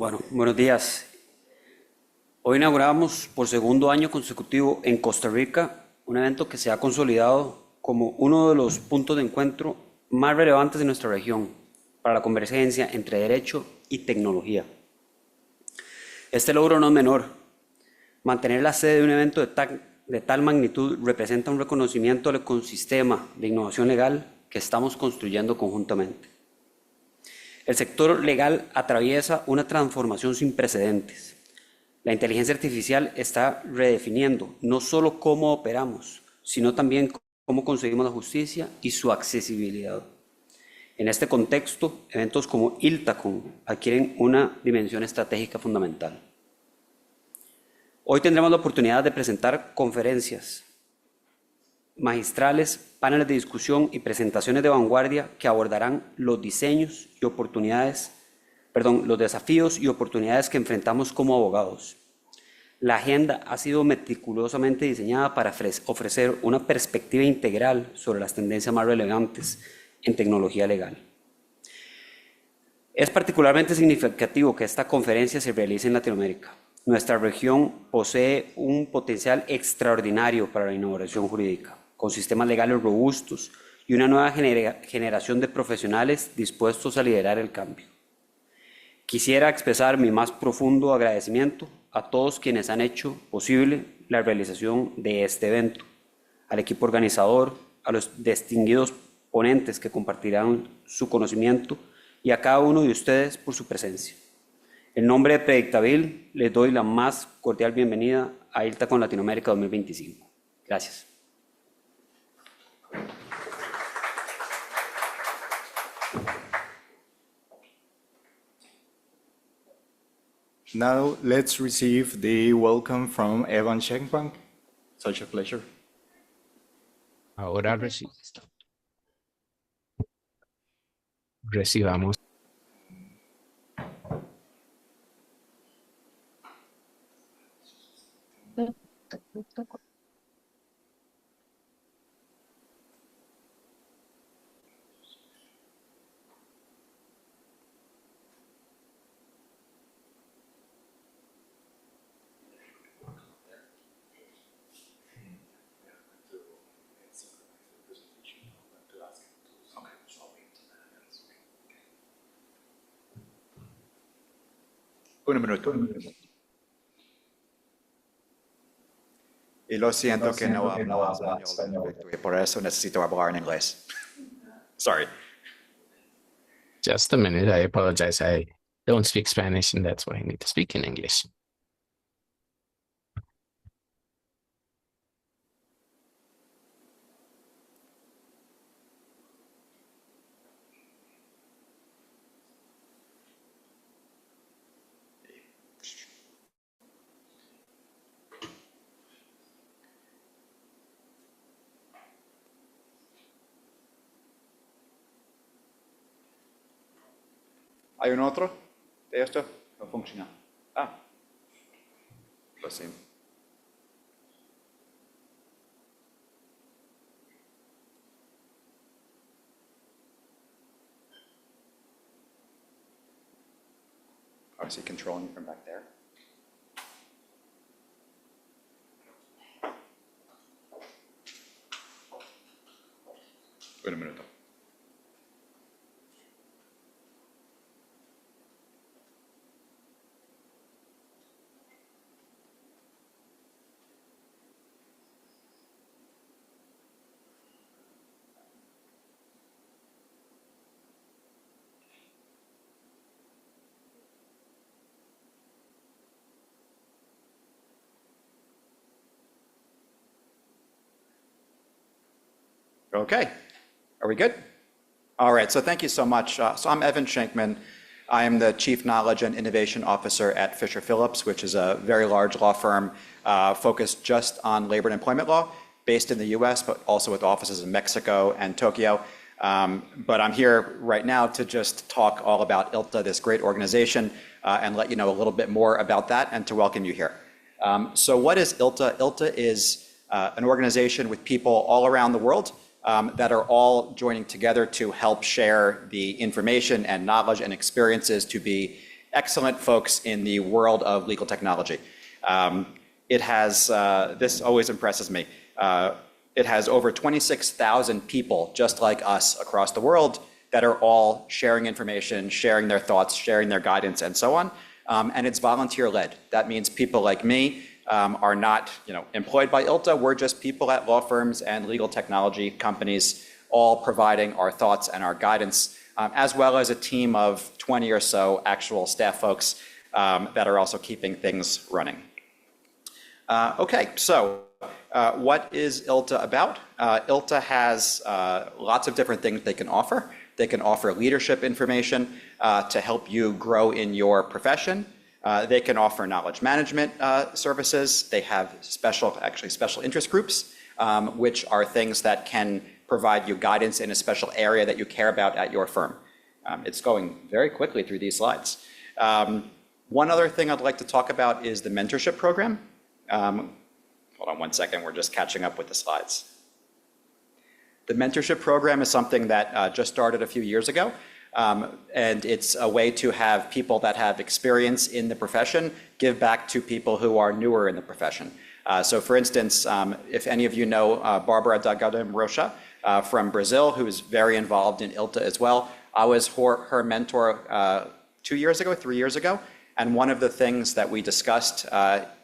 Bueno, buenos días. Hoy inauguramos por segundo año consecutivo en Costa Rica un evento que se ha consolidado como uno de los puntos de encuentro más relevantes de nuestra región para la convergencia entre derecho y tecnología. Este logro no es menor. Mantener la sede de un evento de tal magnitud representa un reconocimiento al ecosistema de innovación legal que estamos construyendo conjuntamente. El sector legal atraviesa una transformación sin precedentes. La inteligencia artificial está redefiniendo no solo cómo operamos, sino también cómo conseguimos la justicia y su accesibilidad. En este contexto, eventos como ILTACON adquieren una dimensión estratégica fundamental. Hoy tendremos la oportunidad de presentar conferencias magistrales, paneles de discusión y presentaciones de vanguardia que abordarán los desafíos y oportunidades que enfrentamos como abogados. La agenda ha sido meticulosamente diseñada para ofrecer una perspectiva integral sobre las tendencias más relevantes en tecnología legal. Es particularmente significativo que esta conferencia se realice en Latinoamérica. Nuestra región posee un potencial extraordinario para la innovación jurídica, con sistemas legales robustos y una nueva generación de profesionales dispuestos a liderar el cambio. Quisiera expresar mi más profundo agradecimiento a todos quienes han hecho posible la realización de este evento, al equipo organizador, a los distinguidos ponentes que compartirán su conocimiento y a cada uno de ustedes por su presencia. En nombre de Predictabil, les doy la más cordial bienvenida a ILTACON Latinoamérica 2025. Gracias. Now let's receive the welcome from Evan Schenkbank. Such a pleasure. Ahora recibamos. Un minuto. Y lo siento que no hablo español, y por eso necesito hablar en inglés. Sorry. Just a minute. I apologize. I don't speak Spanish, and that's why I need to speak in English. ¿Hay un otro de esto? No funciona. Lo siento. Is he controlling from back there? Un minuto. Okay, are we good? All right, so thank you so much. So I'm Evan Schenkman. I am the Chief Knowledge and Innovation Officer at Fisher Phillips, which is a very large law firm focused just on labor and employment law, based in the US, but also with offices in Mexico and Tokyo. But I'm here right now to just talk all about ILTA, this great organization, and let you know a little bit more about that and to welcome you here. So what is ILTA? ILTA is an organization with people all around the world that are all joining together to help share the information and knowledge and experiences to be excellent folks in the world of legal technology. It has, this always impresses me, it has over 26,000 people just like us across the world that are all sharing information, sharing their thoughts, sharing their guidance, and so on. And it's volunteer-led. That means people like me are not, employed by ILTA. We're just people at law firms and legal technology companies, all providing our thoughts and our guidance, as well as a team of 20 or so actual staff folks that are also keeping things running. Okay, so what is ILTA about? ILTA has lots of different things they can offer. They can offer leadership information to help you grow in your profession. They can offer knowledge management services. They have special interest groups, which are things that can provide you guidance in a special area that you care about at your firm. It's going very quickly through these slides. One other thing I'd like to talk about is the mentorship program. Hold on one second, we're just catching up with the slides. The mentorship program is something that just started a few years ago, and it's a way to have people that have experience in the profession give back to people who are newer in the profession. So for instance, if any of you know Barbara Dagadem Rocha from Brazil, who is very involved in ILTA as well, I was her mentor 3 years ago, and one of the things that we discussed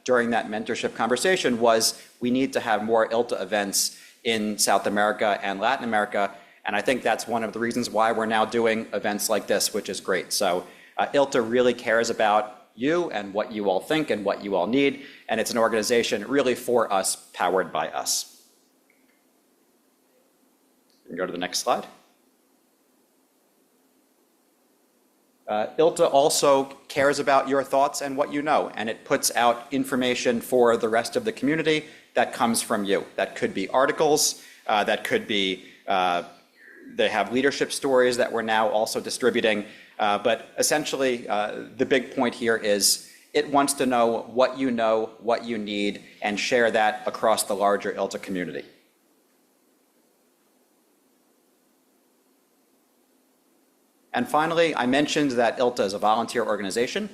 during that mentorship conversation was we need to have more ILTA events in South America and Latin America, and I think that's one of the reasons why we're now doing events like this, which is great. So ILTA really cares about you and what you all think and what you all need, and it's an organization really for us, powered by us. You can go to the next slide. ILTA also cares about your thoughts and what you know, and it puts out information for the rest of the community that comes from you. That could be articles, that could be, they have leadership stories that we're now also distributing, but essentially the big point here is it wants to know, what you need, and share that across the larger ILTA community. And finally, I mentioned that ILTA is a volunteer organization.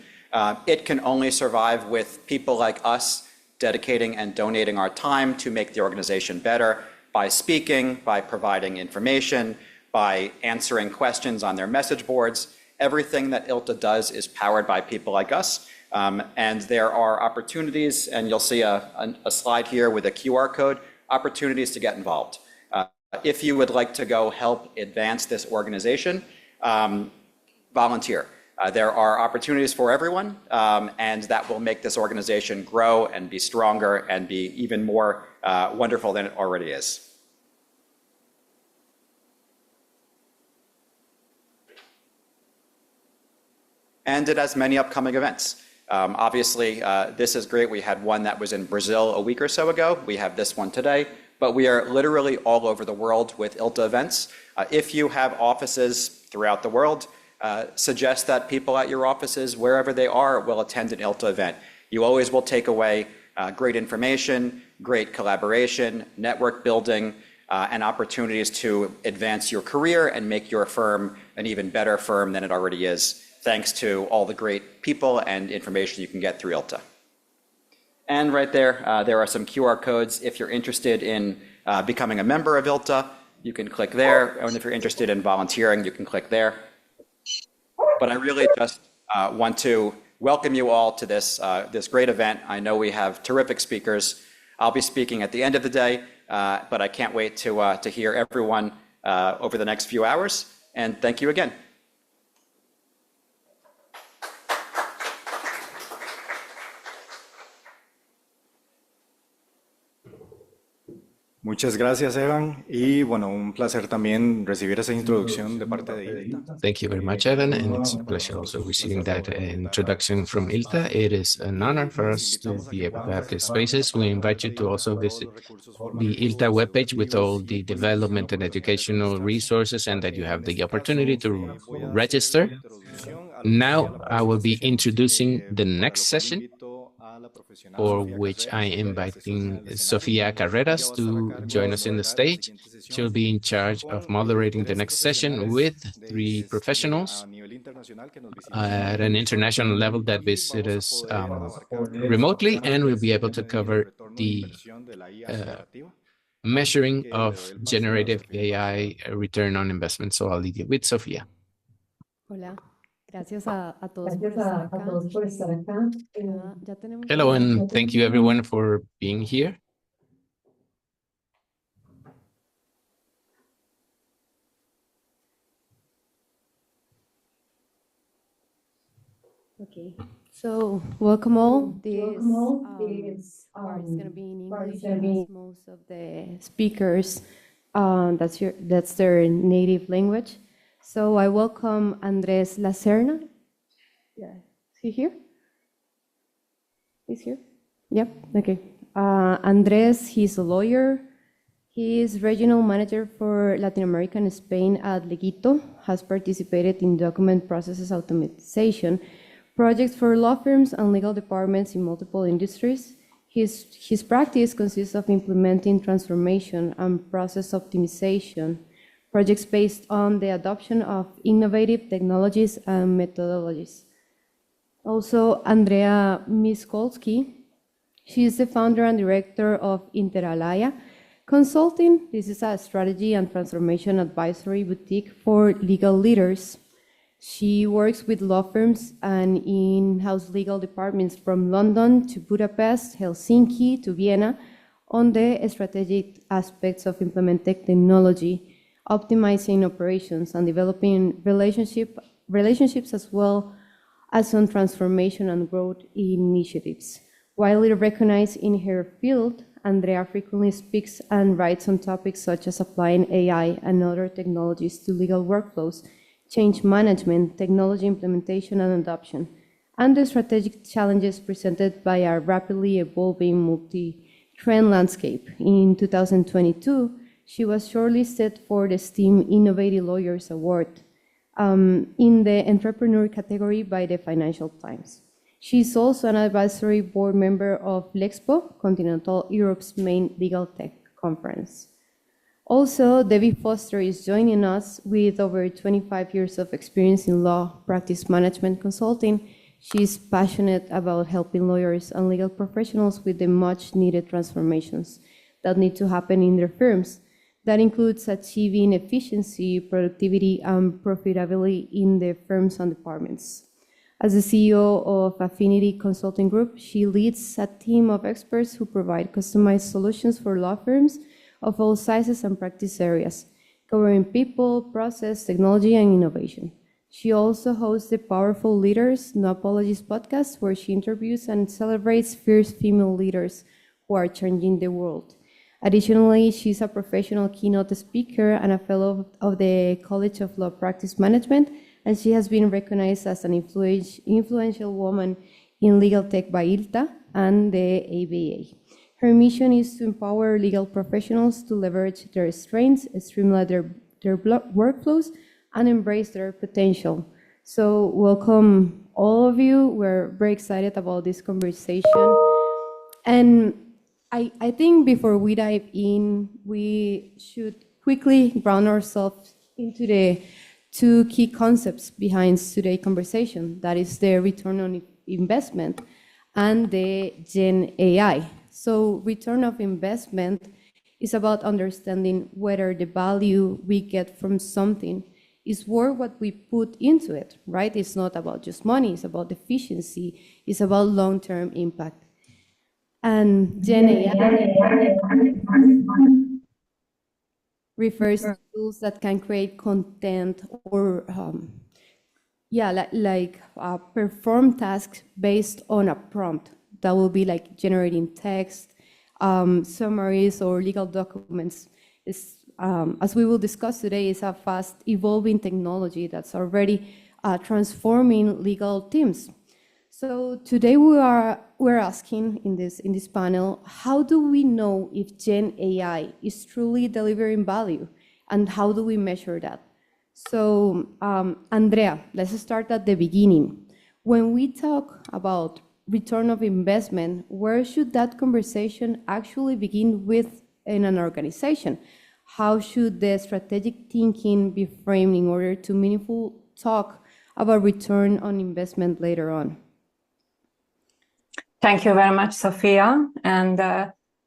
It can only survive with people like us dedicating and donating our time to make the organization better by speaking, by providing information, by answering questions on their message boards. Everything that ILTA does is powered by people like us. And there are opportunities, and you'll see a slide here with a QR code, opportunities to get involved. If you would like to go help advance this organization, volunteer. There are opportunities for everyone, and that will make this organization grow and be stronger and be even more wonderful than it already is. And it has many upcoming events. Obviously, this is great. We had one that was in Brazil a week or so ago. We have this one today, but we are literally all over the world with ILTA events. If you have offices throughout the world, suggest that people at your offices, wherever they are, will attend an ILTA event. You always will take away great information, great collaboration, network building, and opportunities to advance your career and make your firm an even better firm than it already is, thanks to all the great people and information you can get through ILTA. And right there, there are some QR codes. If you're interested in becoming a member of ILTA, you can click there. And if you're interested in volunteering, you can click there. But I really just want to welcome you all to this, this great event. I know we have terrific speakers. I'll be speaking at the end of the day, but I can't wait to hear everyone over the next few hours. And thank you again. Muchas gracias, Evan. Y bueno, un placer también recibir esa introducción de parte de ILTA. Thank you very much, Evan, and it's a pleasure also receiving that introduction from ILTA. It is an honor for us to be able to have these spaces. We invite you to also visit the ILTA webpage with all the development and educational resources, and that you have the opportunity to register. Now I will be introducing the next session, for which I am inviting Sofia Carreras to join us in the stage. She'll be in charge of moderating the next session with 3 professionals at an international level that visit us remotely, and we'll be able to cover the measuring of generative AI return on investment. So I'll leave you with Sofia. Hola, gracias a todos por estar acá. Ya tenemos Hello, and thank you everyone for being here. Okay, so welcome all. This part is going to be in English, as most of the speakers, that's their native language. So I welcome Andres Lacerna. Yeah, is he here? He's here? Yep, okay. Andres, he's a lawyer. He is regional manager for Latin America and Spain at Legito, has participated in document processes automation projects for law firms and legal departments in multiple industries. His practice consists of implementing transformation and process optimization projects based on the adoption of innovative technologies and methodologies. Also, Andrea Miskolski, she is the founder and director of Interalaya Consulting. This is a strategy and transformation advisory boutique for legal leaders. She works with law firms and in-house legal departments from London to Budapest, Helsinki to Vienna on the strategic aspects of implementing technology, optimizing operations, and developing relationships as well as on transformation and growth initiatives. Widely recognized in her field, Andrea frequently speaks and writes on topics such as applying AI and other technologies to legal workflows, change management, technology implementation and adoption, and the strategic challenges presented by a rapidly evolving multi-trend landscape. In 2022, she was shortlisted for the STEAM Innovative Lawyers Award in the entrepreneur category by the Financial Times. She is also an advisory board member of Lexpo, Continental Europe's main legal tech conference. Also, Debbie Foster is joining us with over 25 years of experience in law practice management consulting. She is passionate about helping lawyers and legal professionals with the much needed transformations that need to happen in their firms. That includes achieving efficiency, productivity, and profitability in the firms and departments. As the CEO of Affinity Consulting Group, she leads a team of experts who provide customized solutions for law firms of all sizes and practice areas, covering people, process, technology, and innovation. She also hosts the Powerful Leaders, No Apologies podcast, where she interviews and celebrates fierce female leaders who are changing the world. Additionally, she's a professional keynote speaker and a fellow of the College of Law Practice Management, and she has been recognized as an influential woman in legal tech by ILTA and the ABA. Her mission is to empower legal professionals to leverage their strengths, streamline their workflows, and embrace their potential. So welcome all of you. We're very excited about this conversation. And I think before we dive in, we should quickly ground ourselves into the two key concepts behind today's conversation. That is the return on investment and the Gen AI. So return of investment is about understanding whether the value we get from something is worth what we put into it, right? It's not about just money, it's about efficiency, it's about long-term impact. And Gen AI refers to tools that can create content or perform tasks based on a prompt. That will be like generating text, summaries, or legal documents. As we will discuss today, is a fast evolving technology that's already transforming legal teams. So today we're asking in this panel, how do we know if Gen AI is truly delivering value, and how do we measure that? So Andrea, let's start at the beginning. When we talk about return of investment, where should that conversation actually begin with in an organization? How should the strategic thinking be framed in order to meaningful talk about return on investment later on? Thank you very much, Sophia. And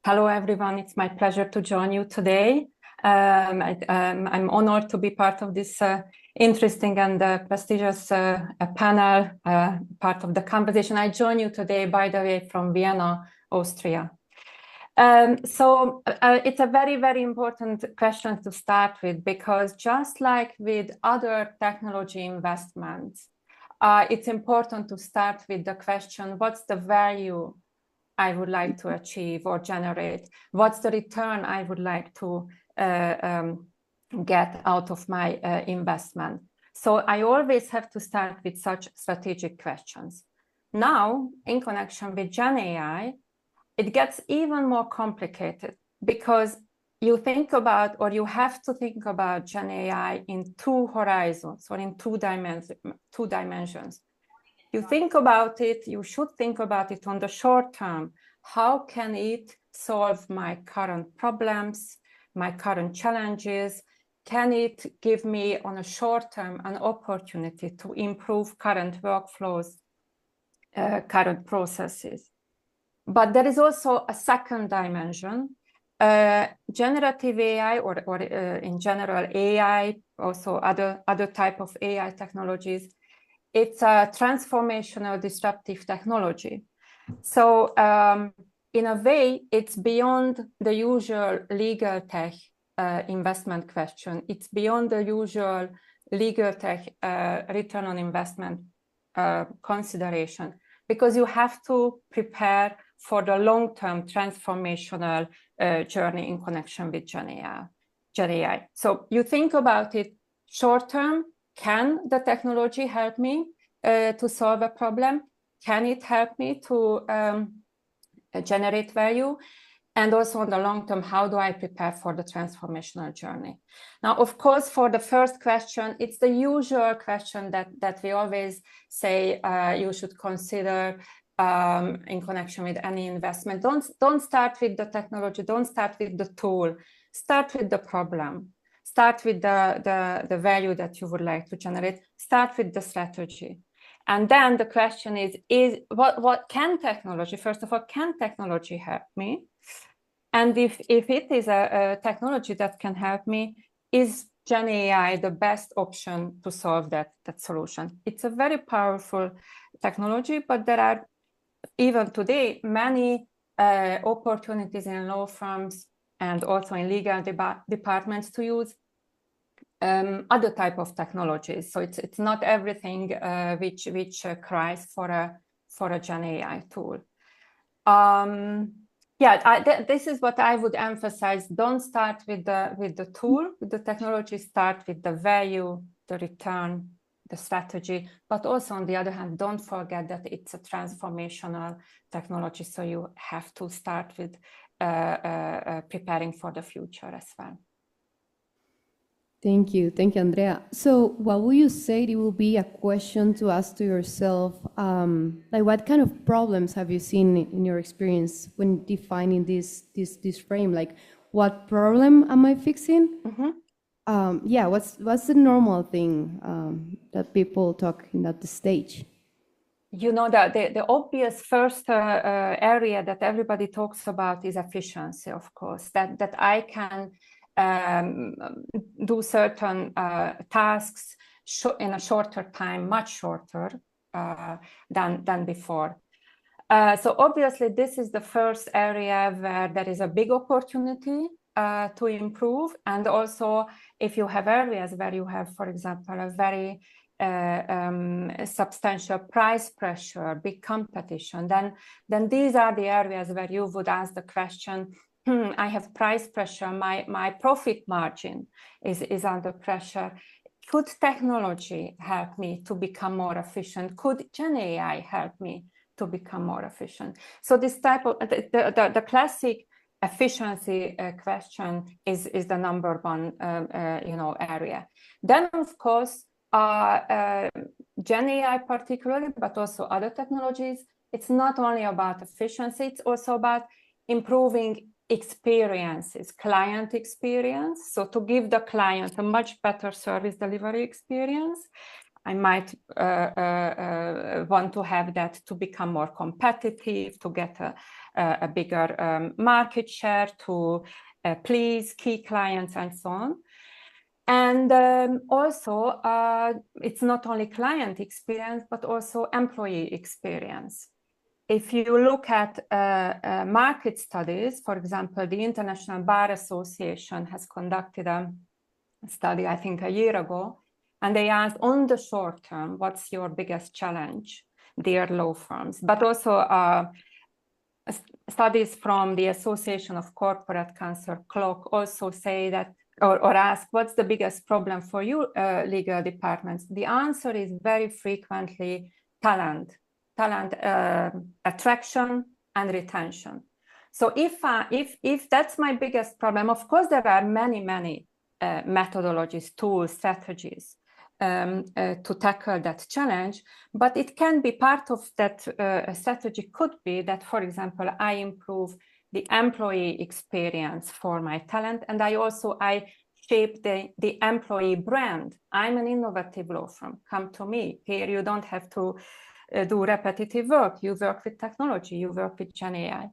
hello, everyone. It's my pleasure to join you today. I'm honored to be part of this interesting and prestigious panel, part of the conversation. I join you today, by the way, from Vienna, Austria. So it's a very, very important question to start with, because just like with other technology investments, it's important to start with the question, what's the value I would like to achieve or generate? What's the return I would like to get out of my investment? So I always have to start with such strategic questions. Now, in connection with Gen AI, it gets even more complicated, because you think about, or you have to think about Gen AI in two horizons, or in two dimensions. You think about it, you should think about it on the short term. How can it solve my current problems, my current challenges? Can it give me on a short term an opportunity to improve current workflows, current processes? But there is also a second dimension. Generative AI, or in general AI, also other type of AI technologies, it's a transformational disruptive technology. So in a way, it's beyond the usual legal tech investment question. It's beyond the usual legal tech return on investment consideration, because you have to prepare for the long-term transformational journey in connection with Gen AI. So you think about it short-term. Can the technology help me to solve a problem? Can it help me to generate value? And also on the long term, how do I prepare for the transformational journey? Now, of course, for the first question, it's the usual question that we always say you should consider in connection with any investment. Don't start with the technology, don't start with the tool, start with the problem, start with the value that you would like to generate, start with the strategy. And then the question is what can technology, first of all, can technology help me? And if it is a technology that can help me, is Gen AI the best option to solve that solution? It's a very powerful technology, but there are even today many opportunities in law firms and also in legal departments to use other type of technologies. So it's not everything which cries for a Gen AI tool. This is what I would emphasize. Don't start with the tool, with the technology. Start with the value, the return, the strategy. But also, on the other hand, don't forget that it's a transformational technology. So you have to start with preparing for the future as well. Thank you, Andrea. So what would you say it will be a question to ask to yourself? Like, what kind of problems have you seen in your experience when defining this frame? Like, what problem am I fixing? Mm-hmm. What's the normal thing that people talk in that stage? You know, that the obvious first area that everybody talks about is efficiency, of course, that I can do certain tasks in a shorter time, much shorter than before. So obviously, this is the first area where there is a big opportunity to improve. And also, if you have areas where you have, for example, a very substantial price pressure, big competition, then these are the areas where you would ask the question, I have price pressure, my profit margin is under pressure. Could technology help me to become more efficient? Could Gen AI help me to become more efficient? So this type of, the classic efficiency question is the number one area. Then, of course, Gen AI particularly, but also other technologies, it's not only about efficiency, it's also about improving experiences, client experience. So to give the client a much better service delivery experience. I might want to have that to become more competitive, to get a bigger market share, to please key clients and so on. And also, it's not only client experience, but also employee experience. If you look at market studies, for example, the International Bar Association has conducted a study, I think a year ago, and they asked on the short term, what's your biggest challenge, dear law firms? But also studies from the Association of Corporate Counsel, CLOC, also say that, or ask, what's the biggest problem for you, legal departments? The answer is very frequently talent attraction and retention. So if that's my biggest problem, of course, there are many methodologies, tools, strategies to tackle that challenge, but it can be part of that strategy could be that, for example, I improve the employee experience for my talent, and I shape the employee brand. I'm an innovative law firm. Come to me. Here you don't have to do repetitive work. You work with technology. You work with Gen AI.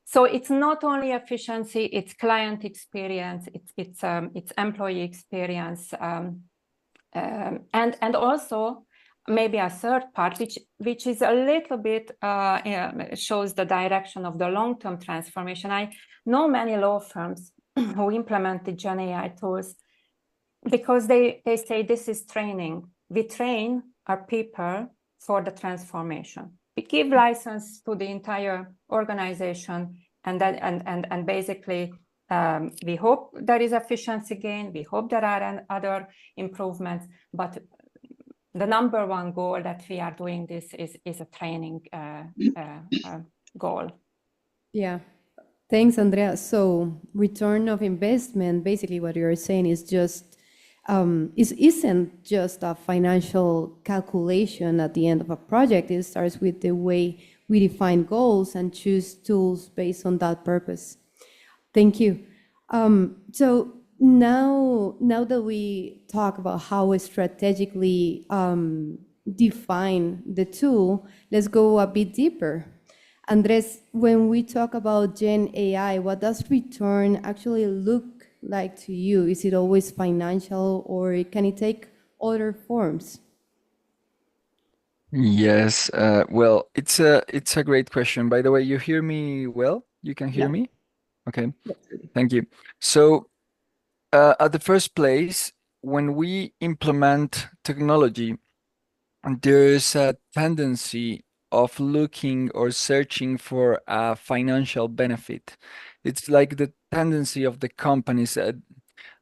So it's not only efficiency, it's client experience, it's employee experience, and also maybe a third part, which is a little bit shows the direction of the long-term transformation. I know many law firms who implemented Gen AI tools because they say this is training. We train our people for the transformation. We give license to the entire organization, and basically we hope there is efficiency gain. We hope there are other improvements, but the number one goal that we are doing this is a training goal. Yeah. Thanks, Andrea. So return of investment, basically what you're saying is just isn't just a financial calculation at the end of a project. It starts with the way we define goals and choose tools based on that purpose. Thank you. So now that we talk about how we strategically define the tool, let's go a bit deeper. Andres, when we talk about Gen AI, what does return actually look like to you? Is it always financial, or can it take other forms? Yes, well, it's a great question. By the way, you hear me well? You can hear me? Okay, thank you. So, at the first place, when we implement technology, there's a tendency of looking or searching for a financial benefit. It's like the tendency of the companies.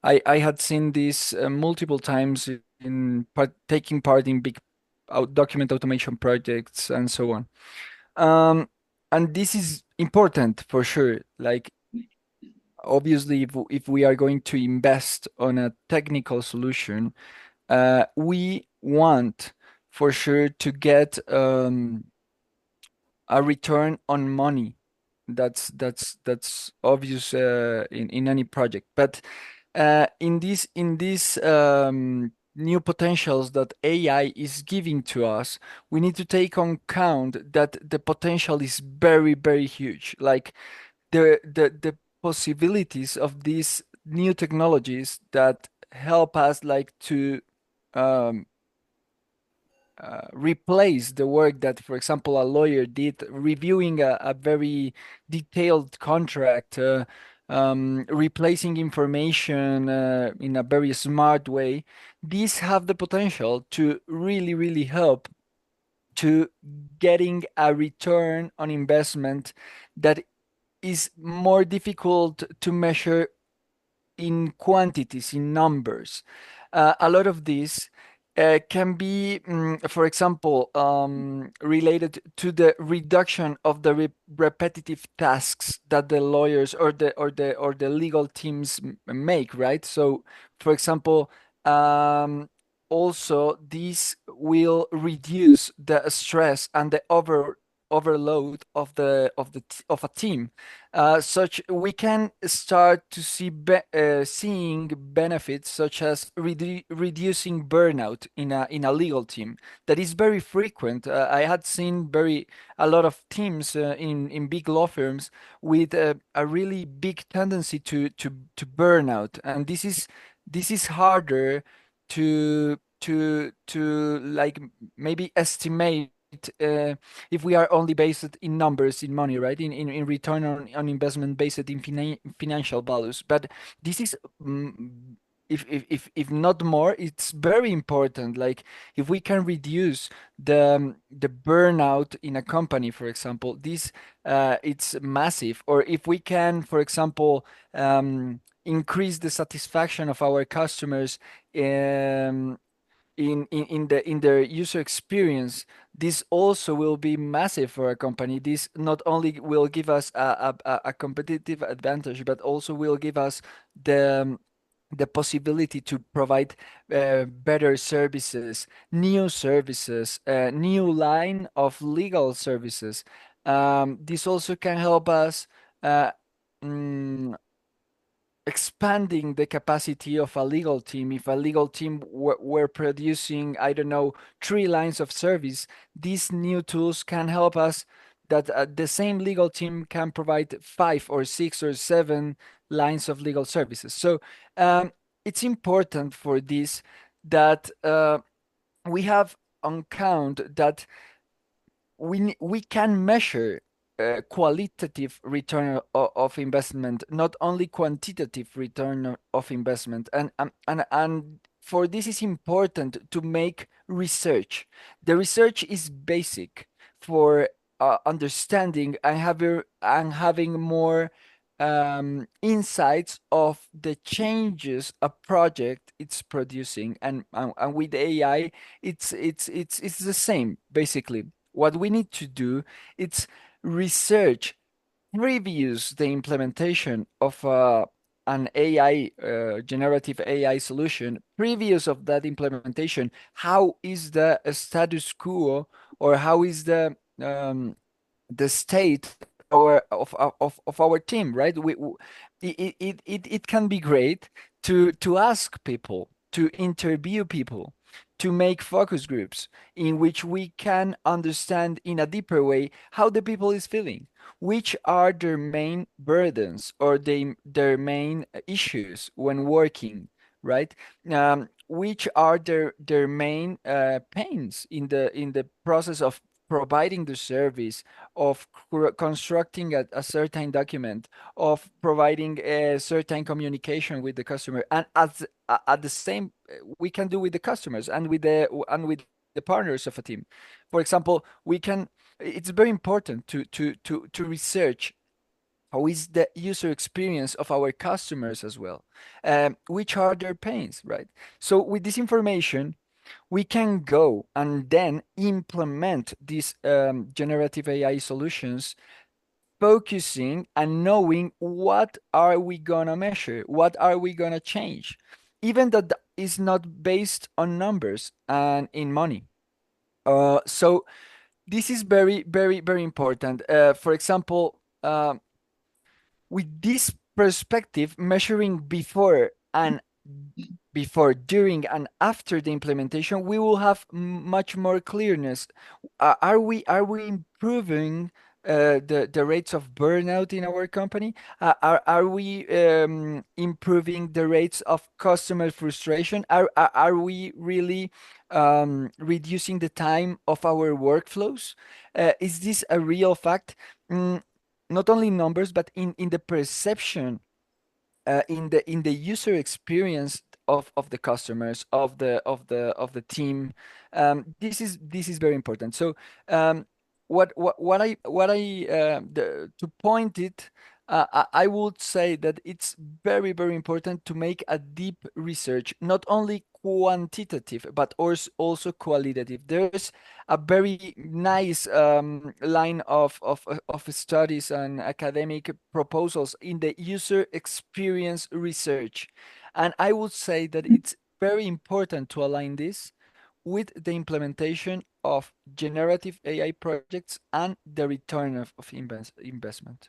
I had seen this multiple times in taking part in big document automation projects and so on. And this is important for sure. Like, obviously, if we are going to invest on a technical solution, we want for sure to get a return on money. That's obvious in any project. But in these new potentials that AI is giving to us, we need to take on count that the potential is very huge. Like the possibilities of these new technologies that help us like to replace the work that, for example, a lawyer did reviewing a very detailed contract, replacing information in a very smart way. These have the potential to really help to getting a return on investment that is more difficult to measure in quantities, in numbers. A lot of this can be, for example, related to the reduction of the repetitive tasks that the lawyers or the legal teams make, right? So, for example, also this will reduce the stress and the overload of a team. Such we can start to see seeing benefits such as reducing burnout in a legal team that is very frequent. I had seen a lot of teams in big law firms with a really big tendency to burn out, and this is harder to like maybe estimate if we are only based in numbers, in money, right? In return on investment based in financial values. But this is, if not more, it's very important. Like if we can reduce the burnout in a company, for example, this it's massive. Or if we can, for example, increase the satisfaction of our customers in their user experience, this also will be massive for a company. This not only will give us a competitive advantage, but also will give us the possibility to provide better services, new line of legal services. This also can help us uh, mm, expanding the capacity of a legal team. If a legal team were producing, I don't know, 3 lines of service, these new tools can help us that the same legal team can provide 5 or 6 or 7 lines of legal services. So it's important for this that we have on count that we can measure qualitative return of investment, not only quantitative return of investment. And for this is important to make research. The research is basic for understanding and having more insights of the changes a project it's producing. And with AI, it's the same basically. What we need to do is research previews the implementation of an AI, generative AI solution, previews of that implementation. How is the status quo, or how is the state of our team, right? It can be great to ask people, to interview people, to make focus groups in which we can understand in a deeper way how the people is feeling, which are their main burdens or their main issues when working, right? Which are their main pains in the process of providing the service, of constructing a certain document, of providing a certain communication with the customer, and at the same we can do with the customers and with the partners of a team. For example, we can. It's very important to research how is the user experience of our customers as well, which are their pains, right? So with this information, we can go and then implement these generative AI solutions, focusing and knowing what are we gonna measure, what are we gonna change, even that is not based on numbers and in money. So this is very, very, very important. For example, with this perspective, measuring during, and after the implementation, we will have much more clearness. Are we improving the rates of burnout in our company? Are we improving the rates of customer frustration? Are we really reducing the time of our workflows? Is this a real fact? Mm, Not only numbers, but in the perception, in the user experience of the customers, of the team. This is very important. So to point it, I would say that it's very, very important to make a deep research, not only quantitative but also qualitative. There's a very nice line of studies and academic proposals in the user experience research. And I would say that it's very important to align this with the implementation of generative AI projects and the return of investment.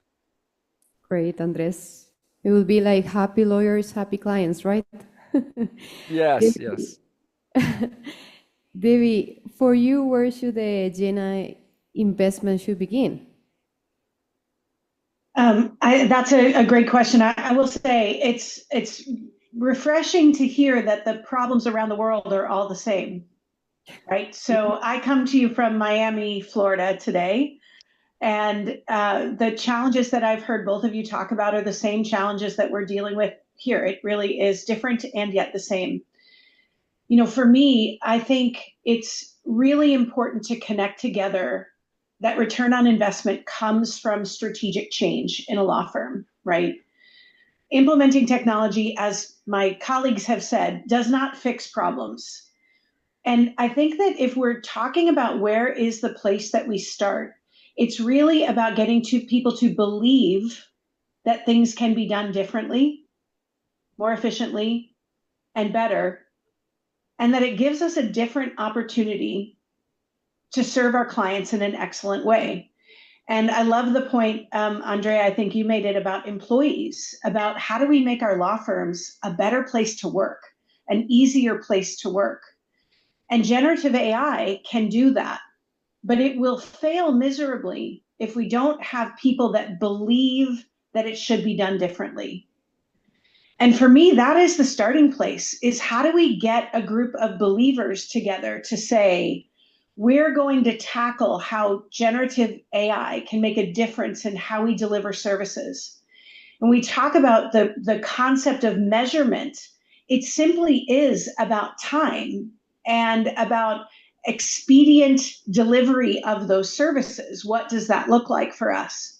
Great, Andres. It will be like happy lawyers, happy clients, right? Yes, yes. Debbie, for you, where should the Gen AI investment should begin? That's a great question. I will say it's refreshing to hear that the problems around the world are all the same, right? So I come to you from Miami, Florida today, and the challenges that I've heard both of you talk about are the same challenges that we're dealing with here. It really is different and yet the same. You know, for me, I think it's really important to connect together that return on investment comes from strategic change in a law firm, right? Implementing technology, as my colleagues have said, does not fix problems. And I think that if we're talking about where is the place that we start, it's really about getting people to believe that things can be done differently, more efficiently, and better, and that it gives us a different opportunity to serve our clients in an excellent way. And I love the point, Andrea, I think you made it about employees, about how do we make our law firms a better place to work, an easier place to work. And generative AI can do that, but it will fail miserably if we don't have people that believe that it should be done differently. And for me, that is the starting place, is how do we get a group of believers together to say, we're going to tackle how generative AI can make a difference in how we deliver services. When we talk about the concept of measurement, it simply is about time and about expedient delivery of those services. What does that look like for us?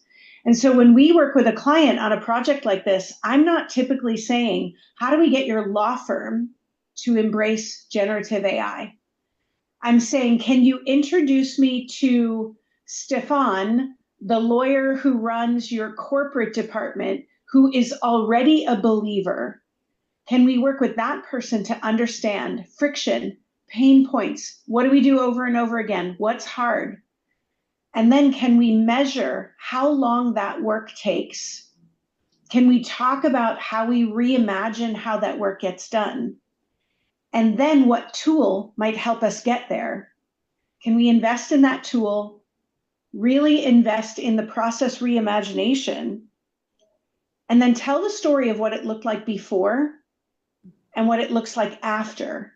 And so when we work with a client on a project like this, I'm not typically saying, how do we get your law firm to embrace generative AI? I'm saying, can you introduce me to Stefan, the lawyer who runs your corporate department, who is already a believer? Can we work with that person to understand friction, pain points? What do we do over and over again? What's hard? And then can we measure how long that work takes? Can we talk about how we reimagine how that work gets done? And then what tool might help us get there? Can we invest in that tool, really invest in the process reimagination, and then tell the story of what it looked like before and what it looks like after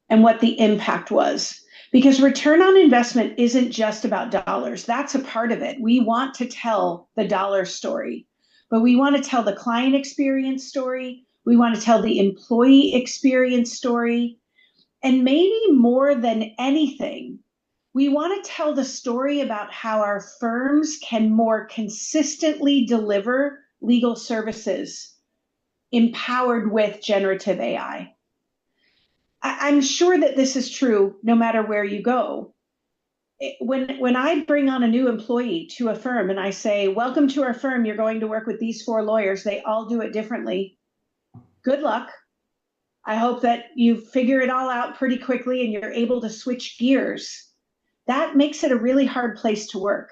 and what the impact was? Because return on investment isn't just about dollars. That's a part of it. We want to tell the dollar story, but we want to tell the client experience story. We want to tell the employee experience story. And maybe more than anything, we want to tell the story about how our firms can more consistently deliver legal services empowered with generative AI. I'm sure that this is true no matter where you go. When I bring on a new employee to a firm and I say, welcome to our firm, you're going to work with these 4 lawyers, they all do it differently. Good luck. I hope that you figure it all out pretty quickly and you're able to switch gears. That makes it a really hard place to work.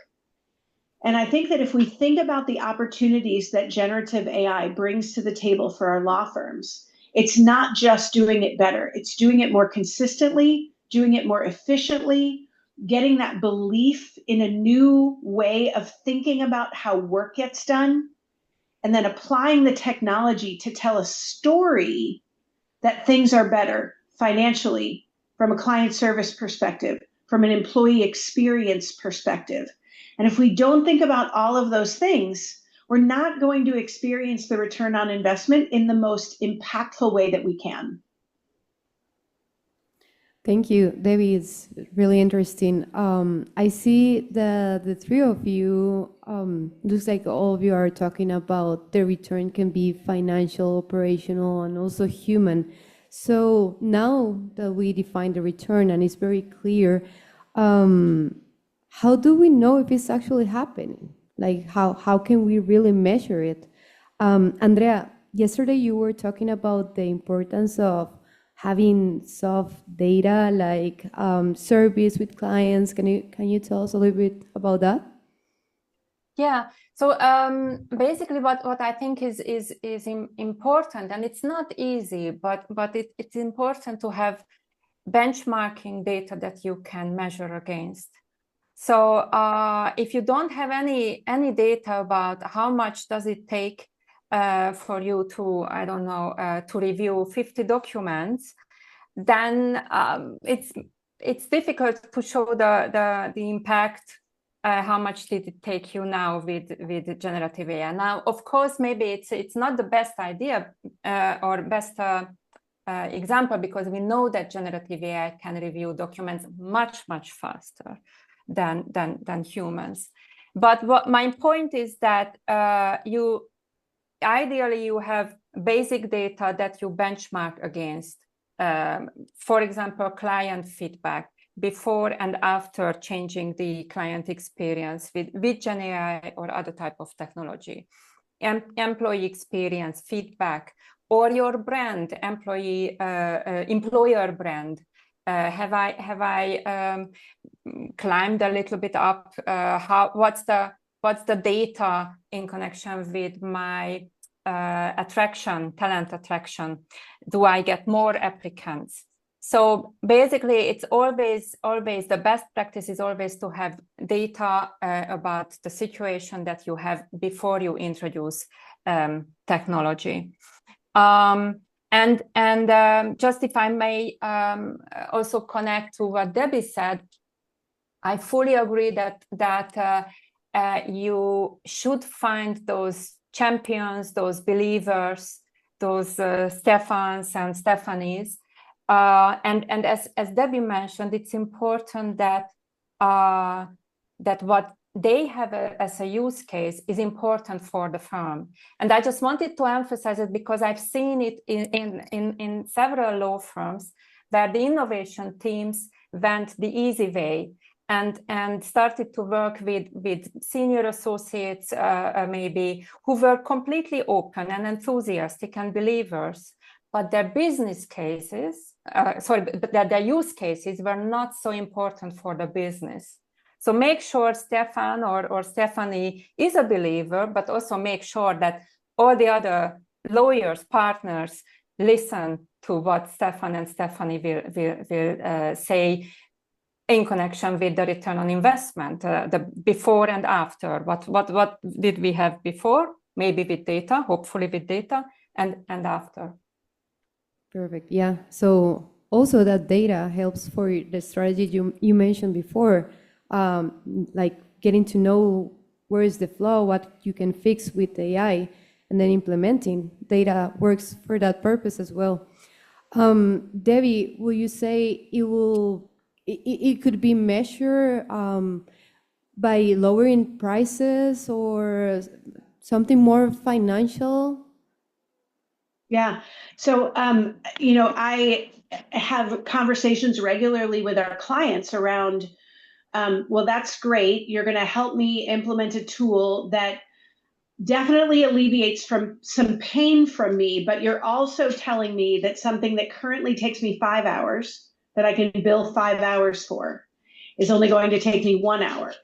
And I think that if we think about the opportunities that generative AI brings to the table for our law firms, it's not just doing it better. It's doing it more consistently, doing it more efficiently, getting that belief in a new way of thinking about how work gets done, and then applying the technology to tell a story that things are better financially, from a client service perspective, from an employee experience perspective. And if we don't think about all of those things, we're not going to experience the return on investment in the most impactful way that we can. Thank you, Debbie. It's really interesting. I see the 3 of you, looks like all of you are talking about the return can be financial, operational, and also human. So now that we define the return and it's very clear, how do we know if it's actually happening? Like how can we really measure it? Andrea, yesterday you were talking about the importance of having soft data like surveys with clients. Can you tell us a little bit about that? Yeah. So basically, what I think is important, and it's not easy, but it's important to have benchmarking data that you can measure against. So if you don't have any data about how much does it take for you to, I don't know, to review 50 documents, then it's difficult to show the impact. How much did it take you now with generative AI? Now, of course, maybe it's not the best idea or best example, because we know that generative AI can review documents much faster than humans. But what my point is that ideally you have basic data that you benchmark against. For example, client feedback before and after changing the client experience with Gen AI or other type of technology. Employee experience feedback, or your brand, employer brand. Have I climbed a little bit up? What's the data in connection with my talent attraction? Do I get more applicants? So basically, it's always the best practice is always to have data about the situation that you have before you introduce technology. And just if I may also connect to what Debbie said, I fully agree that you should find those champions, those believers, those Stephans and Stephanies. And as Debbie mentioned, it's important that what they have as a use case is important for the firm. And I just wanted to emphasize it because I've seen it in several law firms where the innovation teams went the easy way and started to work with senior associates maybe who were completely open and enthusiastic and believers, but their business cases, their use cases were not so important for the business. So make sure Stefan or Stephanie is a believer, but also make sure that all the other lawyers, partners, listen to what Stefan and Stephanie will say in connection with the return on investment, the before and after. What did we have before? Maybe with data, hopefully with data, and after. Perfect. Yeah. So also that data helps for the strategy you mentioned before, like getting to know where is the flaw, what you can fix with AI, and then implementing data works for that purpose as well. Debbie, will you say it could be measured by lowering prices or something more financial? Yeah. So, I have conversations regularly with our clients around, well, that's great. You're going to help me implement a tool that definitely alleviates from some pain from me, but you're also telling me that something that currently takes me 5 hours, that I can bill 5 hours for, is only going to take me 1 hour.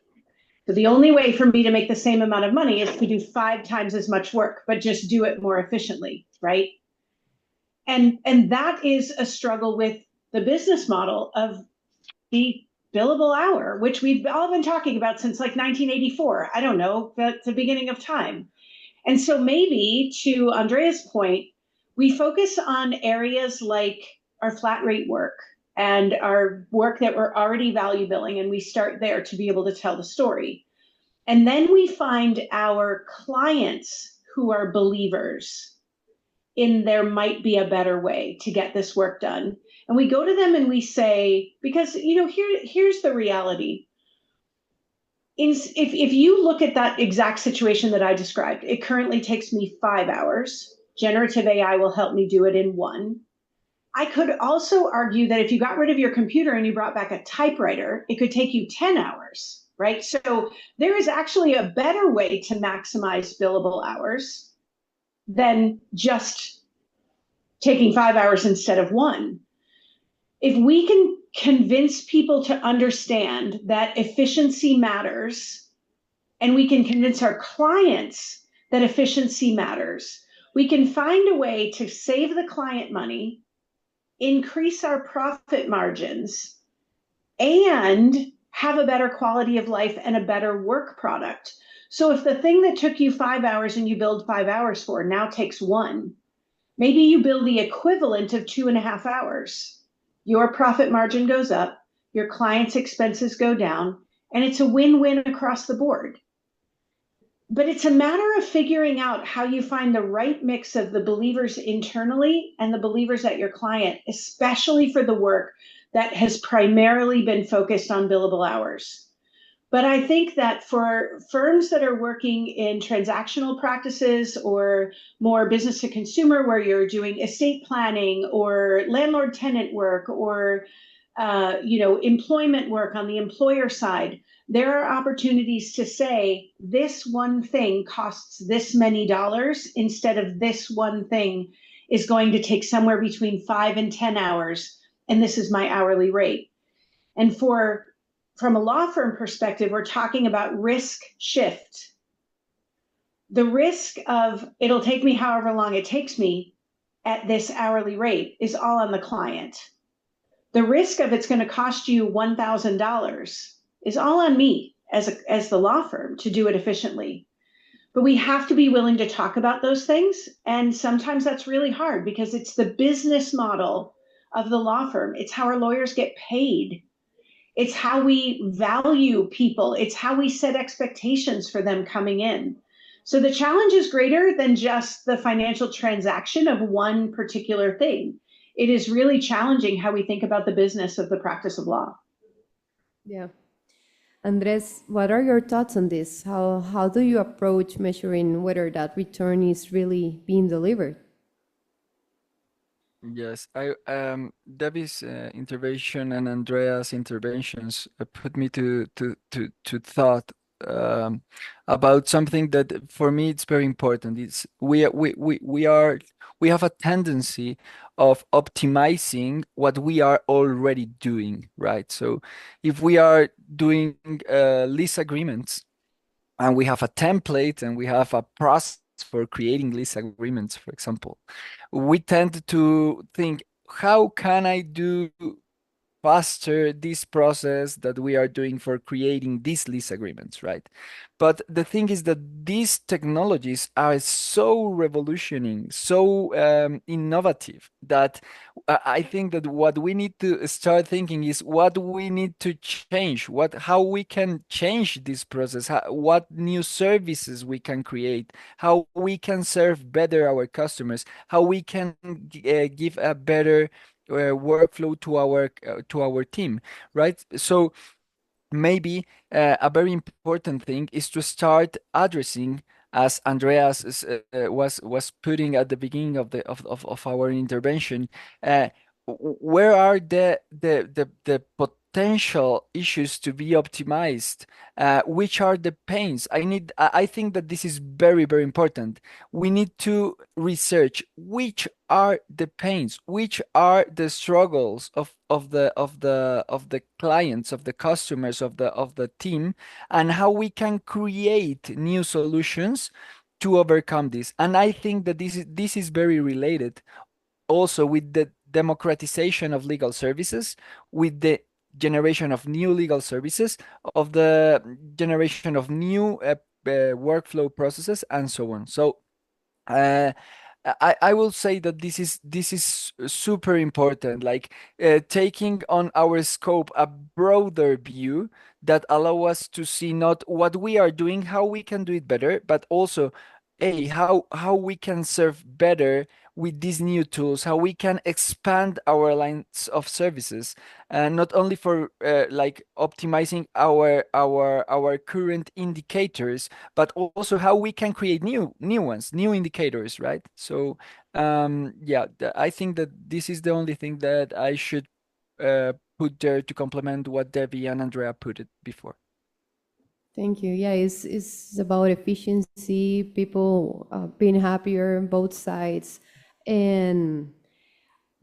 So the only way for me to make the same amount of money is to do 5 times as much work, but just do it more efficiently, right? And that is a struggle with the business model of the billable hour, which we've all been talking about since like 1984. I don't know, the beginning of time. And so maybe, to Andrea's point, we focus on areas like our flat rate work and our work that we're already value billing, and we start there to be able to tell the story. And then we find our clients who are believers in there might be a better way to get this work done. And we go to them and we say, because here's the reality. If you look at that exact situation that I described, it currently takes me 5 hours. Generative AI will help me do it in 1. I could also argue that if you got rid of your computer and you brought back a typewriter, it could take you 10 hours, right? So there is actually a better way to maximize billable hours than just taking 5 hours instead of 1. if we can convince people to understand that efficiency matters, and we can convince our clients that efficiency matters, we can find a way to save the client money, increase our profit margins, and have a better quality of life and a better work product. So if the thing that took you 5 hours and you build 5 hours for now takes 1, maybe you build the equivalent of 2.5 hours. Your profit margin goes up, your client's expenses go down, and it's a win-win across the board. But it's a matter of figuring out how you find the right mix of the believers internally and the believers at your client, especially for the work that has primarily been focused on billable hours. But I think that for firms that are working in transactional practices or more business to consumer, where you're doing estate planning or landlord tenant work or employment work on the employer side, there are opportunities to say this one thing costs this many dollars instead of this one thing is going to take somewhere between 5 and 10 hours, and this is my hourly rate. And from a law firm perspective, we're talking about risk shift. The risk of it'll take me however long it takes me at this hourly rate is all on the client. The risk of it's going to cost you $1,000 is all on me as the law firm to do it efficiently. But we have to be willing to talk about those things. And sometimes that's really hard because it's the business model of the law firm. It's how our lawyers get paid. It's how we value people. It's how we set expectations for them coming in. So the challenge is greater than just the financial transaction of one particular thing. It is really challenging how we think about the business of the practice of law. Yeah. Andres, what are your thoughts on this? How do you approach measuring whether that return is really being delivered? Yes, Debbie's intervention and Andrea's interventions put me to thought about something that for me it's very important. It's we have a tendency of optimizing what we are already doing, right? So if we are doing lease agreements and we have a template and we have a process for creating lease agreements, for example, we tend to think, how can I do faster this process that we are doing for creating these lease agreements, right? But the thing is that these technologies are so revolutioning, so innovative that I think that what we need to start thinking is what we need to change, how we can change this process, what new services we can create, how we can serve better our customers, how we can give a better workflow to our team, right? So maybe a very important thing is to start addressing, as Andreas was putting at the beginning of our intervention, where are the potential issues to be optimized? Which are the pains? I think that this is very, very important. We need to research which are the pains, which are the struggles of the clients, of the customers, of the team, and how we can create new solutions to overcome this. And I think that this is very related also with the democratization of legal services, with the generation of new legal services, of the generation of new workflow processes, and so on. So I will say that this is super important, like taking on our scope a broader view that allow us to see not what we are doing, how we can do it better, but also how we can serve better with these new tools, how we can expand our lines of services, not only for like optimizing our current indicators, but also how we can create new ones, new indicators, right? So yeah, I think that this is the only thing that I should put there to complement what Debbie and Andrea put it before. Thank you. Yeah, it's about efficiency, people being happier on both sides. And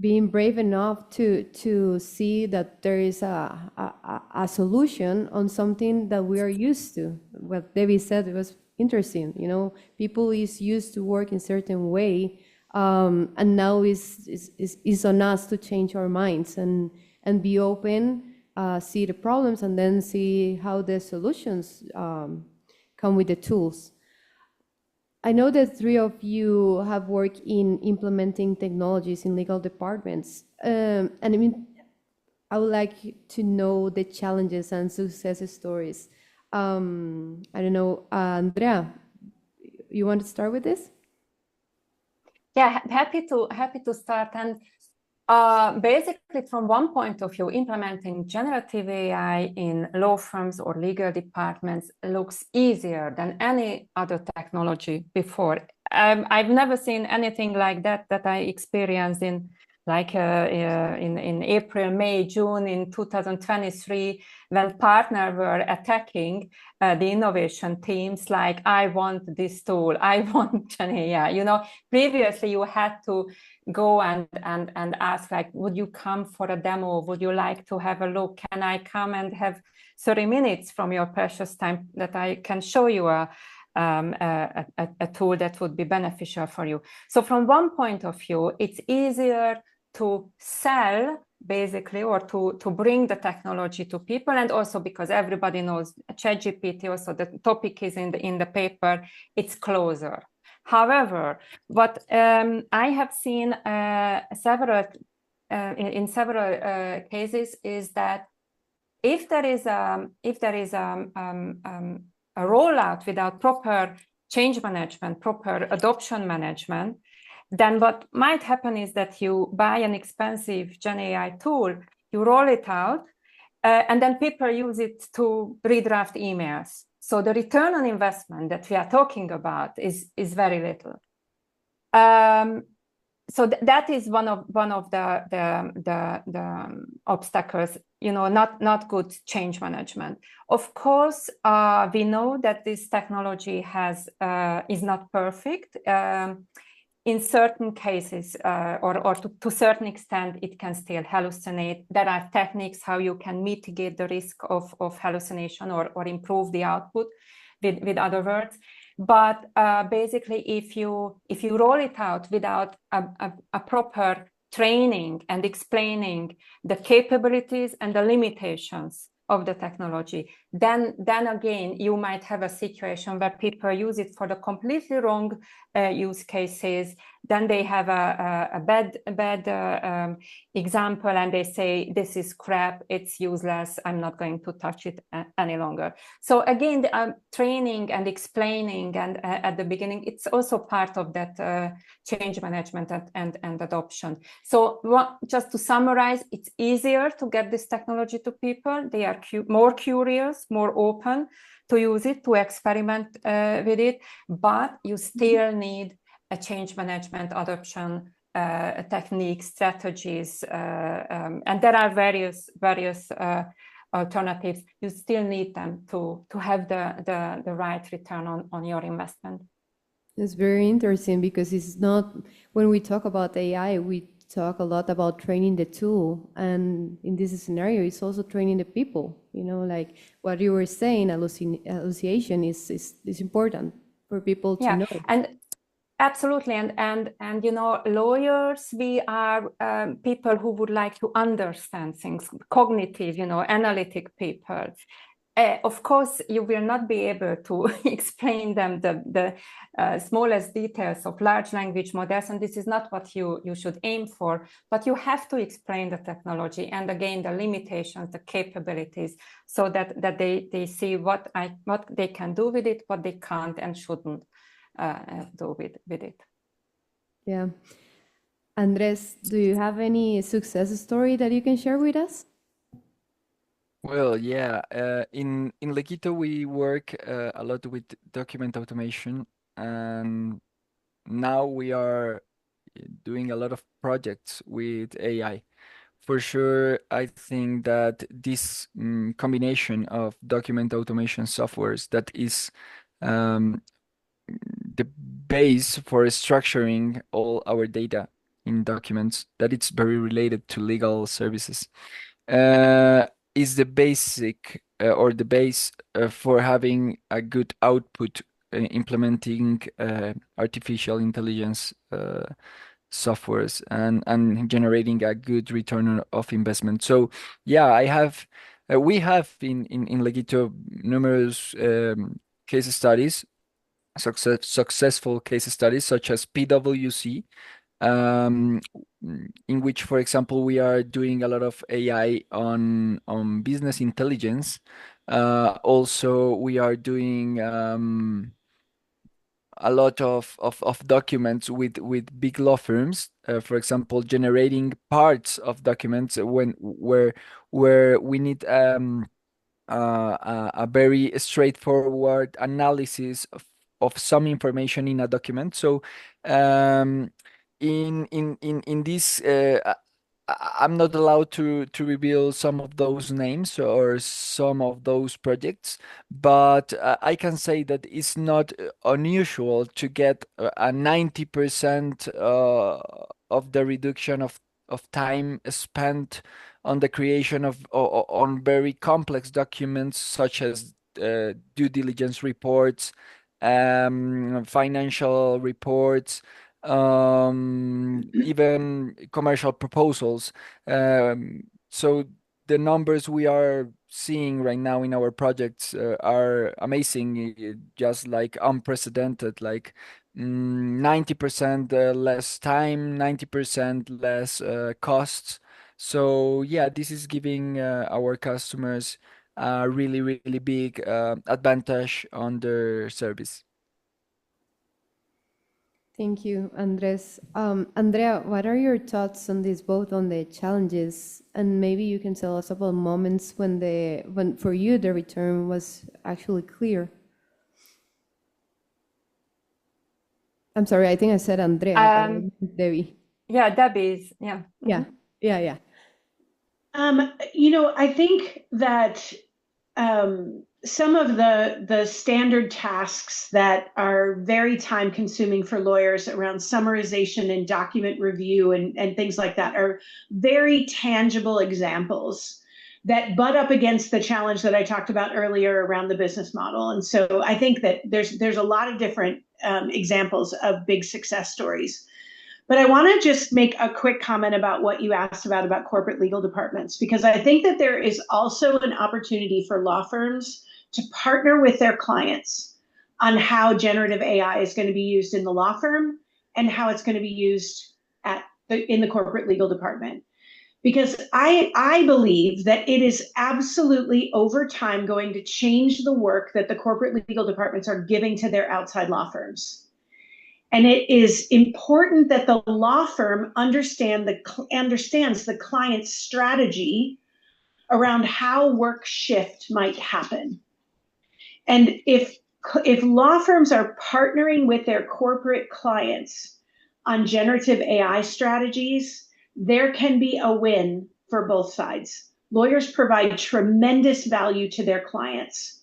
being brave enough to see that there is a solution on something that we are used to. What Debbie said, it was interesting. You know, people is used to work in certain way, and now is on us to change our minds and be open, see the problems, and then see how the solutions come with the tools. I know that three of you have worked in implementing technologies in legal departments. And I mean, I would like to know the challenges and success stories. I don't know, Andrea, you want to start with this? Yeah, happy to start. And basically, from one point of view, implementing generative AI in law firms or legal departments looks easier than any other technology before. I've never seen anything like that I experienced in April, May, June in 2023, when partners were attacking the innovation teams like, I want this tool, I want Gen AI. You know, previously you had to go and ask, like, would you come for a demo? Would you like to have a look? Can I come and have 30 minutes from your precious time that I can show you a tool that would be beneficial for you? So from one point of view, it's easier to sell, basically, or to bring the technology to people, and also because everybody knows ChatGPT, also the topic is in the paper, it's closer. However, what I have seen in several cases is that if there is a rollout without proper change management, proper adoption management, then what might happen is that you buy an expensive Gen AI tool, you roll it out, and then people use it to redraft emails. So the return on investment that we are talking about is very little. So that is one of the obstacles, you know, not good change management. Of course, we know that this technology is not perfect. In certain cases, or to a certain extent, it can still hallucinate. There are techniques how you can mitigate the risk of hallucination or improve the output, with other words. But basically, if you roll it out without a proper training and explaining the capabilities and the limitations of the technology, then again, you might have a situation where people use it for the completely wrong use cases. Then they have a bad example, and they say, this is crap, it's useless, I'm not going to touch it any longer. So again, the training and explaining, and at the beginning, it's also part of that change management and adoption. So just to summarize, it's easier to get this technology to people. They are more curious, more open to use it, to experiment with it, but you still need a change management, adoption techniques, strategies, and there are various alternatives. You still need them to have the right return on your investment. It's very interesting, because it's not, when we talk about AI, we talk a lot about training the tool, and in this scenario, it's also training the people. You know, like what you were saying, hallucination is important for people to know. And absolutely, and you know, lawyers, we are people who would like to understand things, cognitive, you know, analytic people. Of course, you will not be able to explain them the smallest details of large language models, and this is not what you should aim for, but you have to explain the technology, and again, the limitations, the capabilities, so that they see what they can do with it, what they can't and shouldn't do with it. Yeah. Andres, do you have any success story that you can share with us? Well, yeah, in Lequito, we work a lot with document automation, and now we are doing a lot of projects with AI. For sure, I think that this combination of document automation softwares that is the base for structuring all our data in documents that it's very related to legal services, is the basic or the base for having a good output implementing artificial intelligence softwares and generating a good return of investment. So yeah, we have in Legito numerous case studies, successful case studies such as PwC, um, in which, for example, we are doing a lot of AI on business intelligence. Also, we are doing a lot of documents with big law firms, for example, generating parts of documents where we need a very straightforward analysis of some information in a document. So um, in this, I'm not allowed to reveal some of those names or some of those projects, but I can say that it's not unusual to get a 90% of the reduction of time spent on the creation of on very complex documents such as due diligence reports, financial reports, even commercial proposals. So the numbers we are seeing right now in our projects are amazing, just like unprecedented, like 90% less time, 90% less costs. So yeah, this is giving our customers a really, really big advantage on their service. Thank you, Andres. Andrea, what are your thoughts on this, both on the challenges and maybe you can tell us about moments when for you the return was actually clear? I'm sorry, I think I said Andrea, but I meant Debbie. Yeah, Debbie's, yeah. Yeah, yeah. I think that some of the standard tasks that are very time consuming for lawyers around summarization and document review and things like that are very tangible examples that butt up against the challenge that I talked about earlier around the business model. And so I think that there's a lot of different examples of big success stories. But I want to just make a quick comment about what you asked about corporate legal departments, because I think that there is also an opportunity for law firms to partner with their clients on how generative AI is going to be used in the law firm and how it's going to be used in the corporate legal department. Because I believe that it is absolutely over time going to change the work that the corporate legal departments are giving to their outside law firms. And it is important that the law firm understands the client's strategy around how work shift might happen. And if law firms are partnering with their corporate clients on generative AI strategies, there can be a win for both sides. Lawyers provide tremendous value to their clients.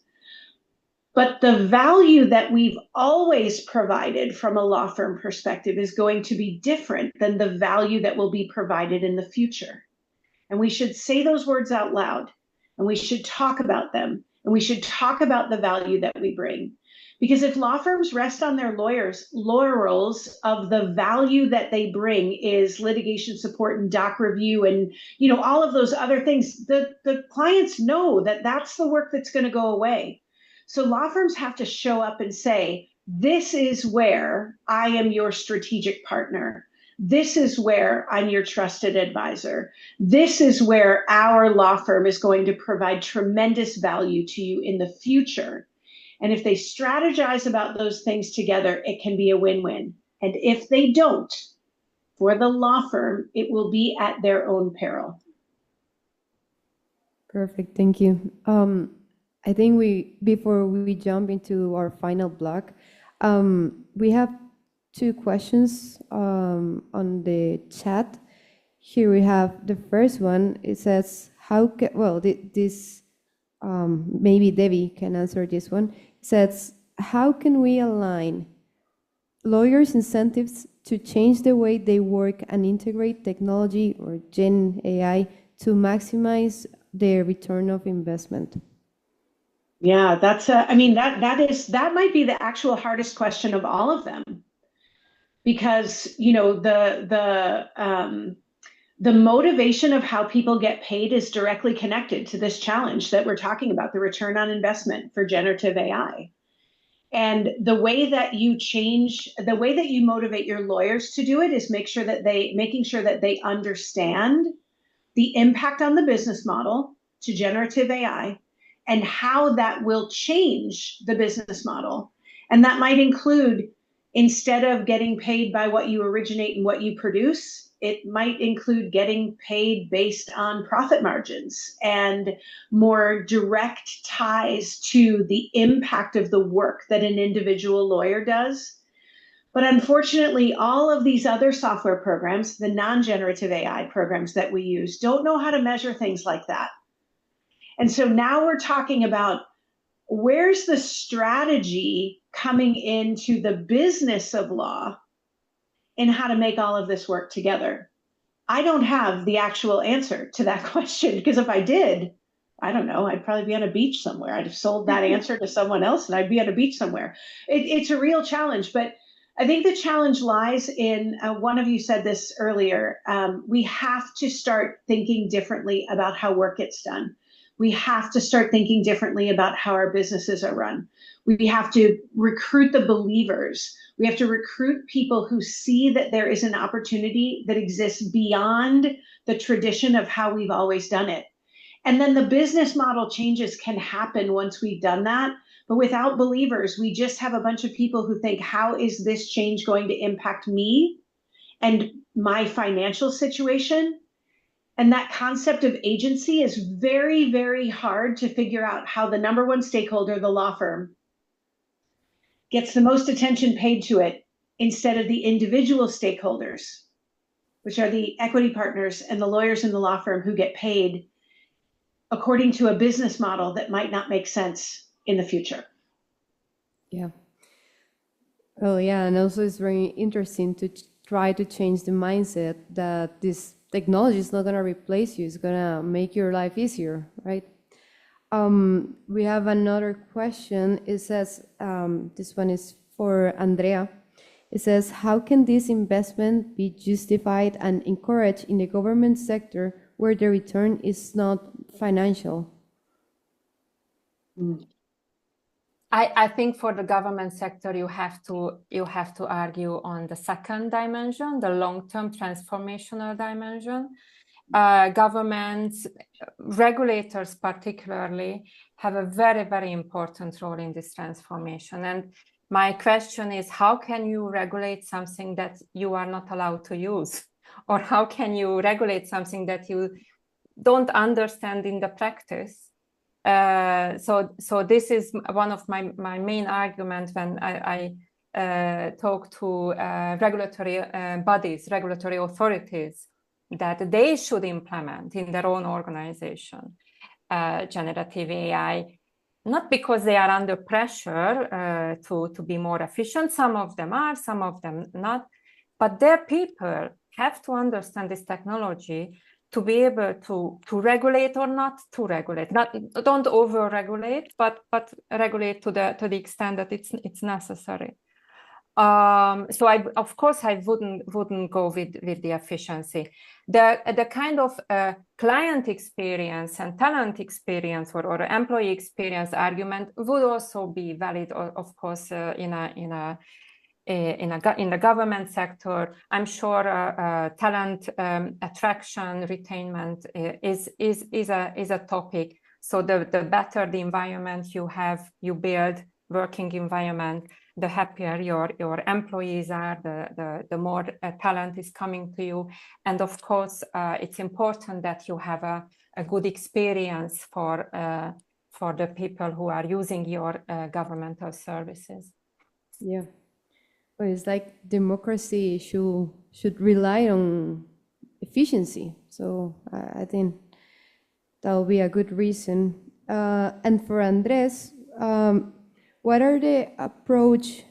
But the value that we've always provided from a law firm perspective is going to be different than the value that will be provided in the future. And we should say those words out loud, and we should talk about them, and we should talk about the value that we bring. Because if law firms rest on their laurels of the value that they bring is litigation support and doc review and all of those other things, the clients know that that's the work that's going to go away. So law firms have to show up and say, this is where I am your strategic partner. This is where I'm your trusted advisor. This is where our law firm is going to provide tremendous value to you in the future. And if they strategize about those things together, it can be a win-win. And if they don't, for the law firm, it will be at their own peril. Perfect, thank you. I think before we jump into our final block, we have two questions on the chat. Here we have the first one. It says, maybe Debbie can answer this one. It says, how can we align lawyers' incentives to change the way they work and integrate technology or Gen AI to maximize their return of investment? Yeah, that's I mean, that might be the actual hardest question of all of them, because the motivation of how people get paid is directly connected to this challenge that we're talking about, the return on investment for generative AI. And the way that you motivate your lawyers to do it is making sure that they understand the impact on the business model to generative AI and how that will change the business model. And that might include, instead of getting paid by what you originate and what you produce, it might include getting paid based on profit margins and more direct ties to the impact of the work that an individual lawyer does. But unfortunately, all of these other software programs, the non-generative AI programs that we use, don't know how to measure things like that. And so now we're talking about, where's the strategy coming into the business of law in how to make all of this work together? I don't have the actual answer to that question, because if I did, I don't know, I'd probably be on a beach somewhere. I'd have sold that answer to someone else and I'd be on a beach somewhere. It's a real challenge, but I think the challenge lies in, one of you said this earlier, we have to start thinking differently about how work gets done. We have to start thinking differently about how our businesses are run. We have to recruit the believers. We have to recruit people who see that there is an opportunity that exists beyond the tradition of how we've always done it. And then the business model changes can happen once we've done that. But without believers, we just have a bunch of people who think, how is this change going to impact me and my financial situation? And that concept of agency is very, very hard to figure out how the number one stakeholder, the law firm, gets the most attention paid to it instead of the individual stakeholders, which are the equity partners and the lawyers in the law firm, who get paid according to a business model that might not make sense in the future. Yeah. Oh, yeah. And also it's very interesting to try to change the mindset that this technology is not going to replace you. It's going to make your life easier, right? We have another question. It says, this one is for Andrea. It says, how can this investment be justified and encouraged in the government sector where the return is not financial? I think for the government sector, you have to argue on the second dimension, the long-term transformational dimension. Governments, regulators particularly, have a very, very important role in this transformation. And my question is, how can you regulate something that you are not allowed to use? Or how can you regulate something that you don't understand in the practice? So this is one of my main arguments when I talk to regulatory bodies, regulatory authorities, that they should implement in their own organization generative AI, not because they are under pressure to be more efficient. Some of them are, some of them not, but their people have to understand this technology to be able to regulate or not to regulate. Don't over-regulate, but regulate to the extent that it's necessary. So of course I wouldn't go with the efficiency. The kind of client experience and talent experience or employee experience argument would also be valid, of course, in the government sector. I'm sure talent attraction, retainment is a topic. So the better the environment you build, working environment, the happier your employees are, the more talent is coming to you. And of course, it's important that you have a good experience for the people who are using your governmental services. Yeah. Well, it's like democracy should rely on efficiency. So I think that will be a good reason. And for Andres, what are the approach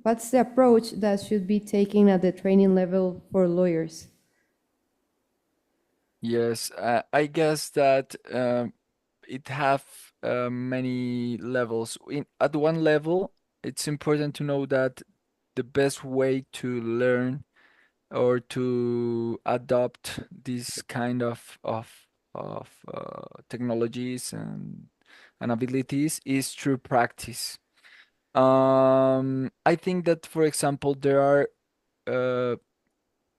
what's the approach that should be taken at the training level for lawyers? Yes, I guess that it have many levels. At one level, it's important to know that the best way to learn or to adopt this kind of technologies and abilities is through practice. I think that, for example, there are uh,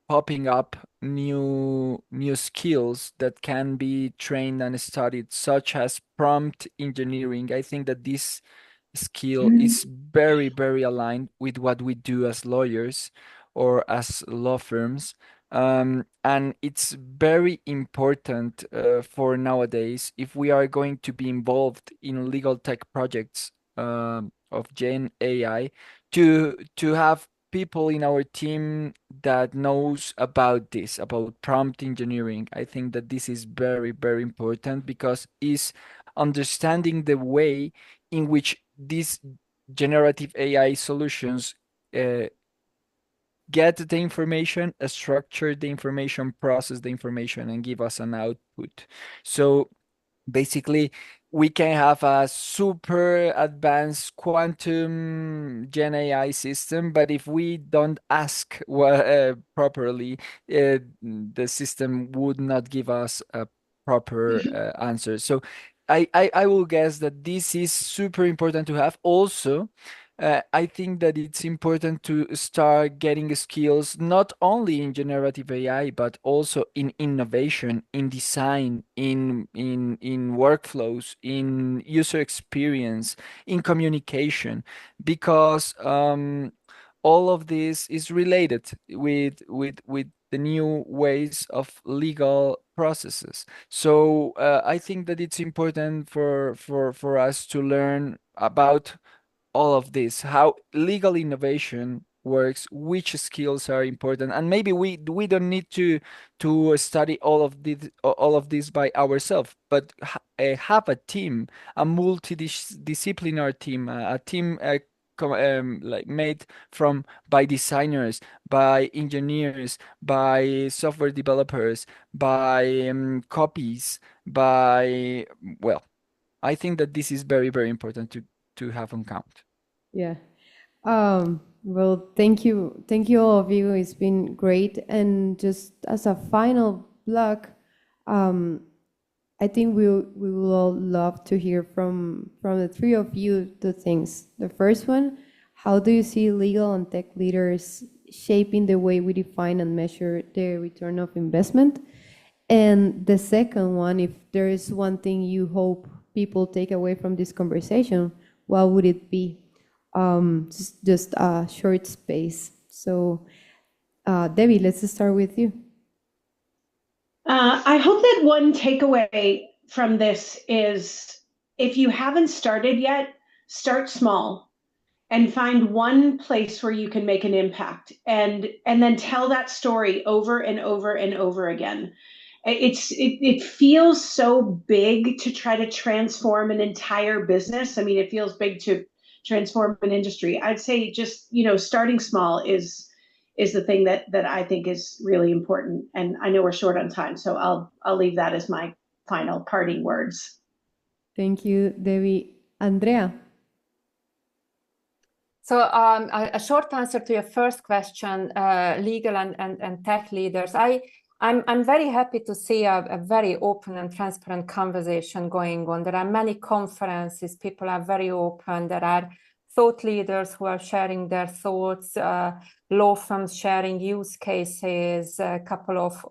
popping up new skills that can be trained and studied, such as prompt engineering. I think that this skill is very aligned with what we do as lawyers or as law firms. And it's very important for nowadays if we are going to be involved in legal tech projects of Gen AI to have people in our team that knows about this, about prompt engineering. I think that this is very important because is understanding the way in which these generative AI solutions uh, get the information, structure the information, process the information, and give us an output. So basically, we can have a super advanced quantum Gen AI system, but if we don't ask properly, the system would not give us a proper answer. So I will guess that this is super important to have. Also, I think that it's important to start getting skills not only in generative AI, but also in innovation, in design, in workflows, in user experience, in communication, because all of this is related with the new ways of legal processes. So I think that it's important for us to learn about all of this, how legal innovation works, which skills are important, and maybe we don't need to study all of this by ourselves, but have a team, a multidisciplinary team, a team like made from by designers, by engineers, by software developers, by copies, by well, I think that this is very important to have on count. Yeah. Well, thank you all of you. It's been great. And just as a final block, um, I think we will all love to hear from the three of you two things. The first one, how do you see legal and tech leaders shaping the way we define and measure the return of investment? And the second one, if there is one thing you hope people take away from this conversation, what would it be? Just a short space. So, Debbie, let's start with you. I hope that one takeaway from this is if you haven't started yet, start small and find one place where you can make an impact and then tell that story over and over and over again. It feels so big to try to transform an entire business. I mean, it feels big to transform an industry. I'd say just, starting small is the thing that I think is really important. And I know we're short on time, so I'll leave that as my final parting words. Thank you, Debbie. Andrea. So a short answer to your first question, legal and tech leaders. I'm very happy to see a very open and transparent conversation going on. There are many conferences, people are very open. There are thought leaders who are sharing their thoughts, law firms sharing use cases, a couple of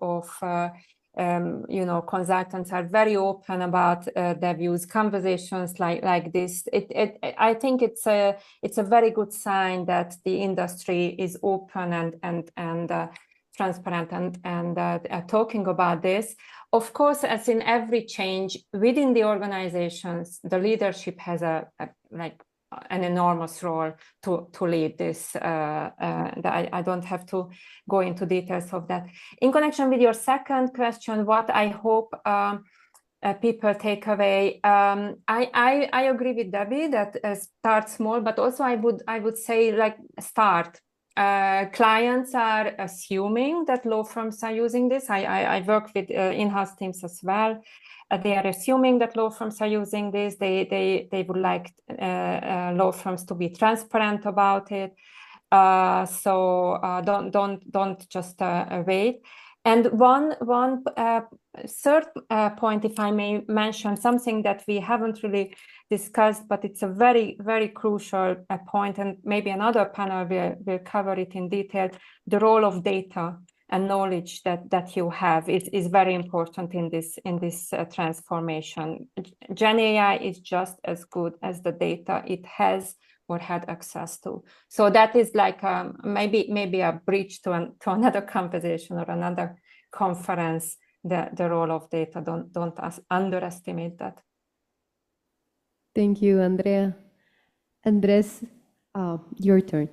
consultants are very open about their views. Conversations like this, I think it's a very good sign that the industry is open and transparent and talking about this. Of course, as in every change within the organizations, the leadership has an enormous role to lead this. I don't have to go into details of that. In connection with your second question, what I hope people take away. I agree with Debbie that start small, but also I would say like start. Clients are assuming that law firms are using this. I work with in-house teams as well. They are assuming that law firms are using this. They would like law firms to be transparent about it. So don't just wait. And one third point, if I may mention, something that we haven't really discussed, but it's a very, very crucial point, and maybe another panel will cover it in detail. The role of data and knowledge that you have is very important in this transformation. Gen AI is just as good as the data it has or had access to. So that is like maybe a bridge to another conversation or another conference. The role of data. Don't underestimate that. Thank you, Andrea. Andres, your turn.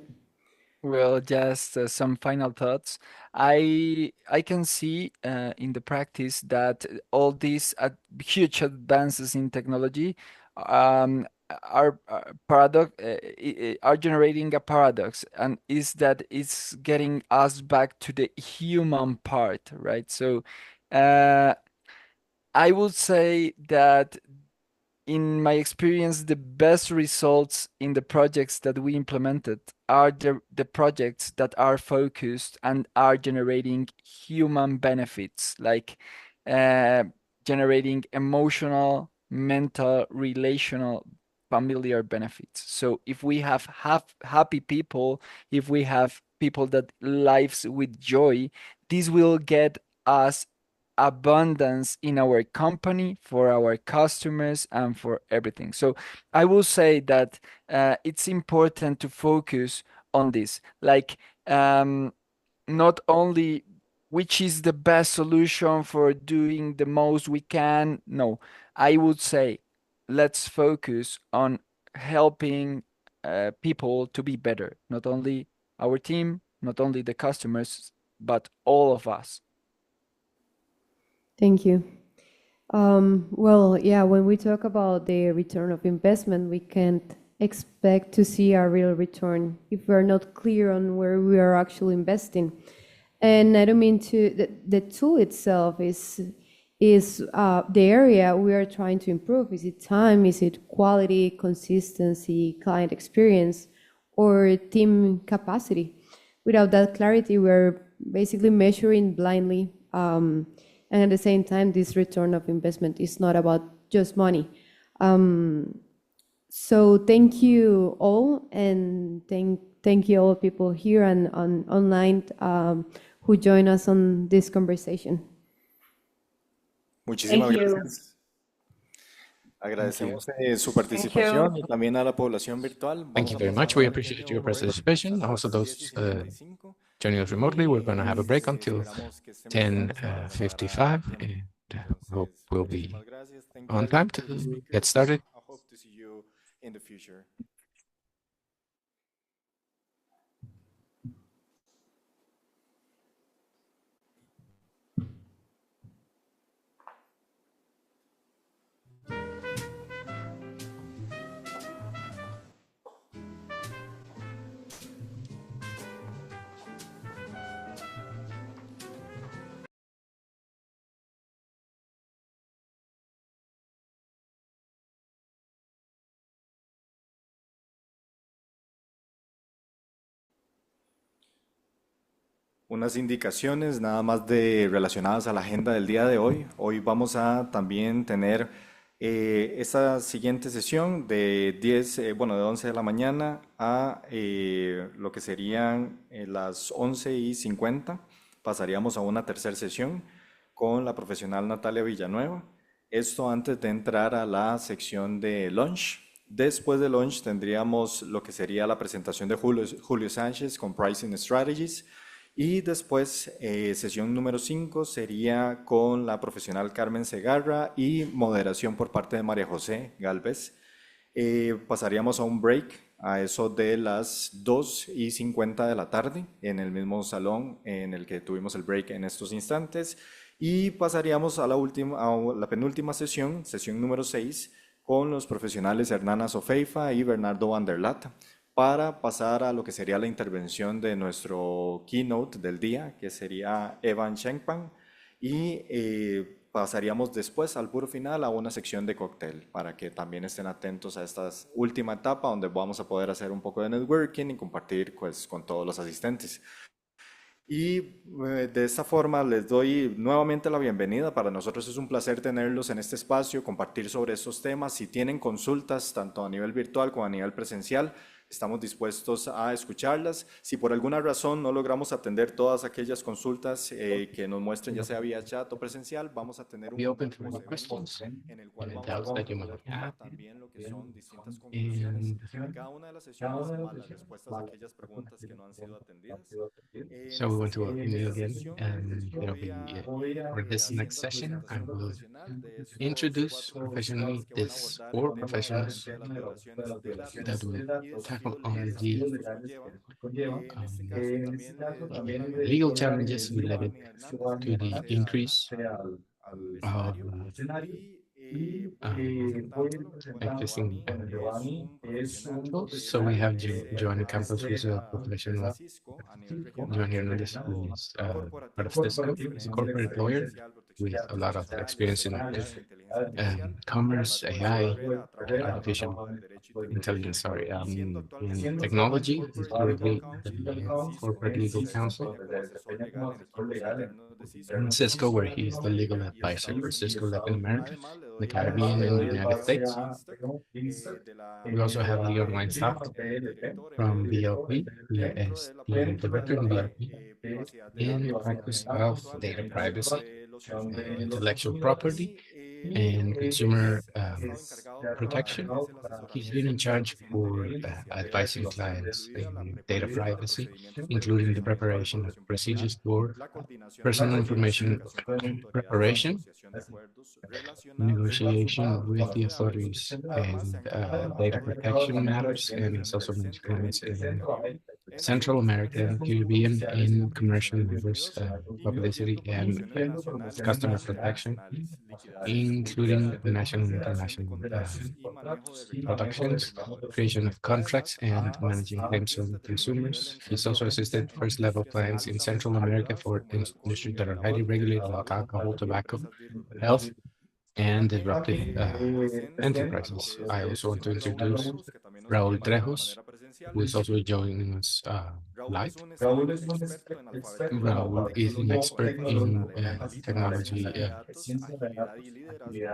Well, just some final thoughts. I can see in the practice that all these huge advances in technology are are generating a paradox, and is that it's getting us back to the human part, right? So I would say that in my experience, the best results in the projects that we implemented are the projects that are focused and are generating human benefits, like uh, generating emotional, mental, relational, familiar benefits. So if we have happy people, if we have people that lives with joy, this will get us abundance in our company, for our customers, and for everything. So I will say that it's important to focus on this, like not only which is the best solution for doing the most we can. No, I would say let's focus on helping people to be better, not only our team, not only the customers, but all of us. Thank you. Well, yeah, when we talk about the return of investment, we can't expect to see a real return if we're not clear on where we are actually investing. And I don't mean the tool itself is the area we are trying to improve. Is it time? Is it quality, consistency, client experience, or team capacity? Without that clarity, we're basically measuring blindly. And at the same time, this return of investment is not about just money. So thank you all, and thank you all people here and online who join us on this conversation. Muchísimas Thank you. gracias. Agradecemos su participación y también a la población virtual. Thank you very much. We appreciate your participation. Also, those joining us remotely, we're going to have a break until 10:55, and hope we'll be on time to get started. I hope to see you in the future. Unas indicaciones nada más relacionadas a la agenda del día de hoy. Hoy vamos a también tener esta siguiente sesión de 11 de la mañana a lo que serían las 11:50. Pasaríamos a una tercera sesión con la profesional Natalia Villanueva. Esto antes de entrar a la sección de lunch. Después de lunch tendríamos lo que sería la presentación de Julio Sánchez con Pricing Strategies. Y después, sesión número 5 sería con la profesional Carmen Segarra y moderación por parte de María José Galvez. Pasaríamos a un break a eso de las 2:50 de la tarde en el mismo salón en el que tuvimos el break en estos instantes. Y pasaríamos a la penúltima sesión, sesión número 6, con los profesionales Hernana Sofeifa y Bernardo Van der Lat, para pasar a lo que sería la intervención de nuestro keynote del día, que sería Evan Schenkman, y pasaríamos después al puro final a una sección de cóctel, para que también estén atentos a esta última etapa donde vamos a poder hacer un poco de networking y compartir pues, con todos los asistentes. Y de esta forma les doy nuevamente la bienvenida. Para nosotros es un placer tenerlos en este espacio, compartir sobre estos temas. Si tienen consultas, tanto a nivel virtual como a nivel presencial, estamos dispuestos a escucharlas. Si por alguna razón no logramos atender todas aquellas consultas que nos muestren, ya sea vía chat o presencial, vamos a tener un Be open último for any segmento questions en el cual and vamos a doubts that you might poder have. tomar también lo que son distintas conclusiones And de cada una de las sesiones, más las respuestas a aquellas preguntas que no han sido atendidas. En so we esta, want to welcome en you esta again, sesión and there'll voy be a ir for this next haciendo la session, I presentación will profesional de estos introduce cuatro profesionales professionally que van a these abordar el four tema legal professionals dentro de las violaciones de that datos will y tackle desafíos on legales que the estos conllevan. En este caso también le doy la legal bienvenida a challenges related Giovanni Hernández, que to the pase increase al of escenario y voy a ir um, presentándolo. Bueno, existing Giovanni es un profesional tools. So we de have Joanny Campos, who's a SEA de professional. Cisco a nivel regional, Joanny Hernandez, who relacionado is part of corporativo, Cisco, con is a experiencia en corporate seguridad lawyer social, protección with de a datos lot of personales, experience in seguridad e inteligencia artificial. commerce, Durante toda su AI, carrera ha trabajado en el campo artificial del derecho y tecnología intelligence, sorry, y siendo actualmente in presidente de technology. He's Corporate Legal currently Counsel en the Cisco corporate y legal se counsel desempeña como asesor legal en equipos internos de Cisco in en Cisco, where he is the legal Latinoamérica y advisor for Estados Cisco Unidos. Latin America, Además, le the doy la Caribbean, and the bienvenida United a Leon States. Weinstock de la We also have Leon BLP, Weinstock director from emérito BLP. He dentro is de la the práctica director in de BLP privacidad de in the datos, practice of data actualmente privacy, sobre los usuarios intellectual property, y and consumer ha estado encargado para lo protection. que es el He's asesoramiento been in de clientes charge en for materia de privacidad de advising datos, clients incluida la in data preparación de privacy, procedimientos para el including the procesamiento de preparation of información procedures personal, for la coordinación de personal procesos y information negociación con las autoridades y preparation, negociación de acuerdos relacionados con negotiation with protección the de datos. authorities, Además, se ha and encargado de data manejar protection clientes matters, en and he's regiones also de managed clients Centroamérica y el in Caribe en Central asuntos America and comerciales, Caribbean comerciales in y commercial matters, constitucionales, publicity incluyendo and promoción internacional y customer protection, internacionales, liquidaciones including públicas, national and creación de international contratos y manejo de reclamos de productions, consumidores. creation of contracts, Además, and ha managing asistido a claims clases from de tercer nivel consumers. en He's also Centroamérica assisted en first-level industrias clients in altamente Central America reguladas for como el alcohol, industries that el are highly tabaco, la regulated, like salud alcohol, y tobacco, empresas health, virtuales. and También disruptive presente enterprises. I está el also want to señor Raúl introduce Trejos, que también nos Raúl acompaña de Trejos, manera presencial. who is also joining us Raúl live. es un experto en alfabetización Raúl is an tecnológico expert in profesional, analista de technology ciencia de datos, agilidad y liderazgo,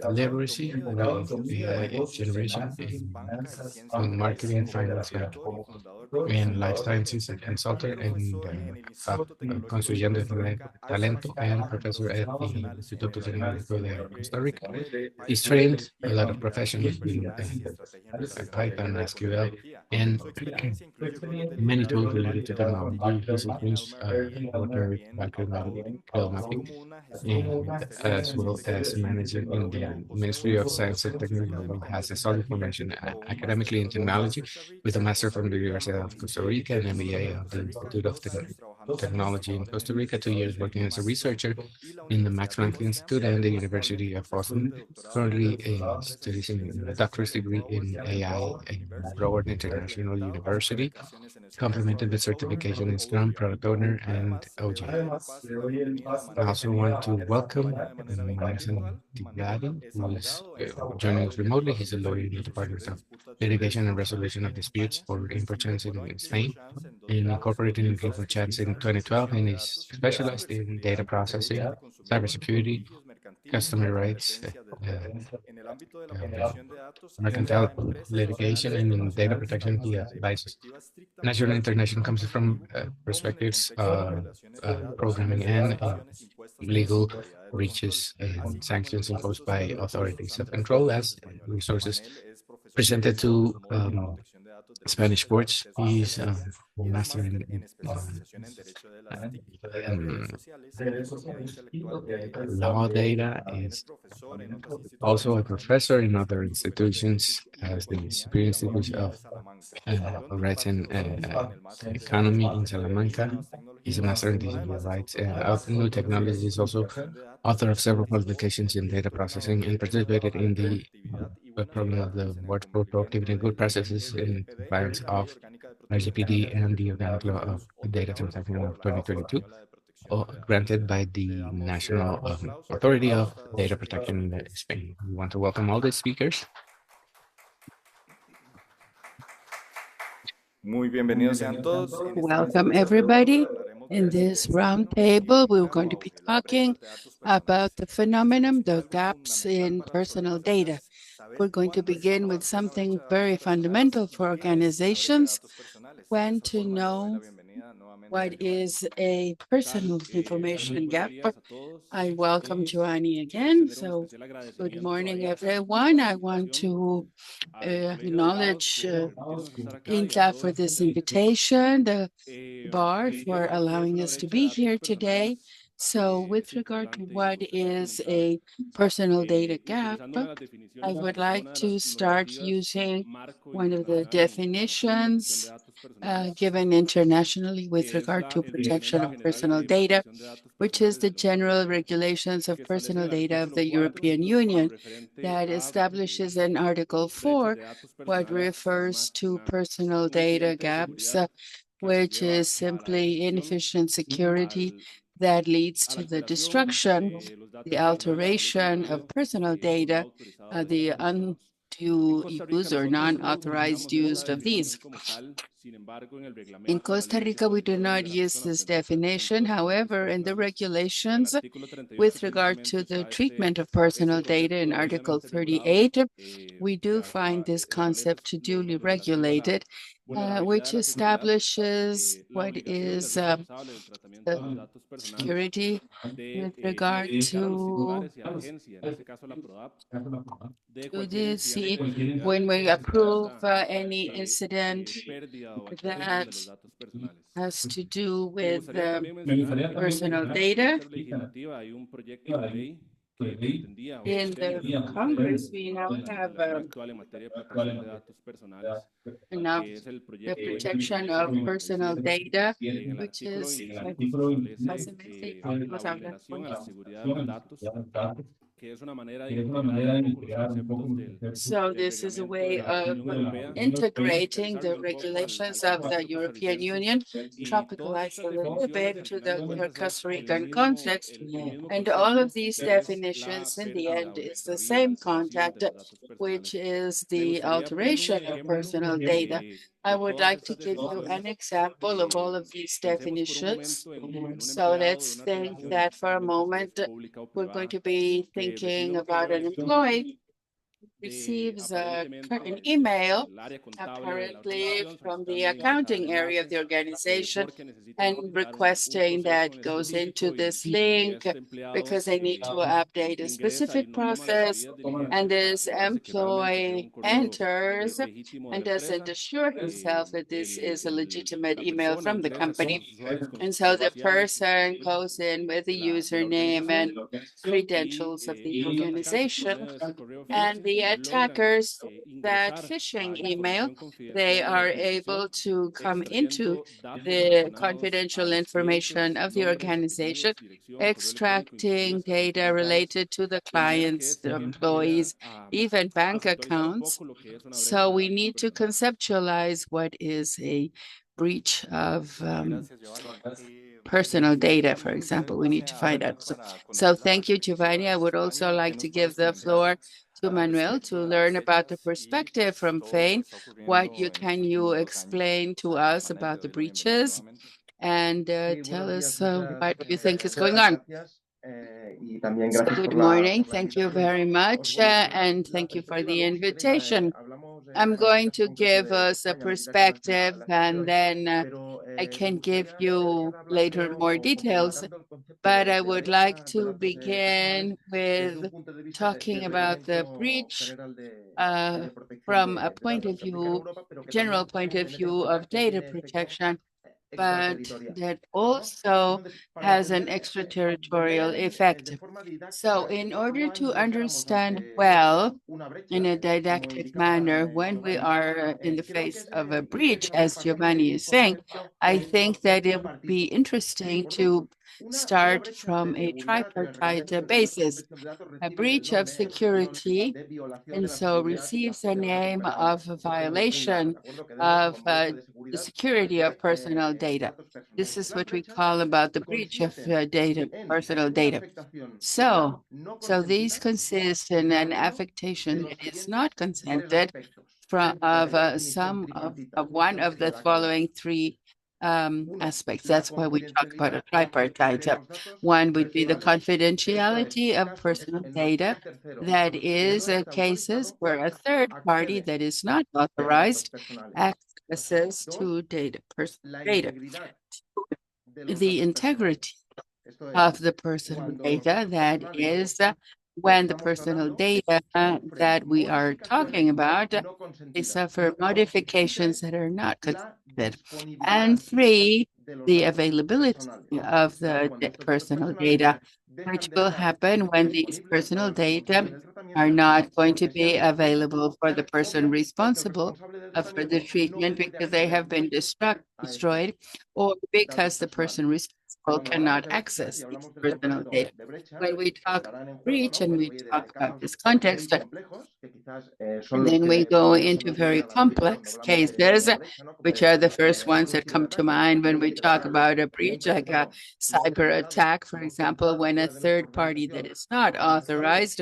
literacy, dominio de with negocios, AI negocios, generation finanzas, banca y ciencia in marketing empresarial, and finance, escritor y fundador de in Construyendo life Talento, sciences and consultant, and profesor en el Instituto Tecnológico de construyendo Costa Rica, talento, ACTI, and en professor procesos at the profesionales en Instituto Kubernetes, Tecnológico de PHP, Costa Rica. SQL, He's Python trained a y lot of liderazgo professionals in personal y estrategia empresarial Python, y SQL, tecnología. and Su experiencia incluye roles de many tools liderazgo, related to práctica technology. He's en experienced Almer y water, también bacteria outcoding, creel así mapping, como una gestión en el and Ministerio de as Ciencia y well as Tecnología. managing in the Raúl posee un Ministry of máster en Science and formación Technology. académica en Has a solid tecnología formation con un máster academically en in lengua de technology, Costa with a Rica, master from the vivido University of Costa Rica and 2 años MBA en of the Costa Rica, Institute of 2 años trabajando como Technology in investigador en el Costa Rica, 2 years ILTACON working as a Máster researcher y la in the Universidad Max de Planck Potsdam, Institute and the University actualmente of profesor Boston. de doctorado Currently studying a especialización doctorate en degree in AI Broward in University, Broward International implementado University, certificaciones en Scrum complemented with Product Owner certification y in Scrum, OGR. Product Owner, and Además, le doy OG. el paso y la bienvenida de I manera also want general to a quien nos welcome acompaña de manera Marcin virtual. Tigladi, Es who is abogado, es joining abogado us y es remotely. He's a profesor lawyer en in the Department negociaciones y of disputas de Litigation and derechos Resolution of en Disputes España. for Imports Incorporó in en Clifford Spain, Chance en and 2012 incorporated y in está Clifford Chance in especializado en 2012, protección and de is datos, specialized in data ciberseguridad, derecho processing, del consumidor, cybersecurity, litigios mercantiles y customer rights, competencias desleales. En el ámbito de la uh, protección de datos, asesora mercantile a empresas litigation, nacionales e and in data internacionales, protection, tanto he desde advises. perspectivas National estrictamente and de derecho international comes from corporativo como en el perspectives contexto de violaciones de datos programming y and sanciones impuestas por las legal autoridades de control, breaches and así como en los sanctions imposed recursos y by los recursos authorities of ante las control autoridades as españolas. resources Juan L. es profesor presented asociado en to el módulo de protección de datos Spanish courts. He's a master in especialización en Derecho de las TIC, um, redes sociales y propiedad intelectual de law software. data. También es Is profesor en otras also a instituciones como professor in la other Superior de institutions as the Economía Superior y Institute Economía of de Salamanca, donde Rights imparte and docencia en el máster de Economy in Administración de Salamanca. Nuevas He's a master Tecnologías. in the Además, es rights autor de of varios new artículos technologies. en He's also protección de datos, author of several artículos publications in data escritos en processing and artículos participated para in the conectividad y buenas problem of the prácticas en el Watch for cumplimiento Proactivity and Good del Processes in RGPD compliance y la Ley of Orgánica de Protección de RGPD Datos, and the Organic Law of artículos Data otorgados Transaction of por la Agencia 2022, Española de Protección de Datos. granted by Le the damos National un aplauso Authority a of estas Data Protection in gentes. Spain. We want to welcome all the speakers. Muy bienvenidos sean todos. En esta Welcome, mesa everybody. hablaremos In de this este round fenómeno que table, we're obliga going o to be abre las talking brechas de datos about personales. the Empecemos phenomenon, y the algo gaps fundamental in para las personal data. organizaciones, saber We're going to cuándo begin with existe una brecha something de datos very personales fundamental y for qué es una brecha de organizations, datos personales. De when esta to forma le doy la know bienvenida nuevamente a what Giovanni. is a personal information gap. I welcome Giovanni again. So, good morning, everyone. I want to acknowledge INTA for this invitation, the bar for allowing us to be here today. So with regard to what is a personal data gap, I would like to start using one of the definitions given internationally with regard to protection of personal data, which is the General Regulations of Personal Data of the European Union that establishes in Article 4 what refers to personal data gaps, which is simply inefficient security that leads to the destruction, the alteration of personal data, the undue use or non-authorized use of these. In Costa Rica, we do not use this definition. However, in the regulations with regard to the treatment of personal data in Article 38, we do find this concept to duly regulated, which establishes what is security with regard to this. When we approve any incident that has to do with personal data. In the Congress, we now have enough the protection of personal data, which is básicamente vamos a hablar con so this is a way of integrating the regulations of the European Union, tropicalized a little bit to the Costa Rican context. And all of these definitions in the end is the same concept, which is the alteration of personal data. I would like to give you an example of all of these definitions. So let's think that for a moment, we're going to be thinking about an employee receives an email apparently from the accounting area of the organization and requesting that goes into this link because they need to update a specific process, and this employee enters and doesn't assure himself that this is a legitimate email from the company. And so the person goes in with the username and credentials of the organization, and the attackers, that phishing email, they are able to come into the confidential information of the organization, extracting data related to the clients, the employees, even bank accounts. So we need to conceptualize what is a breach of personal data, for example. We need to find out. So thank you, Giovanni. I would also like to give the floor to Manuel to learn about the perspective from Fain. Can you explain to us about the breaches and tell us what you think is going on? So good morning. Thank you very much, and thank you for the invitation. I'm going to give us a perspective, and then I can give you later more details. but I would like to begin with talking about the breach from a point of view, general point of view of data protection, but that also has an extraterritorial effect. So in order to understand well, in a didactic manner, when we are in the face of a breach, as Giovanni is saying, I think that it would be interesting to start from a tripartite basis. A breach of security, and so receives a name of a violation of the security of personal data. This is what we call about the breach of data, personal data. So these consist in an affectation that is not consented from some of one of the following three aspects. That's why we talk about a tripartite. One would be the confidentiality of personal data. That is cases where a third party that is not authorized accesses to data, personal data. The integrity of the personal data, that is when the personal data that we are talking about, they suffer modifications that are not consented. And three, the availability of the personal data, which will happen when these personal data are not going to be available for the person responsible for the treatment because they have been destroyed, or because the person responsible cannot access these personal data. When we talk breach and we talk about this context, and then we go into very complex cases, which are the first ones that come to mind when we talk about a breach, like a cyber attack, for example, when a third party that is not authorized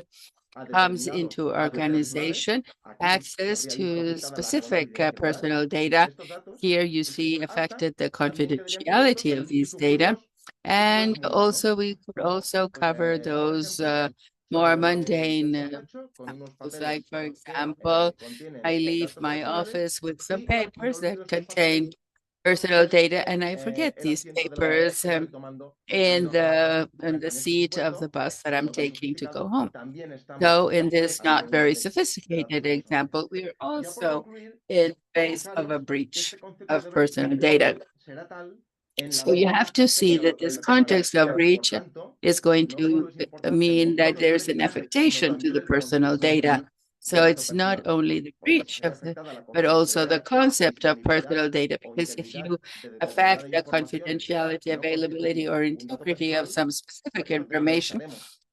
comes into organization, access to specific personal data. Here you see affected the confidentiality of these data. And also we could also cover those more mundane examples, like for example, I leave my office with some papers that contain personal data and I forget these papers in the seat of the bus that I'm taking to go home. So in this not very sophisticated example, we are also in face of a breach of personal data. So you have to see that this context of breach is going to mean that there's an affectation to the personal data. So it's not only the breach of but also the concept of personal data, because if you affect the confidentiality, availability, or integrity of some specific information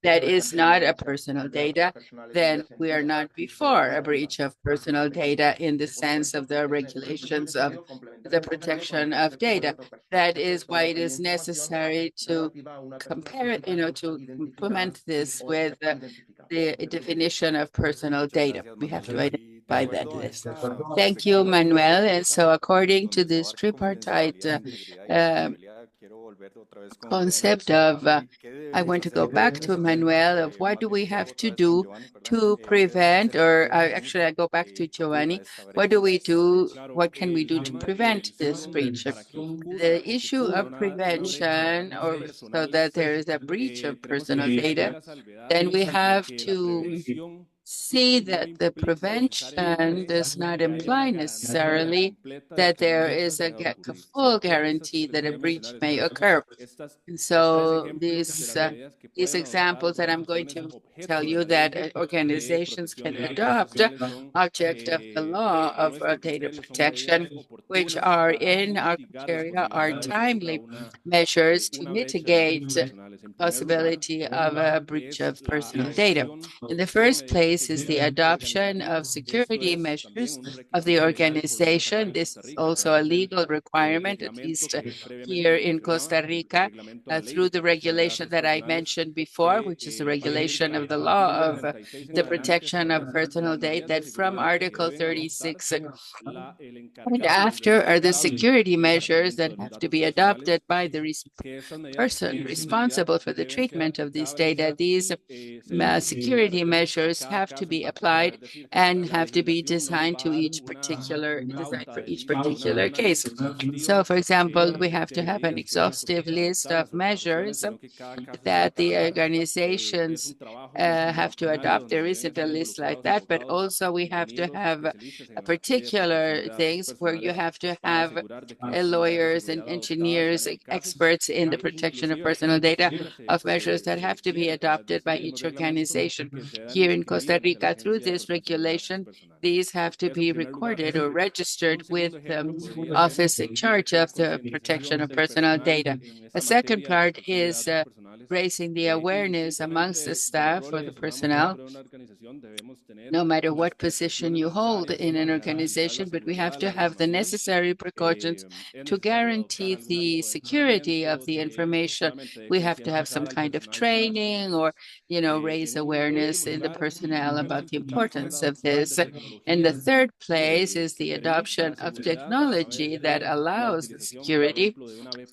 that is not a personal data, then we are not before a breach of personal data in the sense of the regulations of the protection of data. That is why it is necessary to compare it, to implement this with the definition of personal data. We have to identify that list. Thank you, Manuel. And so according to this tripartite concept of, I want to go back to Manuel, of what do we have to do to prevent, or actually I go back to Giovanni, what can we do to prevent this breach? The issue of prevention, or so that there is a breach of personal data, then we have to see that the prevention does not imply necessarily that there is a full guarantee that a breach may occur. And so these examples that I'm going to tell you that organizations can adopt object of the law of data protection, which are in our criteria, are timely measures to mitigate possibility of a breach of personal data. In the first place is the adoption of security measures of the organization. This is also a legal requirement, at least here in Costa Rica, through the regulation that I mentioned before, which is the regulation of the law of the protection of personal data, that from Article 36 and after are the security measures that have to be adopted by the person responsible for the treatment of these data. These security measures have have to be applied and have to be designed to designed for each particular case. So, for example, we have to have an exhaustive list of measures that the organizations have to adopt. There isn't a list like that, but also we have to have particular things where you have to have lawyers and engineers, experts in the protection of personal data, of measures that have to be adopted by each organization. Here in Costa Rica, through this regulation, these have to be recorded or registered with the office in charge of the protection of personal data. A second part is raising the awareness amongst the staff or the personnel, no matter what position you hold in an organization, but we have to have the necessary precautions to guarantee the security of the information. We have to have some kind of training or, raise awareness in the personnel about the importance of this. And the third place is the adoption of technology that allows the security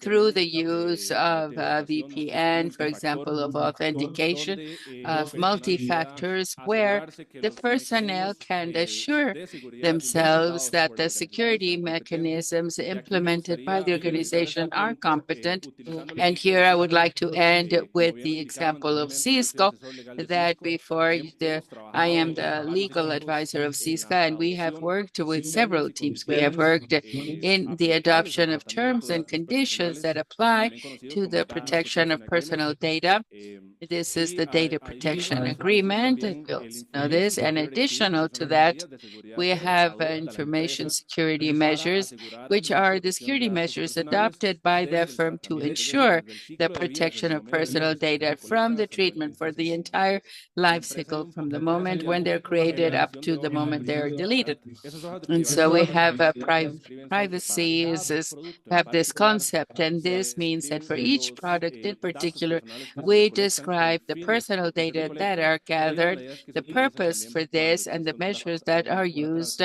through the use of VPN, for example, of authentication, of multi-factors, where the personnel can assure themselves that the security mechanisms implemented by the organization are competent. And here I would like to end with the example of Cisco, that I am the legal advisor of Cisco, and we have worked with several teams. We have worked in the adoption of terms and conditions that apply to the protection of personal data. This is the data protection agreement. You also know this. And additional to that, we have information security measures, which are the security measures adopted by the firm to ensure the protection of personal data from the treatment for the entire life cycle, from the moment when they're created up to the moment they're deleted. And so we have privacy have this concept, and this means that for each product in particular, we describe the personal data that are gathered, the purpose for this, and the measures that are used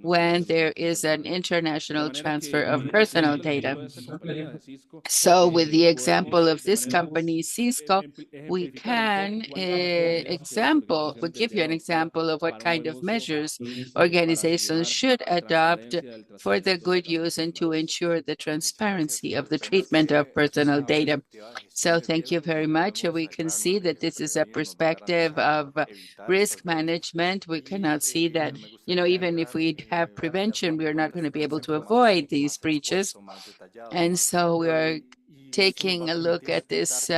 when there is an international transfer of personal data. So with the example of this company, Cisco, we can we'll give you an example of what kind of measures organizations should adopt for the good use and to ensure the transparency of the treatment of personal data. So thank you very much. We can see that this is a perspective of risk management. We cannot see that, even if we have prevention, we are not going to be able to avoid these breaches. And so we are taking a look at this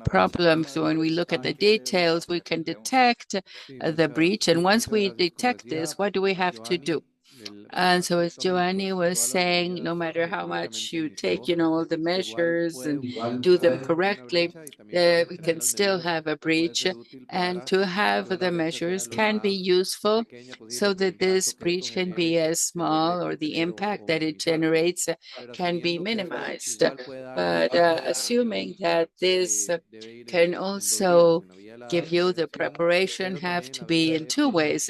problem. So when we look at the details, we can detect the breach. And once we detect this, what do we have to do? And so as Giovanni was saying, no matter how much you take, all the measures and do them correctly, we can still have a breach. And to have the measures can be useful so that this breach can be as small, or the impact that it generates can be minimized. But assuming that this can also give you the preparation, have to be in two ways.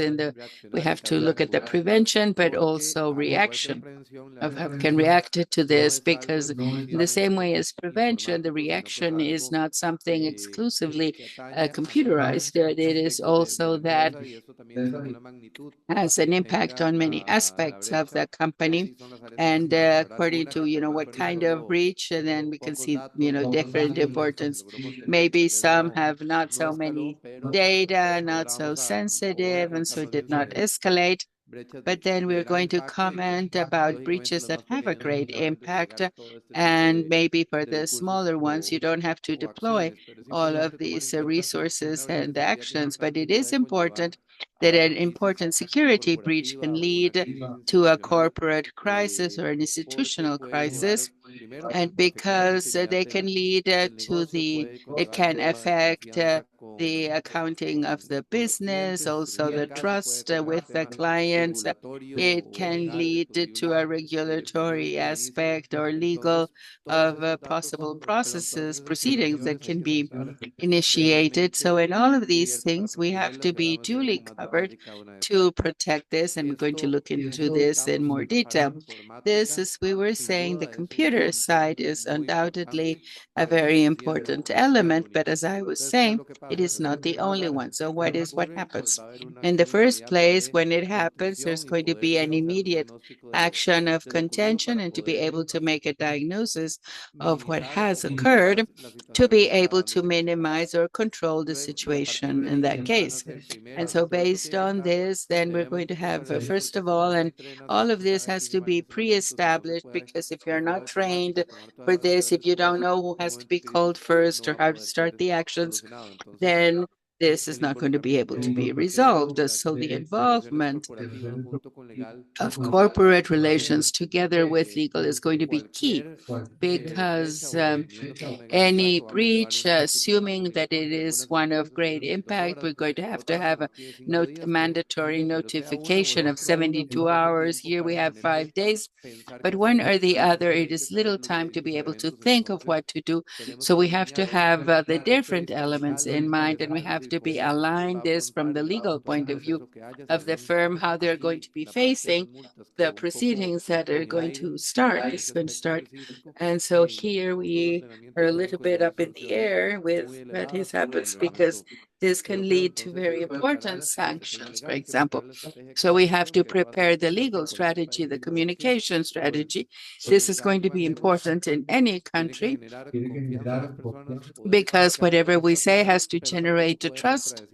We have to look at the prevention, but also reaction of how we can react to this, because in the same way as prevention, the reaction is not something exclusively computerized. It is also that has an impact on many aspects of the company, and according to what kind of breach, and then we can see different importance. Maybe some have not so many data, not so sensitive, and so did not escalate. But then we're going to comment about breaches that have a great impact. And maybe for the smaller ones, you don't have to deploy all of these resources and actions. But it is important that an important security breach can lead to a corporate crisis or an institutional crisis. And because they can lead it can affect the accounting of the business, also the trust with the clients. It can lead to a regulatory aspect or legal of possible proceedings that can be initiated. So in all of these things, we have to be duly covered to protect this, and we're going to look into this in more detail. This, as we were saying, the computer side is undoubtedly a very important element, but as I was saying, it is not the only one. So what happens? In the first place, when it happens, there's going to be an immediate action of contention and to be able to make a diagnosis of what has occurred, to be able to minimize or control the situation in that case. And so based on this, then we're going to have, first of all, and all of this has to be pre-established, because if you're not trained for this, if you don't know who has to be called first or how to start the actions, then this is not going to be able to be resolved. So the involvement of corporate relations together with legal is going to be key, because any breach, assuming that it is one of great impact, we're going to have a mandatory notification of 72 hours. Here we have 5 days, but one or the other, it is little time to be able to think of what to do. So we have to have the different elements in mind, and we have to be aligned this from the legal point of view of the firm, how they're going to be facing the proceedings that are going to start. It's going to start. And so here we are a little bit up in the air with what has happens, because this can lead to very important sanctions, for example. So we have to prepare the legal strategy, the communication strategy. This is going to be important in any country, because whatever we say has to generate the trust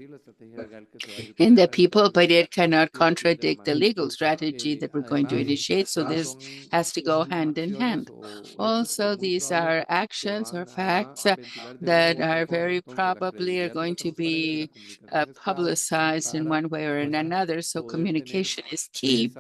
in the people, but it cannot contradict the legal strategy that we're going to initiate. So this has to go hand in hand. Also, these are actions or facts that are very probably are going to be publicized in one way or in another. So communication is key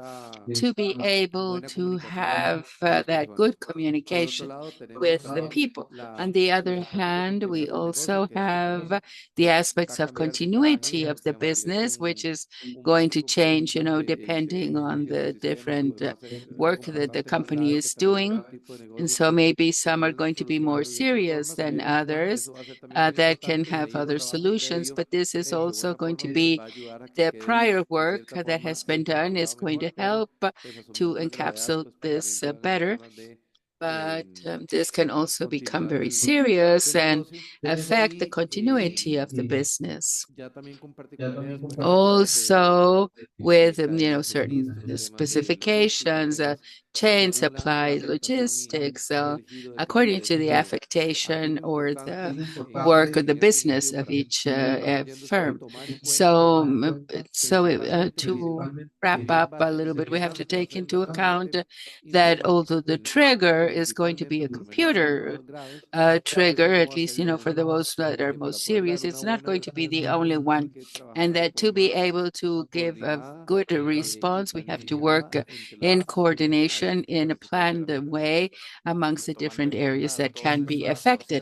to be able to have that good communication with the people. On the other hand, we also have the aspects of continuity of the business, which is going to change, depending on the different work that the company is doing. And so maybe some are going to be more serious than others that can have other solutions, but this is also going to be the prior work that has been done is going to help to encapsulate this better. But this can also become very serious and affect the continuity of the business. Also, with certain specifications, chain supply, logistics, according to the affectation or the work or the business of each firm. So, to wrap up a little bit, we have to take into account that although the trigger is going to be a computer trigger, at least for the most that are most serious, it's not going to be the only one, and that to be able to give a good response, we have to work in coordination in a planned way amongst the different areas that can be affected.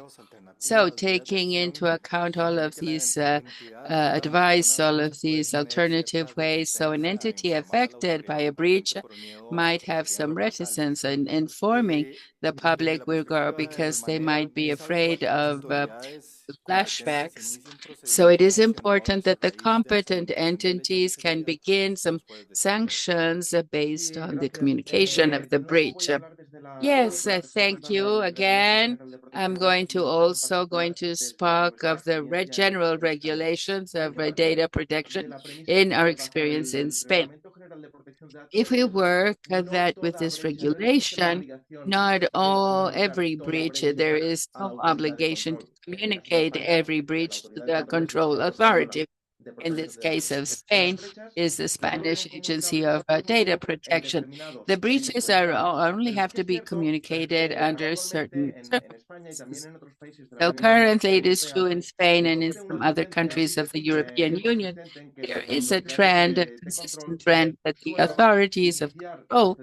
So taking into account all of these advice, all of these alternative ways, so an entity affected by a breach might have some reticence in informing the public because they might be afraid of flashbacks. So it is important that the competent entities can begin some sanctions based on the communication of the breach. Yes, thank you again. I'm going to speak of the general regulations of data protection in our experience in Spain. If we work that with this regulation, not every breach, there is no obligation to communicate every breach to the control authority. In this case of Spain, is the Spanish Agency of Data Protection. The breaches only have to be communicated under certain circumstances. So currently it is true in Spain and in some other countries of the European Union, there is a trend, a consistent trend that the authorities of control,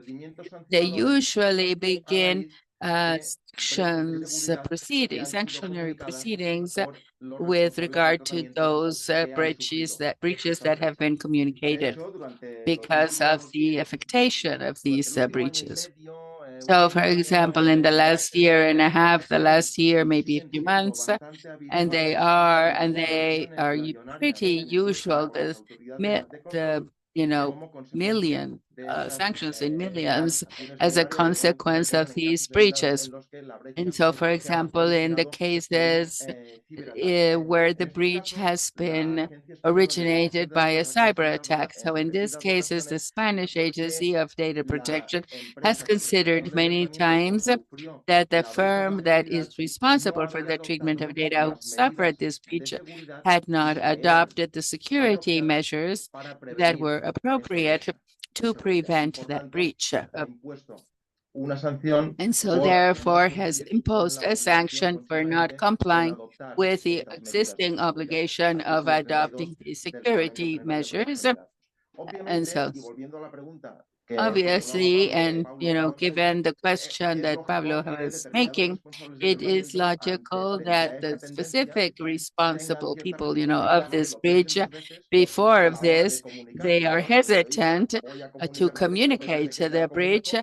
they usually begin sanctionary proceedings with regard to those breaches that have been communicated because of the affectation of these breaches. So, for example, in the last year and a half, the last year, maybe a few months, and they are pretty usual. The million sanctions in millions as a consequence of these breaches. And so, for example, in the cases where the breach has been originated by a cyber attack. So in these cases, the Spanish Agency of Data Protection has considered many times that the firm that is responsible for the treatment of data who suffered this breach had not adopted the security measures that were appropriate to prevent that breach. And so therefore has imposed a sanction for not complying with the existing obligation of adopting the security measures. And so obviously, and given the question that Pablo was making, it is logical that the specific responsible people, of this breach, before of this, they are hesitant to communicate the breach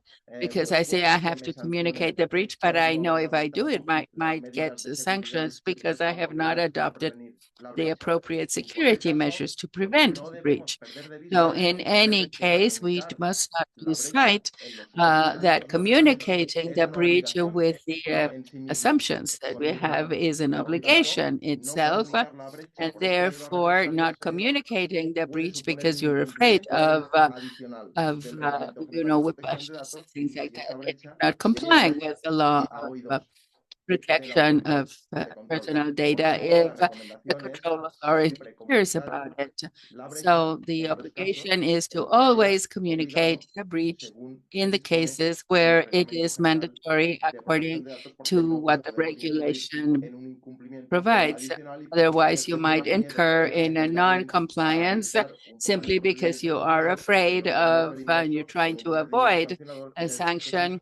because I say I have to communicate the breach, but I know if I do it, might get sanctions because I have not adopted the appropriate security measures to prevent the breach. So in any case, we must not lose sight that communicating the breach with the assumptions that we have is an obligation itself, and therefore not communicating the breach because you're afraid of whiplashes and things like that. It's not complying with the law of protection of personal data if the control authority hears about it. So the obligation is to always communicate the breach in the cases where it is mandatory according to what the regulation provides. Otherwise, you might incur in a non-compliance simply because you are afraid of and you're trying to avoid a sanction,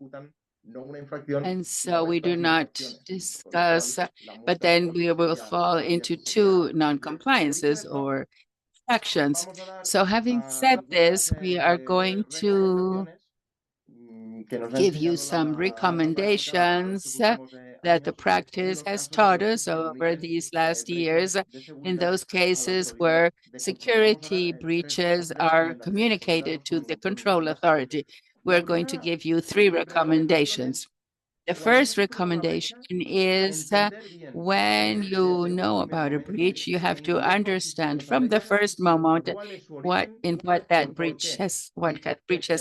and so we do not discuss, but then we will fall into two non-compliances or actions. So having said this, we are going to give you some recommendations that the practice has taught us over these last years in those cases where security breaches are communicated to the control authority. We're going to give you three recommendations. The first recommendation is when you know about a breach, you have to understand from the first moment what that breach has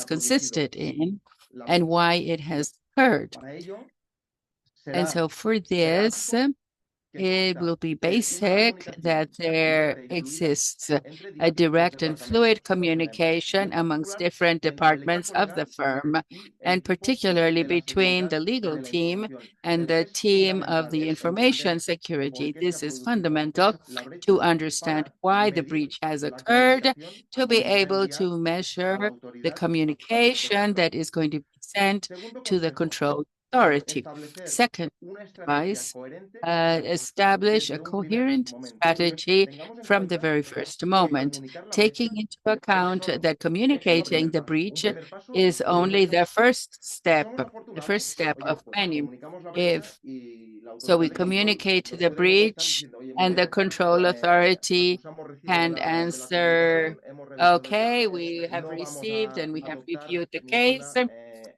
consisted in and why it has occurred. And so for this, it will be basic that there exists a direct and fluid communication amongst different departments of the firm, and particularly between the legal team and the team of the information security. This is fundamental to understand why the breach has occurred, to be able to measure the communication that is going to be sent to the control authority. Second advice, establish a coherent strategy from the very first moment, taking into account that communicating the breach is only the first step of many. If so, we communicate the breach, and the control authority can answer, okay, we have received and we have reviewed the case.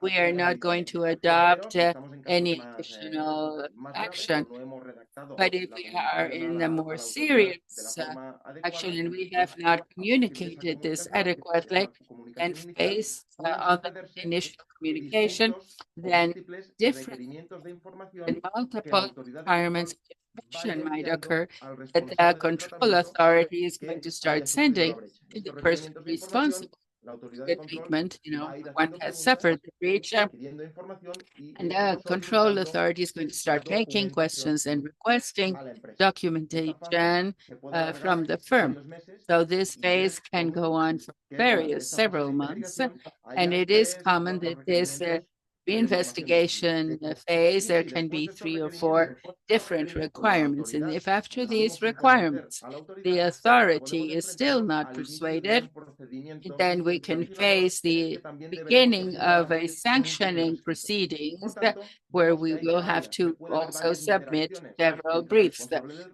We are not going to adopt any additional action. But if we are in a more serious action and we have not communicated this adequately and based on the initial communication, then different and multiple requirements of information might occur that the control authority is going to start sending to the person responsible for the treatment, one has suffered the breach, and the control authority is going to start making questions and requesting documentation from the firm. So this phase can go on for several months, and it is common that this reinvestigation phase, there can be 3 or 4 different requirements. And if after these requirements, the authority is still not persuaded, then we can face the beginning of a sanctioning proceedings where we will have to also submit several briefs.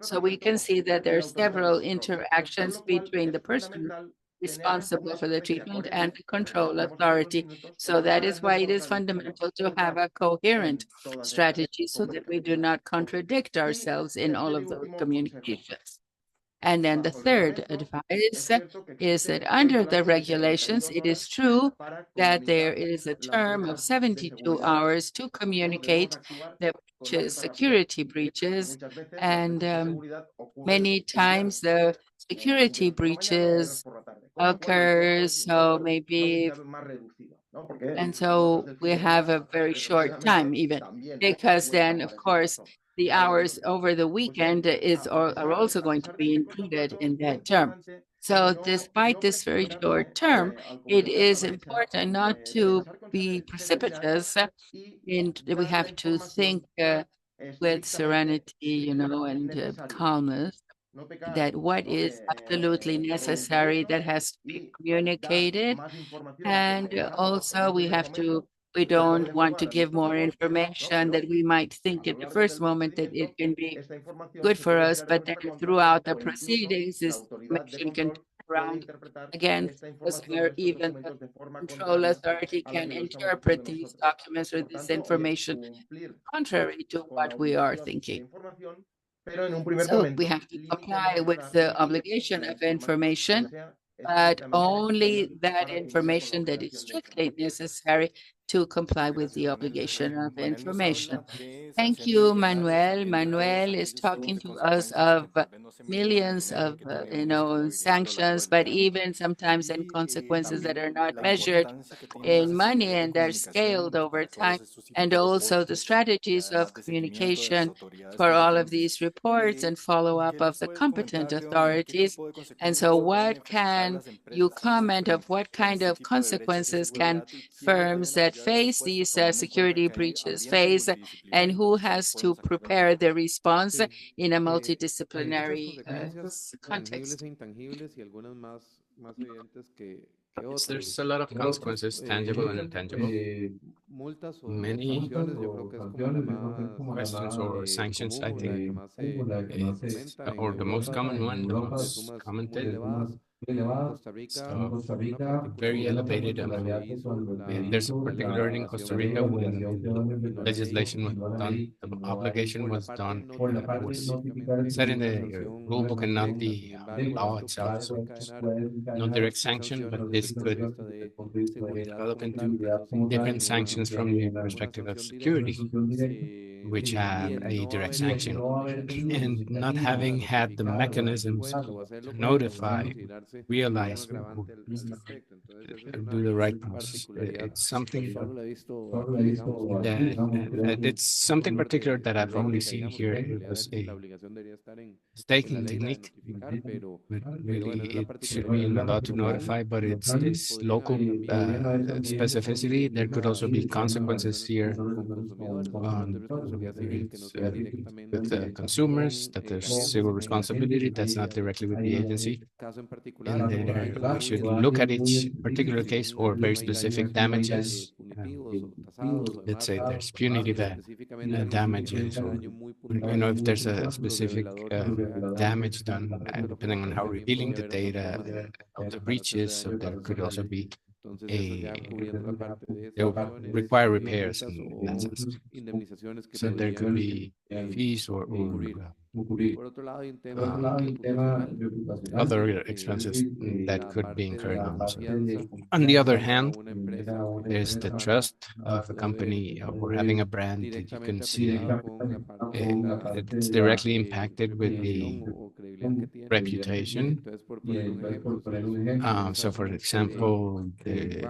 So we can see that there are several interactions between the person responsible for the treatment and the control authority. So that is why it is fundamental to have a coherent strategy so that we do not contradict ourselves in all of those communications. And then the third advice is that under the regulations, it is true that there is a term of 72 hours to communicate the breaches, security breaches, and many times the security breaches occurs, so maybe, and so we have a very short time even, because then, of course, the hours over the weekend are also going to be included in that term. So despite this very short term, it is important not to be precipitous, and we have to think with serenity, and calmness, that what is absolutely necessary that has to be communicated. And also we don't want to give more information that we might think at the first moment that it can be good for us, but then throughout the proceedings, this information can turn around against us, or even the control authority can interpret these documents or this information contrary to what we are thinking. So we have to comply with the obligation of information, but only that information that is strictly necessary to comply with the obligation of information. Thank you, Manuel. Manuel is talking to us of millions of, sanctions, but even sometimes in consequences that are not measured in money and are scaled over time, and also the strategies of communication for all of these reports and follow-up of the competent authorities. And so what can you comment of what kind of consequences can firms that face these security breaches face, and who has to prepare the response in a multidisciplinary context? Yes, there's a lot of consequences, tangible and intangible. Many questions or sanctions, I think, or the most common one, the most commented. So very elevated amount. There's a particular in Costa Rica when the legislation was done, the obligation was done, was set in the rule book and not the law itself. So there's no direct sanction, but this could develop into different sanctions from the perspective of security, which have a direct sanction. And not having had the mechanisms to notify, realize, do the right process. It's something it's something particular that I've only seen here. It was a staking technique, but really it should be in the law to notify, but it's this local specificity. There could also be consequences here on with the consumers, that there's civil responsibility that's not directly with the agency. And then we should look at each particular case or very specific damages. Let's say there's punitive damages, or if there's a specific damage done, depending on how revealing the data of the breaches. So there could also be they'll require repairs in that sense. So there could be fees or other expenses that could be incurred. On the other hand, there's the trust of a company or having a brand that you can see it's directly impacted with the reputation. So for example, a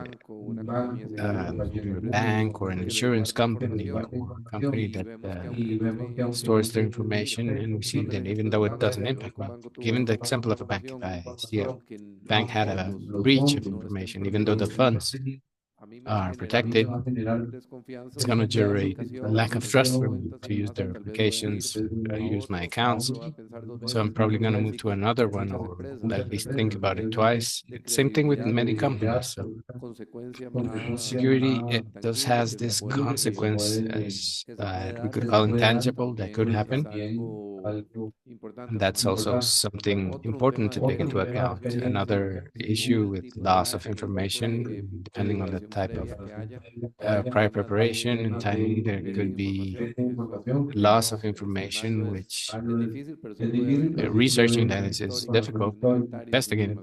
bank or an insurance company or a company that stores their information, and we see that even though it doesn't impact me, given the example of a bank, if I see a bank had a breach of information, even though the funds are protected, it's going to generate a lack of trust for me to use their applications, use my accounts. So I'm probably going to move to another one or at least think about it twice. Same thing with many companies. So security, it does has this consequence as that we could call intangible that could happen. And that's also something important to take into account. Another issue with loss of information, depending on the type of prior preparation and timing, there could be loss of information, which researching that is difficult, investigating.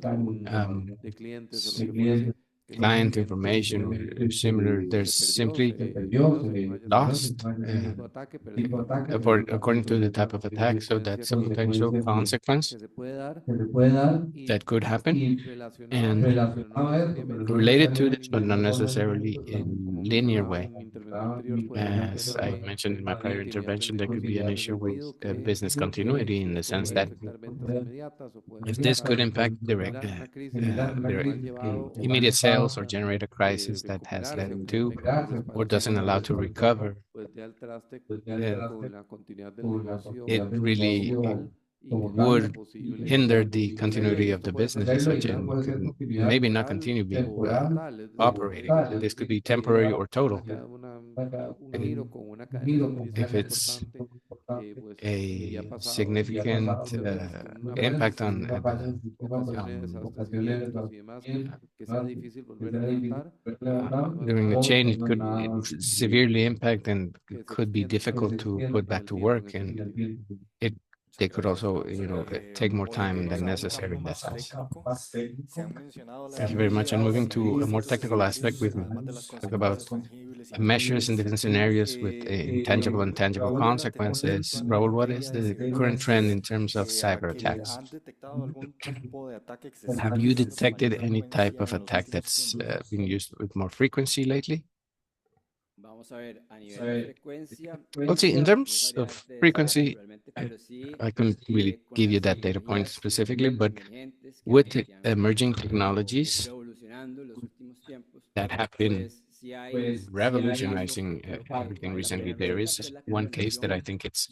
Client information or similar, there's simply lost according to the type of attack. So that's a potential consequence that could happen. And related to this, but not necessarily in linear way. As I mentioned in my prior intervention, there could be an issue with business continuity in the sense that if this could impact immediate sales or generate a crisis that has led to or doesn't allow to recover, it really would hinder the continuity of the business as such and could maybe not continue being operating. This could be temporary or total. If it's a significant impact on during the change, it could severely impact and could be difficult to put back to work, and they could also, take more time than necessary in that sense. Thank you very much. And moving to a more technical aspect, we've talked about measures in different scenarios with intangible and tangible consequences. Raul, what is the current trend in terms of cyber attacks? Have you detected any type of attack that's been used with more frequency lately? Let's see, in terms of frequency, I couldn't really give you that data point specifically, but with the emerging technologies that have been revolutionizing everything recently, there is one case that I think it's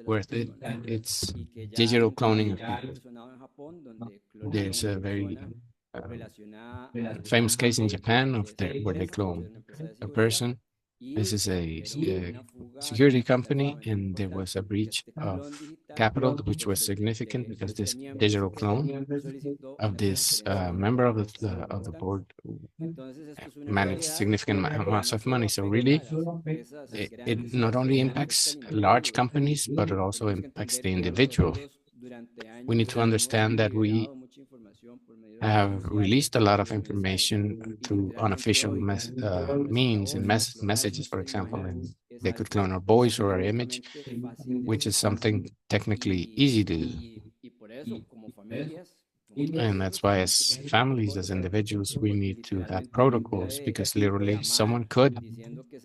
worth it. It's digital cloning of people. There's a very famous case in Japan where they clone a person. This is a security company, and there was a breach of capital, which was significant because this digital clone of this member of the board managed significant amounts of money. So really, it not only impacts large companies, but it also impacts the individual. We need to understand that we have released a lot of information to unofficial means and messages, for example, and they could clone our voice or our image, which is something technically easy to do. And that's why as families, as individuals, we need to have protocols, because literally someone could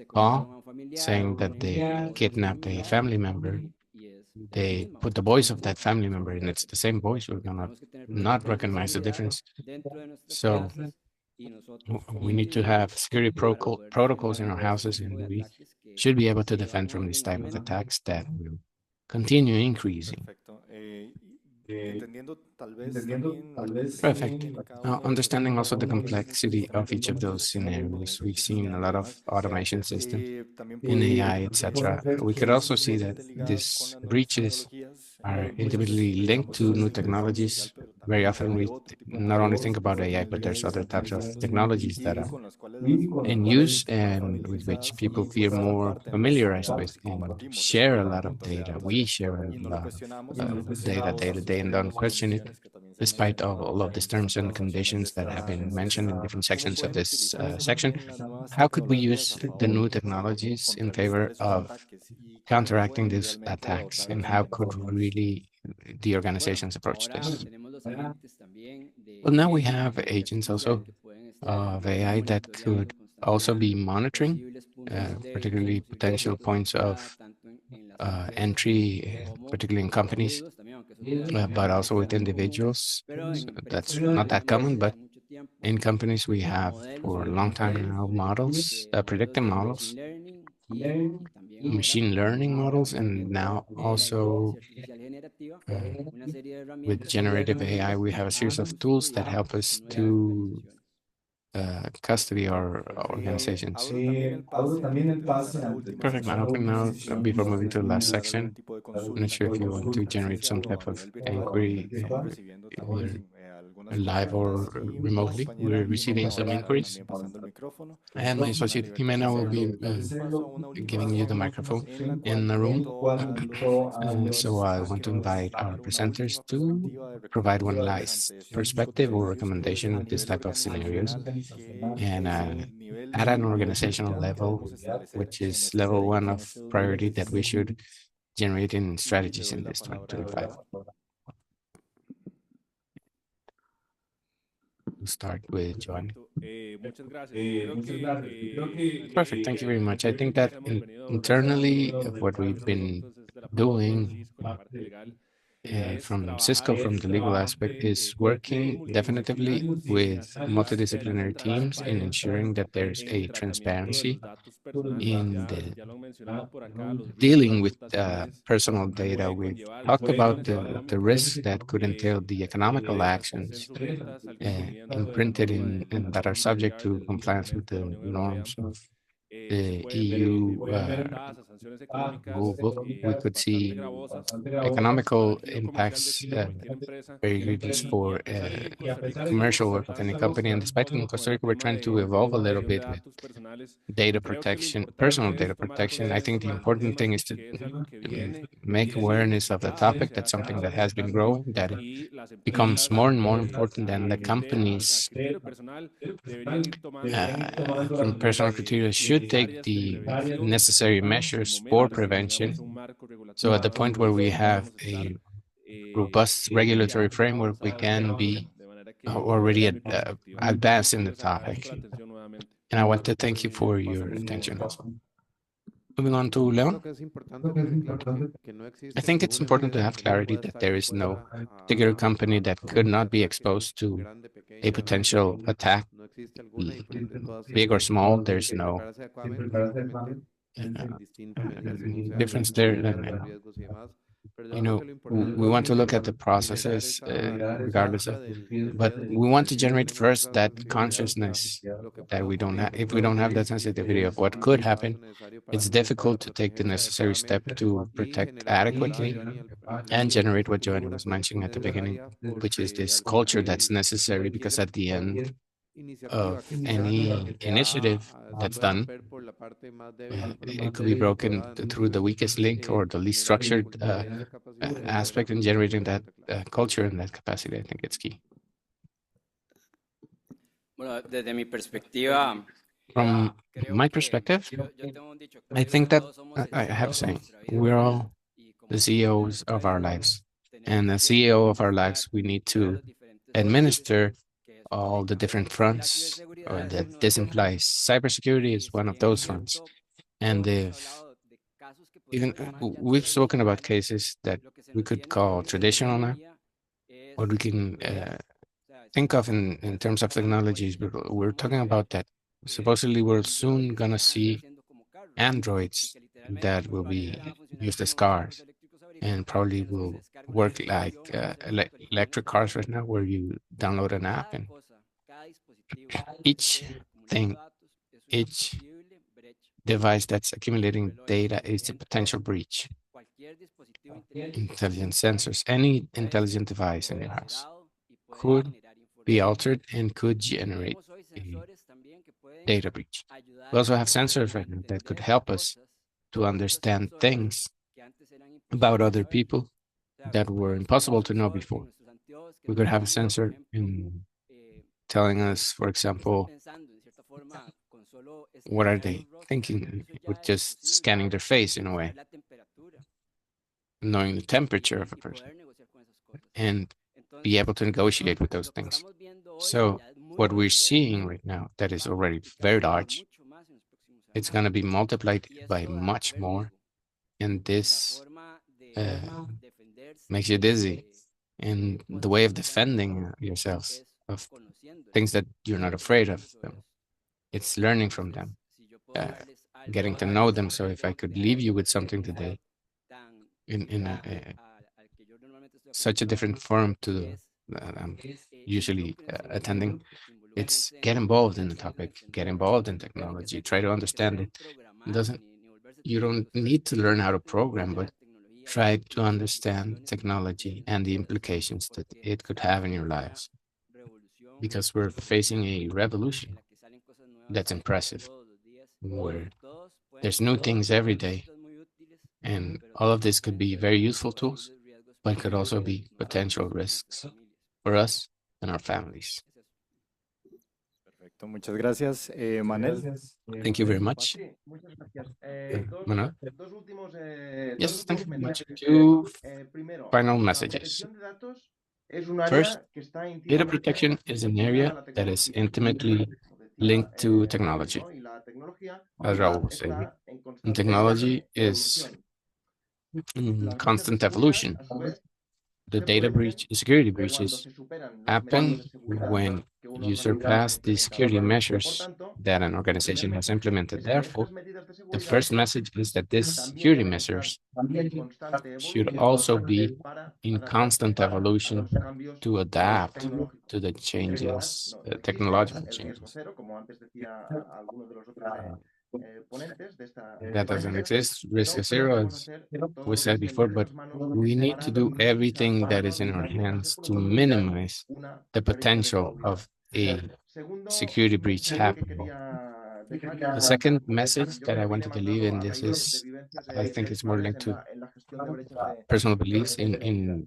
call saying that they kidnapped a family member. They put the voice of that family member, and it's the same voice. We're gonna not recognize the difference. So we need to have security protocols in our houses, and we should be able to defend from this type of attacks that will continue increasing. Perfect. Understanding also the complexity of each of those scenarios, we've seen a lot of automation systems in AI, etc. We could also see that these breaches are individually linked to new technologies. Very often we not only think about AI, but there's other types of technologies that are in use and with which people feel more familiarized with and share a lot of data. We share a lot of data day to day and don't question it, despite all of these terms and conditions that have been mentioned in different sections of this section. How could we use the new technologies in favor of counteracting these attacks, and how could really the organizations approach this? Well, now we have agents also of AI that could also be monitoring, particularly potential points of entry, particularly in companies, but also with individuals. So that's not that common, but In companies, we have for a long time now models, predictive models, machine learning models, and now also with generative AI, we have a series of tools that help us to custody our organizations. Perfect. I'm open now before moving to the last section. I'm not sure if you want to generate some type of inquiry either live or remotely. We're receiving some inquiries. And my associate Jimena will be giving you the microphone in the room. So I want to invite our presenters to provide one last perspective or recommendation with this type of scenarios. And at an organizational level, which is level 1 of priority that we should generate in strategies in this 2025. We'll start with John. Perfect. Thank you very much. I think that internally, what we've been doing from Cisco, from the legal aspect, is working definitively with multidisciplinary teams in ensuring that there's a transparency in the dealing with personal data. We've talked about the risks that could entail the economical actions imprinted in that are subject to compliance with the norms of the EU rule book. We could see economical impacts very grievous for commercial work of any company. And despite in Costa Rica, we're trying to evolve a little bit with data protection, personal data protection. I think the important thing is to make awareness of the topic. That's something that has been growing, that it becomes more and more important, than the companies from personal criteria should take the necessary measures for prevention. So at the point where we have a robust regulatory framework, we can be already advanced in the topic. And I want to thank you for your attention also. Moving on to Leon. I think it's important to have clarity that there is no particular company that could not be exposed to a potential attack, big or small. There's no difference there. You know, we want to look at the processes regardless of, but we want to generate first that consciousness that we don't have. If we don't have that sensitivity of what could happen, it's difficult to take the necessary step to protect adequately and generate what Joanna was mentioning at the beginning, which is this culture that's necessary, because at the end of any initiative that's done, it could be broken through the weakest link or the least structured aspect in generating that culture and that capacity. I think it's key. From my perspective, I think that I have a saying, we're all the CEOs of our lives. And as CEO of our lives, we need to administer all the different fronts that this implies. Cybersecurity is one of those fronts. And if even we've spoken about cases that we could call traditional now, what we can think of in terms of technologies, we're talking about that supposedly we're soon gonna see androids that will be used as cars and probably will work like electric cars right now, where you download an app and each thing, each device that's accumulating data is a potential breach. Intelligent sensors, any intelligent device in your house could be altered and could generate a data breach. We also have sensors right now that could help us to understand things about other people that were impossible to know before. We could have a sensor in telling us, for example, what are they thinking with just scanning their face in a way, knowing the temperature of a person, and be able to negotiate with those things. So what we're seeing right now that is already very large, it's going to be multiplied by much more, and this makes you dizzy. And the way of defending yourselves, of things that you're not afraid of them. It's learning from them, getting to know them. So if I could leave you with something today in such a different form to that I'm usually attending, it's get involved in the topic, get involved in technology, try to understand it. You don't need to learn how to program, but try to understand technology and the implications that it could have in your lives. Because we're facing a revolution that's impressive, where there's new things every day. And all of this could be very useful tools, but could also be potential risks for us and our families. Perfecto, muchas gracias. Manel. Thank you very much. Muchas gracias. Manuel? Dos últimos, Yes, thank you very much. mensajes. Two Primero, final la messages. protección de datos es un área First, que está data íntimamente protection is an ligada a area la that is tecnología. intimately Como decía, linked to Raúl, technology. ¿no? Y la tecnología As Raul was saying, está en and constante technology is in Las constant brechas de seguridad, evolution. a su vez, The se data producen security cuando breaches se superan los happen medios de seguridad when que una you organización surpass the implementa. security Por measures tanto, that an el organization primer has mensaje implemented. es que Therefore, estas medidas de the seguridad first message is that these también security deben estar measures en constante should evolución also be para in adaptarse constant a evolution los cambios to adapt tecnológicos. to the Y además, changes, no existe technological el riesgo changes. cero, como antes decía alguno de los otros ponentes de esta That doesn't ponencia, exist. Risk pero is zero, debemos as hacer todo we lo que said esté en before, but nuestras manos we need para to do minimizar, everything para that no is in our arriesgar hands por to lo menos minimize una the brecha de potential seguridad. of a Segundo security breach mensaje que happening. quería dejar, The second y message yo that I creo que wanted viene to más leave dado in a this raíz de is, vivencias I think it's more personales linked to en la gestión de brechas personal de beliefs referencia. in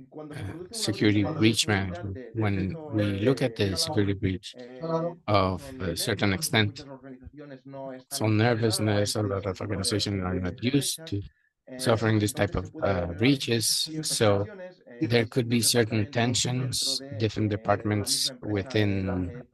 Cuando se produce una security brecha de breach seguridad management. de When cierto we look at the calado, security breach todos of son a certain nervios, extent, muchas organizaciones no están some acostumbradas a nervousness, a este lot of tipo organizations are not de used brechas, to suffering this type entonces se of pueden generar breaches. ciertas So tensiones, there los could be distintos certain departamentos dentro tensions, different de la misma departments empresa within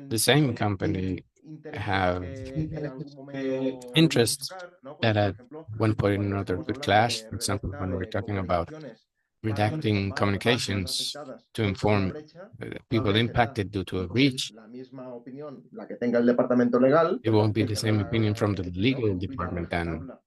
the tienen same company intereses have que en algún momento pueden interests chocar, ¿no? Porque, that por at ejemplo, one point or cuando another estamos could hablando clash. de For example, when redactar we're talking about comunicaciones para redacting informar a las personas communications afectadas to dentro de una inform brecha, tal people vez será impacted due to a breach, la misma opinión la que tenga el departamento legal, it won't be el the que same opinion from the ¿no? legal cumplirá a department than rajatabla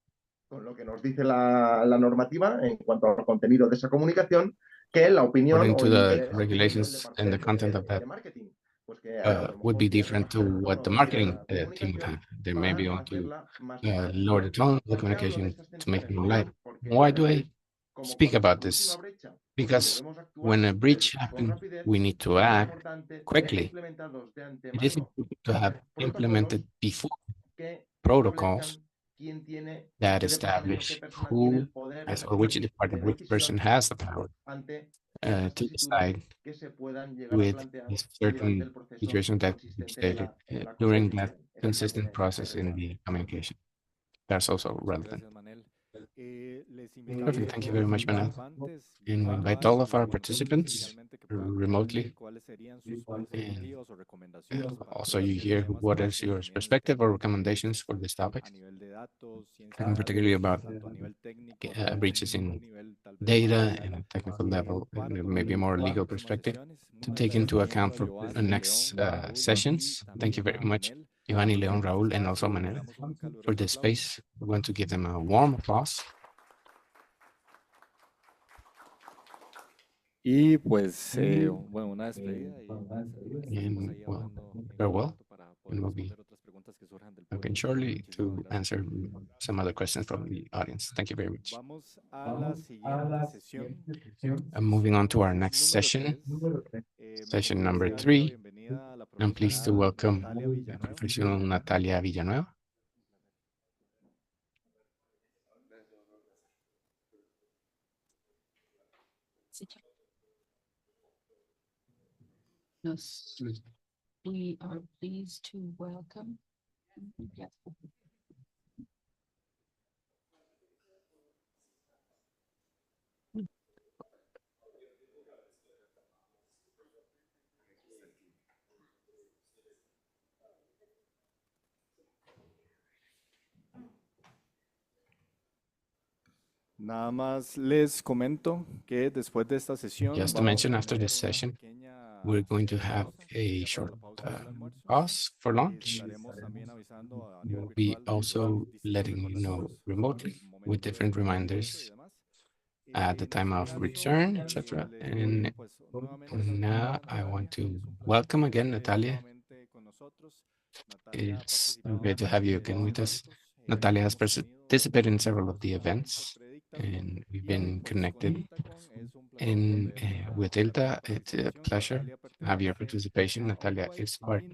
con lo que nos dice la normativa en cuanto al contenido de esa comunicación, que la opinión according o to el the interés que tiene el regulations and the departamento content of that de marketing. Pues que a lo would mejor be quieren different to bajar el what tono the de marketing la team would comunicación have. They may para be able to hacerla más ligera. lower the tone of the ¿Por qué hablo de communication estas to make it tensiones? more light. Porque Why do I como speak cuando se about produce una this? brecha, Because debemos actuar when a breach con happens, rapidez, we need to es act importante tener quickly. implementados de It is antemano important to have protocolos implemented before que protocols establezcan quién tiene, that qué departamento, qué establish personal tiene who el poder has or which department, de which person decisión has the power ante ciertas to tesituras decide que se puedan llegar a with plantear this durante certain el proceso situation that we consistente stated en la during construcción that de esa consistent process in empresa. the communication. That's also Muchas relevant. gracias, Manel. Les Perfect. invitamos a Thank you todos very los much, Manel. participantes And we invite all of our virtuales y participants presencialmente que puedan remotely. compartir cuáles serían sus And perspectivas o recomendaciones para also, you todos hear estos temas what que is your definieron perspective or ustedes recommendations for this topic, a nivel de datos, ciencia de and particularly datos, about tanto a nivel técnico, a nivel breaches jurídico, a in nivel tal vez más data and legal, a technical level, para and tomar maybe a en more cuenta las legal próximas perspective sesiones. to Muchas take gracias into también account a for the Giovanni, next León, Raúl sessions. y Thank you también very a much, Manel. Giovanni, Por Leon, este Raúl, and also espacio les Manel, damos un for caluroso this aplauso. space. We're going to give them a warm applause. Y pues, bueno, una despedida y estaremos And ahí well, hablando en un farewell, rato para poder and we'll be responder otras preguntas que surjan del back público. shortly Muchísimas to gracias. answer some other questions from the audience. Thank you very much. Vamos a la siguiente sesión. I'm moving on to our Sesión next número session, 3. session number Darle la 3. bienvenida a la I'm pleased to profesional welcome Natalia Villanueva. Professional Natalia Villanueva. Yes, we are pleased to welcome. Yes. Nada más les comento que después de esta sesión Just to vamos a mention, after tener this una session, pequeña we're going to have a short pause for lunch. We'll be also letting you know remotely with different reminders at the time of return, etc. And now I want to welcome again Natalia. It's great to have you again with us. Natalia has participated in several of the events, and we've been connected. And with ILTA, it's a pleasure to have your participation. Natalia is part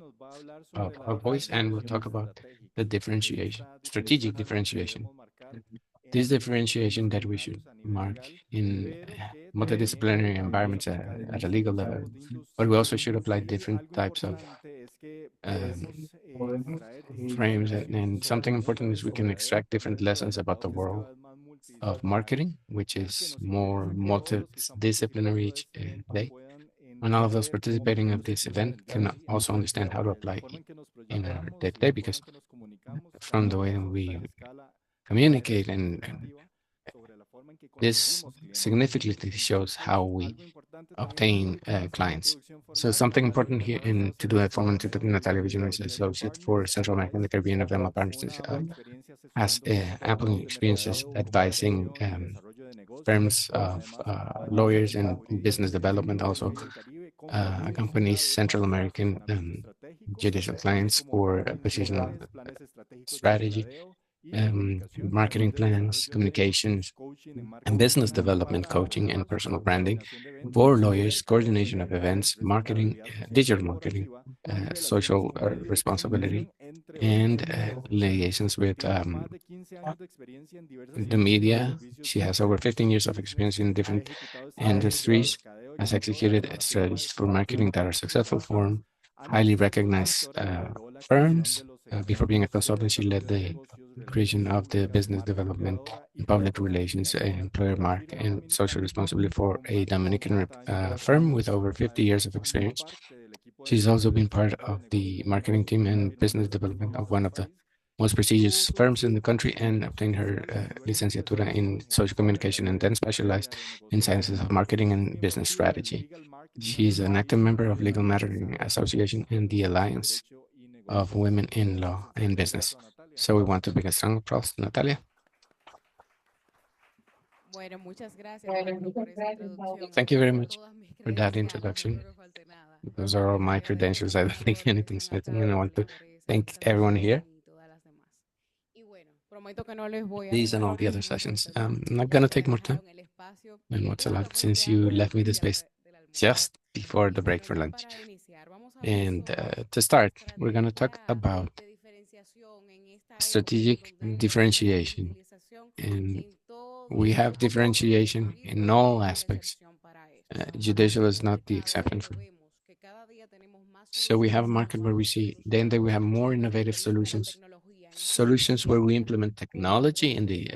of our voice, and we'll talk about the differentiation, strategic differentiation. This differentiation that we should mark in multidisciplinary environments at a legal level, but we also should apply different types of um, frames. And something important is we can extract different lessons about the world of marketing, which is more multidisciplinary each day. And all of those participating in this event can also understand how to apply it in our day-to-day, because from the way we communicate and this significantly shows how we obtain clients. So something important here in to do a formal introduction, Natalia Villano is associate for Central America and the Caribbean of Emma Partners, has ample experiences advising firms of lawyers and business development, also accompanies Central American judicial clients for acquisition strategy, marketing plans, communications, and business development coaching and personal branding for lawyers, coordination of events, marketing, digital marketing, social responsibility, and liaisons with the media. She has over 15 years of experience in different industries, has executed strategies for marketing that are successful for highly recognized firms. Before being a consultant, she led the creation of the business development, public relations, employer mark, and social responsibility for a Dominican firm with over 50 years of experience. She's also been part of the marketing team and business development of one of the most prestigious firms in the country, and obtained her licenciatura in social communication, and then specialized in sciences of marketing and business strategy. She's an active member of Legal Mattering Association and the Alliance of Women in Law and Business. So we want to make a strong applause to Natalia. Thank you very much for that introduction. Those are all my credentials. I don't think anything's missing, and I want to thank everyone here. These and all the other sessions. I'm not going to take more time than what's allowed, since you left me the space just before the break for lunch. And to start, we're going to talk about strategic differentiation. And we have differentiation in all aspects. Judicial is not the exception for it. So we have a market where we see, then we have more innovative solutions, solutions where we implement technology in the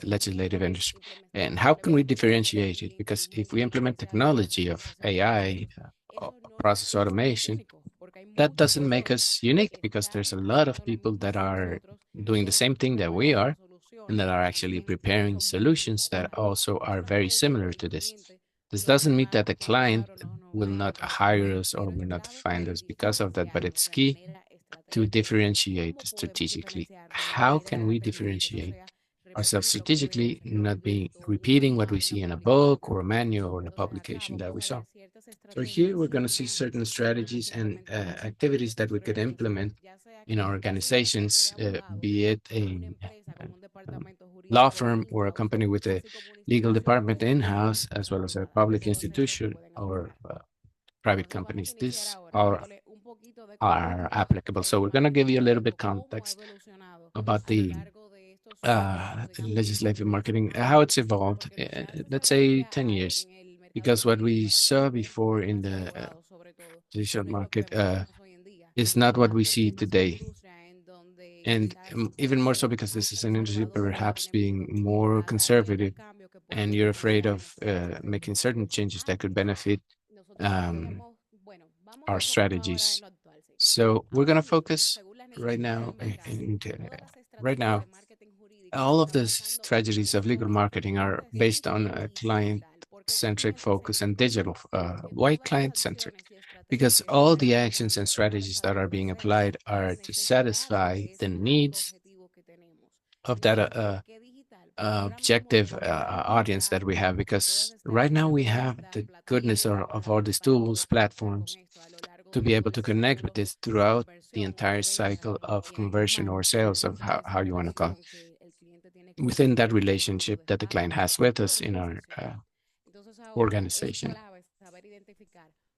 legislative industry. And how can we differentiate it? Because if we implement technology of AI, process automation, that doesn't make us unique, because there's a lot of people that are doing the same thing that we are, and that are actually preparing solutions that also are very similar to this. This doesn't mean that the client will not hire us or will not find us because of that, but it's key to differentiate strategically. How can we differentiate ourselves strategically, not be repeating what we see in a book or a manual or in a publication that we saw? So here we're going to see certain strategies and activities that we could implement in our organizations, be it a law firm or a company with a legal department in-house, as well as a public institution or private companies. These are applicable. So we're going to give you a little bit context about the legislative marketing, how it's evolved, let's say 10 years, because what we saw before in the judicial market is not what we see today. And even more so because this is an industry perhaps being more conservative, and you're afraid of making certain changes that could benefit our strategies. So we're going to focus right now, all of the strategies of legal marketing are based on a client client-centric focus and digital. Why client-centric? Because all the actions and strategies that are being applied are to satisfy the needs of that objective audience that we have. Because right now we have the goodness of all these tools, platforms, to be able to connect with this throughout the entire cycle of conversion or sales, of how you want to call it, within that relationship that the client has with us in our organization.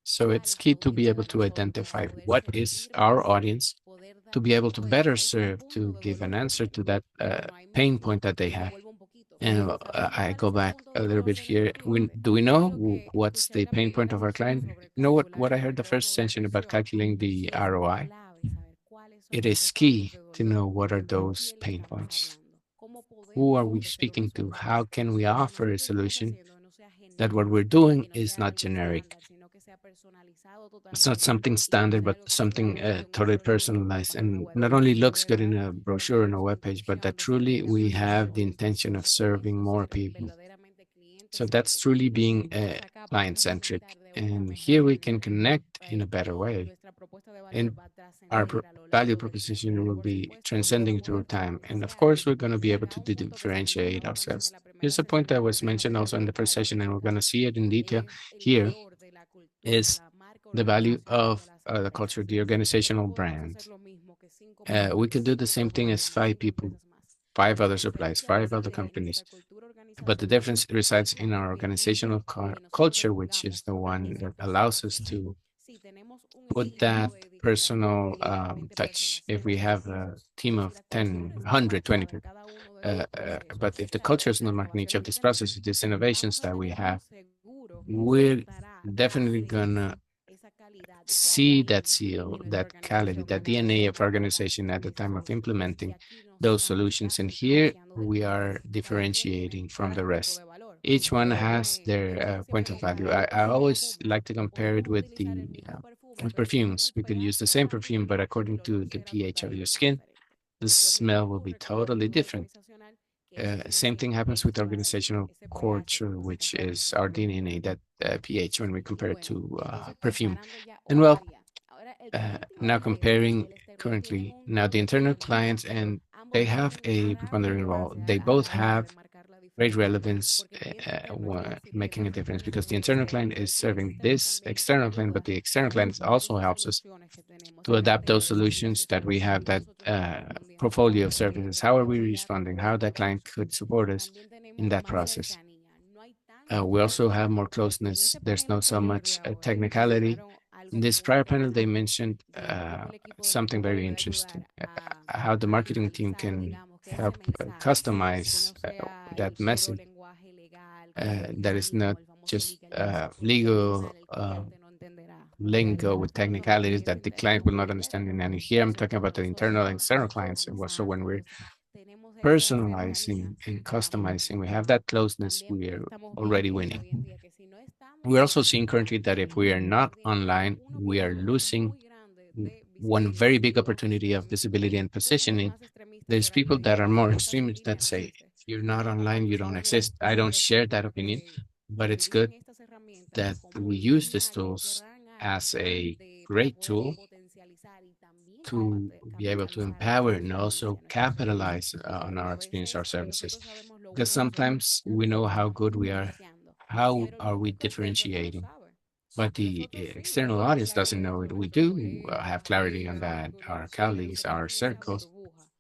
So it's key to be able to identify what is our audience, to be able to better serve, to give an answer to that pain point that they have. And I go back a little bit here. Do we know what's the pain point of our client? You know what I heard the first session about calculating the ROI? It is key to know what are those pain points. Who are we speaking to? How can we offer a solution that what we're doing is not generic? It's not something standard, but something totally personalized, and not only looks good in a brochure and a webpage, but that truly we have the intention of serving more people. So that's truly being client-centric. And here we can connect in a better way. And our value proposition will be transcending through time. And of course, we're going to be able to differentiate ourselves. Here's a point that was mentioned also in the first session, and we're going to see it in detail here, is the value of the culture, the organizational brand. We can do the same thing as 5 people, 5 other suppliers, 5 other companies. But the difference resides in our organizational culture, which is the one that allows us to put that personal touch. If we have a team of 10, 100, 20 people, but if the culture is not marking each of these processes, these innovations that we have, we're definitely gonna see that seal, that quality, that DNA of organization at the time of implementing those solutions. And here we are differentiating from the rest. Each one has their point of value. I always like to compare it with the with perfumes. We could use the same perfume, but according to the pH of your skin, the smell will be totally different. Same thing happens with organizational culture, which is our DNA, that pH when we compare it to perfume. And well, now comparing currently, now the internal clients, and they have a preponderant role. They both have great relevance, making a difference, because the internal client is serving this external client, but the external client also helps us to adapt those solutions that we have, that portfolio of services. How are we responding? How that client could support us in that process. We also have more closeness. There's not so much technicality. In this prior panel, they mentioned something very interesting, how the marketing team can help customize that message that is not just legal lingo with technicalities that the client will not understand. And here I'm talking about the internal and external clients. And so when we're personalizing and customizing, we have that closeness, we are already winning. We're also seeing currently that if we are not online, we are losing one very big opportunity of visibility and positioning. There's people that are more extremists that say, if you're not online, you don't exist. I don't share that opinion, but it's good that we use these tools as a great tool to be able to empower and also capitalize on our experience, our services. Because sometimes we know how good we are, how are we differentiating, but the external audience doesn't know it. We do have clarity on that, our colleagues, our circles,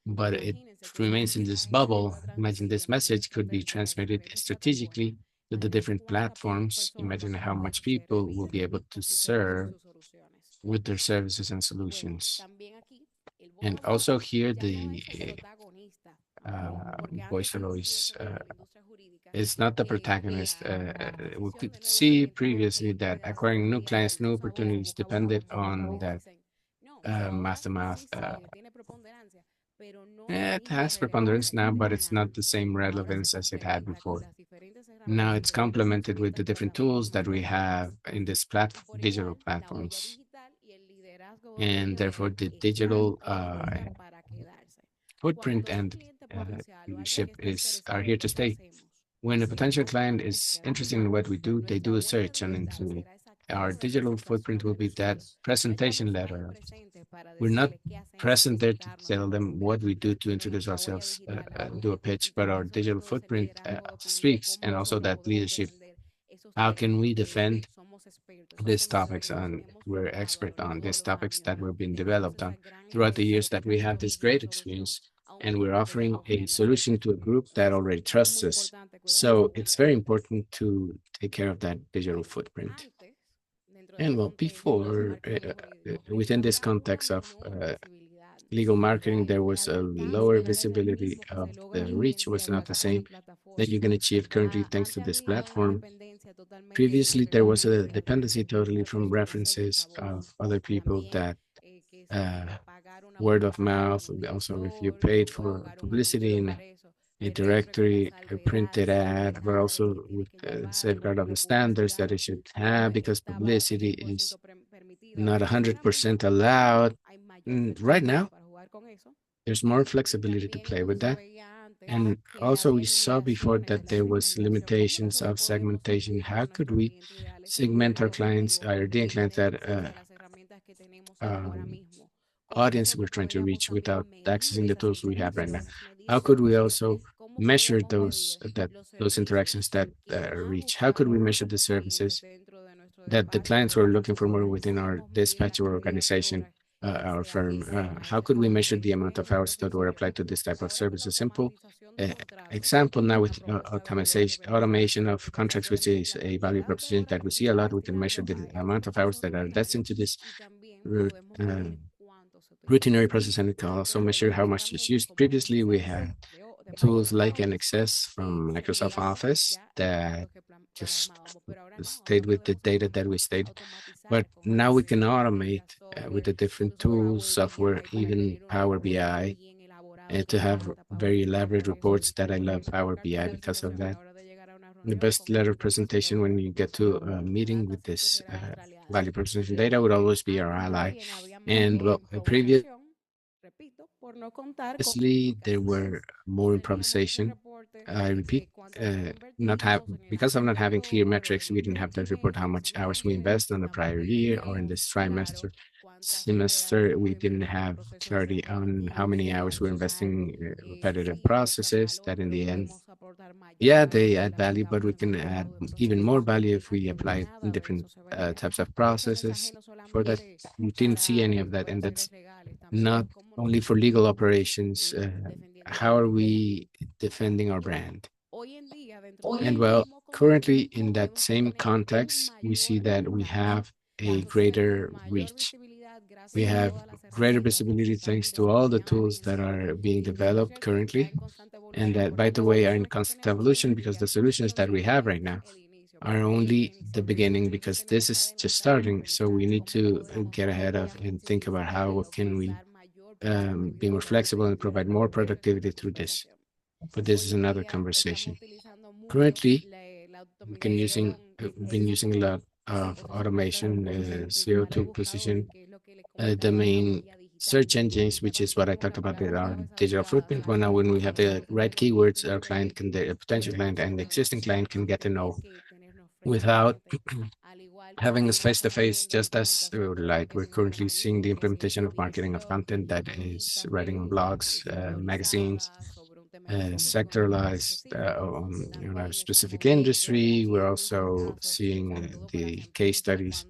but it remains in this bubble. Imagine this message could be transmitted strategically to the different platforms. Imagine how much people will be able to serve with their services and solutions. And also here, the voice is not the protagonist. We could see previously that acquiring new clients, new opportunities depended on that math. It has preponderance now, but it's not the same relevance as it had before. Now it's complemented with the different tools that we have in this digital platforms. And therefore the digital footprint and leadership are here to stay. when a potential client is interested in what we do, they do a search on internet. Our digital footprint will be that presentation letter. We're not present there to tell them what we do to introduce ourselves, do a pitch, but our digital footprint speaks, and also that leadership. How can we defend these topics? And we're expert on these topics that we've been developed on throughout the years that we have this great experience, and we're offering a solution to a group that already trusts us. So it's very important to take care of that digital footprint. And well, before, within this context of legal marketing, there was a lower visibility of the reach was not the same that you can achieve currently thanks to this platform. Previously, there was a dependency totally from references of other people that word of mouth. Also, if you paid for publicity in a directory, a printed ad, but also with safeguard of the standards that it should have, because publicity is not 100% allowed. Right now, there's more flexibility to play with that. And also we saw before that there was limitations of segmentation. How could we segment our clients, our ideal clients that audience we're trying to reach without accessing the tools we have right now? How could we also measure those interactions that reach? How could we measure the services that the clients were looking for more within our dispatch or organization, our firm? How could we measure the amount of hours that were applied to this type of service? A simple example now with automation of contracts, which is a value proposition that we see a lot. We can measure the amount of hours that are destined to this routinary process, and it can also measure how much is used. Previously, we had tools like NXS from Microsoft Office that just stayed with the data that we stated. But now we can automate with the different tools, software, even Power BI, to have very elaborate reports that I love Power BI because of that. The best letter presentation when you get to a meeting with this value proposition data would always be our ally. And well, previously there were more improvisation. I repeat, because of not having clear metrics, we didn't have to report how much hours we invest on the prior year or in this semester. We didn't have clarity on how many hours we're investing in repetitive processes that in the end, yeah, they add value, but we can add even more value if we apply different types of processes for that. We didn't see any of that, and that's not only for legal operations. How are we defending our brand? And well, currently in that same context, we see that we have a greater reach. We have greater visibility thanks to all the tools that are being developed currently, and that, by the way, are in constant evolution, because the solutions that we have right now are only the beginning, because this is just starting. So we need to get ahead of and think about how can we be more flexible and provide more productivity through this. But this is another conversation. Currently, we've been using a lot of automation, CO2 position, the main search engines, which is what I talked about with our digital footprint. Well, now when we have the right keywords, our client can, the potential client and the existing client can get to know without having us face to face, just as like we're currently seeing the implementation of marketing of content that is writing on blogs, magazines, sectoralized on a specific industry. We're also seeing the case studies,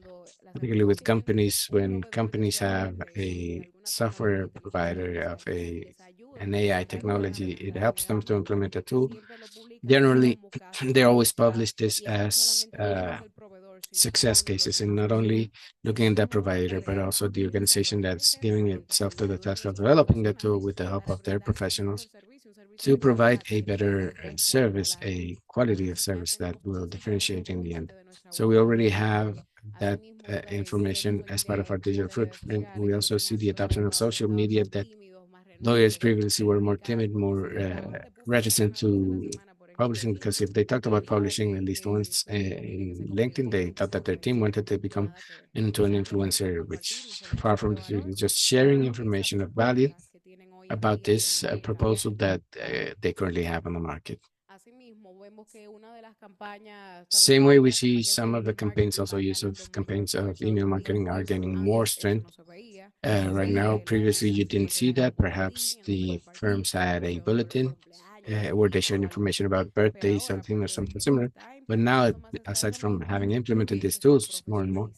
particularly with companies, when companies have a software provider of an AI technology, it helps them to implement a tool. Generally, they always publish this as success cases, and not only looking at that provider, but also the organization that's giving itself to the task of developing the tool with the help of their professionals to provide a better service, a quality of service that will differentiate in the end. So we already have that information as part of our digital footprint. We also see the adoption of social media that lawyers previously were more timid, more reticent to publishing, because if they talked about publishing at least once in LinkedIn, they thought that their team wanted to become into an influencer, which far from the truth, is just sharing information of value about this proposal that they currently have on the market. Same way we see some of the campaigns, also use of campaigns of email marketing are gaining more strength. Right now, previously you didn't see that. Perhaps the firms had a bulletin where they shared information about birthdays, something or something similar. But now, aside from having implemented these tools more and more,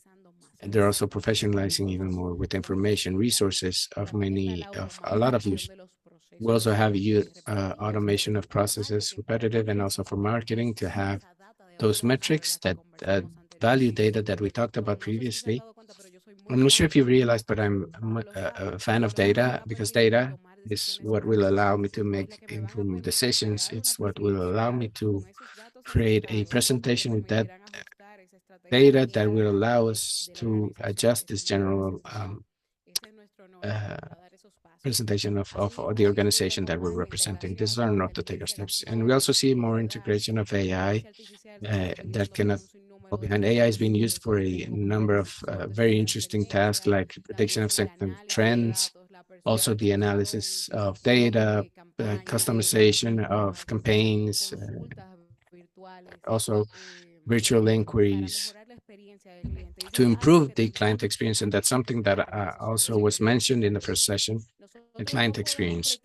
they're also professionalizing even more with information resources of a lot of use. We also have automation of processes, repetitive and also for marketing to have those metrics that value data that we talked about previously. I'm not sure if you realized, but I'm a fan of data because data is what will allow me to make informed decisions. It's what will allow me to create a presentation with that data that will allow us to adjust this general presentation of the organization that we're representing. These are not the taker steps. And we also see more integration of AI that cannot fall behind. AI is being used for a number of very interesting tasks like prediction of certain trends, also the analysis of data, customization of campaigns, also virtual inquiries to improve the client experience. And that's something that also was mentioned in the first session, the client experience.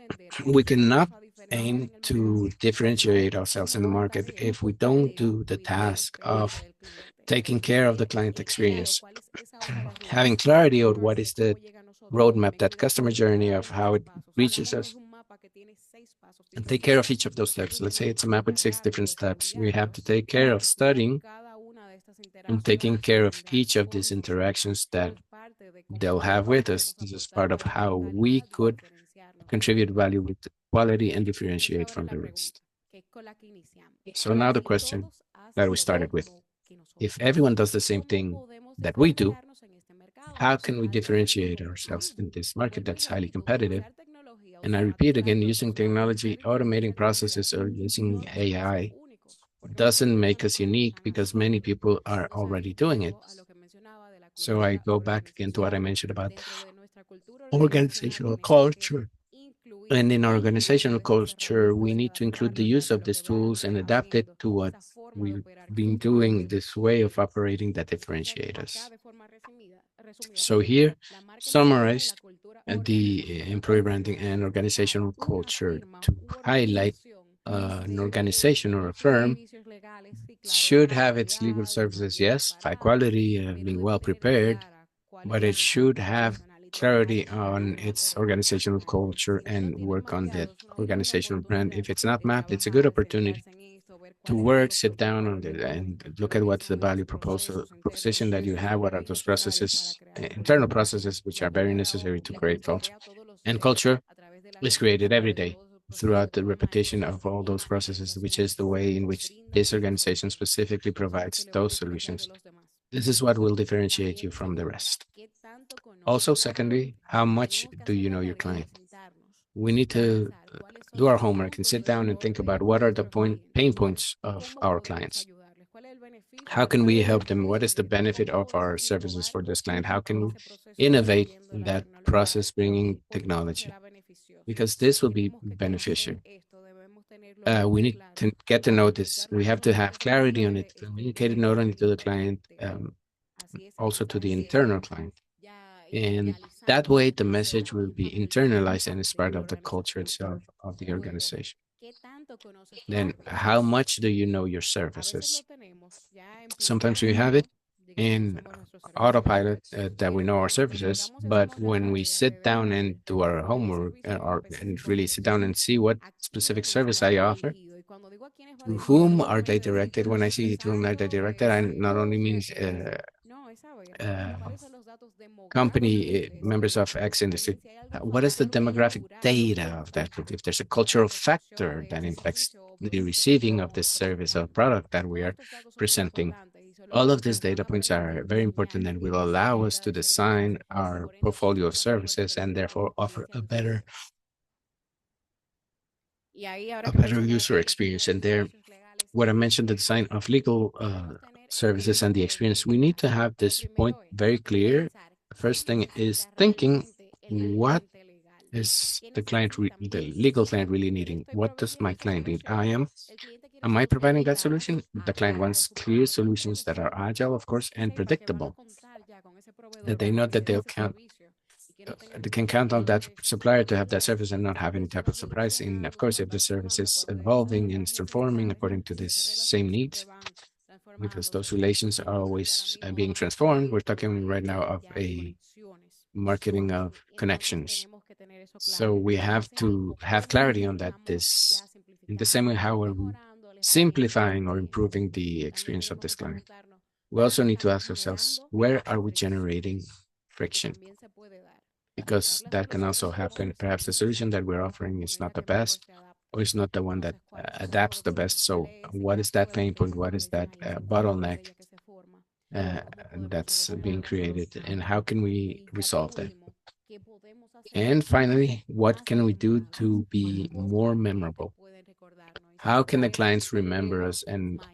We cannot aim to differentiate ourselves in the market if we don't do the task of taking care of the client experience, having clarity on what is the roadmap, that customer journey of how it reaches us, and take care of each of those steps. Let's say it's a map with 6 different steps. We have to take care of studying and taking care of each of these interactions that they'll have with us. This is part of how we could contribute value with quality and differentiate from the rest. So now the question that we started with, if everyone does the same thing that we do, how can we differentiate ourselves in this market that's highly competitive? And I repeat again, using technology, automating processes, or using AI doesn't make us unique because many people are already doing it. So I go back again to what I mentioned about organizational culture. And in our organizational culture, we need to include the use of these tools and adapt it to what we've been doing, this way of operating that differentiate us. So here, summarized the employee branding and organizational culture to highlight an organization or a firm should have its legal services, yes, high quality, being well prepared, but it should have clarity on its organizational culture and work on that organizational brand. If it's not mapped, it's a good opportunity to work, sit down on it and look at what's the value proposition that you have, what are those processes, internal processes, which are very necessary to create culture. And culture is created every day throughout the repetition of all those processes, which is the way in which this organization specifically provides those solutions. This is what will differentiate you from the rest. Also, secondly, how much do you know your client? We need to do our homework and sit down and think about what are the pain points of our clients. How can we help them? What is the benefit of our services for this client? How can we innovate in that process, bringing technology? Because this will be beneficial. We need to get to know this. We have to have clarity on it, communicate it not only to the client, also to the internal client. And that way, the message will be internalized and is part of the culture itself of the organization. Then, how much do you know your services? Sometimes we have it in autopilot that we know our services, but when we sit down and do our homework and really sit down and see what specific service I offer, to whom are they directed? When I see to whom are they directed, I not only means company members of X industry. What is the demographic data of that group? If there's a cultural factor that impacts the receiving of this service or product that we are presenting, all of these data points are very important and will allow us to design our portfolio of services and therefore offer a better user experience. And there, what I mentioned, the design of legal services and the experience, we need to have this point very clear. The first thing is thinking, what Is the client, the legal client really needing? What does my client need? Am I providing that solution? The client wants clear solutions that are agile, of course, and predictable, that they know that they can count on that supplier to have that service and not have any type of surprise. And of course, if the service is evolving and transforming according to this same needs, because those relations are always being transformed. We're talking right now of a marketing of connections. So we have to have clarity on that. This, in the same way, how are we simplifying or improving the experience of this client? We also need to ask ourselves, where are we generating friction? Because that can also happen. Perhaps the solution that we're offering is not the best, or is not the one that adapts the best. So what is that pain point? What is that bottleneck that's being created? And how can we resolve that? And finally, what can we do to be more memorable? How can the clients remember us and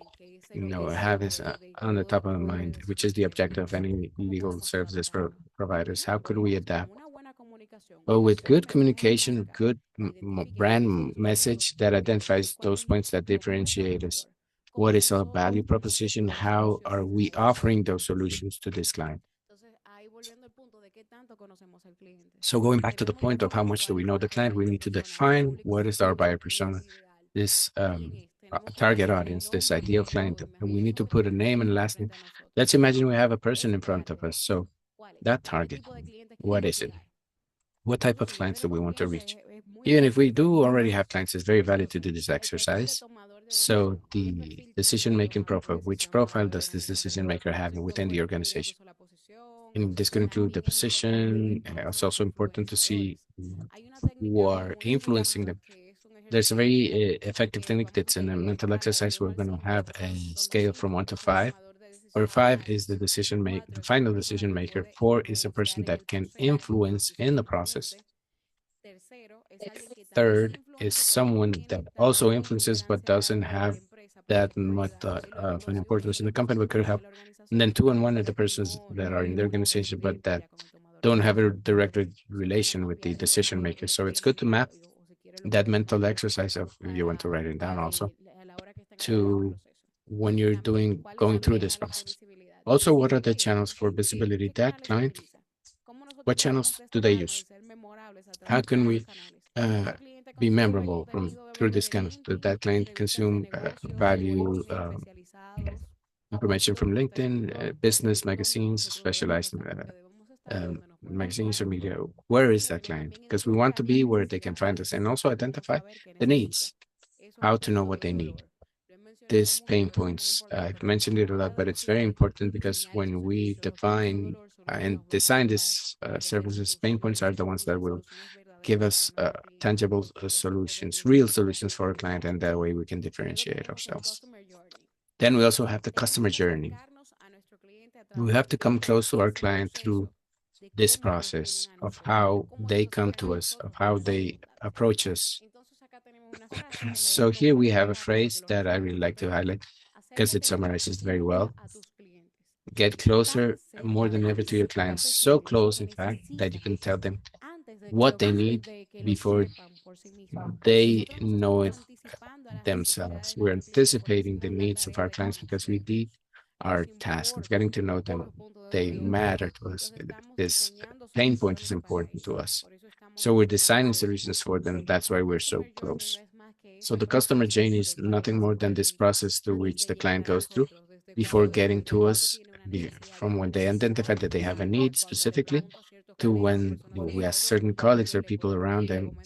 have this on the top of the mind, which is the objective of any legal services providers? How could we adapt? Well, with good communication, good brand message that identifies those points that differentiate us. What is our value proposition? How are we offering those solutions to this client? So going back to the point of how much do we know the client, we need to define what is our buyer persona, this target audience, this ideal client, and we need to put a name and last name. Let's imagine we have a person in front of us. So that target, what is it? What type of clients do we want to reach? Even if we do already have clients, it's very valid to do this exercise. So the decision-making profile, which profile does this decision maker have within the organization? And this could include the position. It's also important to see who are influencing them. There's a very effective technique that's in a mental exercise. We're going to have a scale from 1 to 5, where 5 is the the final decision maker. 4 is a person that can influence in the process. Third is someone that also influences but doesn't have that much of an importance in the company but could help. And then 2 and 1 are the persons that are in the organization but that don't have a direct relation with the decision maker. So it's good to map that mental exercise of, if you want to write it down also, to when you're going through this process. Also, what are the channels for visibility? That client, what channels do they use? How can we be memorable through this kind of, that client consume value information from LinkedIn, business magazines, specialized magazines or media? Where is that client? Because we want to be where they can find us and also identify the needs, how to know what they need. These pain points, I've mentioned it a lot, but it's very important because when we define and design these services, pain points are the ones that will give us tangible solutions, real solutions for our client, and that way we can differentiate ourselves. Then we also have the customer journey. We have to come close to our client through this process of how they come to us, of how they approach us. So here we have a phrase that I really like to highlight because it summarizes very well. Get closer more than ever to your clients, so close, in fact, that you can tell them what they need before they know it themselves. We're anticipating the needs of our clients because we did our task of getting to know them. They matter to us. This pain point is important to us. So we're designing solutions for them. That's why we're so close. So the customer journey is nothing more than this process through which the client goes through before getting to us, from when they identify that they have a need specifically to when we have certain colleagues or people around them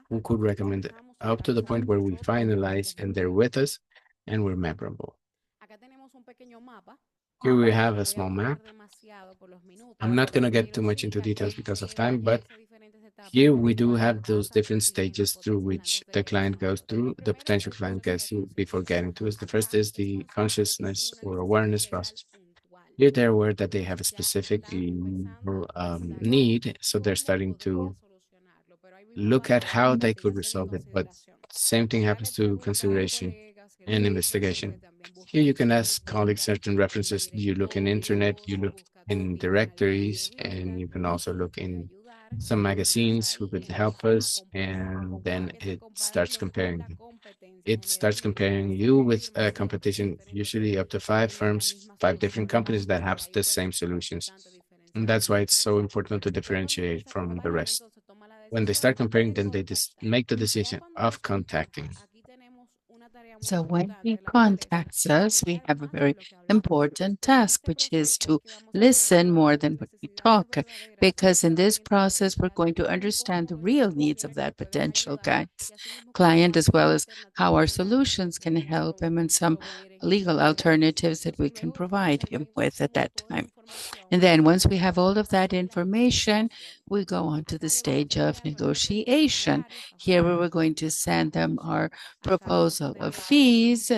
who could recommend it, up to the point where we finalize and they're with us and we're memorable. Here we have a small map. I'm not going to get too much into details because of time, but here we do have those different stages through which the client goes through, the potential client goes through before getting to us. The first is the consciousness or awareness process. Here they're aware that they have a specific need, so they're starting to look at how they could resolve it, but same thing happens to consideration and investigation. Here you can ask colleagues certain references. You look in internet, you look in directories, and you can also look in some magazines who could help us, and then it starts comparing. It starts comparing you with a competition, usually up to 5 firms, 5 different companies that have the same solutions. And that's why it's so important to differentiate from the rest. When they start comparing, then they just make the decision of contacting. So when he contacts us, we have a very important task, which is to listen more than what we talk, because in this process, we're going to understand the real needs of that potential client, as well as how our solutions can help him and some legal alternatives that we can provide him with at that time. And then once we have all of that information, we go on to the stage of negotiation. Here we're going to send them our proposal of fees.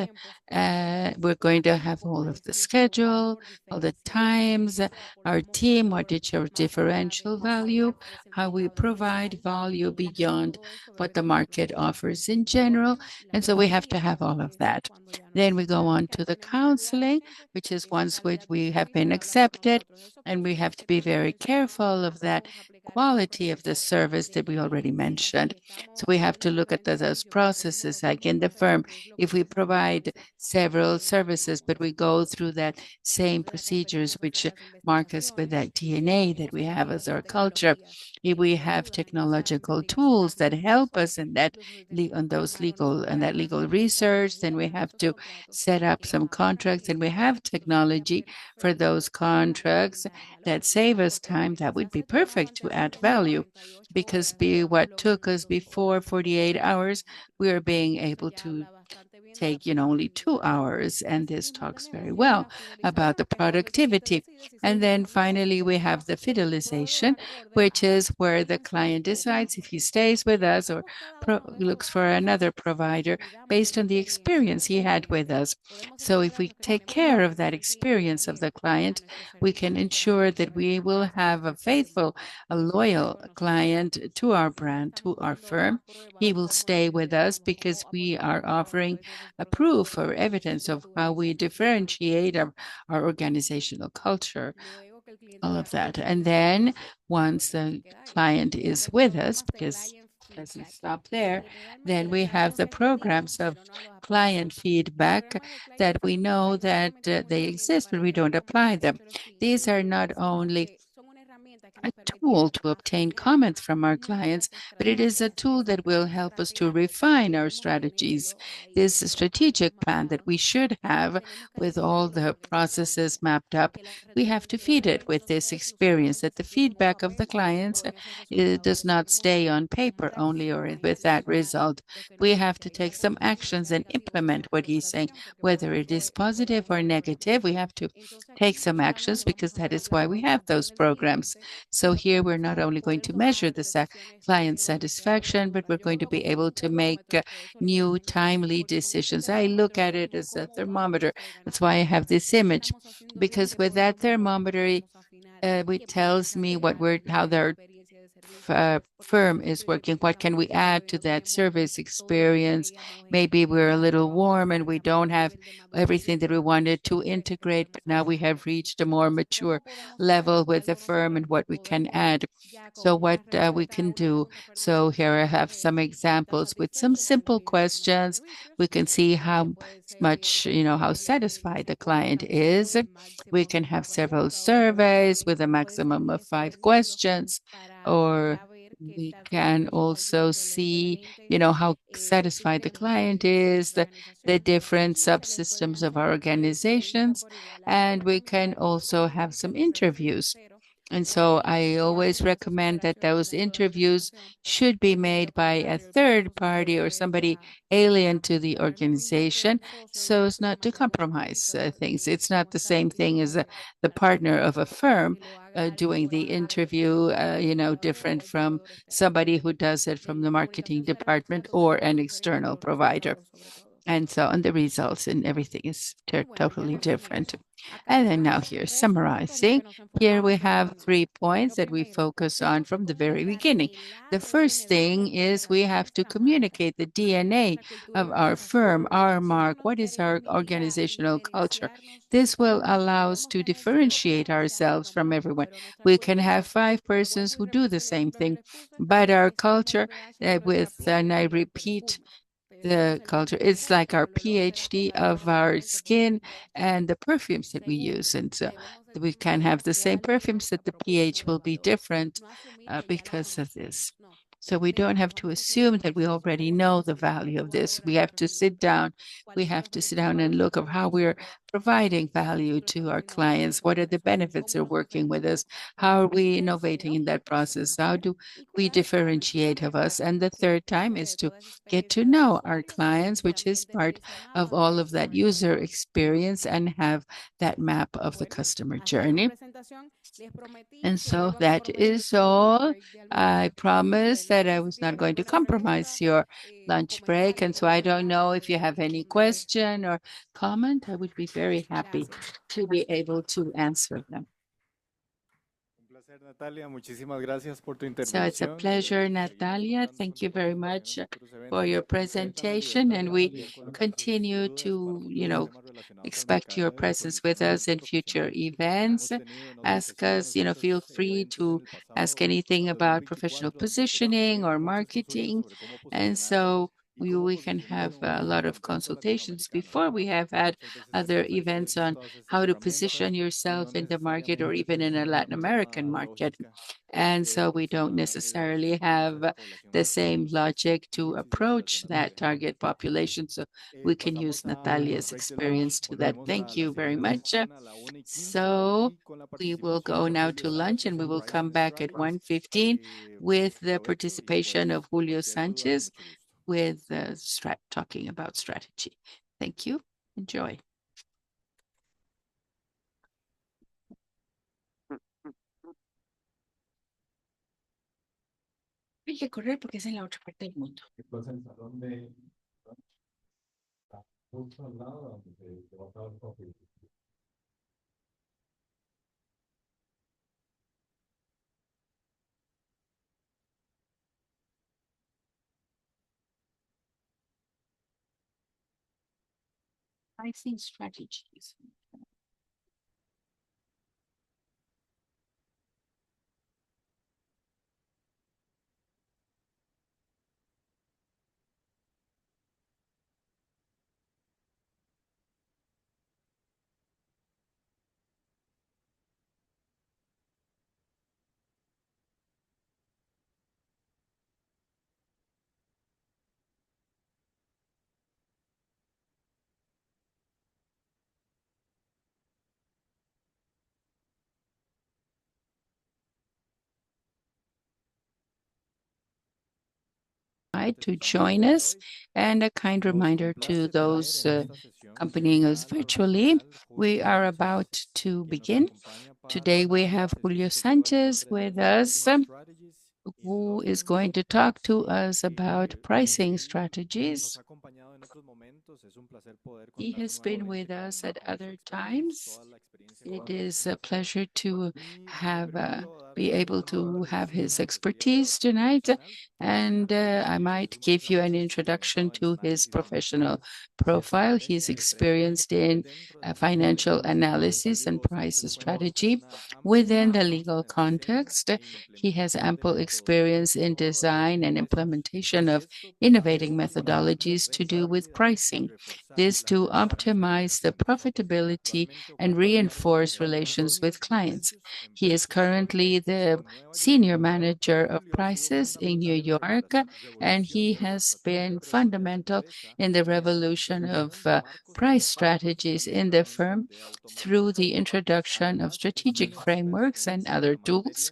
We're going to have all of the schedule, all the times, our team, what is your differential value, how we provide value beyond what the market offers in general. And so we have to have all of that. Then we go on to the counseling, which is once we have been accepted, and we have to be very careful of that quality of the service that we already mentioned. So we have to look at those processes, like in the firm, if we provide several services, but we go through that same procedures, which mark us with that DNA that we have as our culture. If we have technological tools that help us in that on those legal and that legal research, then we have to set up some contracts, and we have technology for those contracts that save us time. That would be perfect to add value, because what took us before 48 hours, we are being able to take only 2 hours, and this talks very well about the productivity. And then finally we have the fidelization, which is where the client decides if he stays with us or looks for another provider based on the experience he had with us. So if we take care of that experience of the client, we can ensure that we will have a faithful, a loyal client to our brand, to our firm. He will stay with us because we are offering a proof or evidence of how we differentiate our organizational culture, all of that. And then once the client is with us, because it doesn't stop there, then we have the programs of client feedback that we know that they exist, but we don't apply them. These are not only a tool to obtain comments from our clients, but it is a tool that will help us to refine our strategies. This strategic plan that we should have with all the processes mapped up, we have to feed it with this experience, that the feedback of the clients does not stay on paper only or with that result. We have to take some actions and implement what he's saying, whether it is positive or negative. We have to take some actions, because that is why we have those programs. So here we're not only going to measure the client satisfaction, but we're going to be able to make new timely decisions. I look at it as a thermometer. That's why I have this image, because with that thermometer, it tells me how their firm is working. What can we add to that service experience? Maybe we're a little warm and we don't have everything that we wanted to integrate, but now we have reached a more mature level with the firm and what we can add. So what we can do. So here I have some examples with some simple questions. We can see how much, how satisfied the client is. We can have several surveys with a maximum of 5 questions, or we can also see, how satisfied the client is, the different subsystems of our organizations, and we can also have some interviews. And so I always recommend that those interviews should be made by a third party or somebody alien to the organization, so as not to compromise things. It's not the same thing as the partner of a firm doing the interview, different from somebody who does it from the marketing department or an external provider. And so on the results and everything is totally different. And then now here, summarizing, here we have 3 points that we focus on from the very beginning. The first thing is we have to communicate the DNA of our firm, our mark, what is our organizational culture. This will allow us to differentiate ourselves from everyone. We can have 5 persons who do the same thing, but our culture and I repeat, the culture. It's like our PhD of our skin and the perfumes that we use. And so we can have the same perfumes, that the pH will be different because of this. So we don't have to assume that we already know the value of this. We have to sit down. We have to sit down and look at how we're providing value to our clients. What are the benefits of working with us? How are we innovating in that process? How do we differentiate of us? And the third time is to get to know our clients, which is part of all of that user experience, and have that map of the customer journey. And so that is all. I promised that I was not going to compromise your lunch break. And so I don't know if you have any question or comment. I would be very happy to be able to answer them. Natalia, muchísimas gracias por tu So it's a intervención. pleasure, Natalia. Thank you very much for your presentation, and we continue to, expect your presence with us in future events. Ask us, feel free to ask anything about professional positioning or marketing. And so we can have a lot of consultations. Before, we have had other events on how to position yourself in the market or even in a Latin American market. And so we don't necessarily have the same logic to approach that target population. So we can use Natalia's experience to that. Thank you very much. So we will go now to lunch, and we will come back at 1:15 with the participation of Julio Sanchez with talking about strategy. Thank you. Enjoy. Hay que correr porque es en la otra parte del mundo. Pricing strategies. To join us, and a kind reminder to those accompanying us virtually. We are about to begin. Today we have Julio Sanchez with us, who is going to talk to us about pricing strategies. He has been with us at other times. It is a pleasure to be able to have his expertise tonight, and I might give you an introduction to his professional profile. He's experienced in financial analysis and price strategy within the legal context. He has ample experience in design and implementation of innovating methodologies to do with pricing. This to optimize the profitability and reinforce relations with clients. He is currently the senior manager of prices in New York, and he has been fundamental in the revolution of price strategies in the firm through the introduction of strategic frameworks and other tools.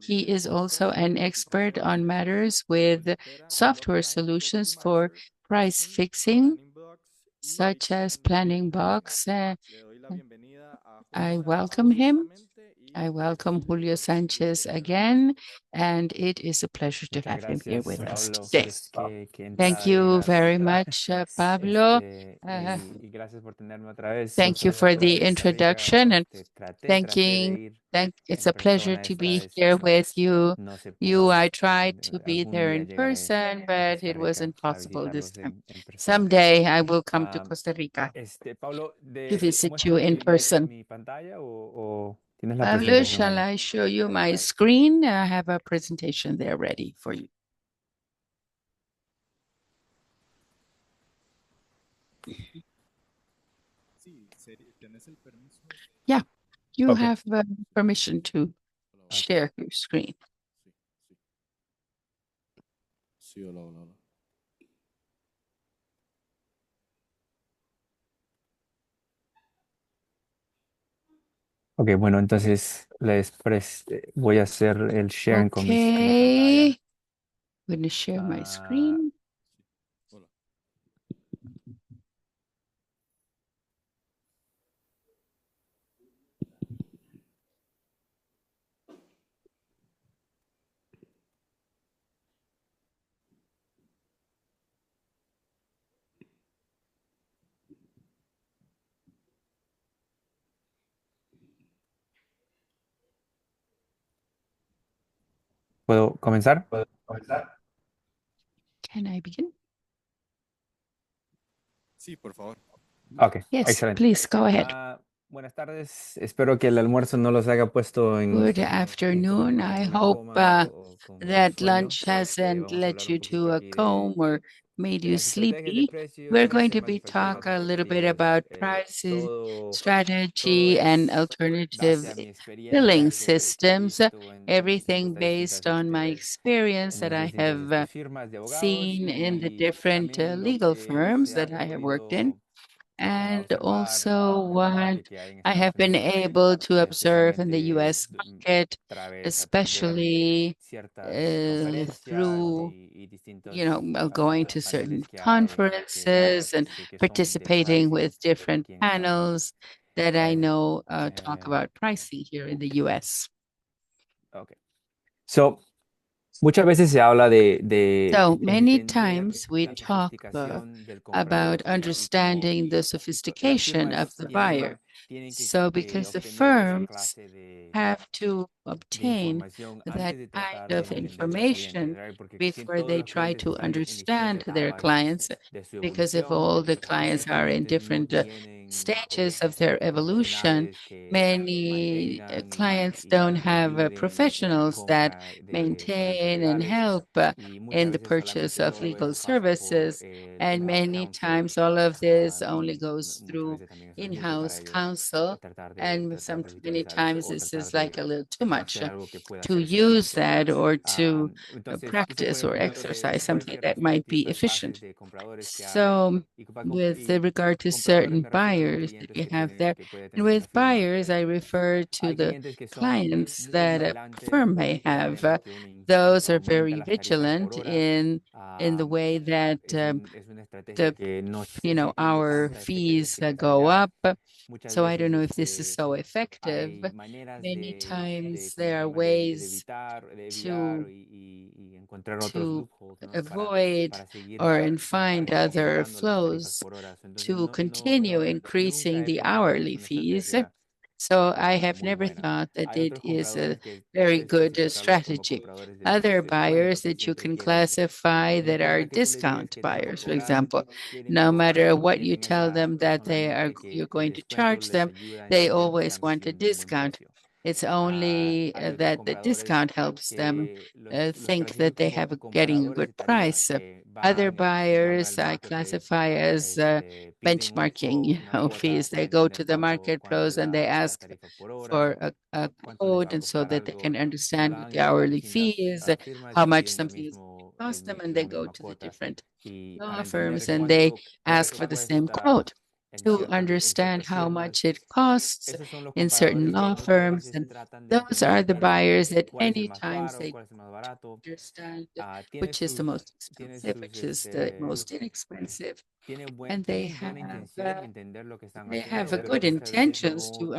He is also an expert on matters with software solutions for price fixing, such as Planning Box. I welcome him, I welcome Julio Sanchez again, and it is a pleasure to have him here with us today. Thank you very much, Pablo. Thank you for the introduction and it's a pleasure to be here with you. I tried to be there in person, but it wasn't possible this time. Someday I will come to Costa Rica to visit you in person. Pablo, shall I show you my screen? I have a presentation there ready for you. Yeah, you have permission to share your screen. Ok, bueno, entonces voy a hacer el sharing con mi Okay, pantalla. I'm going to share my screen. ¿Puedo comenzar? Can I begin? Sí, por favor. Ok, Yes, excelente. please go ahead. Buenas tardes. Espero que el almuerzo no los haya puesto Good afternoon. I hope that lunch hasn't led you to a coma or made you sleepy. We're going to be talk a little bit about prices, strategy, and alternative billing systems, everything based on my experience that I have seen in the different legal firms that I have worked in. And also what I have been able to observe in the US market, especially through, going to certain conferences and participating with different panels that I know talk about pricing here in the US. Okay. So, muchas veces se habla So many times we talk about understanding the sophistication of the buyer. So because the firms have to obtain that kind of information before they try to understand their clients, because if all the clients are in different stages of their evolution, many clients don't have professionals that maintain and help in the purchase of legal services. And many times all of this only goes through in-house counsel. And many times this is like a little too much to use that or to practice or exercise something that might be efficient. So with regard to certain buyers that you have there, and with buyers, I refer to the clients that a firm may have. Those are very vigilant in the way that our fees go up. So I don't know if this is so effective. Many times there are ways to avoid or find other flows to continue increasing the hourly fees. So I have never thought that it is a very good strategy. Other buyers that you can classify that are discount buyers, for example, no matter what you tell them that you're going to charge them, they always want a discount. It's only that the discount helps them think that they have getting a good price. Other buyers I classify as benchmarking, fees. They go to the market pros and they ask for a code, and so that they can understand what the hourly fee is, how much something is going to cost them, and they go to the different law firms and they ask for the same quote. to understand how much it costs in certain law firms. And those are the buyers that any times they understand which is the most expensive, which is the most inexpensive, and they have a good intentions to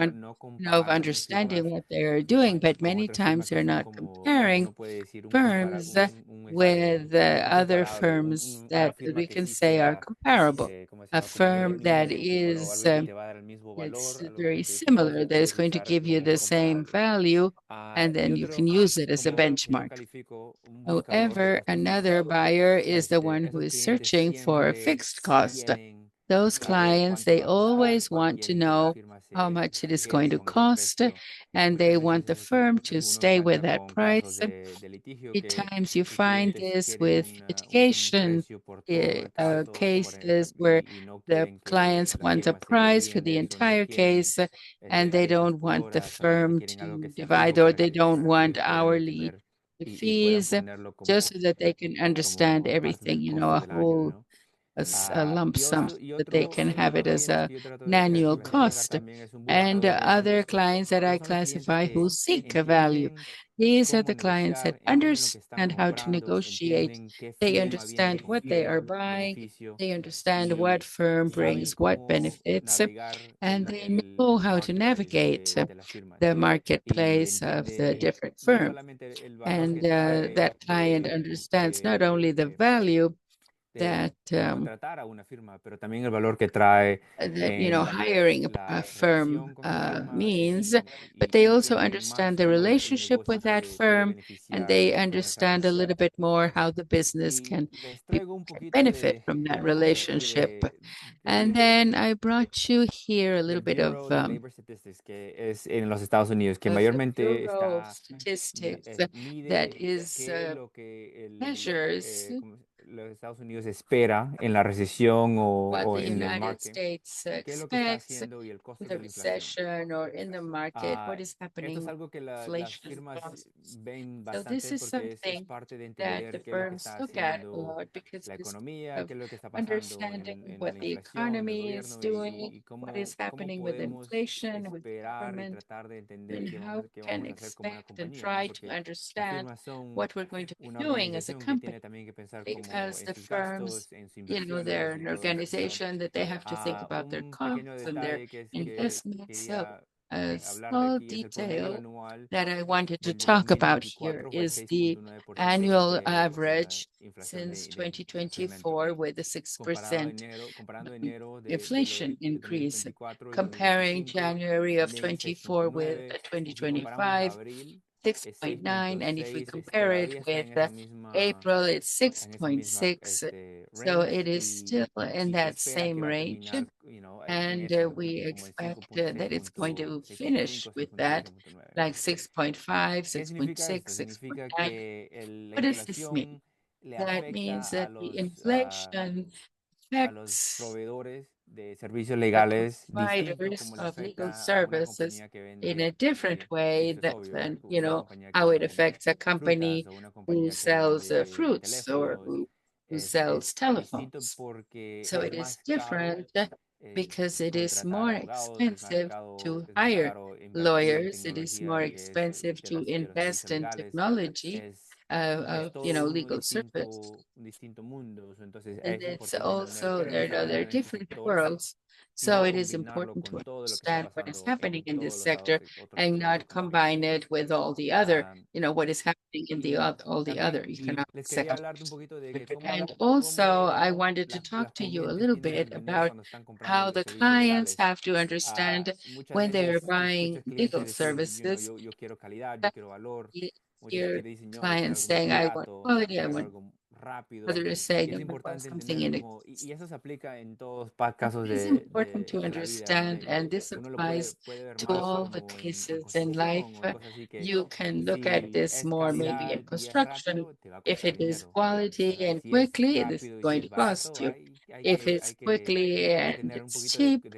of understanding what they are doing, but many times they're not comparing firms with other firms that we can say are comparable. A firm that is it's very similar, that is going to give you the same value, and then you can use it as a benchmark. However, another buyer is the one who is searching for a fixed cost. Those clients, they always want to know how much it is going to cost, and they want the firm to stay with that price. Many times you find this with litigation cases where the clients want a price for the entire case, and they don't want the firm to divide, or they don't want hourly fees, just so that they can understand everything, a whole a lump sum, that they can have it as an annual cost. And other clients that I classify who seek a value. These are the clients that understand how to negotiate. They understand what they are buying. They understand what firm brings what benefits, and they know how to navigate the marketplace of the different firms. And that client understands not only the value that hiring a firm means, but they also understand the relationship with that firm, and they understand a little bit more how the business can benefit from that relationship. And then I brought you here a little bit of the Bureau of Statistics that is measures what the United States expects with a recession or in the market, what is happening with inflation process. So this is something that the firms look at a lot, because it's of understanding what the economy is doing, what is happening with inflation, with government, and how we can expect and try to understand what we're going to be doing as a company, because the firms, they're an organization that they have to think about their costs and their investments. So a small detail that I wanted to talk about here is the annual average since 2024, with a 6% inflation increase, comparing January of 24 with 2025. 6.9, and if we compare it with April, it's 6.6. So it is still in that same range, and we expect that it's going to finish with that, like 6.5, 6.6, 6.9. What does this mean? That means that the inflation affects the providers of legal services in a different way than how it affects a company who sells fruits, or who sells telephones. So it is different because it is more expensive to hire lawyers. It is more expensive to invest in technology of legal service. And it's also, there are different worlds. So it is important to understand what is happening in this sector and not combine it with all the other, what is happening in all the other economic sectors. And also, I wanted to talk to you a little bit about how the clients have to understand when they're buying legal services. You hear clients saying, I want quality, I want, others saying, I want something in it. It is important to understand, and this applies to all the cases in life. You can look at this more maybe in construction. If it is quality and quickly, this is going to cost you. If it's quickly and it's cheap,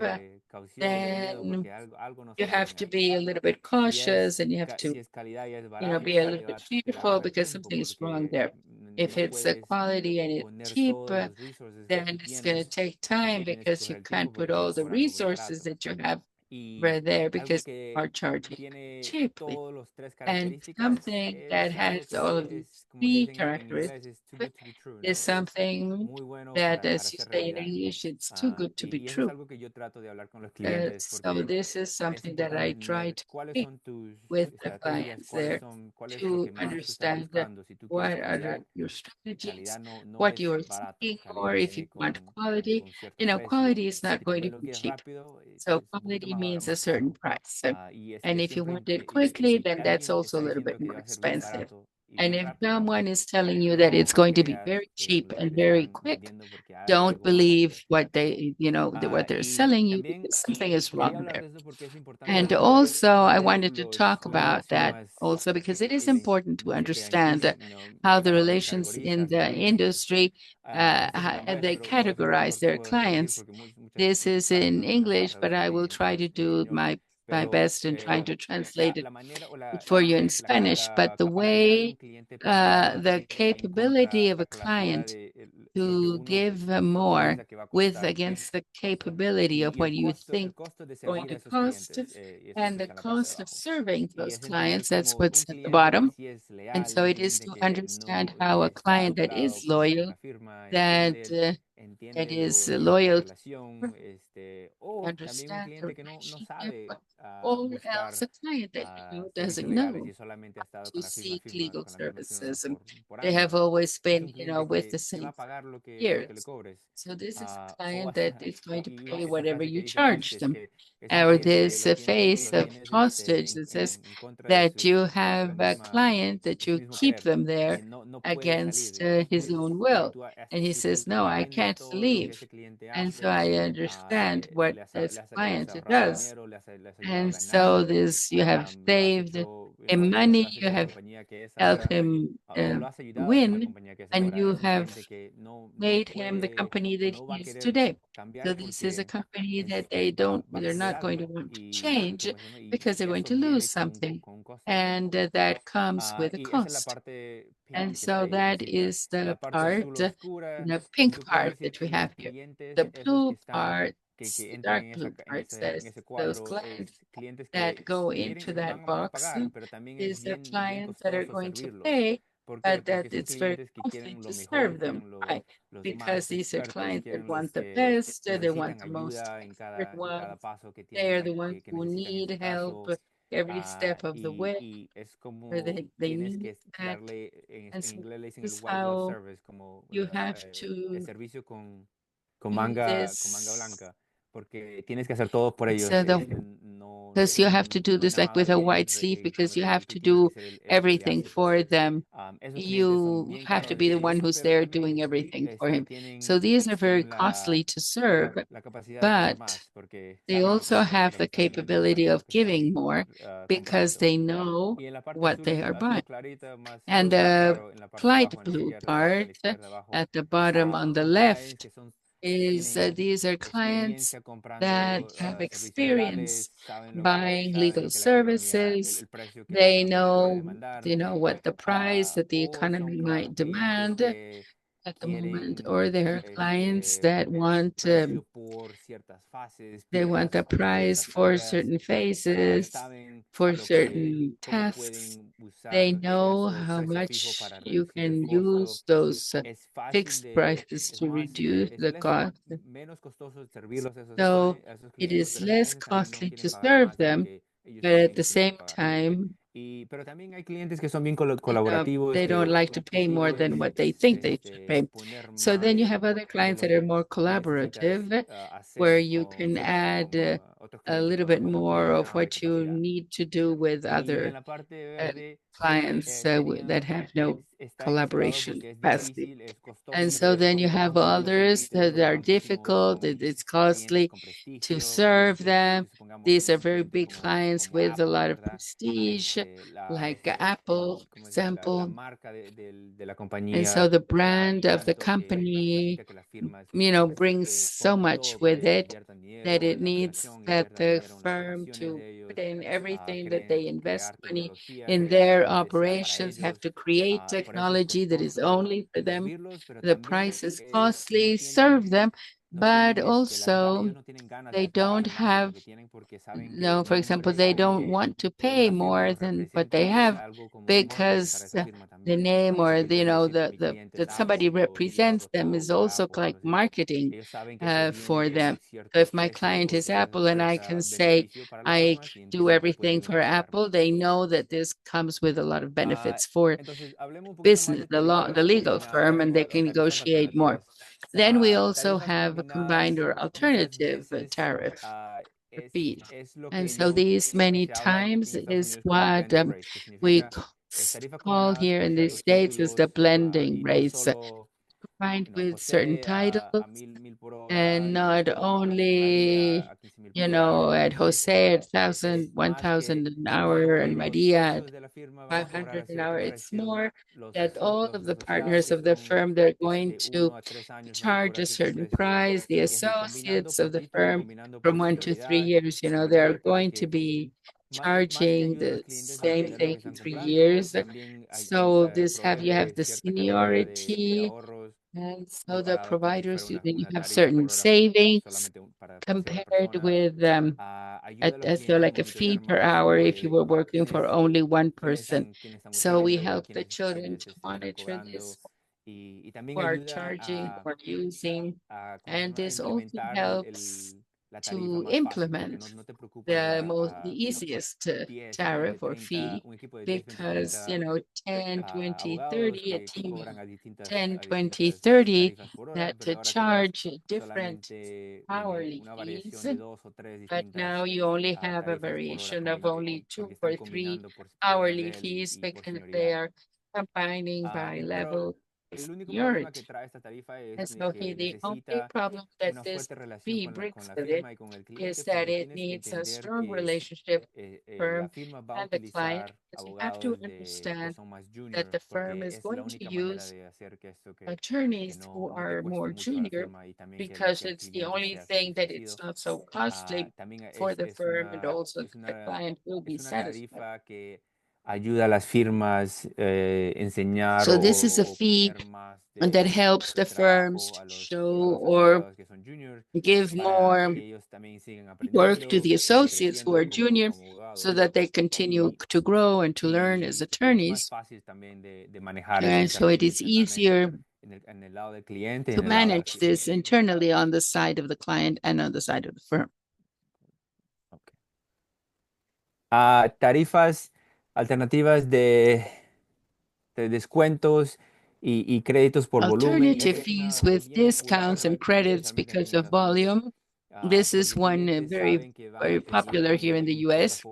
then you have to be a little bit cautious, and you have to, be a little bit fearful because something is wrong there. If it's a quality and it's cheap, then it's going to take time because you can't put all the resources that you have right there because you are charging cheaply. And something that has all of these three characteristics is something that, as you say in English, it's too good to be true. So this is something that I try to speak with the clients there to understand what are your strategies, what you are seeking, or if you want quality. You know, quality is not going to be cheap. So quality means a certain price. And if you want it quickly, then that's also a little bit more expensive. And if someone is telling you that it's going to be very cheap and very quick, don't believe what they, what they're selling you because something is wrong there. And also, I wanted to talk about that also because it is important to understand how the relations in the industry, how they categorize their clients. This is in English, but I will try to do my best in trying to translate it for you in Spanish. But the way, the capability of a client to give more with against the capability of what you think going to cost and the cost of serving those clients, that's what's at the bottom. And so it is to understand how a client that is loyal, that is loyal to understand the relationship, or else a client that doesn't know how to seek legal services. And they have always been, with the same years. So this is a client that is going to pay whatever you charge them. Or this face of hostage that says that you have a client that you keep them there against his own will. And he says, no, I can't leave. And so I understand what this client does. And so this, you have saved him money, you have helped him win, and you have made him the company that he is today. So this is a company that they're not going to want to change because they're going to lose something. And that comes with a cost. And so that is the part, the pink part that we have here. The blue part, the dark blue part says those clients that go into that box is the clients that are going to pay, but that it's very costly to serve them. Why? Because these are clients that want the best, they want the most expert ones. They are the ones who need help every step of the way, or they need that. And so this is how you have to do this. It's because you have to do this like with a white sleeve because you have to do everything for them. You have to be the one who's there doing everything for him. So these are very costly to serve, but they also have the capability of giving more because they know what they are buying. And the light blue part at the bottom on the left is these are clients that have experience buying legal services. They know, what the price that the economy might demand at the moment, or there are clients that want they want a price for certain phases, for certain tasks. They know how much you can use those fixed prices to reduce the cost. So it is less costly to serve them, but at the same time, they don't like to pay more than what they think they should pay. So then you have other clients that are more collaborative, where you can add a little bit more of what you need to do with other clients that have no collaboration capacity. And so then you have others that are difficult, it's costly to serve them. These are very big clients with a lot of prestige, like Apple, for example. And so the brand of the company, brings so much with it that it needs that the firm to put in everything that they invest money in their operations, have to create technology that is only for them. The price is costly, serve them, but also they don't have, no, for example, they don't want to pay more than what they have because the name or that somebody represents them is also like marketing for them. So if my client is Apple and I can say I do everything for Apple, they know that this comes with a lot of benefits for business, the legal firm, and they can negotiate more. Then we also have a combined or alternative tariff or fee. And so these many times is what call here in the States is the blending rates, combined with certain titles, and not only, at Jose at 1,000 an hour, and Maria at 500 an hour. It's more that all of the partners of the firm, they're going to charge a certain price. The associates of the firm from 1 to 3 years, they're going to be charging the same thing in 3 years. So you have the seniority, and so the providers, you have certain savings compared with so like a fee per hour if you were working for only one person. So we help the children to monitor this, who are charging or using, and this also helps to implement the easiest tariff or fee, because 10, 20, 30, a team of 10, 20, 30 that to charge different hourly fees, but now you only have a variation of only 2 or 3 hourly fees because they are combining by level of seniority. And so here, the only problem that this fee brings with it is that it needs a strong relationship firm and the client, because you have to understand that the firm is going to use attorneys who are more junior, because it's the only thing that it's not so costly for the firm, and also the client will be satisfied. So this is a fee that helps the firms to show or give more work to the associates who are junior, so that they continue to grow and to learn as attorneys. And so it is easier to manage this internally on the side of the client and on the side of the firm. Tarifas alternativas de descuentos y créditos por volumen. Alternative fees with discounts and credits because of volume. This is one very, very popular here in the US,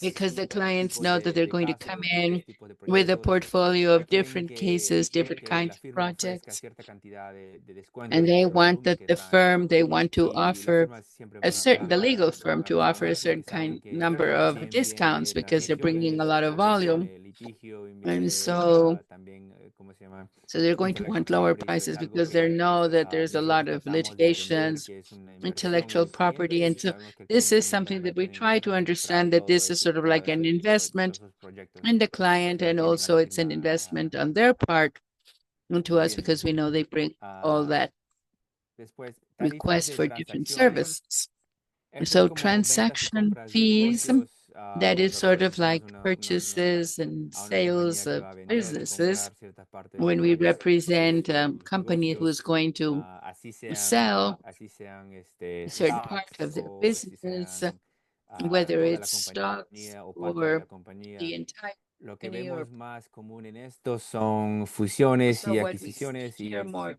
because the clients know that they're going to come in with a portfolio of different cases, different kinds of projects, and they want that they want to offer the legal firm to offer a certain number of discounts, because they're bringing a lot of volume. And so they're going to want lower prices because they know that there's a lot of litigations, intellectual property. And so this is something that we try to understand, that this is sort of like an investment in the client, and also it's an investment on their part into us, because we know they bring all that request for different services. So transaction fees, that is sort of like purchases and sales of businesses. When we represent a company who is going to sell a certain part of their business, whether it's stocks or the entire company, or más común en esto son fusiones so y what we see adquisiciones here more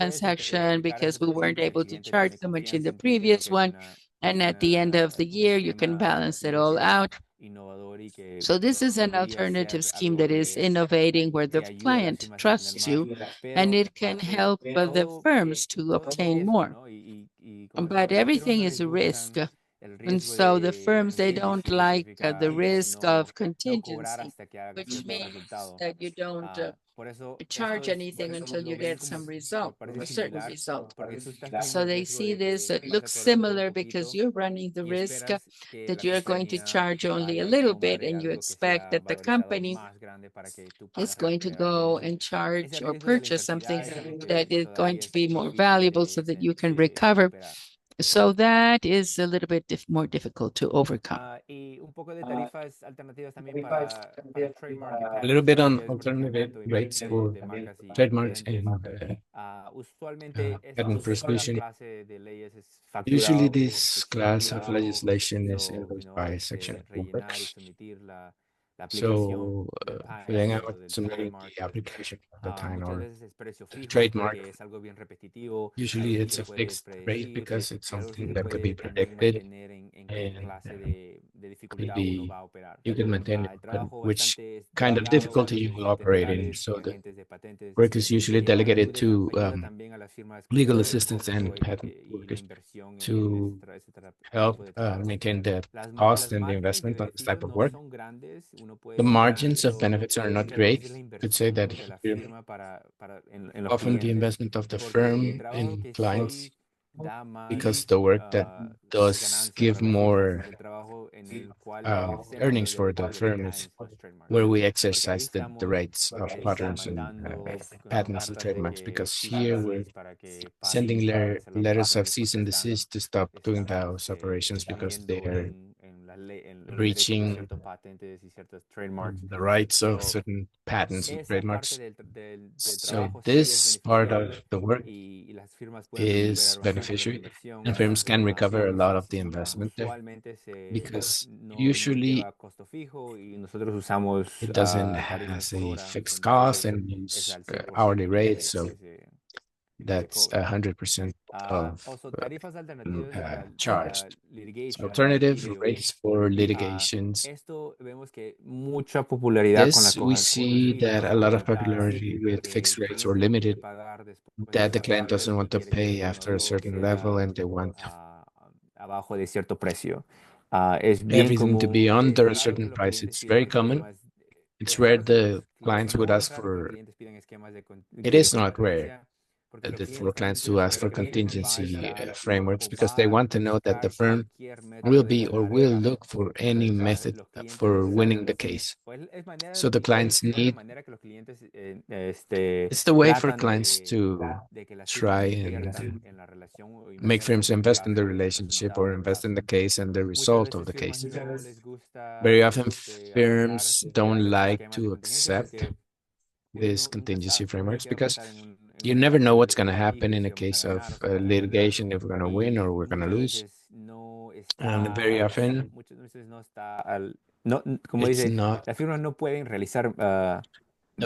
transaction because we weren't able to charge so much in the previous one. And at the end of the year, you can balance it all out. So this is an alternative scheme that is innovating where the client trusts you and it can help the firms to obtain more. But everything is a risk. And so the firms, they don't like the risk of contingency, which means that you don't charge anything until you get some result, a certain result. So they see this, it looks similar because you're running the risk that you're going to charge only a little bit and you expect that the company is going to go and charge or purchase something that is going to be more valuable so that you can recover. So that is a little bit more difficult to overcome. Y un poco de tarifas alternativas también para trademark A little bit on patentes, alternative reconocimiento y rates manejo for de marcas y trademarks patentes. and Usualmente patent esta prosecution. clase de leyes es Usually, facturado por this sección class of 4, legislation is so, invoiced by Section 4. rellenar y someter la aplicación So, del filling patent o out, del submitting trademark. the application of the time Muchas or veces es precio the fijo trademark. porque es algo bien repetitivo, Usually, algo que it's se a puede fixed rate predecir because it's y algo que something se that could be puede también predicted mantener en qué and clase de could dificultad uno be, va a operar. you can maintain El it, trabajo which bastante es kind of delegado a difficulty los you will asistentes operate in. legales y So, the agentes de patentes work is usually que delegated ayuden to ayuda también a las firmas con legal todo el assistants costo and patent y la workers inversión en to ese help tipo de trabajo. maintain the Las cost and the márgenes de investment on this type beneficios of no work. son grandes, uno puede The esperar, margins of pero benefits are not muchas veces great. la Could say inversión that de la here, firma en los often the clientes, investment of the porque el firm trabajo in que clients, sí da más because the work that does ganancia give para las firmas more es el trabajo en el cual ejercemos earnings los for the derechos de los firm is patents, los trademarks, where we porque ahí exercise the estamos rights of patterns and mandando patents and cartas de trademarks, que because cease and here we're desist para que paren sending cancelar los letters of pagos cease porque and están desist to stop doing those operations because infringiendo they're en los derechos de breaching ciertos patentes y ciertos trademarks. the rights of Pero certain patents and esa parte trademarks. del So trabajo sí es this part of beneficioso the work y las firmas pueden is recuperar bastante de la beneficiary, inversión and firms can recover a y lot of the investment there usualmente because no usually lleva costo fijo y nosotros usamos it doesn't tarifas has por a hora, fixed cost entonces and es use al 100% hourly rate, de so que se that's cobra. 100% of Also, tarifas alternativas para charged. litigation, para Alternative litigio. rates for litigations. Esto vemos que mucha popularidad con This las we cuotas see that fijas a o lot of limitadas, popularity with que el fixed rates or cliente no quiere limited, pagar después de that the cierto client doesn't tiempo y want to quiere que el pay after a gobernador certain level sea and they want abajo de cierto precio. Es bien everything to be común, under a es raro que certain los price. clientes It's pidan very common. esquemas. It's Es rare raro que the clients would no ask es raro que los for, clientes pidan esquemas it de is not rare contingencia, porque los for clientes también clients quieren to ask saber for que la firma va a contingency estar frameworks o because they va a want to know that the buscar firm cualquier método will de be or ganar will look for any method los clientes for winning the case. es manera So the clients es la need, manera que los clientes it's the way for tratan clients to de que las firmas try inviertan and en la relación o make inviertan firms en el invest in the caso o en el relationship resultado or del invest in the caso. case and the Muchas result of veces the firmas case. no les gusta Very often aceptar firms don't like esquemas de to contingencia accept porque these nunca contingency sabes, uno frameworks quiere because apostar en you una never know relación what's de going to happen litigio, in a si vamos a case of ganar o si vamos a perder, litigation, if we're going to win or we're going to muchas lose. veces no And está very often muchas veces no está no, como it's dice, not, las firmas no pueden realizar a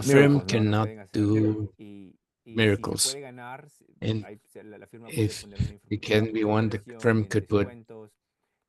firm miracles, ¿no? No cannot pueden hacer do si se miracles. puede ganar, And la firma puede if poner it una can be won, the inversión firm en could descuentos,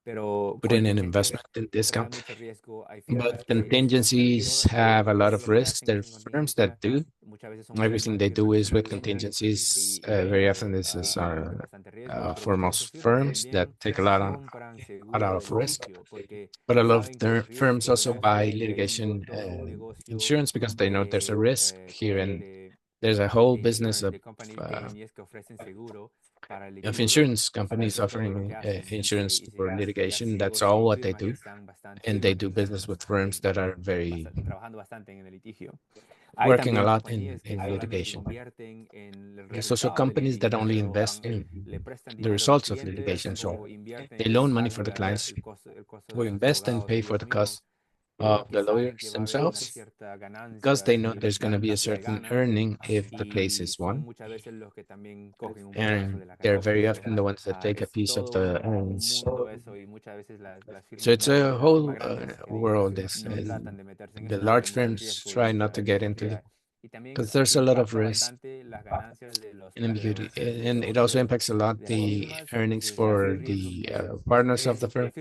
pero put in an investment and trae discount. mucho riesgo. Hay firmas But que contingencies have a lot of todo lo que risks. hacen There es are en firms that contingencia. do. Muchas veces son Everything firmas they que do is with representan contingencies. Very often, y this is corren bastante riesgo, pero for muchas de esas most firmas firms that también take a lot compran out seguro de of risk. litigio porque But a lot of saben que el firms riesgo also buy existe, que hay litigation todo un negocio insurance because they know there's a risk here, and de there's a whole business insurance, de compañías que ofrecen seguro para el of litigio. insurance companies Eso es todo lo offering que hacen insurance for y litigation. así That's otras all what they firmas que do, están and they do business with firms that are trabajando bastante en el litigio. Hay working a también lot compañías que in solamente litigation. invierten en el There's also resultado del companies that litigio, only pero invest in le prestan the dinero a los results of clientes litigation. So o invierten they en loan money pagar for the clients el costo de who los invest and abogados pay for ellos the mismos, cost of porque the saben que lawyers va a haber una themselves cierta because ganancia they know si there's going to be a se certain gana earning if the case y is son won. muchas veces los que también cogen un pedazo And de la they're ganancia. very Entonces, often the ones that take a es piece of todo the un earnings. mundo eso y muchas veces las So firmas it's a las whole más grandes que digamos world. This no tratan de meterse en the eso large porque no hay firms riesgo try y not to get into because there's a lot of risk and ambiguity, and it also impacts a lot the earnings for the partners of the firm,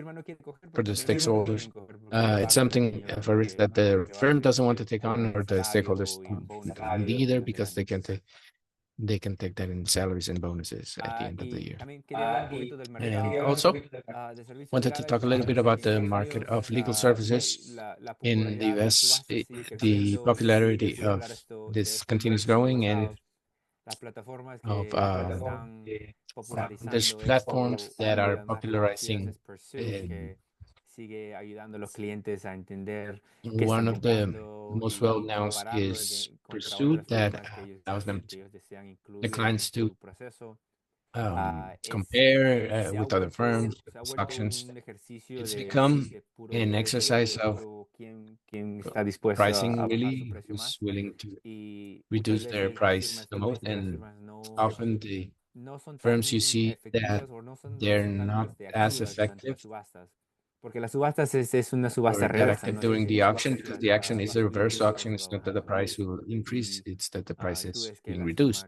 for the stakeholders. It's something of a risk that the firm doesn't want to take on, or the stakeholders don't either, because they can take that in salaries and bonuses at the end of the year. And also, wanted to talk a little bit about the market of legal services in the US. The popularity of this continues growing, and of there's platforms that are popularizing. One of the most well-known is Pursuit, that allows them to, the clients to compare with other firms, auctions. It's become an exercise of pricing, really, who's willing to reduce their price the most. And often the firms you see that they're not as effective or that active during the auction, because the auction is a reverse auction. It's not that the price will increase, it's that the price is being reduced.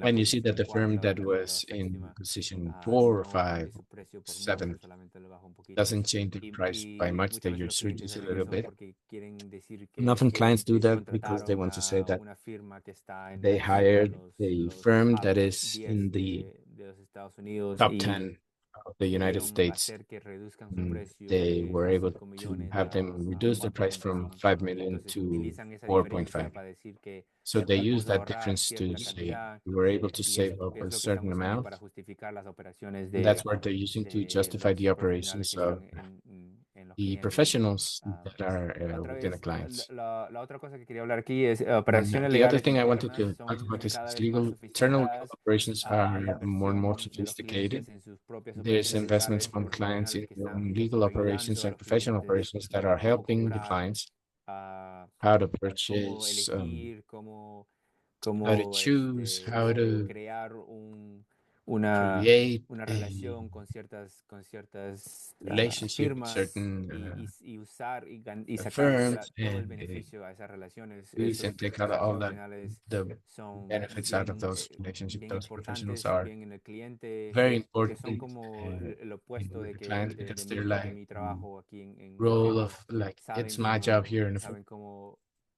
And you see that the firm that was in position 4 or 5, 7 doesn't change the price by much, they just reduce it a little bit. And often clients do that because they want to say that they hired a firm that is in the top 10 of the United States. They were able to have them reduce the price from 5 million to 4.5. So they use that difference to say we were able to save up a certain amount. And that's what they're using to justify the operations of the professionals that are within the clients. And the other thing I wanted to talk about is internal legal operations are more and more sophisticated. There's investments from clients in their own legal operations and professional operations that are helping the clients how to purchase, how to choose, how to create a relationship with certain firms, and use and take out all that the benefits out of those relationships. Those professionals are very important with the clients, because they're like role of like, it's my job here in the firm.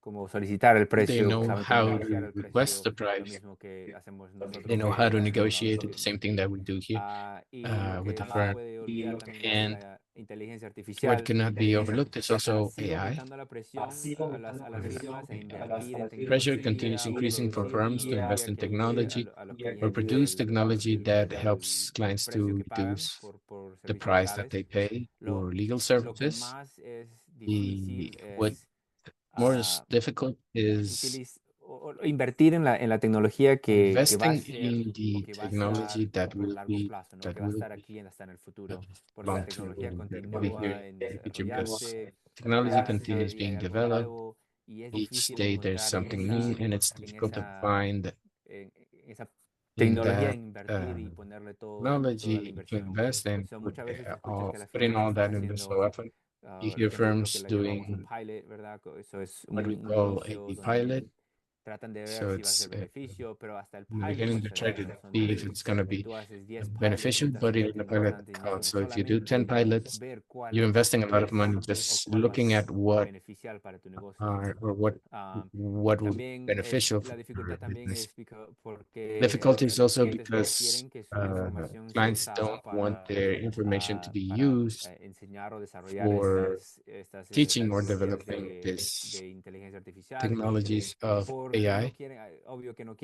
They know how to request the price. They know how to negotiate it, the same thing that we do here with the firm. And what cannot be overlooked is also AI. Pressure continues increasing for firms to invest in technology or produce technology that helps clients to reduce the price that they pay for legal services. What more is difficult is investing in the technology that will be long term, that will be here in the future, because technology continues being developed. Each day there's something new, and it's difficult to find in that technology to invest and put in all that in. So often you hear firms doing what we call a pilot. So it's in the beginning they try to see if it's going to be beneficial, but even the pilot counts. So if you do 10 pilots, you're investing a lot of money just looking at what are, or what will be beneficial for your business. Difficulty is also because clients don't want their information to be used for teaching or developing these technologies of AI,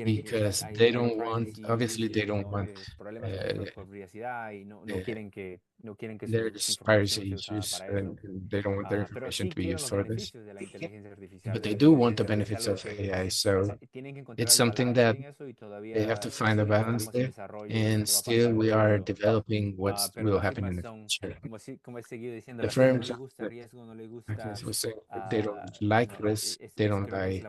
because they don't want, obviously they don't want there's piracy issues, and they don't want their information to be used for this, but they do want the benefits of AI. So it's something that they have to find a balance there, and still we are developing what will happen in the future. The firms, like I was saying, they don't like risk, they don't like,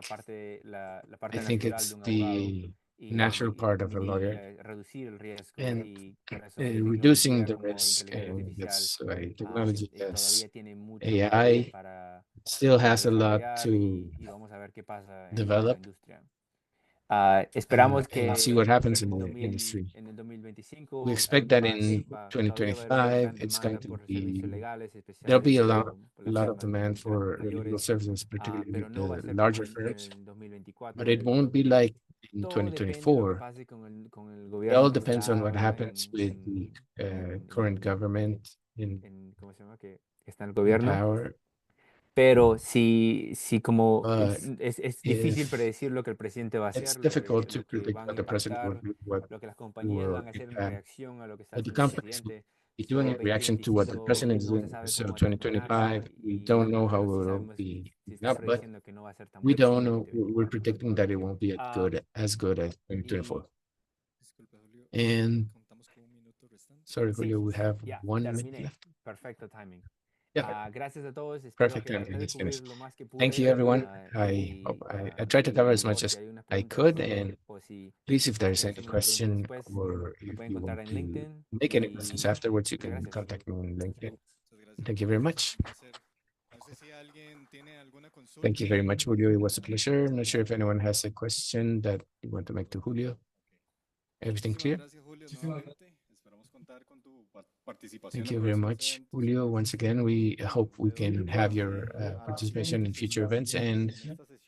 I think it's the natural part of a lawyer, reducir el riesgo and y por eso que reducing the tecnología como risk. inteligencia And artificial that's why technology as todavía tiene mucho camino AI still para has a lot desarrollar to y vamos a ver qué pasa en la develop industria. Esperamos and see what que happens in the industry. en el We 2025 expect that in todavía va a haber una 2025, gran it's going demanda to por servicios be, legales, there'll be especialmente a lot of demand las for firmas legal mayores, services, particularly pero with no va a the ser como larger en firms. el But 2024. it won't be like in Todo depende de lo que 2024. pase con el It all gobierno que depends on está what ahora happens with the current government ¿cómo se llama? Que está en el in gobierno. power. Pero si como But es difícil if predecir lo que el presidente va a it's hacer, difficult to lo que predict van a what the president will impactar, do, what lo que las compañías will van a hacer en impact, reacción a lo que está what the haciendo el companies will presidente. be doing in reaction to what the 2025 president is no se doing. sabe So cómo va a terminar 2025, we don't know how it pero sí will sabemos, be sí up, estoy but diciendo que no va a ser tan we bueno como don't el know. We're 2024. predicting that it won't be as good as Y 2024. And sorry, sí, Julio, we have ya 1 minute terminé. left. Perfecto timing. Yeah, Gracias a todos. Espero perfect que timing. traté de It's cubrir finished. lo más que Thank you, pude. everyone. I tried to cover as Por much si as hay unas I preguntas could, and o si please, if there's quieren any hacerme unas preguntas question después, or me if pueden you encontrar want en to LinkedIn make any questions afterwards, you muchas can gracias. contact me on LinkedIn. Thank you very much. Thank you very much, Julio. It was a pleasure. Not sure if anyone has a question that you want to make to Julio. Everything clear? Thank you very much, Julio. Once again, we hope we can have your participation in future events, and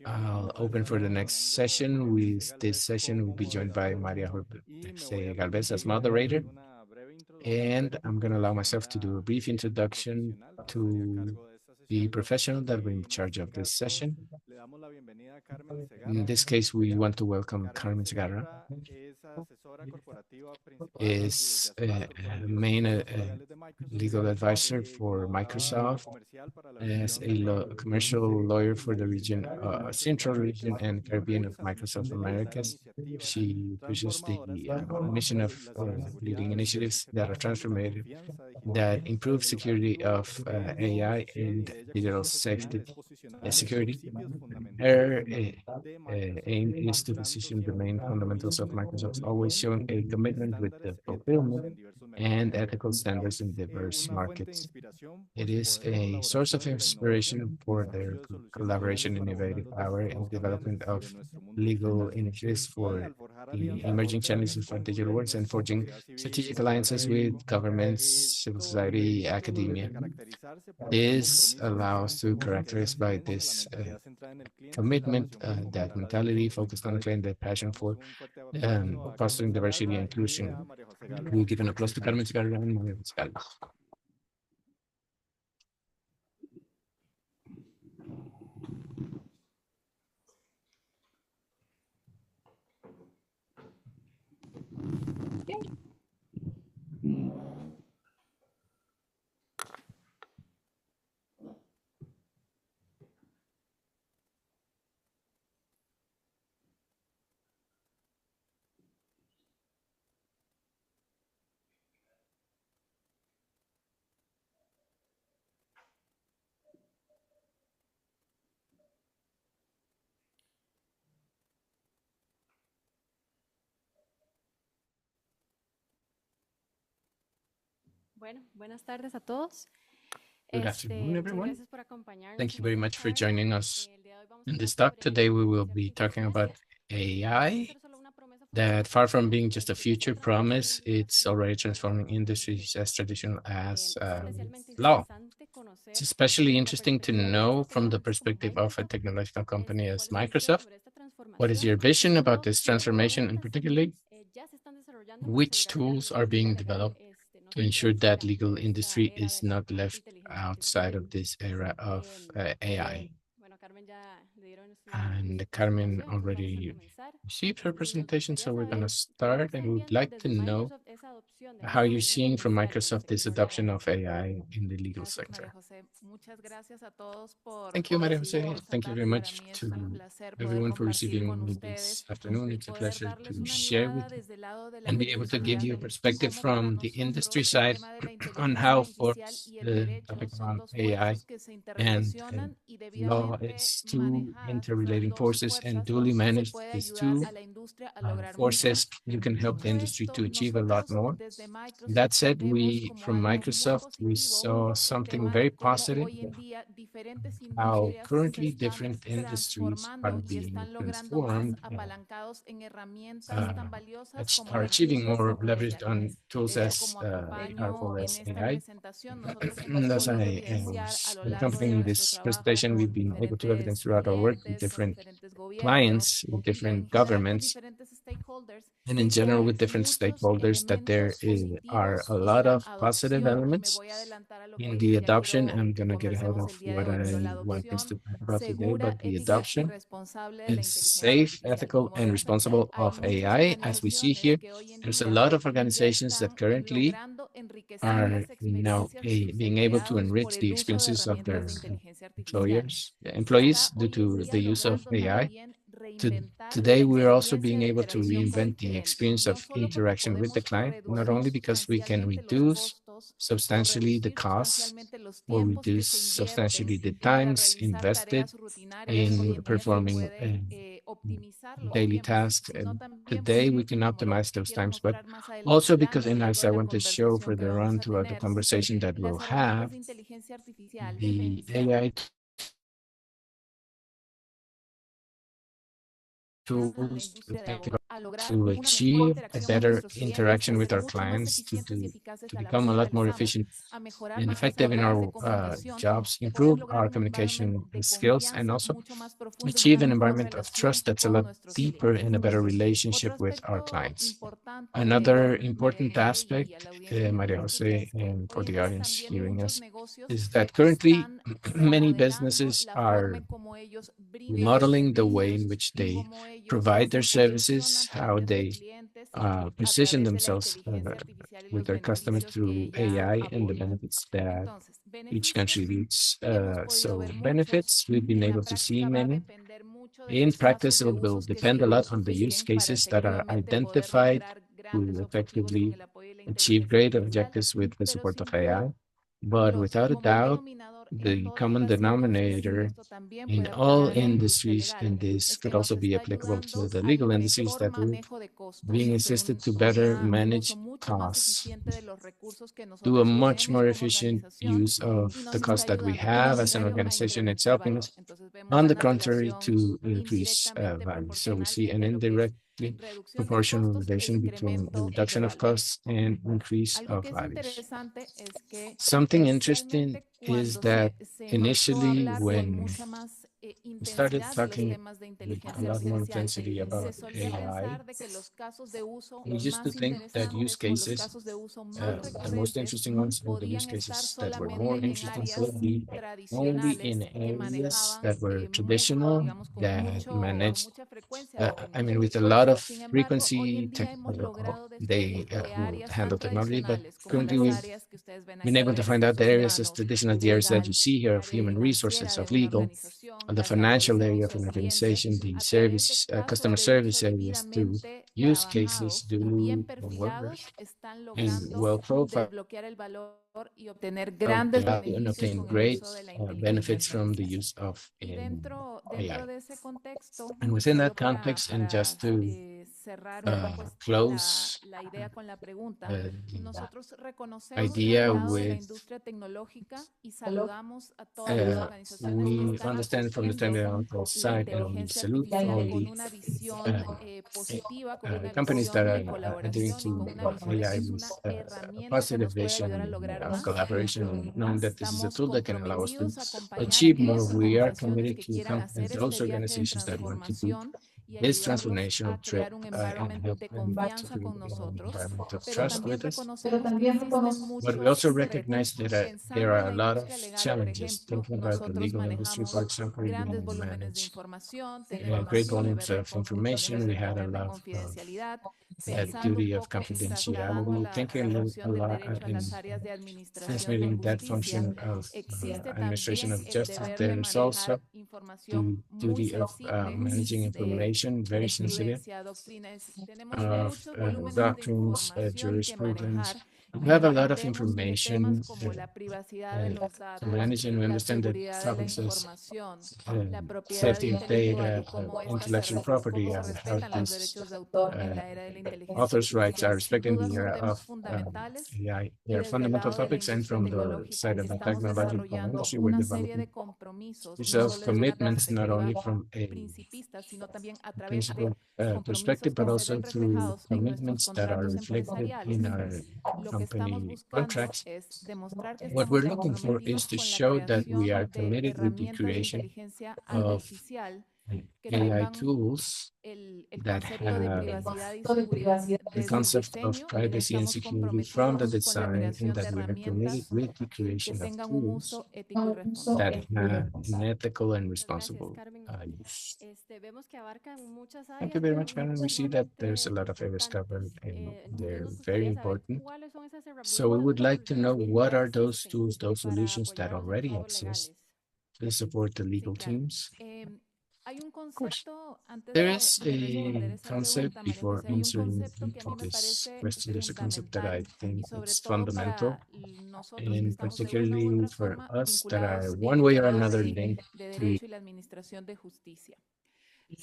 I'll open for the next session. With this session, we'll be joined by Maria Jose Galvez as moderator, and I'm going to allow myself to do a brief introduction to the professional that will be in charge of this session. In this case, we want to welcome Carmen Segarra, is main legal advisor for Microsoft, as a commercial lawyer for the region, Central Region and Caribbean of Microsoft Americas. She pushes the mission of leading initiatives that are transformative, that improve security of AI and digital safety security. Her aim is to position the main fundamentals of Microsoft, always showing a commitment with the fulfillment and ethical standards in diverse markets. It is a source of inspiration for their collaboration, innovative power, and development of legal initiatives for the emerging challenges for digital worlds and forging strategic alliances with governments, civil society, academia. This allows to characterize by this commitment, that mentality focused on client, that passion for fostering diversity and inclusion. We give an applause to Carmen Segarra and Maria Segarra. Bueno, buenas tardes a todos. Good afternoon, everyone. Gracias por acompañarnos Thank you en very esta much for charla. joining us El día de hoy vamos a in hablar this talk. sobre Today, we will be inteligencia talking about artificial. AI, Ser solo una promesa that futurista, far from being just a ya está future promise, transformando vidas it's tan already importantes transforming como nuestras industries vidas. as traditional as Es especialmente law. interesante It's conocer especially la interesting to perspectiva de una know empresa from the tecnológica como perspective of a Microsoft. technological company as ¿Cuál es su visión Microsoft. sobre esta What is transformación your y qué vision about this nuevas transformation, and herramientas particularly ya se están desarrollando para which asegurar que la tools are being normativa legal developed no to se quede ensure that fuera legal de esta industry era is de la not left inteligencia artificial? outside of this era of AI? Bueno, Carmen ya le dieron And su Carmen presentación, entonces vamos a already comenzar. received her Y nos presentation, gustaría so we're going to saber cómo start, and están we would viendo like to desde know Microsoft esa adopción de la how you're inteligencia seeing from artificial en el Microsoft this sector adoption legal. of AI in the legal Gracias, María sector. José. Muchas gracias a todos por Thank you, Maria recibirme Jose. esta Thank you very tarde. Para much mí es un to placer poder everyone for compartir receiving con me this ustedes afternoon. y It's a poder pleasure darles to una share with mirada you desde el lado de la and be able to give industria, you a perspective cómo para from the industry nosotros el side tema de la on inteligencia how artificial folks y el the derecho topic son around dos AI fuerzas que se and interrelacionan y law, debidamente it's two manejadas, esas interrelating dos forces, and fuerzas, duly se managed, puede these ayudar two a la industria forces, you can help the industry to achieve a lot more. That said, we from Microsoft, we saw something very positive, how currently different industries are being transformed uh, are achieving more leverage on tools as powerful as AI. As I was accompanying this presentation, we've been able to evidence throughout our work with different clients, with different governments, and in general with different stakeholders that there are a lot of positive elements in the adoption. I'm going to get ahead of what I want us to talk about today, but the adoption is safe, ethical, and responsible of AI. As we see here, there's a lot of organizations that currently are being able to enrich the experiences of their employees due to the use of AI. Today, we're also being able to reinvent the experience of interaction with the client, not only because we can reduce substantially the costs or reduce substantially the times invested in performing daily tasks. And today we can optimize those times, but also because, and as I want to show further on throughout the conversation that we'll have, the AI tools to achieve a better interaction with our clients, to become a lot more efficient and effective in our jobs, improve our communication skills, and also achieve an environment of trust that's a lot deeper in a better relationship with our clients. Another important aspect, Maria Jose, and for the audience hearing us, is that currently many businesses are remodeling the way in which they provide their services, how they position themselves with their customers through AI and the benefits that each contributes. So benefits, we've been able to see many. In practice, it will depend a lot on the use cases that are identified to effectively achieve great objectives with the support of AI. But without a doubt, the common denominator in all industries, and this could also be applicable to the legal industries, that we're being assisted to better manage costs, do a much more efficient use of the cost that we have as an organization itself, and on the contrary, to increase value. So we see an indirectly proportional relation between the reduction of costs and increase of values. Something interesting is that initially when we started talking with a lot more intensity about AI, we used to think that use cases, the most interesting ones, or the use cases that were more interesting, would be only in areas that were traditional, that managed, I mean, with a lot of frequency, they will handle technology, but currently we've been able to find out the areas as traditional as the areas that you see here of human resources, of legal, the financial area of an organization, the service, customer service areas, to use cases do work and well profiled and obtain great benefits from the use of AI. And within that context, and just to close the idea with we understand from the technological side, and we salute all the companies that are entering into AI with a positive vision of collaboration, and knowing that this is a tool that can allow us to achieve more. We are committed to accompany those organizations that want to do this transformational trip and help them to create an environment of trust with us. But we also recognize that there are a lot of challenges. Thinking about the legal industry, for example, we manage great volumes of information. We had a lot of that duty of confidentiality, thinking a lot in transmitting that function of administration of justice. There is also the duty of managing information, very sensitive, of doctrines, jurisprudence, We have a lot of Entendemos que information temas como la privacidad de uh, los to datos, manage, and we la understand that seguridad de la topics as información, la um, propiedad safety of intelectual data, y cómo intellectual property, cómo se how respetan los these derechos de autor en uh, la era de la inteligencia authors' rights are artificial, sin respected in duda the son era temas of fundamentales AI. They y are desde el fundamental lado de la topics, and industria from the tecnológica side of the estamos technological desarrollando industry, we're una serie developing de compromisos, no self solo desde una commitments, not only perspectiva from a principista, sino también a través de principal perspective, compromisos but que se also ven through reflejados en nuestros commitments that are contratos reflected in empresariales. our Lo que estamos company buscando contracts. es demostrar que What we're estamos looking for is comprometidos to con la show that we creación are de committed with the herramientas de creation inteligencia of artificial que AI pongan tools el that concepto de have privacidad y seguridad the desde el concept of diseño y que privacy and estamos security from the comprometidos con la design, and creación de that we are committed herramientas with the que creation of tengan un tools uso ético y that responsable. have an ethical and Muchas gracias, responsible Carmen. use. Vemos que abarcan muchas Thank you áreas very que much, son Karen. We see that there's a sumamente lot of areas covered, importantes. and Entonces they're nos very gustaría saber important. cuáles son esas So we herramientas, would esas like to know soluciones que what ya are those existen tools, those para solutions that apoyar los already estados exist legales. to support the Sí, legal claro. teams. Hay un Of course. concepto, antes There is de responder a esa concept pregunta, María before José, hay un answering concepto que a to mí me this parece question. There's a concept that I fundamental y think sobre it's todo fundamental, para nosotros que and estamos de una u particularly otra for forma us that are vinculados one en way or temas another de linked to derecho y la administración de justicia.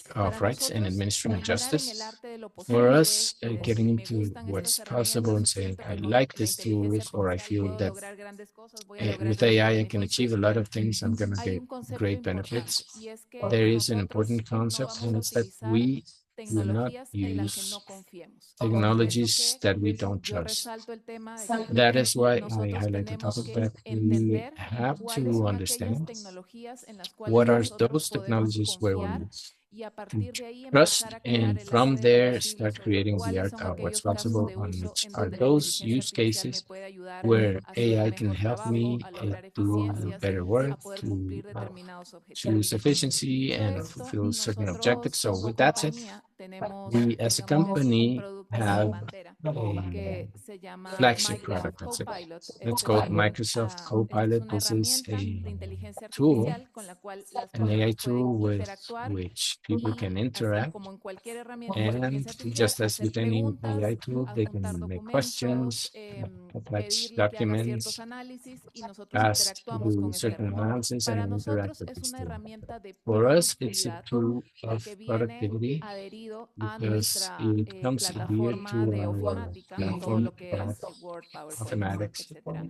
Para of rights and nosotros, administering caminar en el justice. arte de lo For posible us, y getting decir, me into gustan estas what's possible herramientas, and saying, siento I que con like la these inteligencia tools, or I artificial feel puedo that lograr grandes cosas, voy a lograr with grandes AI, I can achieve beneficios. a lot of things. I'm going to Hay get un concepto great benefits. importante y es que There is an nosotros important no concept, and vamos a it's that utilizar we will not tecnologías en las que use no confiemos. Es por eso technologies que that we don't yo trust. resalto el tema de que That is why I nosotros highlight the tenemos topic que that we entender have cuáles to son aquellas understand tecnologías en las cuales what are nosotros those podemos technologies where we confiar y a can partir de ahí trust, empezar a crear and el from arte de lo there posible start sobre creating the cuáles art son of what's aquellos casos possible, de on uso which en are donde la those inteligencia use artificial me cases puede ayudar where a hacer un AI can mejor help trabajo, me a lograr do eficiencias, better work, a poder to cumplir determinados objetivos. choose efficiency Dicho and esto, fulfill certain objectives. nosotros So como with that said, compañía tenemos, we as a digamos, un company producto have bandera a que se llama flagship Microsoft product, let's say. Copilot. It's Este es called Microsoft esta es Copilot. una This is herramienta a de inteligencia tool, artificial con la cual las an AI personas pueden tool with interactuar which people y, can así interact. como en cualquier herramienta de And inteligencia artificial, just as hacer with any preguntas, AI tool, they adjuntar can make documentos, questions, attach pedirle que haga ciertos documents, análisis y nosotros ask to interactuamos do con esta certain herramienta. analysis, Para and interact nosotros with es this una tool. herramienta de For us, it's a productividad tool of porque viene productivity adherido a because nuestra it comes adhered plataforma to de our ofimática, todo platform lo que es Word, PowerPoint, mathematics, etcétera.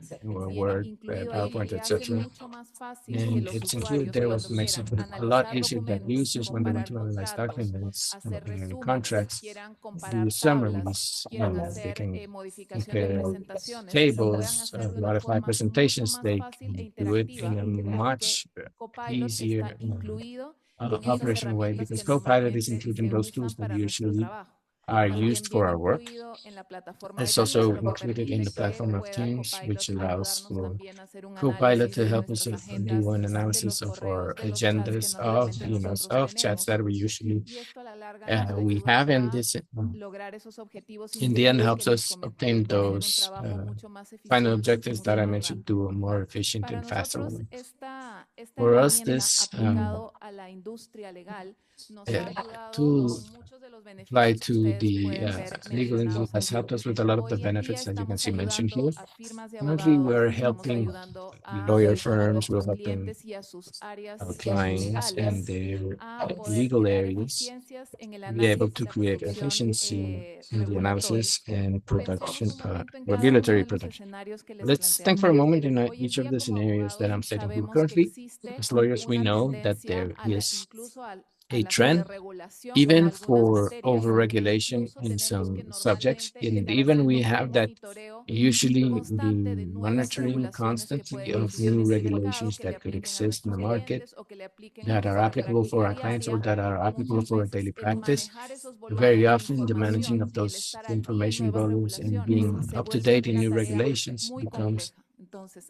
Viene Word, incluido ahí PowerPoint, y hace etc. mucho más fácil que And los it's included usuarios there, what cuando makes it quieran a lot analizar easier that documentos, users, when they want comparar to analyze contratos, documents hacer and resúmenes, contracts, quieran do comparar tablas, summaries, quieran they hacer can modificación de compare presentaciones, lo puedan tables, hacer de una modify forma mucho presentations, más they fácil e can do it in interactiva a porque much Copilot está easier incluido en esas operation way, herramientas because que Copilot is normalmente included in se those usan tools that para nuestro usually trabajo. are También used for viene our work. incluido en la plataforma de It's Teams, also lo que included in permite the que platform of pueda Teams, Copilot which allows ayudarnos for también a hacer un Copilot análisis to de help us nuestras do agendas, an de analysis los of our correos, de los chats que agendas of normalmente emails, nosotros of chats tenemos. that we usually Y esto a la larga nos we ayuda have, and a this lograr esos objetivos in the end iniciales que helps les us comenté, obtain de hacer un those trabajo mucho más final eficiente y objectives that mucho I más mentioned rápido. to a more efficient Para and faster nosotros, way. esta For us, herramienta this aplicado a la industria legal nos ha ayudado to con muchos de los apply beneficios que to ustedes the pueden ver legal industry mencionados has aquí. helped us with a lot of the Hoy en día benefits that you can estamos see mentioned ayudando here. a firmas de Currently, abogados, we're estamos helping ayudando a lawyer firms, we're nuestros helping clientes y a sus áreas our clients and legales their a poder legal crear areas eficiencias en el to be able análisis y to la create producción efficiency in the regulatoria. analysis and Pensemos production, un momento en cada uno regulatory de los production. escenarios que les Let's think planteamos for a aquí. moment in Hoy en each of día the como scenarios that abogados I'm stating here. sabemos que Currently, existe as lawyers, we una know that tendencia there a is incluso a a la trend, sobreregulación en even algunas for materias e overregulation incluso in tenemos que some subjects, normalmente and estar even we haciendo un have that monitoreo usually constante de the nuevas monitoring regulaciones que constantly pueden of existir new en el mercado, regulations que le that could apliquen a exist in the nuestros market clientes o que le apliquen a that are nuestra applicable for práctica our clients or diaria. that are applicable Muchas for our daily veces el practice. manejar esos Very volúmenes de often, the managing información of y el those estar al día en information nuevas volumes and regulaciones being se up to vuelve date in una new tarea regulations muy becomes compleja.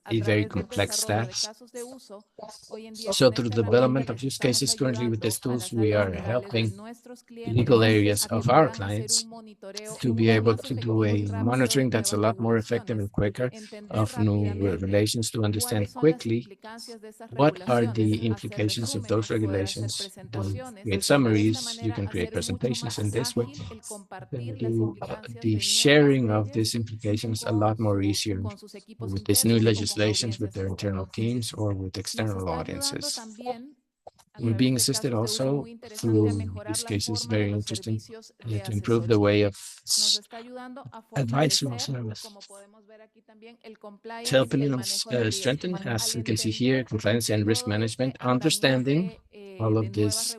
a very complex task. So through the development of use cases currently with these tools, we are helping legal areas of our clients to be able to do a monitoring that's a lot more effective and quicker of new regulations, to understand quickly what are the implications of those regulations. Create summaries, you can create presentations in this way, and do the sharing of these implications a lot more easier with these new legislations with their internal teams or with external audiences. We're being assisted also through use cases, very interesting, to improve the way of advisory service. It's helping us strengthen, as you can see here, compliance and risk management, understanding all of this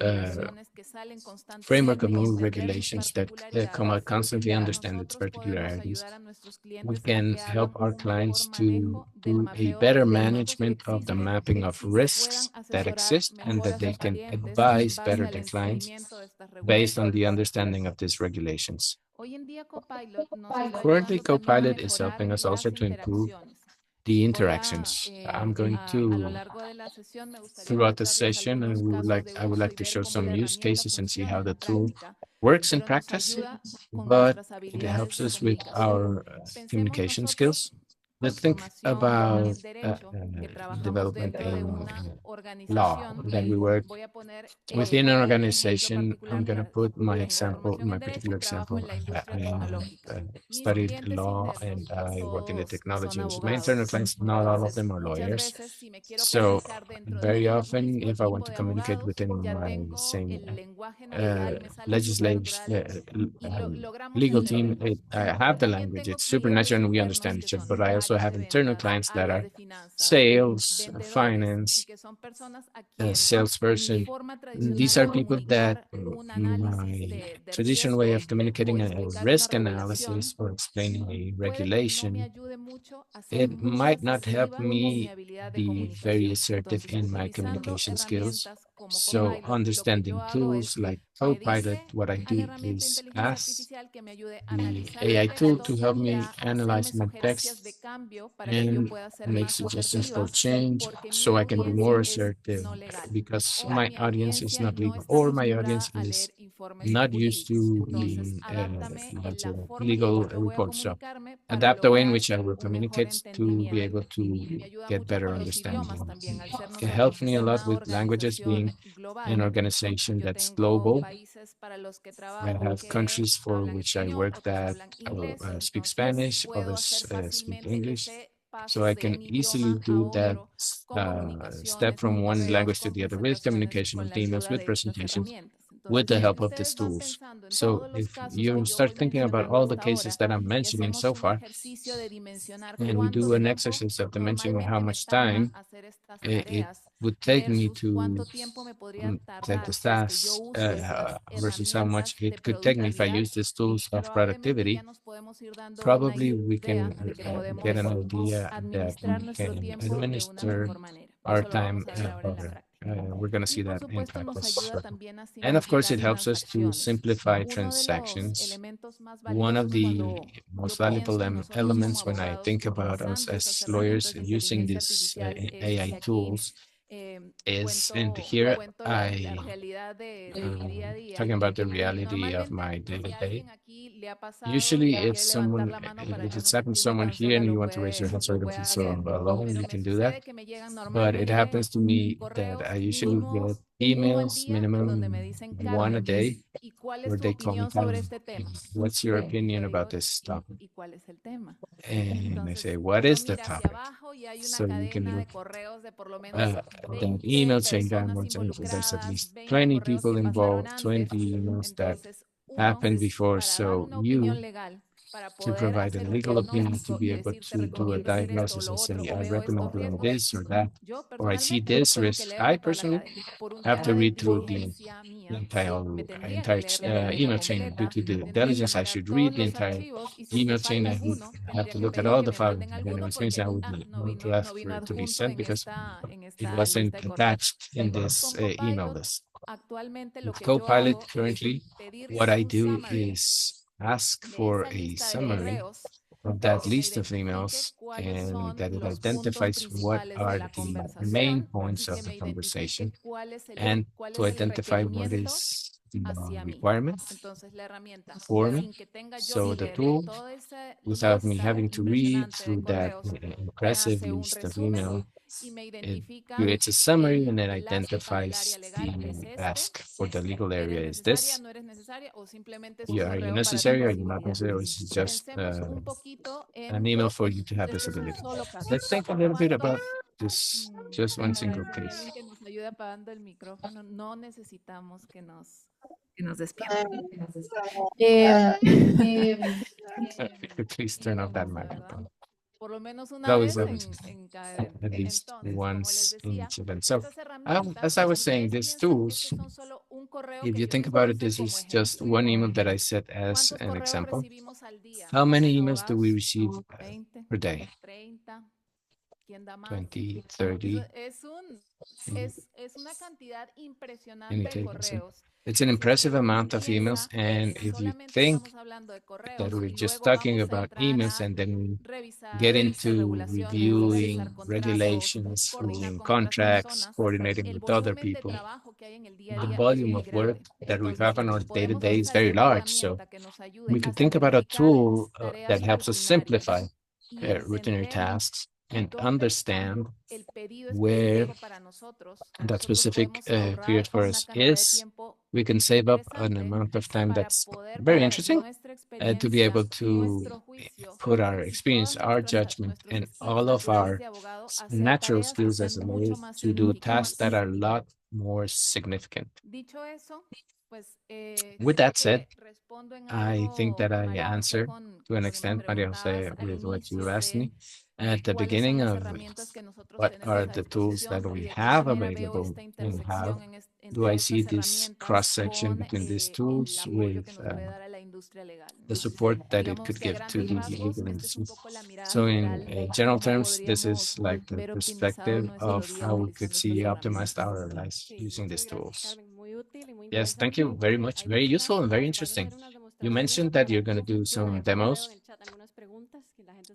framework of new regulations that come out constantly, understand its particularities. We can help our clients to do a better management of the mapping of risks that exist, and that they can advise better their clients based on the understanding of these regulations. Currently, Copilot is helping us also to improve the interactions. I'm going to, throughout the session, and I would like to show some use cases and see how the tool works in practice, but it helps us with our communication skills. Let's think about development in law, that we work within an organization. I'm going to put my example, my particular example. I studied law and I work in the technology industry. My internal clients, not all of them are lawyers. So very often, if I want to communicate within my same legal team, I have the language, it's super natural and we understand each other, but I also have internal clients that are sales, finance, salesperson. These are people that my traditional way of communicating a risk analysis or explaining a regulation, it might not help me be very assertive in my communication skills. So understanding tools like Copilot, what I do is ask the AI tool to help me analyze my text and make suggestions for change so I can be more assertive, because my audience is not legal, or my audience is not used to legal reports. So adapt the way in which I will communicate to be able to get better understanding. It helps me a lot with languages, being an organization that's global. I have countries for which I work that speak Spanish, others speak English. So I can easily do that step from one language to the other with communication, with emails, with presentations, with the help of these tools. So if you start thinking about all the cases that I'm mentioning so far, and we do an exercise of dimensioning how much time it would take me to take the tasks versus how much it could take me if I use these tools of productivity, probably we can get an idea that we can administer our time better. We're going to see that in practice. And of course, it helps us to simplify transactions. One of the most valuable elements when I think about us as lawyers using these AI tools is, and here I talking about the reality of my day-to-day. Usually if it's happened to someone here and you want to raise your hand so you don't feel so alone, you can do that. But it happens to me that I usually get emails, minimum one a day, where they call me, what's your opinion about this topic? And I say, what is the topic? So you can look the email chain downwards, and there's at least 20 people involved, 20 emails that happened before. So you, to provide a legal opinion, to be able to do a diagnosis and say, I recommend doing this or that, or I see this risk. I personally have to read through the entire email chain. Due to the diligence, I should read the entire email chain. I would have to look at all the files, and then it means I would need to ask for it to be sent because it wasn't attached in this email list. With Copilot currently, what I do is ask for a summary of that list of emails and that it identifies what are the main points of the conversation and to identify what is the requirement for me. So the tool, without me having to read through that impressive list of email, it creates a summary and it identifies the ask for the legal area. Is this are you necessary or you not necessary? Or is it just an email for you to have visibility? Let's think a little bit about this, just one single case. Que nos ayude apagando el micrófono. No necesitamos que nos despierten. Please turn off that microphone. Por lo menos una Always, vez en cada evento. at least Entonces, once in each event. So, estas herramientas, as I was ustedes saying, these piensen tools, que son solo un correo if que you yo think les about it, puse this como is just ejemplo. one email that I set as ¿Cuántos an correos example. recibimos al día? How many Los emails do we abogados, receive 20, per day? 30. ¿Quién da más? 20, 30. Es una cantidad impresionante Any de take, correos. it's an impressive amount of emails, and if you think that we're just talking about emails and then we get into reviewing regulations, reviewing contracts, coordinating with other people, the volume of work that we have on our day-to-day is very large. So we could think about a tool that helps us simplify routine tasks and understand where that specific period for us is. We can save up an amount of time that's very interesting to be able to put our experience, our judgment, and all of our natural skills as a lawyer to do tasks that are a lot more significant. With that said, I think that I answered to an extent, Maria Jose, with what you asked me at the beginning of what are the tools that we have available and how do I see this cross-section between these tools with the support that it could give to the legal industry. So in general terms, this is like the perspective of how we could see optimized our lives using these tools. Yes, thank you very much. Very useful and very interesting. You mentioned that you're going to do some demos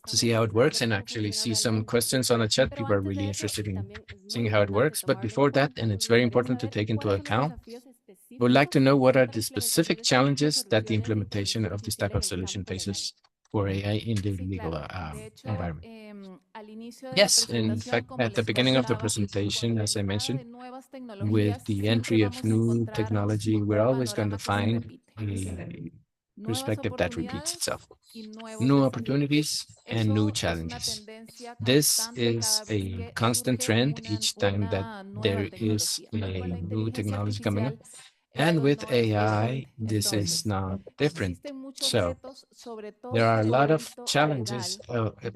to see how it works and actually see some questions on the chat. People are really interested in seeing how it works. But before that, and it's very important to take into account, would like to know what are the specific challenges that the implementation of this type of solution faces for AI in the legal environment. Yes, in fact, at the beginning of the presentation, as I mentioned, with the entry of new technology, we're always going to find a perspective that repeats itself. New opportunities and new challenges. This is a constant trend each time that there is a new technology coming up. And with AI, this is not different. So there are a lot of challenges,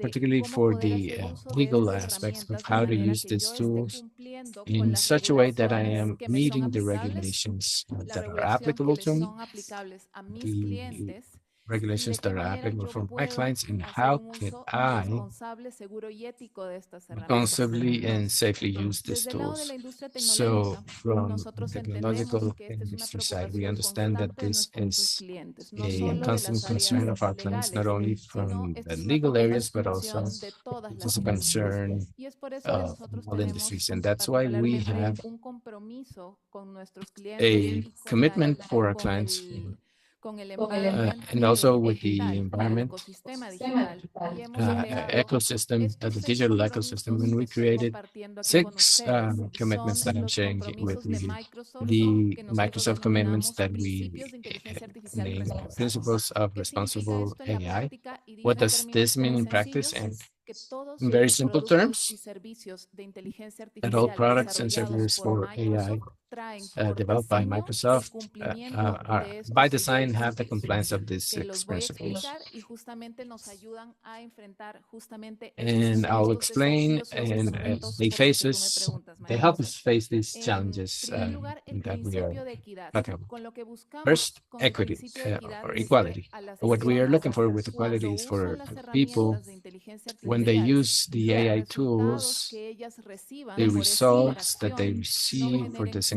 particularly for the legal aspects of how to use these tools in such a way that I am meeting the regulations that are applicable to me, the regulations that are applicable for my clients, and how can I responsibly and safely use these tools. So from the technological industry side, we understand that this is a constant concern of our clients, not only from the legal areas, but also this is a concern of all industries. And that's why we have a commitment for our clients and also with the environment ecosystem, the digital ecosystem, when we created 6 commitments that I'm sharing with you, the Microsoft commitments that we named principles of responsible AI. What does this mean in practice? And in very simple terms, that all products and services for AI developed by Microsoft are by design have the compliance of these 6 principles. And I'll explain, and they help us face these challenges that we are talking about. First, equity or equality. What we are looking for with equality is for people, when they use the AI tools, the results that they receive for this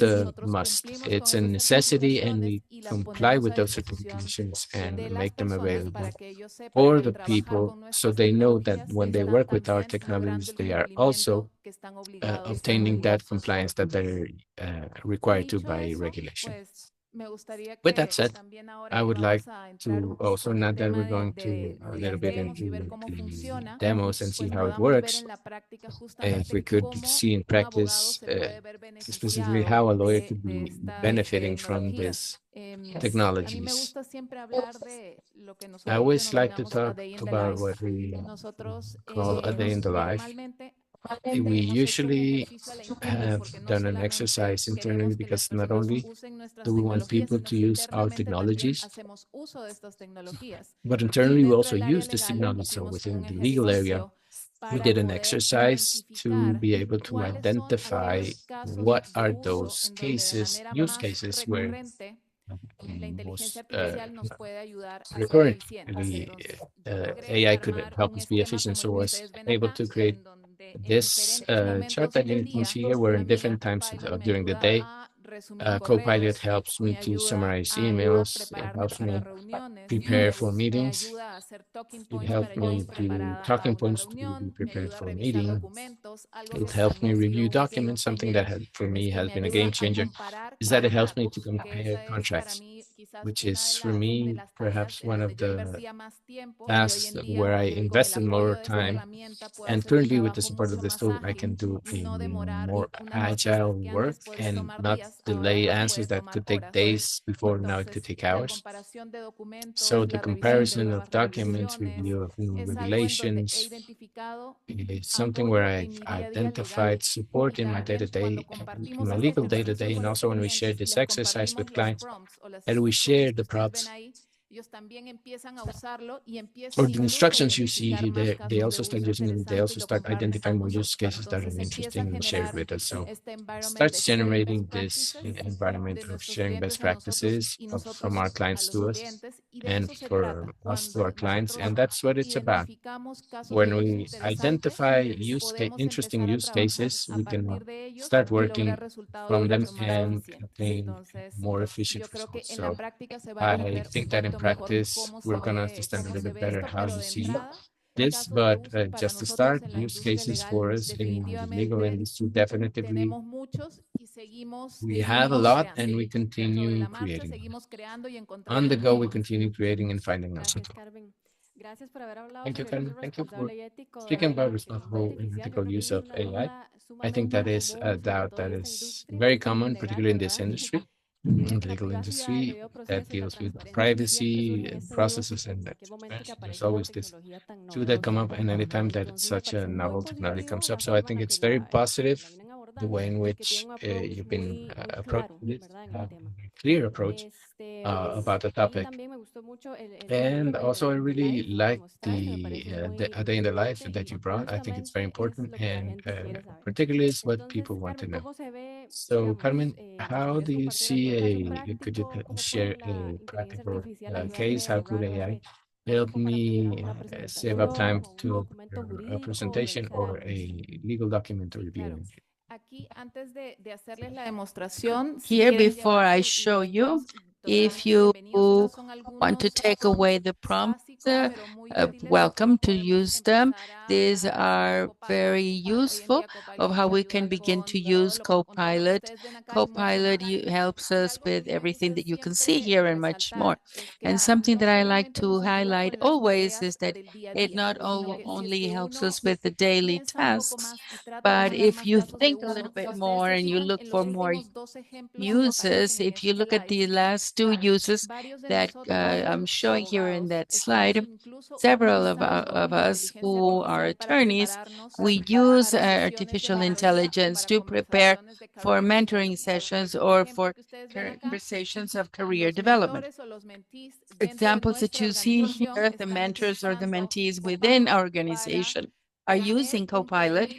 it's a must. It's a necessity, and we comply with those certifications and make them available for the people so they know that when they work with our technologies, they are also obtaining that compliance that they're required to by regulation. With that said, I would like to also, now that we're going to a little bit into the demos and see how it works, if we could see in practice specifically how a lawyer could be benefiting from these technologies. I always like to talk about what we call a day in the life. We usually have done an exercise internally because not only do we want people to use our technologies, but internally we also use this technology. So within the legal area, we did an exercise to be able to identify what are those cases, use cases where most recurrently AI could help us be efficient. So I was able to create this chart that you can see here, where in different times during the day, Copilot helps me to summarize emails, it helps me prepare for meetings, it helps me do talking points to be prepared for a meeting, it helps me review documents. Something that for me has been a game changer is that it helps me to compare contracts, which is for me perhaps one of the tasks where I invested more time. And currently, with the support of this tool, I can do a more agile work and not delay answers that could take days before now it could take hours. So the comparison of documents, review of new regulations, is something where I've identified support in my day-to-day, in my legal day-to-day, and also when we share this exercise with clients, and we share the prompts or the instructions you see here, they also start using them. They also start identifying more use cases that are interesting and share it with us. So it starts generating this environment of sharing best practices from our clients to us and for us to our clients. And that's what it's about. When we identify interesting use cases, we can start working from them and obtain more efficient results. So I think that in practice, we're going to understand a little bit better how you see this, but just to start, use cases for us in the legal industry, definitely we have a lot and we continue creating. On the go, we continue creating and finding them. Thank you, Carmen. Thank you for speaking about responsible and ethical use of AI. I think that is a doubt that is very common, particularly in this industry, in the legal industry, that deals with privacy and processes and that there's always this two that come up, and anytime that such a novel technology comes up. So I think it's very positive the way in which you've been approaching this, have a clear approach about the topic. And also, I really like the a day in the life that you brought. I think it's very important, and particularly is what people want to know. So, Carmen, how do you see could you share a practical case? How could AI help me save up time to a presentation or a legal document review? Here, before I show you, if you want to take away the prompts, welcome to use them. These are very useful of how we can begin to use Copilot. Copilot helps us with everything that you can see here and much more. And something that I like to highlight always is that it not only helps us with the daily tasks, but if you think a little bit more and you look for more uses, if you look at the last two uses that I'm showing here in that slide, several of us who are attorneys, we use artificial intelligence to prepare for mentoring sessions or for conversations of career development. Examples that you see here, the mentors or the mentees within our organization are using Copilot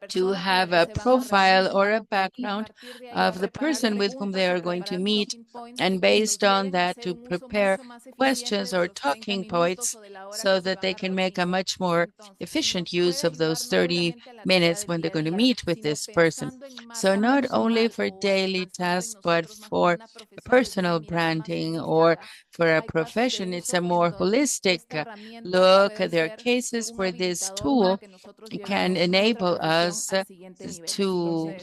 to have a profile or a background of the person with whom they are going to meet, and based on that to prepare questions or talking points so that they can make a much more efficient use of those 30 minutes when they're going to meet with this person. So not only for daily tasks, but for personal branding or for a profession, it's a more holistic look. There are cases where this this tool can enable us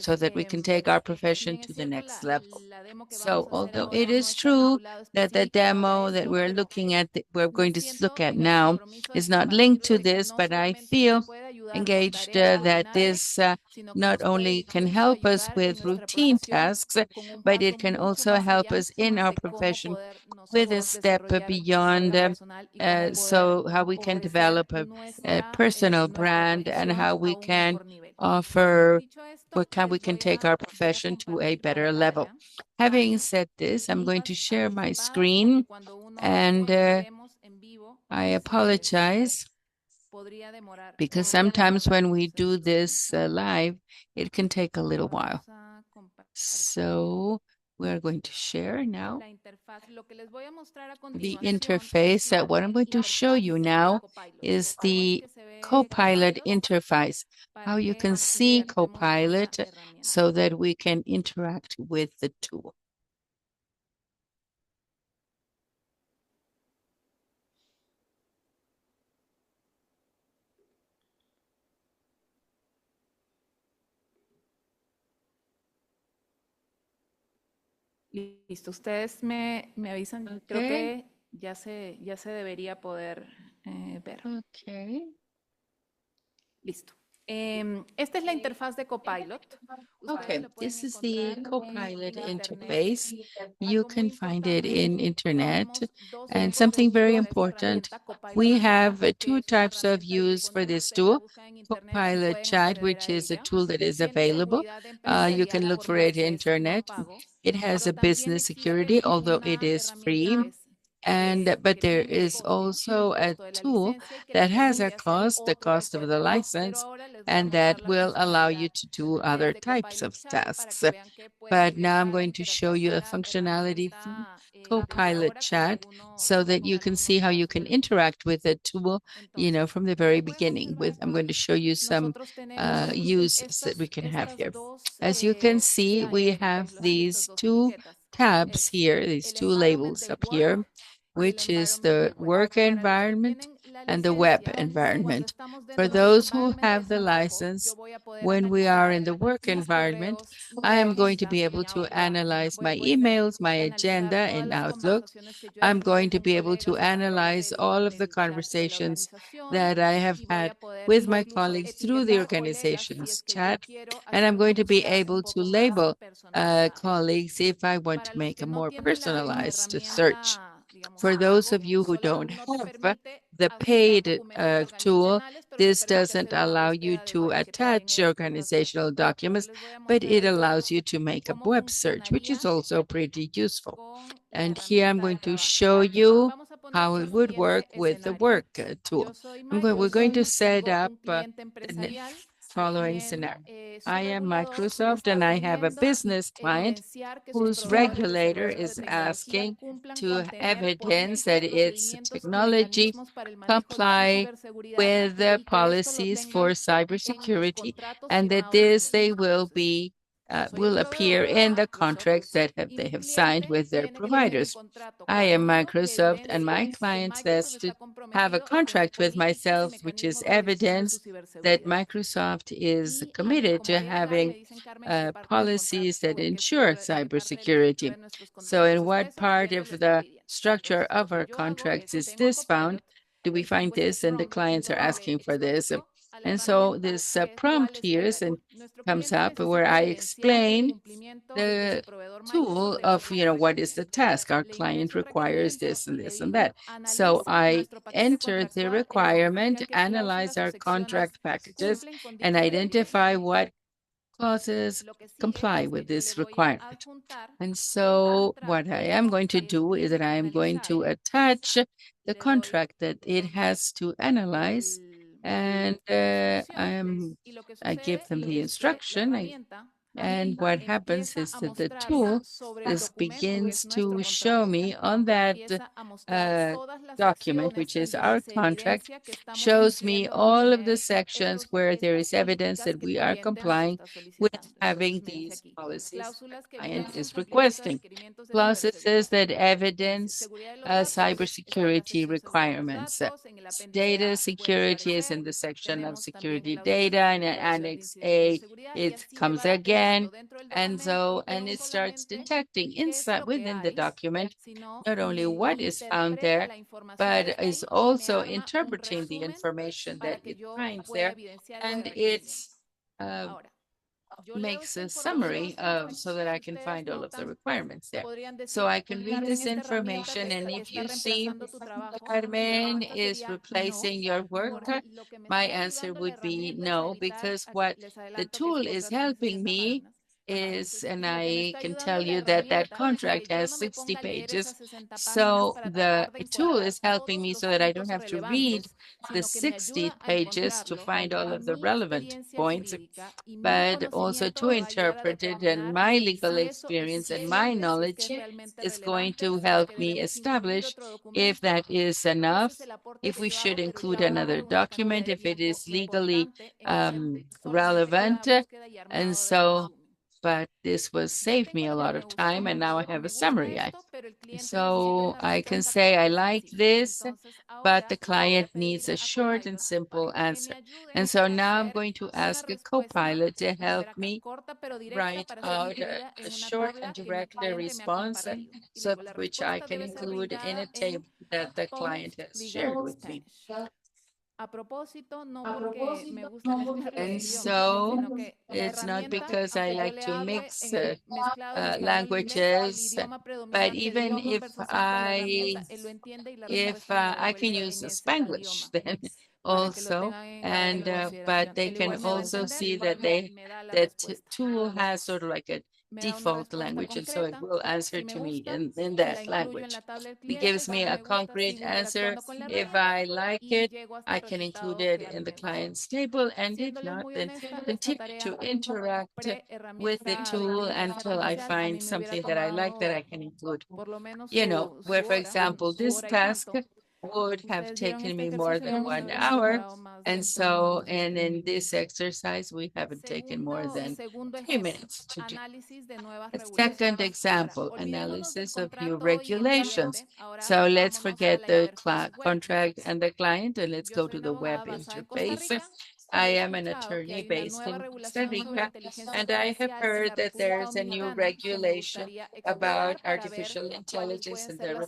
so that we can take our profession to the next level. So although it is true that the demo that we're looking at, we're going to look at now is not linked to this, but I feel engaged that this not only can help us with routine tasks, but it can also help us in our profession with a step beyond, so how we can develop a personal brand and how we can offer, we can take our profession to a better level. Having said this, I'm going to share my screen, and I apologize because sometimes when we do this live, it can take a little while. So we're going to share now the interface. What I'm going to show you now is the Copilot interface, how you can see Copilot so that we can interact with the tool. Listo, ustedes me avisan. Creo que ya se debería poder ver. Okay. Listo. Esta es la interfaz de Copilot. Okay, this is the Copilot interface. You can find it in internet. And something very important, we have two types of use for this tool. Copilot Chat, which is a tool that is available. You can look for it in internet. It has a business security, although it is free. But there is also a tool that has a cost, the cost of the license, and that will allow you to do other types of tasks. But now I'm going to show you a functionality from Copilot Chat so that you can see how you can interact with the tool, from the very beginning. I'm going to show you some uses that we can have here. As you can see, we have these two tabs here, these two labels up here, which is the work environment and the web environment. For those who have the license, when we are in the work environment, I am going to be able to analyze my emails, my agenda in Outlook. I'm going to be able to analyze all of the conversations that I have had with my colleagues through the organization's chat, and I'm going to be able to label colleagues if I want to make a more personalized search. For those of you who don't have the paid tool, this doesn't allow you to attach organizational documents, but it allows you to make a web search, which is also pretty useful. And here I'm going to show you how it would work with the work tool. We're going to set up the following scenario. I am Microsoft and I have a business client whose regulator is asking to evidence that its technology comply with the policies for cybersecurity and that they will appear in the contracts that they have signed with their providers. I am Microsoft and my client says to have a contract with myself, which is evidence that Microsoft is committed to having policies that ensure cybersecurity. So in what part of the structure of our contracts is this found? Do we find this? And the clients are asking for this. And so this prompt here comes up where I explain the tool of, what is the task? Our client requires this and this and that. So I enter the requirement, analyze our contract packages, and identify what clauses comply with this requirement. And so what I am going to do is that I am going to attach the contract that it has to analyze, and I give them the instruction. And what happens is that the tool begins to show me on that uh, document, which is our contract, shows me all of the sections where there is evidence that we are complying with having these policies the client is requesting. Plus, it says that evidence cybersecurity requirements. Data security is in the section of security data, and in Annex A, it comes again. And it starts detecting inside within the document, not only what is found there, but is also interpreting the information that it finds there. And it's makes a summary of so that I can find all of the requirements there. So I can read this information, and if you see Carmen is replacing your work, my answer would be no, because what the tool is helping me is, and I can tell you that that contract has 60 pages. So the tool is helping me so that I don't have to read the 60 pages to find all of the relevant points, but also to interpret it. And my legal experience and my knowledge is going to help me establish if that is enough, if we should include another document, if it is legally relevant. And so, but this was saved me a lot of time, and now I have a summary. So I can say I like this, but the client needs a short and simple answer. And so now I'm going to ask a co-pilot to help me write out a short and direct response, so which I can include in a table that the client has shared with me. And so it's not because I like to mix languages, but even if I can use Spanglish then also, and but they can also see that that tool has sort of like a default language, and so it will answer to me in that language. It gives me a concrete answer. If I like it, I can include it in the client's table, and if not, then continue to interact with the tool until I find something that I like that I can include. You know, where, for example, this task would have taken me more than 1 hour. And so, and in this exercise, we haven't taken more than 3 minutes to do. A second example, analysis of new regulations. So let's forget the contract and the client, and let's go to the web interface. I am an attorney based in Costa Rica, and I have heard that there is a new regulation about artificial intelligence in the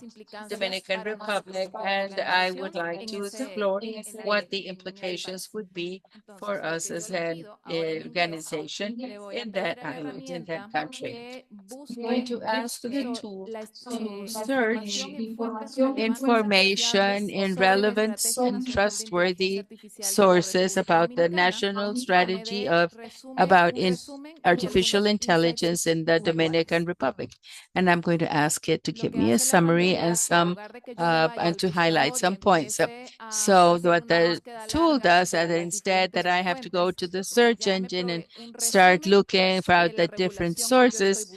Dominican Republic, and I would like to explore what the implications would be for us as an organization in that island, in that country. I'm going to ask the tool to search information in relevant and trustworthy sources about the national strategy about artificial intelligence in the Dominican Republic. And I'm going to ask it to give me a summary and and to highlight some points. So what the tool does, is instead that I have to go to the search engine and start looking for the different sources,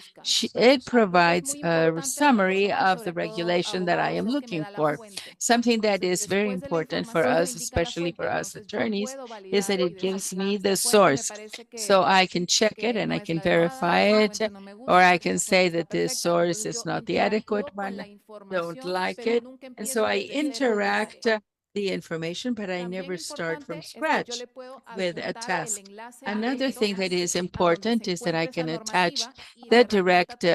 it provides a summary of the regulation that I am looking for. Something that is very important for us, especially for us attorneys, is that it gives me the source. So I can check it and I can verify it, or I can say that this source is not the adequate one, don't like it. And so I interact the information, but I never start from scratch with a task. Another thing that is important is that I can attach the direct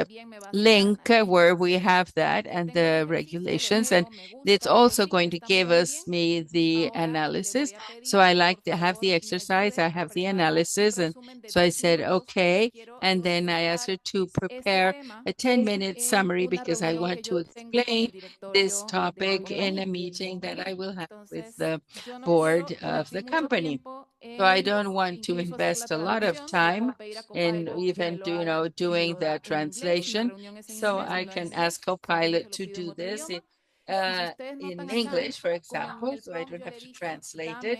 link where we have that and the regulations, and it's also going to give me the analysis. So I like to have the exercise, I have the analysis, and so I said, okay, and then I asked her to prepare a 10-minute summary because I want to explain this topic in a meeting that I will have with the board of the company. So I don't want to invest a lot of time in even doing the translation. So I can ask Copilot to do this in English, for example, so I don't have to translate it.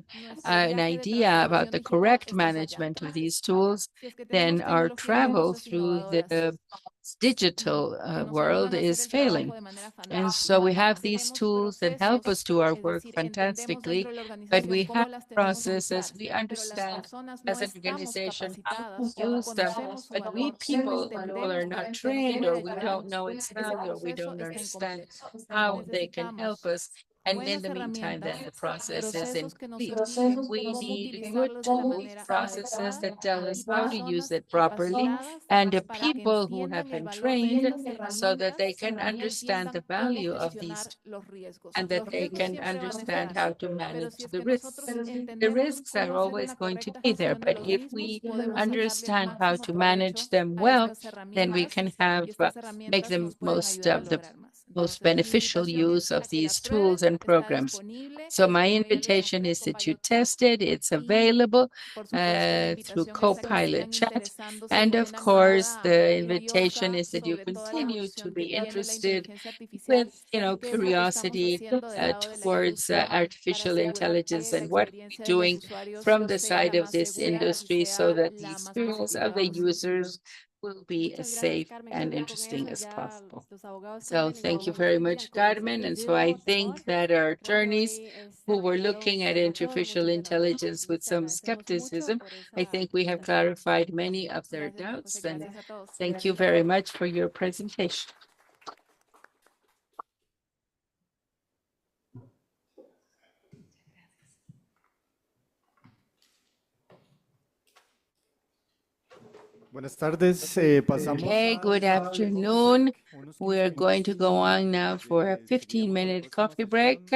an idea about the correct management of these tools, then our travel through the digital world is failing. And so we have these tools that help us do our work fantastically, but we have processes, we understand as an organization how to use them, but we people are not trained, or we don't know its value, or we don't understand how they can help us And in the meantime, then the process is incomplete. We need good tools, processes that tell us how to use it properly, and the people who have been trained so that they can understand the value of these and that they can understand how to manage the risks. The risks are always going to be there, but if we understand how to manage them well, then we can have make the most beneficial use of these tools and programs. So my invitation is that you test it. It's available through Copilot Chat. And of course, the invitation is that you continue to be interested with, curiosity towards artificial intelligence and what we're doing from the side of this industry so that the experience of the users will be as safe and interesting as possible. So thank you very much, Carmen. And so I think that our attorneys who were looking at artificial intelligence with some skepticism, I think we have clarified many of their doubts. And thank you very much for your presentation. Buenas tardes, pasamos. Okay, good afternoon. We're going to go on now for a 15-minute coffee break,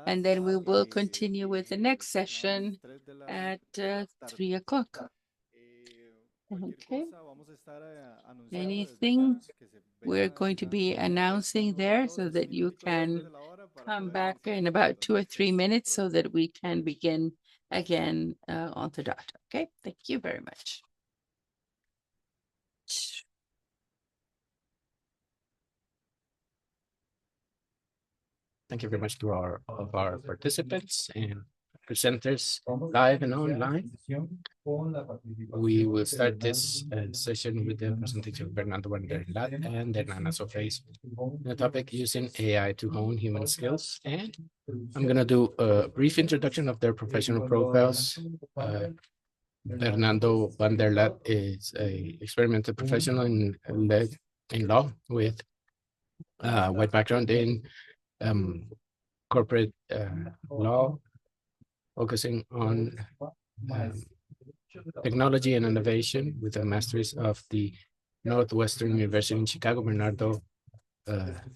and then we will continue with the next session at 3 o'clock. Okay. Anything we're going to be announcing there so that you can come back in about 2 or 3 minutes so that we can begin again on the dot. Okay, thank you very much. Thank you very much to all of our participants and presenters live and online. We will start this session with the presentation of Bernardo van der Lat and Hernana Sofreis. The topic using AI to hone human skills. And I'm going to do a brief introduction of their professional profiles. Bernardo van der Lat is a experimental professional in law with a wide background in corporate law, focusing on technology and innovation with a master's of the Northwestern University in Chicago. Bernardo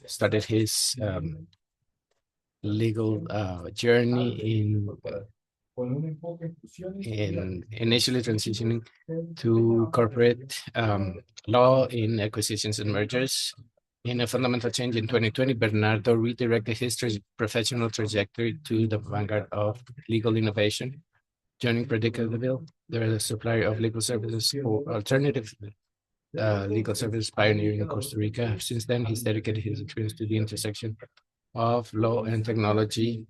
started his legal journey in initially transitioning to corporate law in acquisitions and mergers. In a fundamental change in 2020, Bernardo redirected his professional trajectory to the vanguard of legal innovation, joining Predicatable, the supplier of legal services for alternative legal services pioneering in Costa Rica. Since then, he's dedicated his experience to the intersection of law and technology,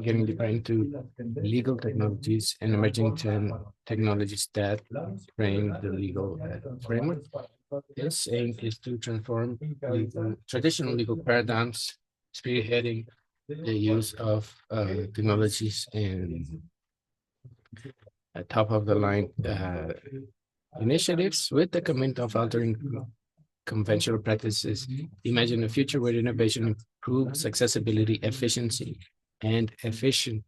getting deeper into legal technologies and emerging technologies that frame the legal framework. His aim is to transform traditional legal paradigms, spearheading the use of technologies and top-of-the-line initiatives with the commitment of altering conventional practices. Imagine a future where innovation improves accessibility, efficiency, and efficient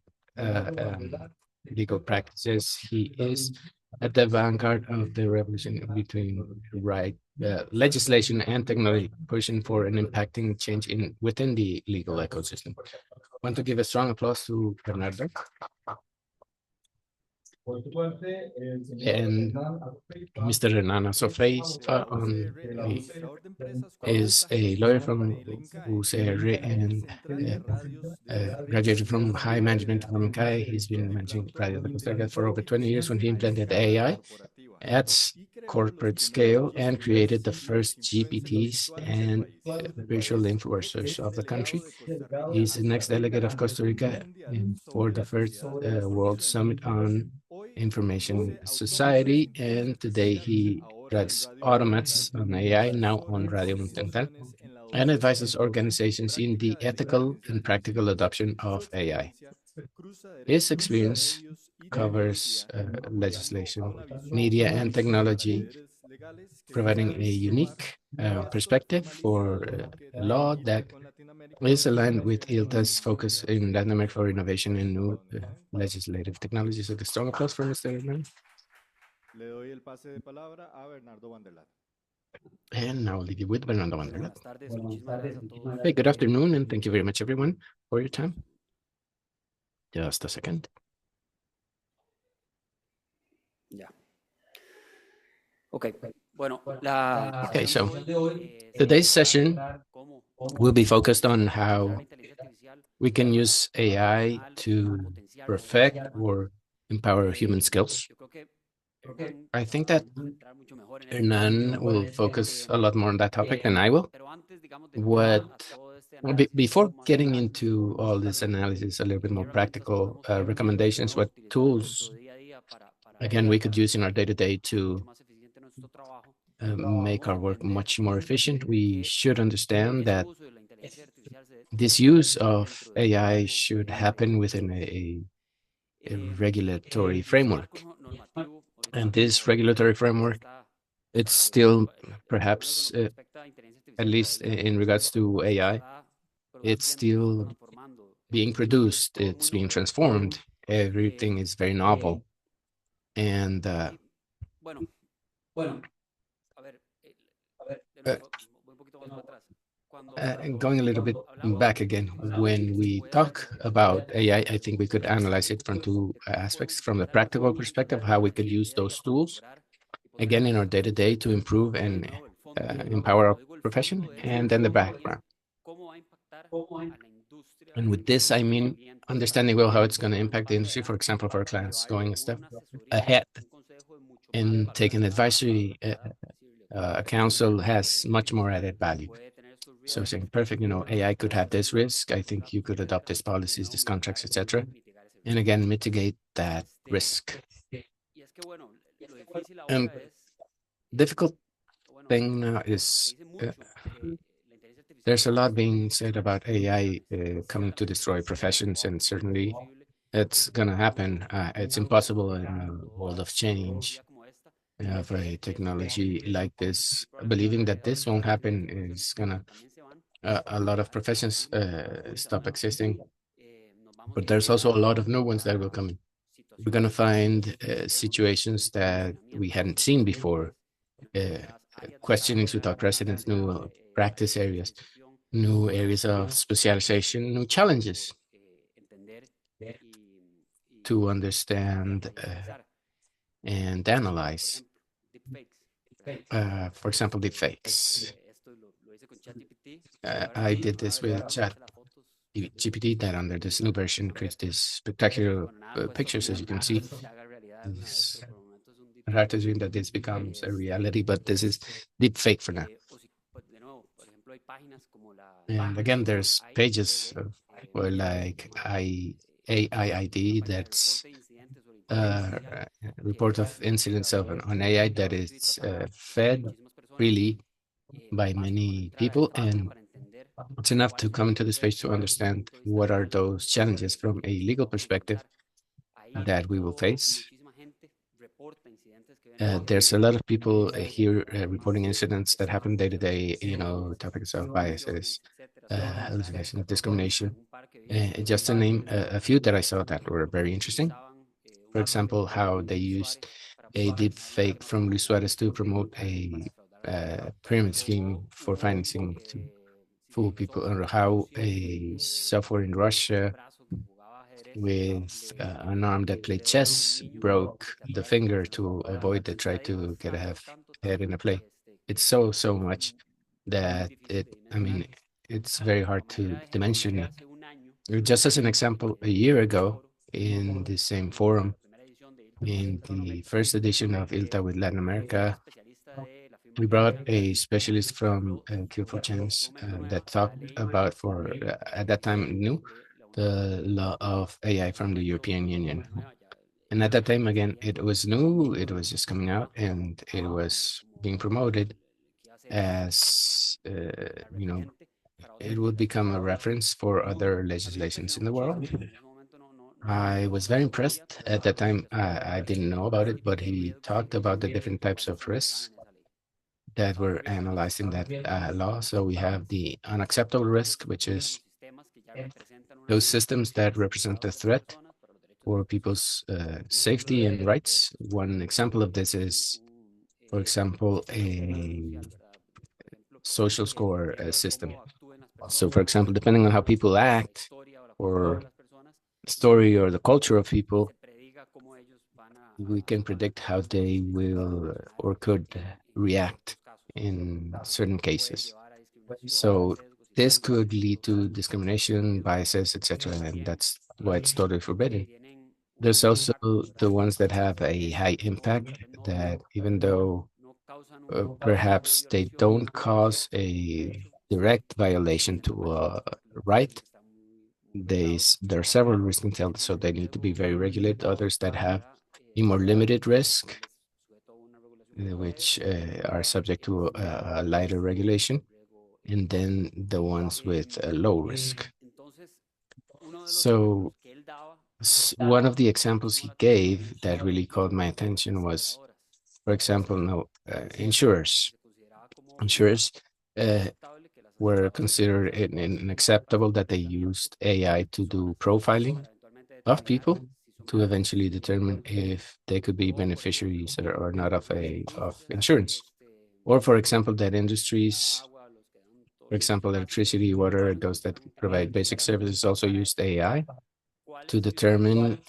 legal practices. He is at the vanguard of the revolution between legislation and technology, pushing for an impacting change within the legal ecosystem. I want to give a strong applause to Bernardo. And Mr. Hernana Sofreis is a lawyer from UCR and graduated from High Management from CAE. He's been managing Radio de Costa Rica for over 20 years when he implemented AI at corporate scale and created the first GPTs and virtual influencers of the country. He's the next delegate of Costa Rica for the first World Summit on Information Society, and today he drives automats on AI, now on Radio Montantan, and advises organizations in the ethical and practical adoption of AI. His experience covers legislation, media, and technology, providing a unique perspective for law that is aligned with ILTA's focus in Latin America for innovation and new legislative technologies. So, a strong applause for Mr. Hernán. Le doy el pase de palabra a Bernardo Vanderlat. And now I'll leave you with Bernardo Vanderlat. Buenas tardes, muchísimas gracias a todos. Hey, good afternoon, and thank you very much, everyone, for your time. Just a second. Ya. Okay. Bueno, Okay, so today's session will be focused on how we can use AI to perfect or empower human skills. I think that Hernan will focus a lot more on that topic than I will. Before getting into all this analysis, a little bit more practical recommendations, what tools, again, we could use in our day-to-day to make our work much more efficient. We should understand that this use of AI should happen within a regulatory framework. And this regulatory framework, it's still perhaps, at least in regards to AI, it's still being produced, it's being transformed. Everything is very novel. And and going a little bit back again, when we talk about AI, I think we could analyze it from two aspects. From the practical perspective, how we could use those tools, again, in our day-to-day to improve and empower our profession, and then the background. And with this, I mean understanding well how it's going to impact the industry, for example, for our clients, going a step ahead and taking advisory. A council has much more added value. So saying, perfect, AI could have this risk. I think you could adopt these policies, these contracts, etc. And again, mitigate that risk. Difficult thing now is there's a lot being said about AI coming to destroy professions, and certainly it's going to happen. It's impossible in a world of change of a technology like this. Believing that this won't happen is going to a lot of professions stop existing, but there's also a lot of new ones that will come in. We're going to find situations that we hadn't seen before, questionings without precedents, new practice areas, new areas of specialization, new challenges to understand and analyze. For example, deepfakes. I did this with ChatGPT that under this new version creates these spectacular pictures, as you can see. It's hard to assume that this becomes a reality, but this is deepfake for now. And again, there's pages of, like AIID, that's a report of incidents of on AI that is fed freely by many people, and it's enough to come into the space to understand what are those challenges from a legal perspective that we will face. There's a lot of people here reporting incidents that happen day to day, topics of biases, hallucination, discrimination. Just to name a few that I saw that were very interesting. For example, how they used a deep fake from Luis Suarez to promote a pyramid scheme for financing to fool people, or how a software in Russia with an arm that played chess broke the finger to avoid the try to get a head in a play. It's so much that it's very hard to mention. Just as an example, a year ago in the same forum, in the first edition of ILTA with Latin America, we brought a specialist from Kill for Chance that talked about, at that time, new the law of AI from the European Union. And at that time, again, it was new, it was just coming out, and it was being promoted as, it would become a reference for other legislations in the world. I was very impressed. At that time, I didn't know about it, but he talked about the different types of risks that were analyzed in that law. So we have the unacceptable risk, which is those systems that represent a threat for people's safety and rights. One example of this is, for example, a social score system. So, for example, depending on how people act or story or the culture of people, we can predict how they will or could react in certain cases. So this could lead to discrimination, biases, etc., and that's why it's totally forbidden. There's also the ones that have a high impact that even though perhaps they don't cause a direct violation to a right, there are several risks entailed, so they need to be very regulated. Others that have a more limited risk, which are subject to a lighter regulation, and then the ones with a low risk. So one of the examples he gave that really caught my attention was, for example, insurers. Insurers were considered unacceptable that they used AI to do profiling of people to eventually determine if they could be beneficiaries or not of insurance. Or, for example, that industries, for example, electricity, water, those that provide basic services also used AI to determine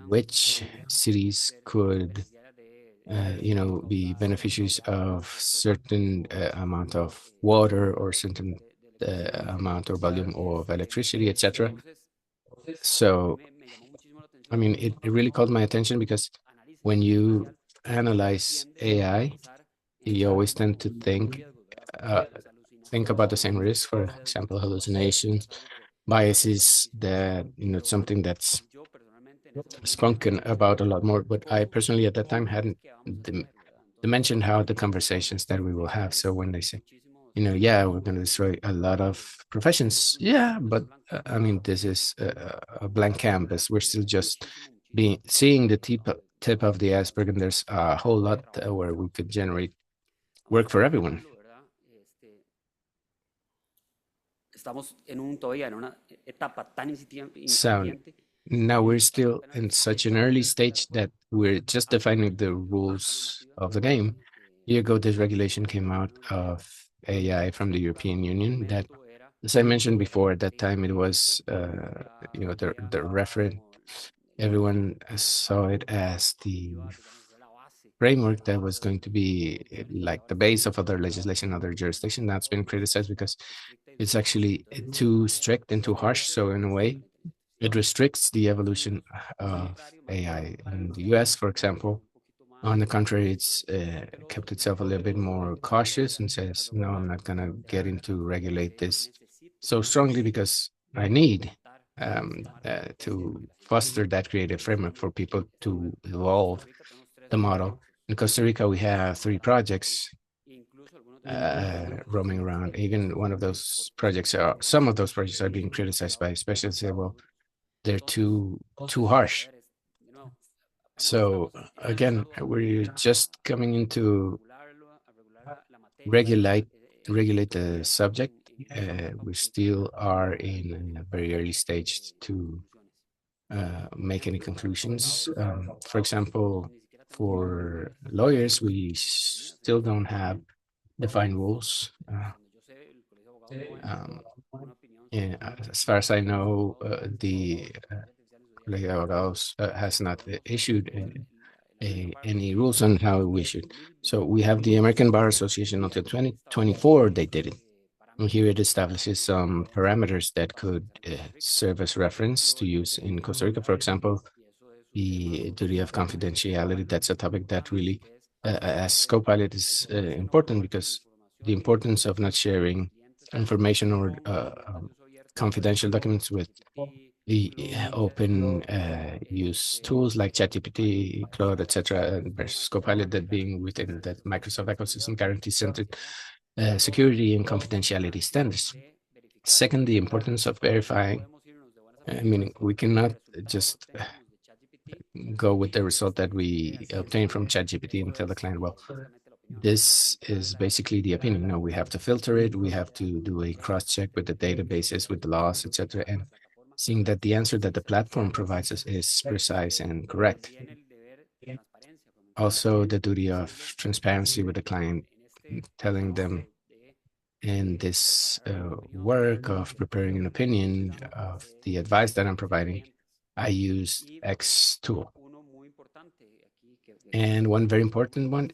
which cities could be beneficiaries of certain amount of water or certain amount or volume of electricity, etc. So, I mean, it really caught my attention because when you analyze AI, you always tend to think about the same risk, for example, hallucinations, biases, that, it's something that's spoken about a lot more. But I personally at that time hadn't mentioned how the conversations that we will have. So when they say, yeah, we're going to destroy a lot of professions. Yeah, but I mean, this is a blank canvas. We're still just seeing the tip of the iceberg, and there's a whole lot where we could generate work for everyone. So now we're still in such an early stage that we're just defining the rules of the game. A year ago, this regulation came out of AI from the European Union that, as I mentioned before, at that time it was, the referent. Everyone saw it as the framework that was going to be like the base of other legislation, other jurisdiction. That's been criticized because it's actually too strict and too harsh. So in a way, it restricts the evolution of AI. In the US, for example, on the contrary, it's kept itself a little bit more cautious and says, no, I'm not going to get into regulate this so strongly because I need to foster that creative framework for people to evolve the model. In Costa Rica, we have 3 projects roaming around. Even one of those projects some of those projects are being criticized by specialists. Say, well, they're too harsh. So again, we're just coming into regulate the subject. We still are in a very early stage to make any conclusions. For example, for lawyers, we still don't have defined rules. As far as I know, the Colegio de Abogados has not issued any rules on how we should. So we have the American Bar Association until 2024, they did it. And here it establishes some parameters that could serve as reference to use in Costa Rica. For example, the duty of confidentiality. That's a topic that really, as co-pilot, is important because the importance of not sharing information or confidential documents with the open use tools like ChatGPT, Claude, etc., versus Copilot, that being within the Microsoft ecosystem guarantees centered security and confidentiality standards. Second, the importance of verifying, meaning we cannot just go with the result that we obtain from ChatGPT and tell the client, well, this is basically the opinion. Now we have to filter it. We have to do a cross check with the databases, with the laws, etc., and seeing that the answer that the platform provides us is precise and correct. Also, the duty of transparency with the client, telling them in this work of preparing an opinion of the advice that I'm providing, I use X tool. And one very important one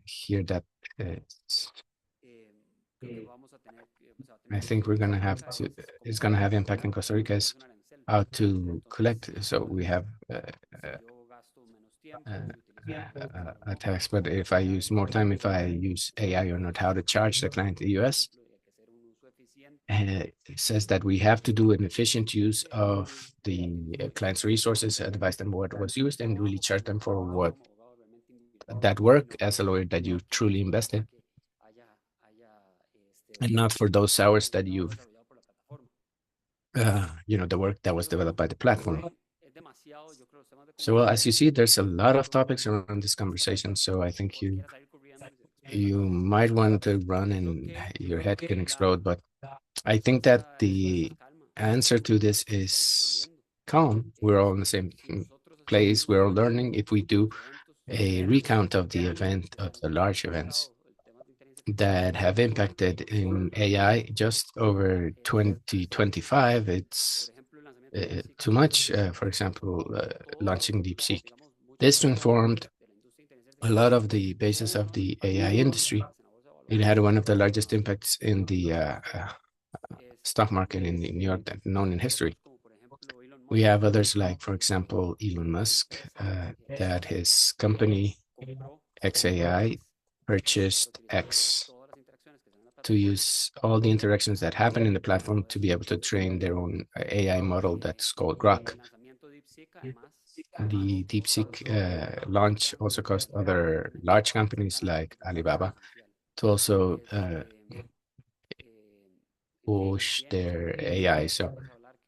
here that I think we're going to have to, it's going to have impact in Costa Rica is how to collect. So we have a tax, but if I use more time, if I use AI or not, how to charge the client in the US. And it says that we have to do an efficient use of the client's resources, advise them what was used, and really charge them for what that work as a lawyer that you truly invested, and not for those hours that you've, the work that was developed by the platform. So, well, as you see, there's a lot of topics around this conversation. So I think you might want to run and your head can explode, but I think that the answer to this is calm. We're all in the same place. We're all learning. If we do a recount of the event, of the large events that have impacted in AI just over 2025, it's too much. For example, launching DeepSeek. This transformed a lot of the basis of the AI industry. It had one of the largest impacts in the stock market in New York that known in history. We have others like, for example, Elon Musk, that his company XAI purchased X to use all the interactions that happen in the platform to be able to train their own AI model that's called Grok. The DeepSeek launch also caused other large companies like Alibaba to also push their AI. So,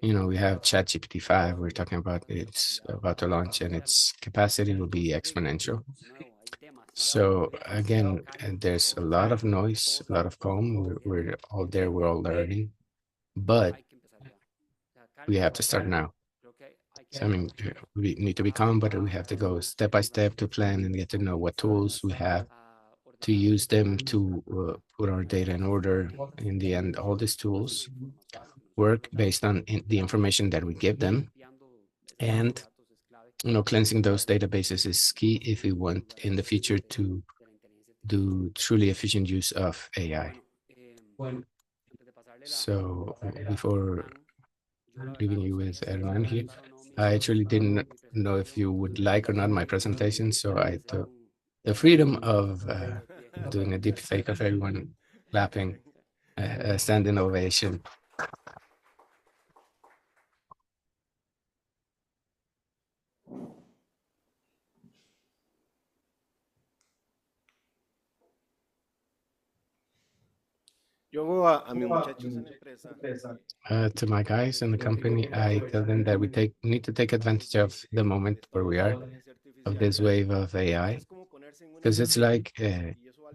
we have ChatGPT 5, we're talking about it's about to launch and its capacity will be exponential. So again, there's a lot of noise, a lot of calm. We're all there, we're all learning, but we have to start now. So, we need to be calm, but we have to go step by step to plan and get to know what tools we have to use them to put our data in order. In the end, all these tools work based on the information that we give them. And, cleansing those databases is key if we want in the future to do truly efficient use of AI. So before leaving you with Hernan here, I actually didn't know if you would like or not my presentation, so I took the freedom of doing a deep fake of everyone clapping, a standing ovation. To my guys in the company, I tell them that we need to take advantage of the moment where we are, of this wave of AI, because it's like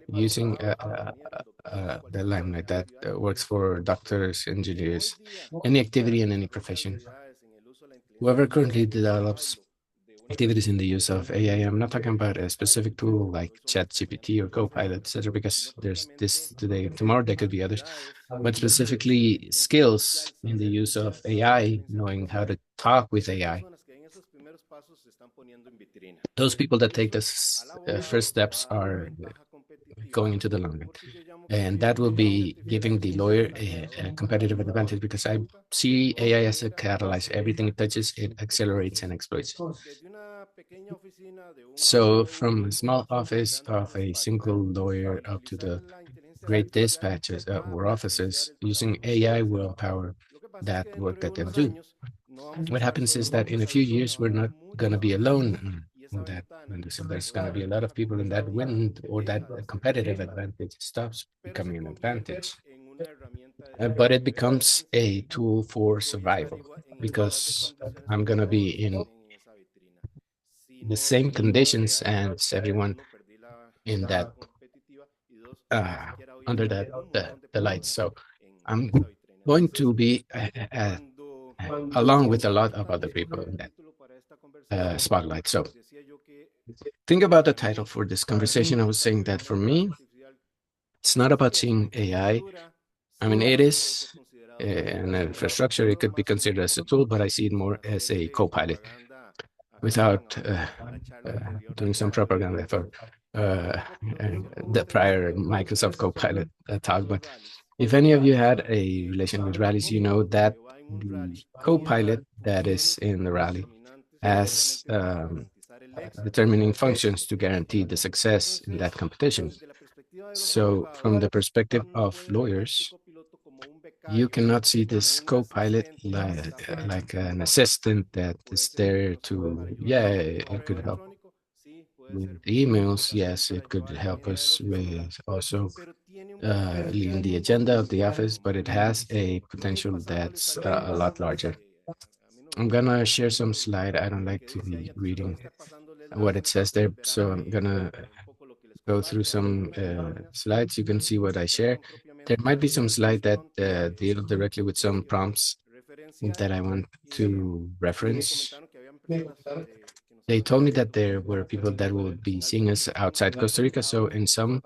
using the limelight that works for doctors, engineers, any activity in any profession. Whoever currently develops activities in the use of AI, I'm not talking about a specific tool like ChatGPT or Copilot, etc., because there's this today, tomorrow there could be others, but specifically skills in the use of AI, knowing how to talk with AI. Those people that take this first steps are going into the long run. And that will be giving the lawyer a competitive advantage, because I see AI as a catalyst. Everything it touches, it accelerates and exploits. So from a small office of a single lawyer up to the great dispatches or offices, using AI will empower that work that they'll do. What happens is that in a few years, we're not going to be alone in that. There's going to be a lot of people in that win, or that competitive advantage stops becoming an advantage. But it becomes a tool for survival, because I'm going to be in the same conditions as everyone in that under the lights. So I'm going to be along with a lot of other people in that spotlight. So think about the title for this conversation. I was saying that for me, it's not about seeing AI. I mean, it is an infrastructure. It could be considered as a tool, but I see it more as a co-pilot without doing some propaganda for the prior Microsoft Copilot talk. But if any of you had a relation with rallies, you know that the Copilot that is in the rally has determining functions to guarantee the success in that competition. So from the perspective of lawyers, you cannot see this co-pilot like an assistant that is there to, yeah, it could help with emails. Yes, it could help us with also leading the agenda of the office, but it has a potential that's a lot larger. I'm gonna share some slide. I don't like to be reading what it says there, so I'm gonna go through some slides. You can see what I share. There might be some slide that deal directly with some prompts that I want to reference. They told me that there were people that will be seeing us outside Costa Rica. So in some,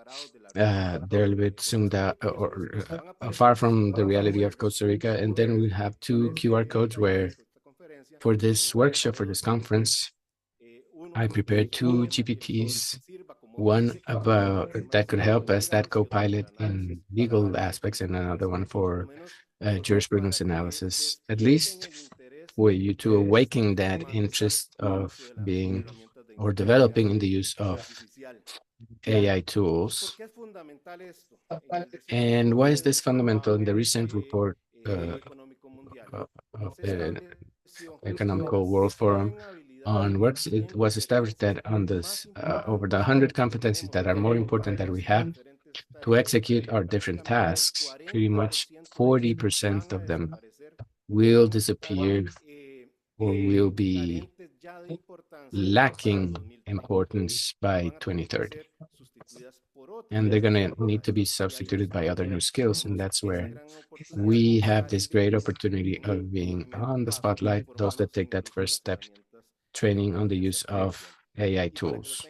they're a little bit zoomed out or far from the reality of Costa Rica. And then we have two QR codes where for this workshop, for this conference, I prepared two GPTs, one about that could help as that co-pilot in legal aspects and another one for jurisprudence analysis, at least for you to awaken that interest of being or developing in the use of AI tools. And why is this fundamental? In the recent report of the Economical World Forum on works, it was established that on this over the 100 competencies that are more important that we have to execute our different tasks, pretty much 40% of them will disappear or will be lacking importance by 2030. And they're going to need to be substituted by other new skills. And that's where we have this great opportunity of being on the spotlight, those that take that first step, training on the use of AI tools.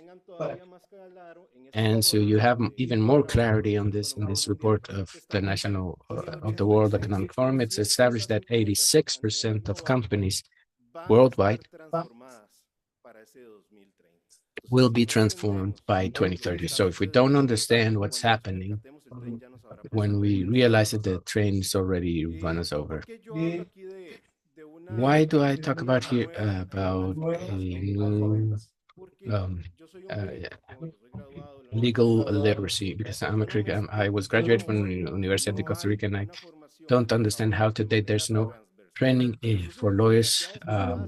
And so you have even more clarity on this in this report of the of the World Economic Forum. It's established that 86% of companies worldwide will be transformed by 2030. So if we don't understand what's happening, when we realize that the train is already run us over. Why do I talk about here about a new legal literacy? Because I was graduated from the University of Costa Rica, and I don't understand how today there's no training for lawyers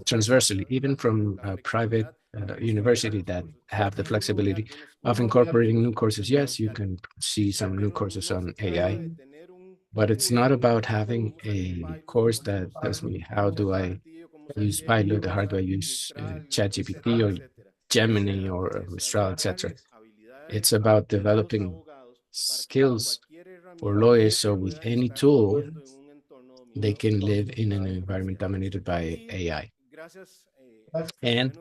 transversally, even from a private university that have the flexibility of incorporating new courses. Yes, you can see some new courses on AI, but it's not about having a course that tells me how do I use Pilot, how do I use ChatGPT or Gemini or Mistral, etc. It's about developing skills for lawyers so with any tool, they can live in an environment dominated by AI. And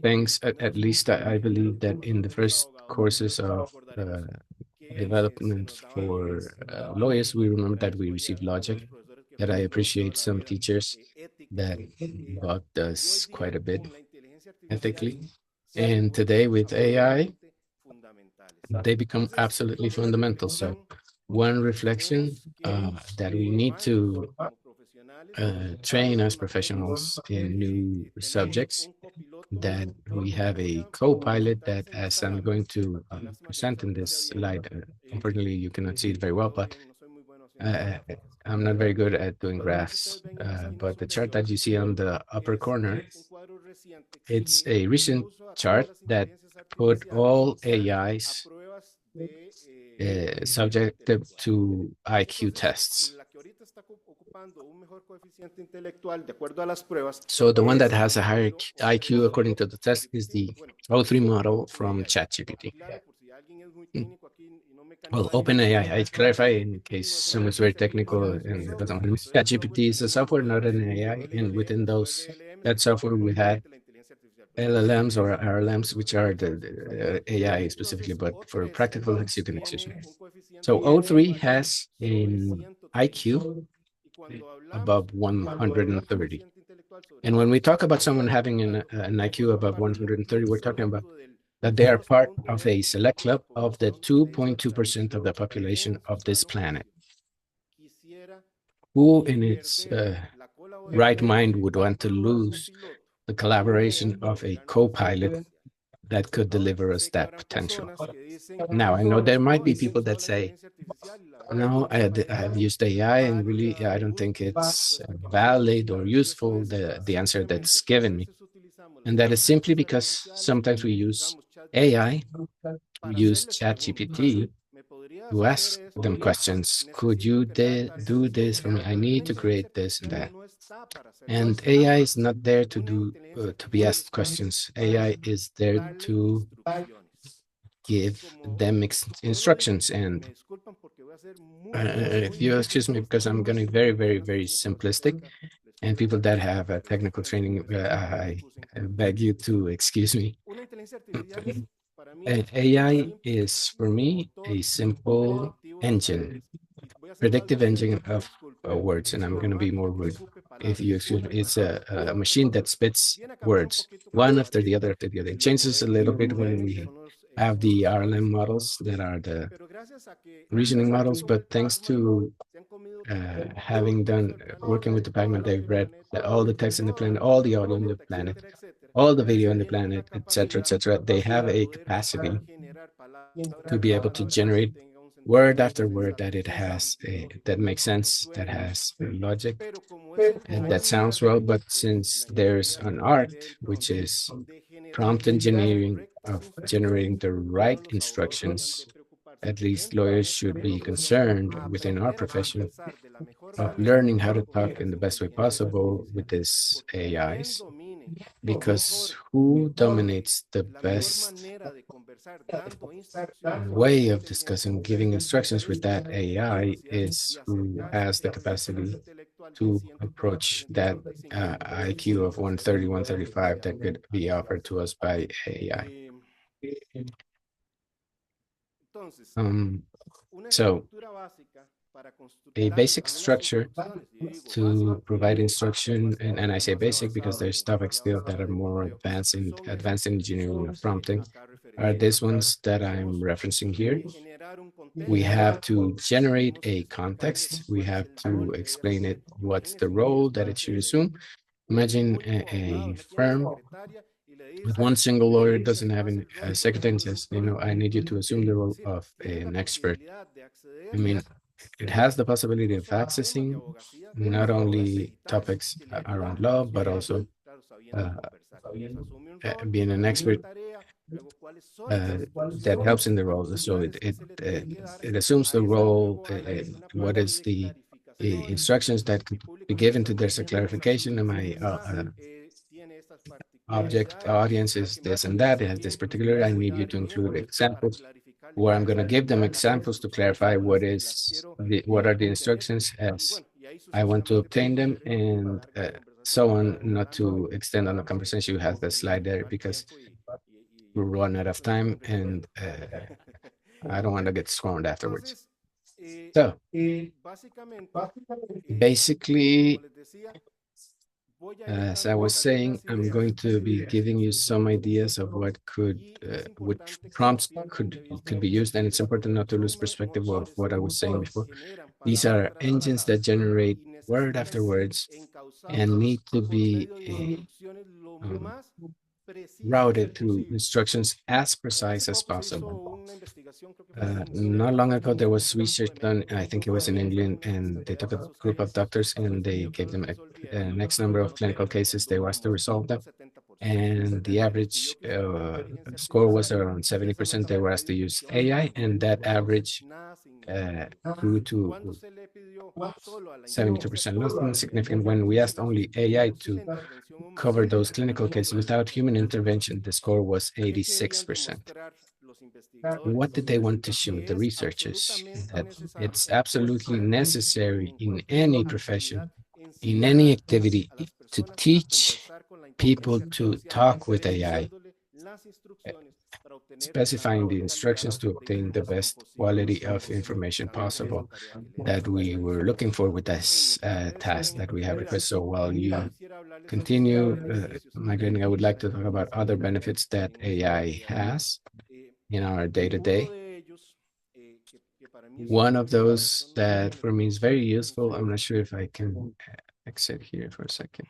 thanks, at least I believe that in the first courses of development for lawyers, we remember that we received logic, that I appreciate some teachers that God does quite a bit ethically. And today with AI, they become absolutely fundamental. So one reflection that we need to train as professionals in new subjects, that we have a co-pilot that, as I'm going to present in this slide, unfortunately you cannot see it very well, but I'm not very good at doing graphs, but the chart that you see on the upper corner, it's a recent chart that put all AIs subjected to IQ tests. So the one that has a higher IQ according to the test is the O3 model from ChatGPT. Well, OpenAI, I clarify in case someone's very technical and it doesn't. ChatGPT is a software, not an AI, and within that software we had LLMs or RLMs, which are the AI specifically, but for practical execution. So O3 has an IQ above 130. And when we talk about someone having an IQ above 130, we're talking about that they are part of a select club of the 2.2% of the population of this planet. Who in its right mind would want to lose the collaboration of a co-pilot that could deliver us that potential? Now, I know there might be people that say, no, I have used AI and really, I don't think it's valid or useful, the answer that's given me. And that is simply because sometimes we use AI, we use ChatGPT to ask them questions. Could you do this for me? I need to create this and that. And AI is not there to to be asked questions. AI is there to give them instructions. And if you excuse me, because I'm going to be very, very, very simplistic, and people that have a technical training, I beg you to excuse me. AI is, for me, a simple engine, predictive engine of words, and I'm going to be more rude. If you excuse me, it's a machine that spits words, one after the other after the other. It changes a little bit when we have the RLM models that are the reasoning models, but thanks to having done working with the department, they've read all the text in the planet, all the audio in the planet, all the video in the planet, etc., etc. They have a capacity to be able to generate word after word that it has that makes sense, that has logic, and that sounds well. But since there's an art, which is prompt engineering of generating the right instructions, at least lawyers should be concerned within our profession of learning how to talk in the best way possible with these AIs, because who dominates the best way of discussing, giving instructions with that AI is who has the capacity to approach that IQ of 130, 135 that could be offered to us by AI. So a basic structure to provide instruction, and I say basic because there's topics still that are more advanced in engineering of prompting, are these ones that I'm referencing here. We have to generate a context. We have to explain it, what's the role that it should assume. Imagine a firm with one single lawyer doesn't have a secretary and says, I need you to assume the role of an expert. I mean, it has the possibility of accessing not only topics around law, but also being an expert that helps in the role. So it assumes the role, what is the instructions that could be given to there's a clarification. Am I object audience is this and that. It has this particular. I need you to include examples where I'm going to give them examples to clarify what are the instructions as I want to obtain them, and so on. Not to extend on the conversation, you have the slide there because we run out of time, and I don't want to get scorned afterwards. So basically, as I was saying, I'm going to be giving you some ideas of what which prompts could be used, and it's important not to lose perspective of what I was saying before. These are engines that generate word after words and need to be routed through instructions as precise as possible. Not long ago, there was research done, I think it was in England, and they took a group of doctors and they gave them a next number of clinical cases they asked to resolve them. And the average score was around 70%. They were asked to use AI, and that average grew to 72%. Nothing significant. When we asked only AI to cover those clinical cases without human intervention, the score was 86%. what did they want to show the researchers? That it's absolutely necessary in any profession, in any activity, to teach people to talk with AI, specifying the instructions to obtain the best quality of information possible that we were looking for with this task that we have requested. So while you continue migrating, I would like to talk about other benefits that AI has in our day-to-day. One of those that for me is very useful, I'm not sure if I can exit here for a second.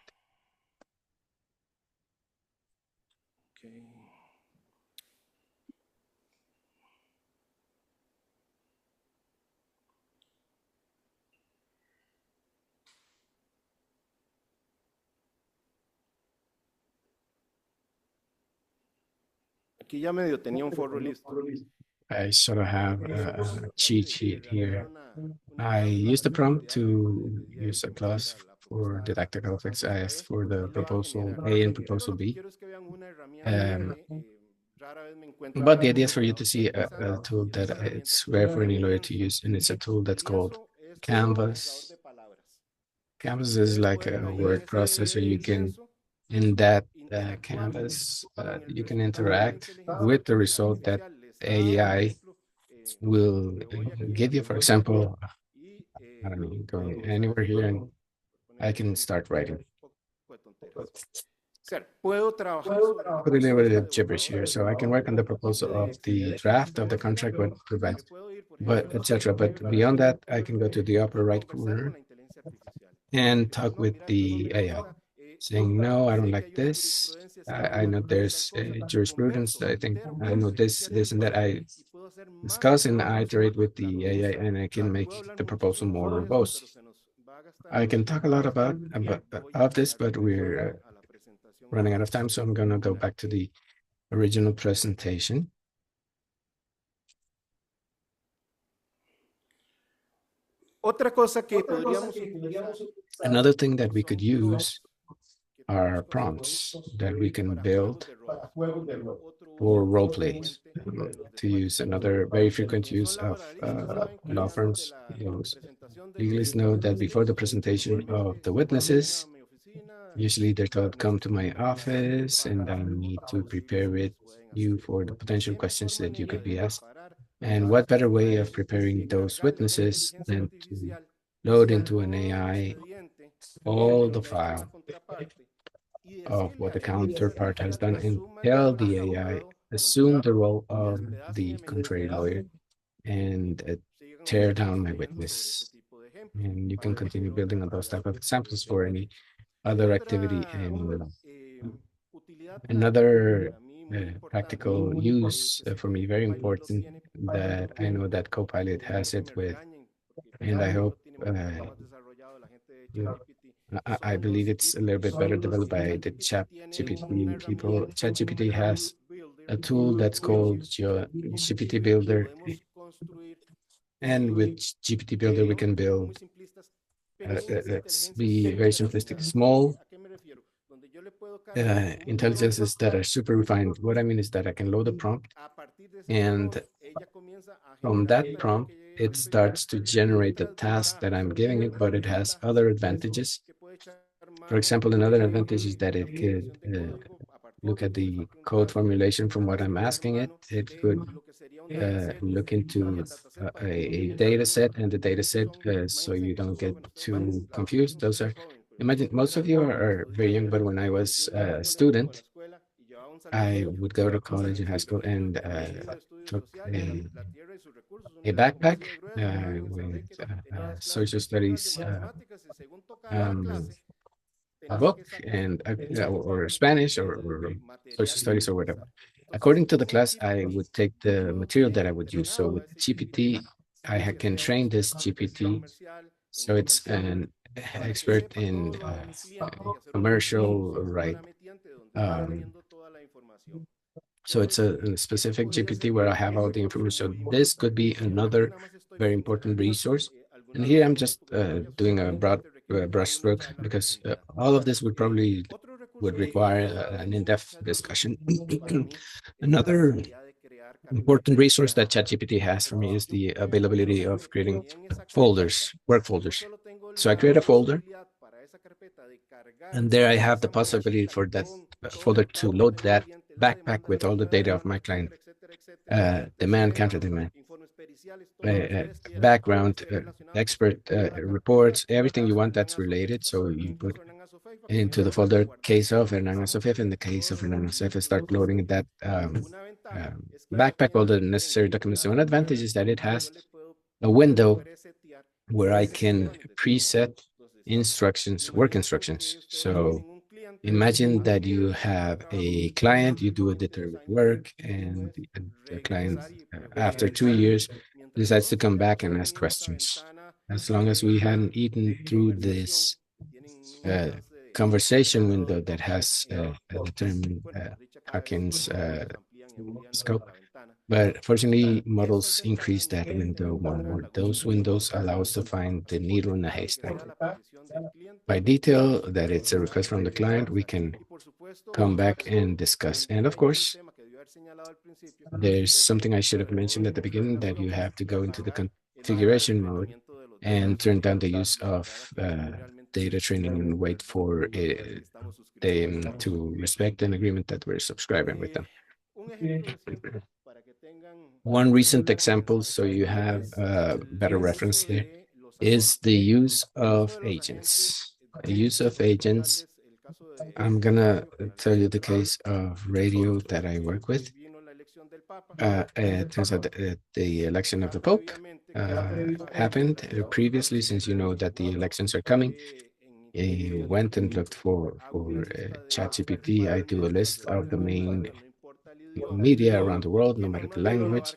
Aquí ya medio tenía un foro listo. I sort of have a cheat sheet here. I used the prompt to use a class for didactical effects. I asked for the proposal A and proposal B. But the idea is for you to see a tool that it's rare for any lawyer to use, and it's a tool that's called Canvas. Canvas is like a word processor. You can, in that Canvas, you can interact with the result that AI will give you. For example, I don't know, going anywhere here and I can start writing. Put a little bit of gibberish here, so I can work on the proposal of the draft of the contract, but etc. But beyond that, I can go to the upper right corner and talk with the AI, saying, no, I don't like this. I know there's jurisprudence. I think I know this, and that. I discuss and iterate with the AI, and I can make the proposal more robust. I can talk a lot about this, but we're running out of time, so I'm going to go back to the original presentation. Another thing that we could use are prompts that we can build for role plays. To use another very frequent use of law firms. Legalists know that before the presentation of the witnesses, usually they're told, come to my office, and I need to prepare with you for the potential questions that you could be asked. And what better way of preparing those witnesses than to load into an AI all the file of what the counterpart has done and tell the AI, assume the role of the contrary lawyer and tear down my witness. And you can continue building on those type of examples for any other activity. And another practical use for me, very important, that I know that Copilot has it with, and I hope I believe it's a little bit better developed by the ChatGPT people. ChatGPT has a tool that's called GPT Builder. And with GPT Builder, we can build, let's be very simplistic, small intelligences that are super refined. What I mean is that I can load a prompt, and from that prompt, it starts to generate the task that I'm giving it, but it has other advantages. For example, another advantage is that it could look at the code formulation from what I'm asking it. It could look into a data set and the data set so you don't get too confused. Those are, imagine, most of you are very young, but when I was a student, I would go to college and high school and took a backpack with social studies a book and or Spanish or social studies or whatever. According to the class, I would take the material that I would use. So with GPT, I can train this GPT. So it's an expert in commercial, right? So it's a specific GPT where I have all the information. So this could be another very important resource. And here I'm just doing a broad brushstroke because all of this would probably require an in-depth discussion. Another important resource that ChatGPT has for me is the availability of creating folders, work folders. So I create a folder, and there I have the possibility for that folder to load that backpack with all the data of my client, demand, counter demand, background, expert reports, everything you want that's related. So you put into the folder case of Hernan Asofef. In the case of Hernan Asofef, start loading that backpack, all the necessary documents. One advantage is that it has a window where I can preset instructions, work instructions. So imagine that you have a client, you do a determined work, and the client, after 2 years, decides to come back and ask questions. As long as we hadn't eaten through this conversation window that has a determined Hawkins scope. But fortunately, models increase that window more. Those windows allow us to find the needle in the haystack. By detail that it's a request from the client, we can come back and discuss. And of course, there's something I should have mentioned at the beginning, that you have to go into the configuration mode and turn down the use of data training and wait for them to respect an agreement that we're subscribing with them. One recent example, so you have a better reference there, is the use of agents. The use of agents, I'm gonna tell you the case of radio that I work with. It turns out that the election of the Pope happened previously, since you know that the elections are coming. I went and looked for ChatGPT. I do a list of the main media around the world, no matter the language,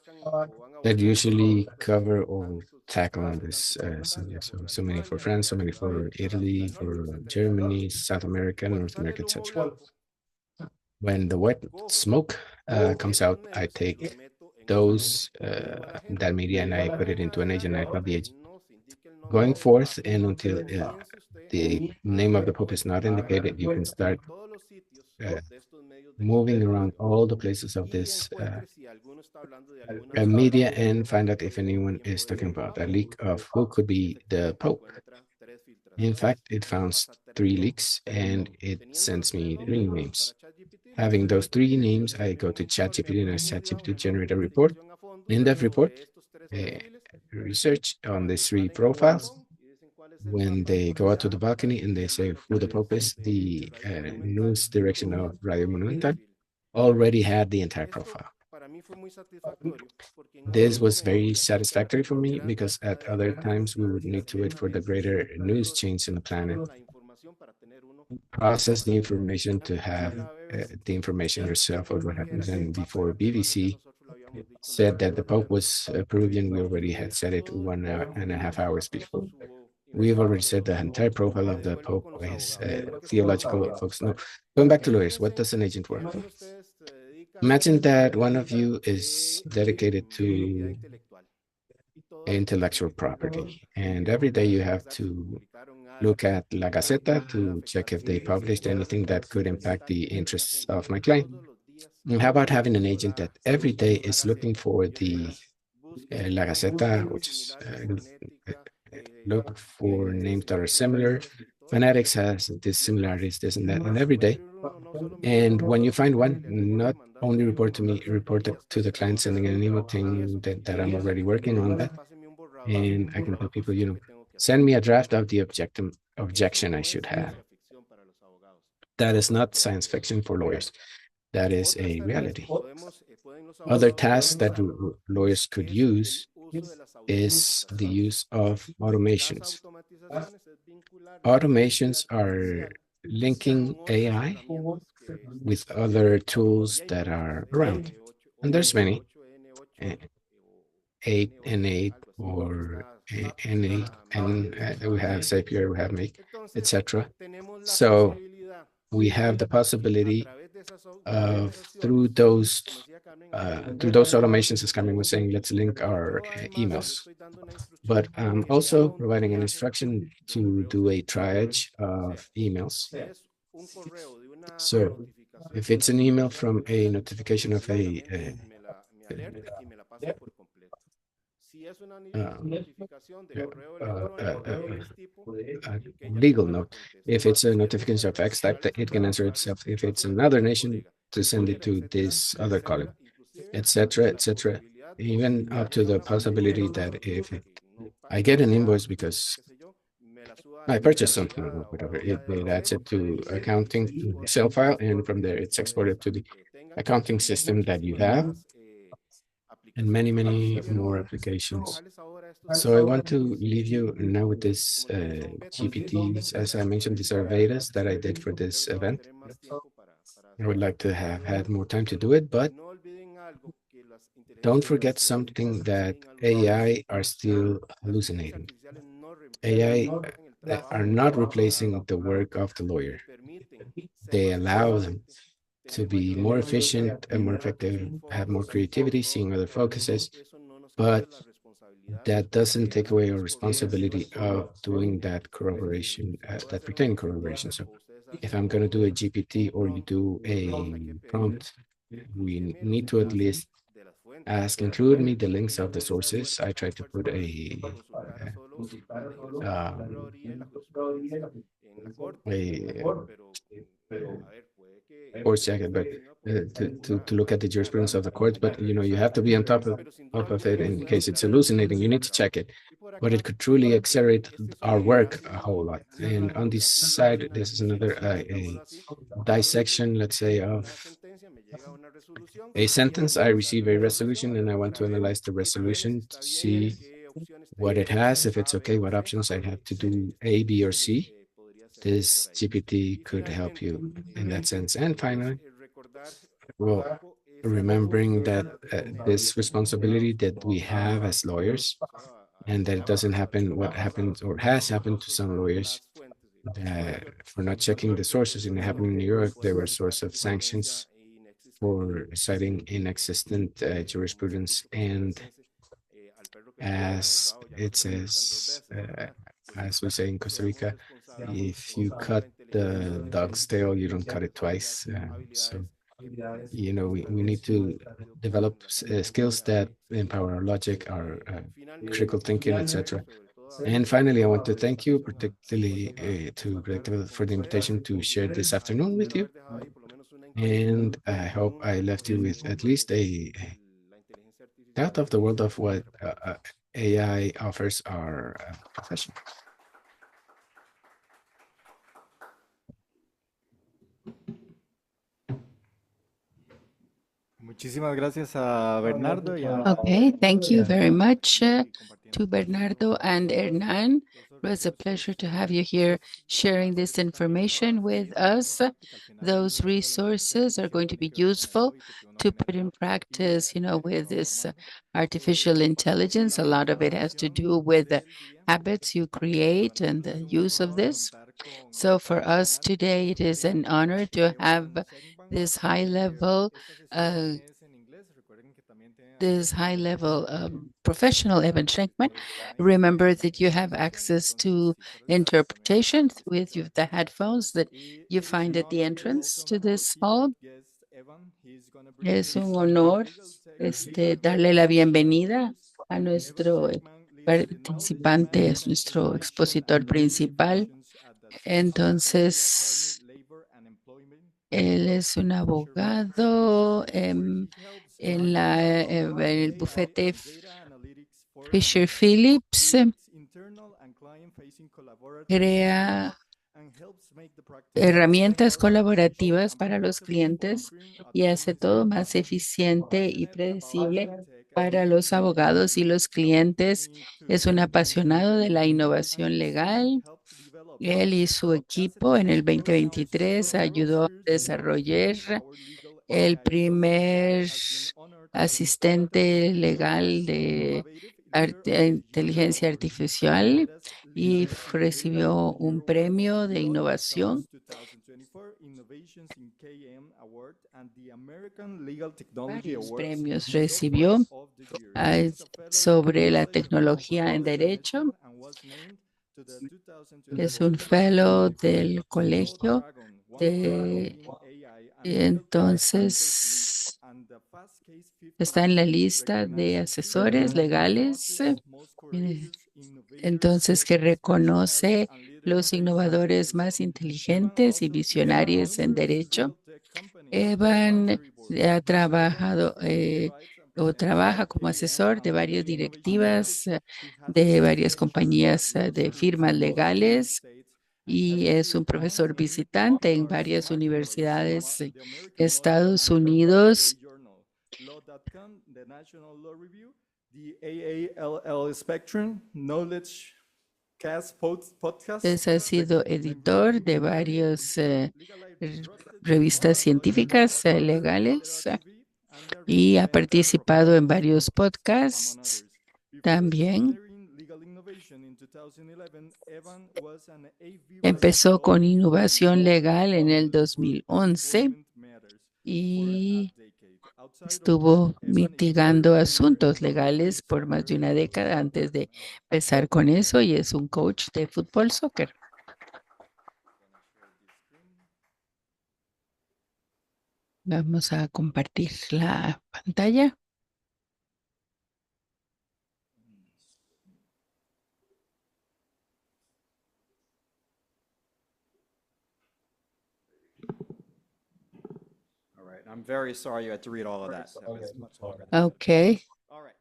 that usually cover or tackle on this subject. So many for France, so many for Italy, for Germany, South America, North America, etc. When the white smoke comes out, I take those that media and I put it into an agent. I call the agent. Going forth, and until the name of the Pope is not indicated, you can start moving around all the places of this media and find out if anyone is talking about a leak of who could be the Pope. In fact, it found 3 leaks and it sends me 3 names. Having those 3 names, I go to ChatGPT and ask ChatGPT to generate a report. In that report, research on these 3 profiles. When they go out to the balcony and they say who the Pope is, the news direction of Radio Monumental already had the entire profile. This was very satisfactory for me, because at other times we would need to wait for the greater news chains in the planet, process the information to have the information yourself of what happens. And before BBC said that the Pope was Peruvian, we already had said it 1.5 hours before. We've already said the entire profile of the Pope, his theological folks. No, going back to lawyers, what does an agent work for? Imagine that one of you is dedicated to intellectual property, and every day you have to look at La Gaceta to check if they published anything that could impact the interests of my client. And how about having an agent that every day is looking for the La Gaceta, which is look for names that are similar. Fanatics has this similarities, this and that, and every day. And when you find one, not only report it to the client, sending an email saying that I'm already working on that. And I can tell people, send me a draft of the objection I should have. That is not science fiction for lawyers. That is a reality. Other tasks that lawyers could use is the use of automations. Automations are linking AI with other tools that are around. And there's many. 8N8 or N8, and we have Zapier, we have Make, etc. So we have the possibility of through those automations, as Carmen was saying, let's link our emails. But I'm also providing an instruction to do a triage of emails. So if it's an email from a notification of a me alerte y me la pasa por completo. Si es una notificación de correo uh, electrónico uh, de X tipo, que ella legal misma la note. conteste. If it's a Si es notification of X type, that it can answer itself. If it's another nation, to send it to this other colleague, etc., etc. Even up to the possibility that if I get an invoice because I purchased something or whatever, it adds it to accounting Excel file, and from there it's exported to the accounting system that you have, and many, many more applications. So I want to leave you now with this GPTs. As I mentioned, these are betas that I did for this event. I would like to have had more time to do it, but don't forget something that AI are still hallucinating. AI are not replacing the work of the lawyer. They allow them to be more efficient and more effective, have more creativity, seeing other focuses, but that doesn't take away our responsibility of doing that corroboration, that pretend corroboration. So if I'm going to do a GPT or you do a prompt, we need to at least ask, include me the links of the sources. I try to put a course jacket, but to look at the jurisprudence of the courts. But you have to be on top of it in case it's hallucinating. You need to check it, but it could truly accelerate our work a whole lot. And on this side, this is another a dissection, let's say, of a sentence. I receive a resolution and I want to analyze the resolution to see what it has, if it's okay, what options I have to do A, B, or C. This GPT could help you in that sense. And finally, well, remembering that this responsibility that we have as lawyers, and that it doesn't happen what happens or has happened to some lawyers for not checking the sources. And it happened in New York. There were source of sanctions for citing inexistent jurisprudence. And as it says, as we say in Costa Rica, if you cut the dog's tail, you don't cut it twice. So, we need to develop skills that empower our logic, our critical thinking, etc. And finally, I want to thank you, particularly for the invitation to share this afternoon with you. And I hope I left you with at least a thought of the world of what AI offers our profession. Muchísimas gracias a Bernardo y a Okay, thank you very much to Bernardo and Hernan. It was a pleasure to have you here sharing this information with us. Those resources are going to be useful to put in practice, with this artificial intelligence. A lot of it has to do with the habits you create and the use of this. So for us today, it is an honor to have this high-level professional Evan Schenkman. Remember that you have access to interpretation with the headphones that you find at the entrance to this hall. Es un honor darle la bienvenida a nuestro participante, es nuestro expositor principal. Entonces, él es un abogado en el bufete Fisher Phillips. Crea herramientas colaborativas para los clientes y hace todo más eficiente y predecible para los abogados y los clientes. Es un apasionado de la innovación legal. Él y su equipo en el 2023 ayudó a desarrollar el primer asistente legal de inteligencia artificial y recibió un premio de innovación. Varios premios recibió sobre la tecnología en derecho. Es un fellow del colegio entonces está en la lista de asesores legales, entonces que reconoce los innovadores más inteligentes y visionarios en derecho. Evan ha trabajado o trabaja como asesor de varias directivas de varias compañías de firmas legales y es un profesor visitante en varias universidades de Estados Unidos. Law.com, the National Law Review, the AALL Spectrum, Knowledge Cast Podcast. Ha sido editor de varias revistas científicas legales y ha participado en varios podcasts también. Empezó con innovación legal en el 2011 y estuvo mitigando asuntos legales por más de una década antes de empezar con eso y es un coach de fútbol soccer. Vamos a compartir la pantalla. All right. I'm very sorry you had to read all of that. That was much longer. Ok,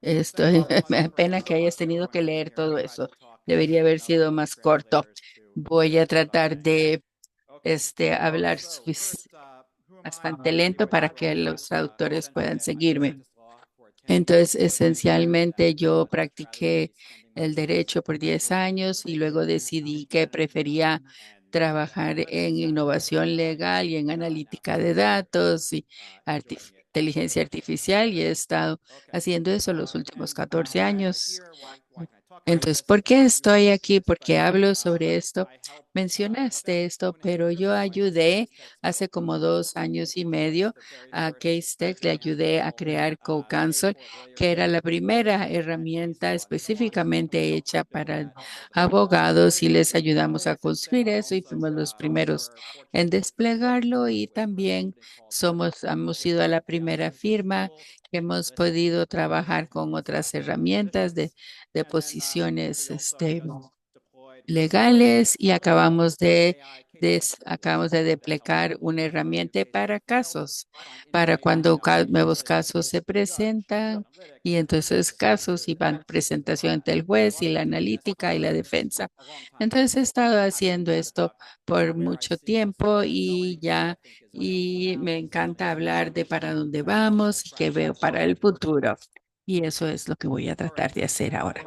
estoy, me da pena que hayas tenido que leer todo eso. Debería haber sido más corto. Voy a tratar de hablar bastante lento para que los traductores puedan seguirme. Entonces, esencialmente yo practiqué el derecho por 10 años y luego decidí que prefería trabajar en innovación legal y en analítica de datos y inteligencia artificial y he estado haciendo eso los últimos 14 años. Entonces, ¿por qué estoy aquí? Porque hablo sobre esto. Mencionaste esto, pero yo ayudé hace como 2 años y medio a Case Tech, le ayudé a crear CoCounsel, que era la primera herramienta específicamente hecha para abogados y les ayudamos a construir eso y fuimos los primeros en desplegarlo y también hemos sido la primera firma que hemos podido trabajar con otras herramientas de posiciones legales y acabamos de desplegar una herramienta para casos, para cuando nuevos casos se presentan y entonces casos y van presentación ante el juez y la analítica y la defensa. Entonces he estado haciendo esto por mucho tiempo y me encanta hablar de para dónde vamos y qué veo para el futuro. Y eso es lo que voy a tratar de hacer ahora.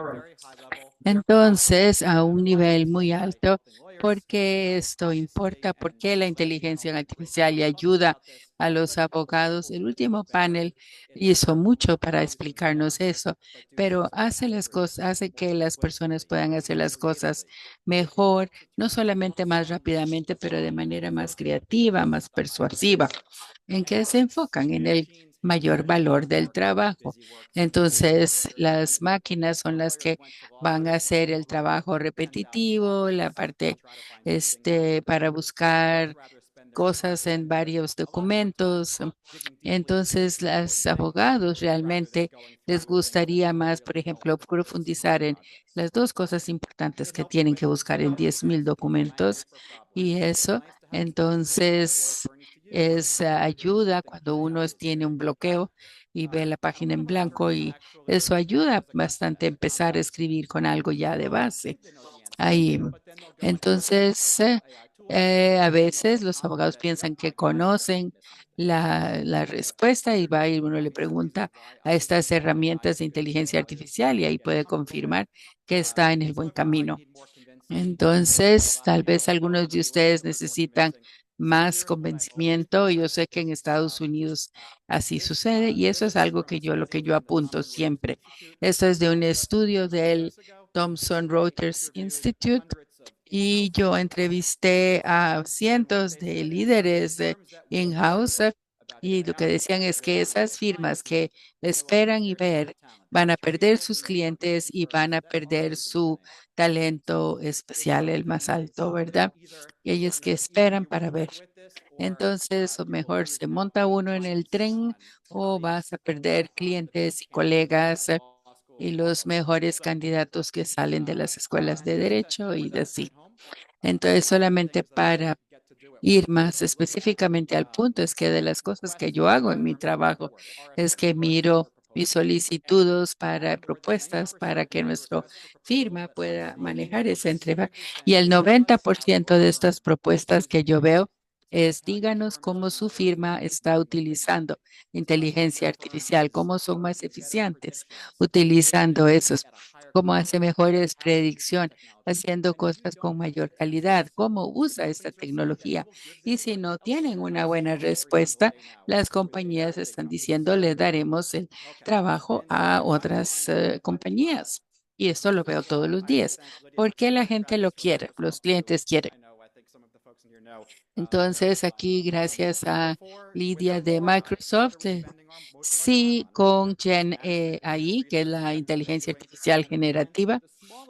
Entonces, a un nivel muy alto, porque esto importa, porque la inteligencia artificial le ayuda a los abogados. El último panel hizo mucho para explicarnos eso, pero hace las cosas, hace que las personas puedan hacer las cosas mejor, no solamente más rápidamente, pero de manera más creativa, más persuasiva. ¿En qué se enfocan? En el mayor valor del trabajo. Entonces, las máquinas son las que van a hacer el trabajo repetitivo, la parte para buscar cosas en varios documentos. Entonces, los abogados realmente les gustaría más, por ejemplo, profundizar en las dos cosas importantes que tienen que buscar en 10,000 documentos y eso. Entonces, es ayuda cuando uno tiene un bloqueo y ve la página en blanco y eso ayuda bastante a empezar a escribir con algo ya de base. Ahí. Entonces, a veces los abogados piensan que conocen la respuesta y va y uno le pregunta a estas herramientas de inteligencia artificial y ahí puede confirmar que está en el buen camino. Entonces, tal vez algunos de ustedes necesitan más convencimiento. Yo sé que en Estados Unidos así sucede y eso es algo que lo que yo apunto siempre. Esto es de un estudio del Thomson Reuters Institute y yo entrevisté a cientos de líderes in-house Y lo que decían es que esas firmas que esperan y ver van a perder sus clientes y van a perder su talento especial, el más alto, ¿verdad? Y ellos que esperan para ver. Entonces, o mejor se monta uno en el tren o vas a perder clientes y colegas y los mejores candidatos que salen de las escuelas de derecho y de así. Entonces, solamente para ir más específicamente al punto, es que de las cosas que yo hago en mi trabajo es que miro mis solicitudes para propuestas para que nuestra firma pueda manejar esa entrega. Y el 90% de estas propuestas que yo veo es díganos cómo su firma está utilizando inteligencia artificial, cómo son más eficientes utilizando esos, cómo hace mejores predicciones haciendo cosas con mayor calidad, cómo usa esta tecnología. Y si no tienen una buena respuesta, las compañías están diciendo, le daremos el trabajo a otras compañías. Y esto lo veo todos los días. Porque la gente lo quiere, los clientes quieren. Entonces, aquí, gracias a Lidia de Microsoft, sí, con Gen AI, que es la inteligencia artificial generativa,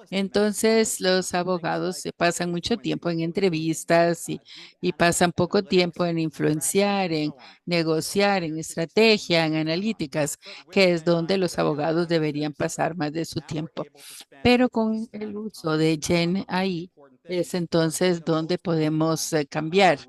entonces, los abogados se pasan mucho tiempo en entrevistas y pasan poco tiempo en influenciar, en negociar, en estrategia, en analíticas, que es donde los abogados deberían pasar más de su tiempo. Pero con el uso de Gen AI es entonces donde podemos cambiar.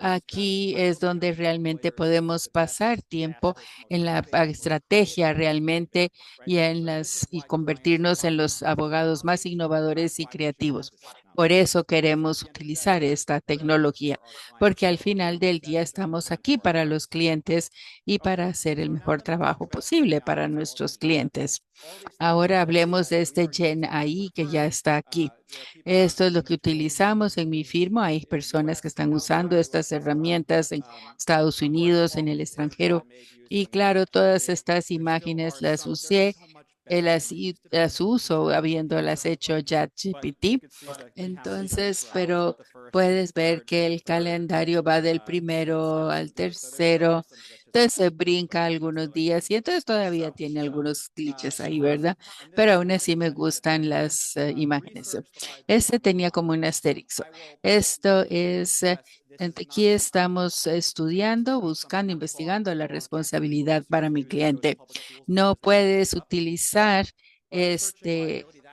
Aquí es donde realmente podemos pasar tiempo en la estrategia realmente y convertirnos en los abogados más innovadores y creativos. Por eso queremos utilizar esta tecnología, porque al final del día estamos aquí para los clientes y para hacer el mejor trabajo posible para nuestros clientes. Ahora hablemos de este Gen AI que ya está aquí. Esto es lo que utilizamos en mi firma. Hay personas que están usando estas herramientas en Estados Unidos, en el extranjero. Y claro, todas estas imágenes las usé, las uso habiéndolas hecho ChatGPT. Entonces, pero puedes ver que el calendario va del primero al tercero. Entonces se brinca algunos días y entonces todavía tiene algunos glitches ahí, ¿verdad? Pero aún así me gustan las imágenes. Este tenía como un asterisco. Esto es, aquí estamos estudiando, buscando, investigando la responsabilidad para mi cliente. No puedes utilizar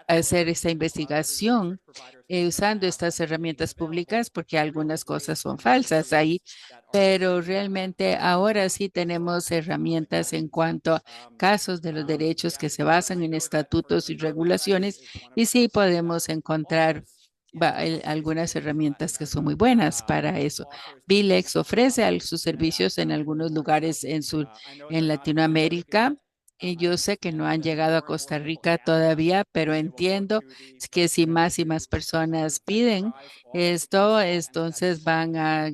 hacer esta investigación usando estas herramientas públicas porque algunas cosas son falsas ahí, pero realmente ahora sí tenemos herramientas en cuanto a casos de los derechos que se basan en estatutos y regulaciones y sí podemos encontrar algunas herramientas que son muy buenas para eso. Vilex ofrece sus servicios en algunos lugares en Latinoamérica. Y yo sé que no han llegado a Costa Rica todavía, pero entiendo que si más y más personas piden esto, entonces van a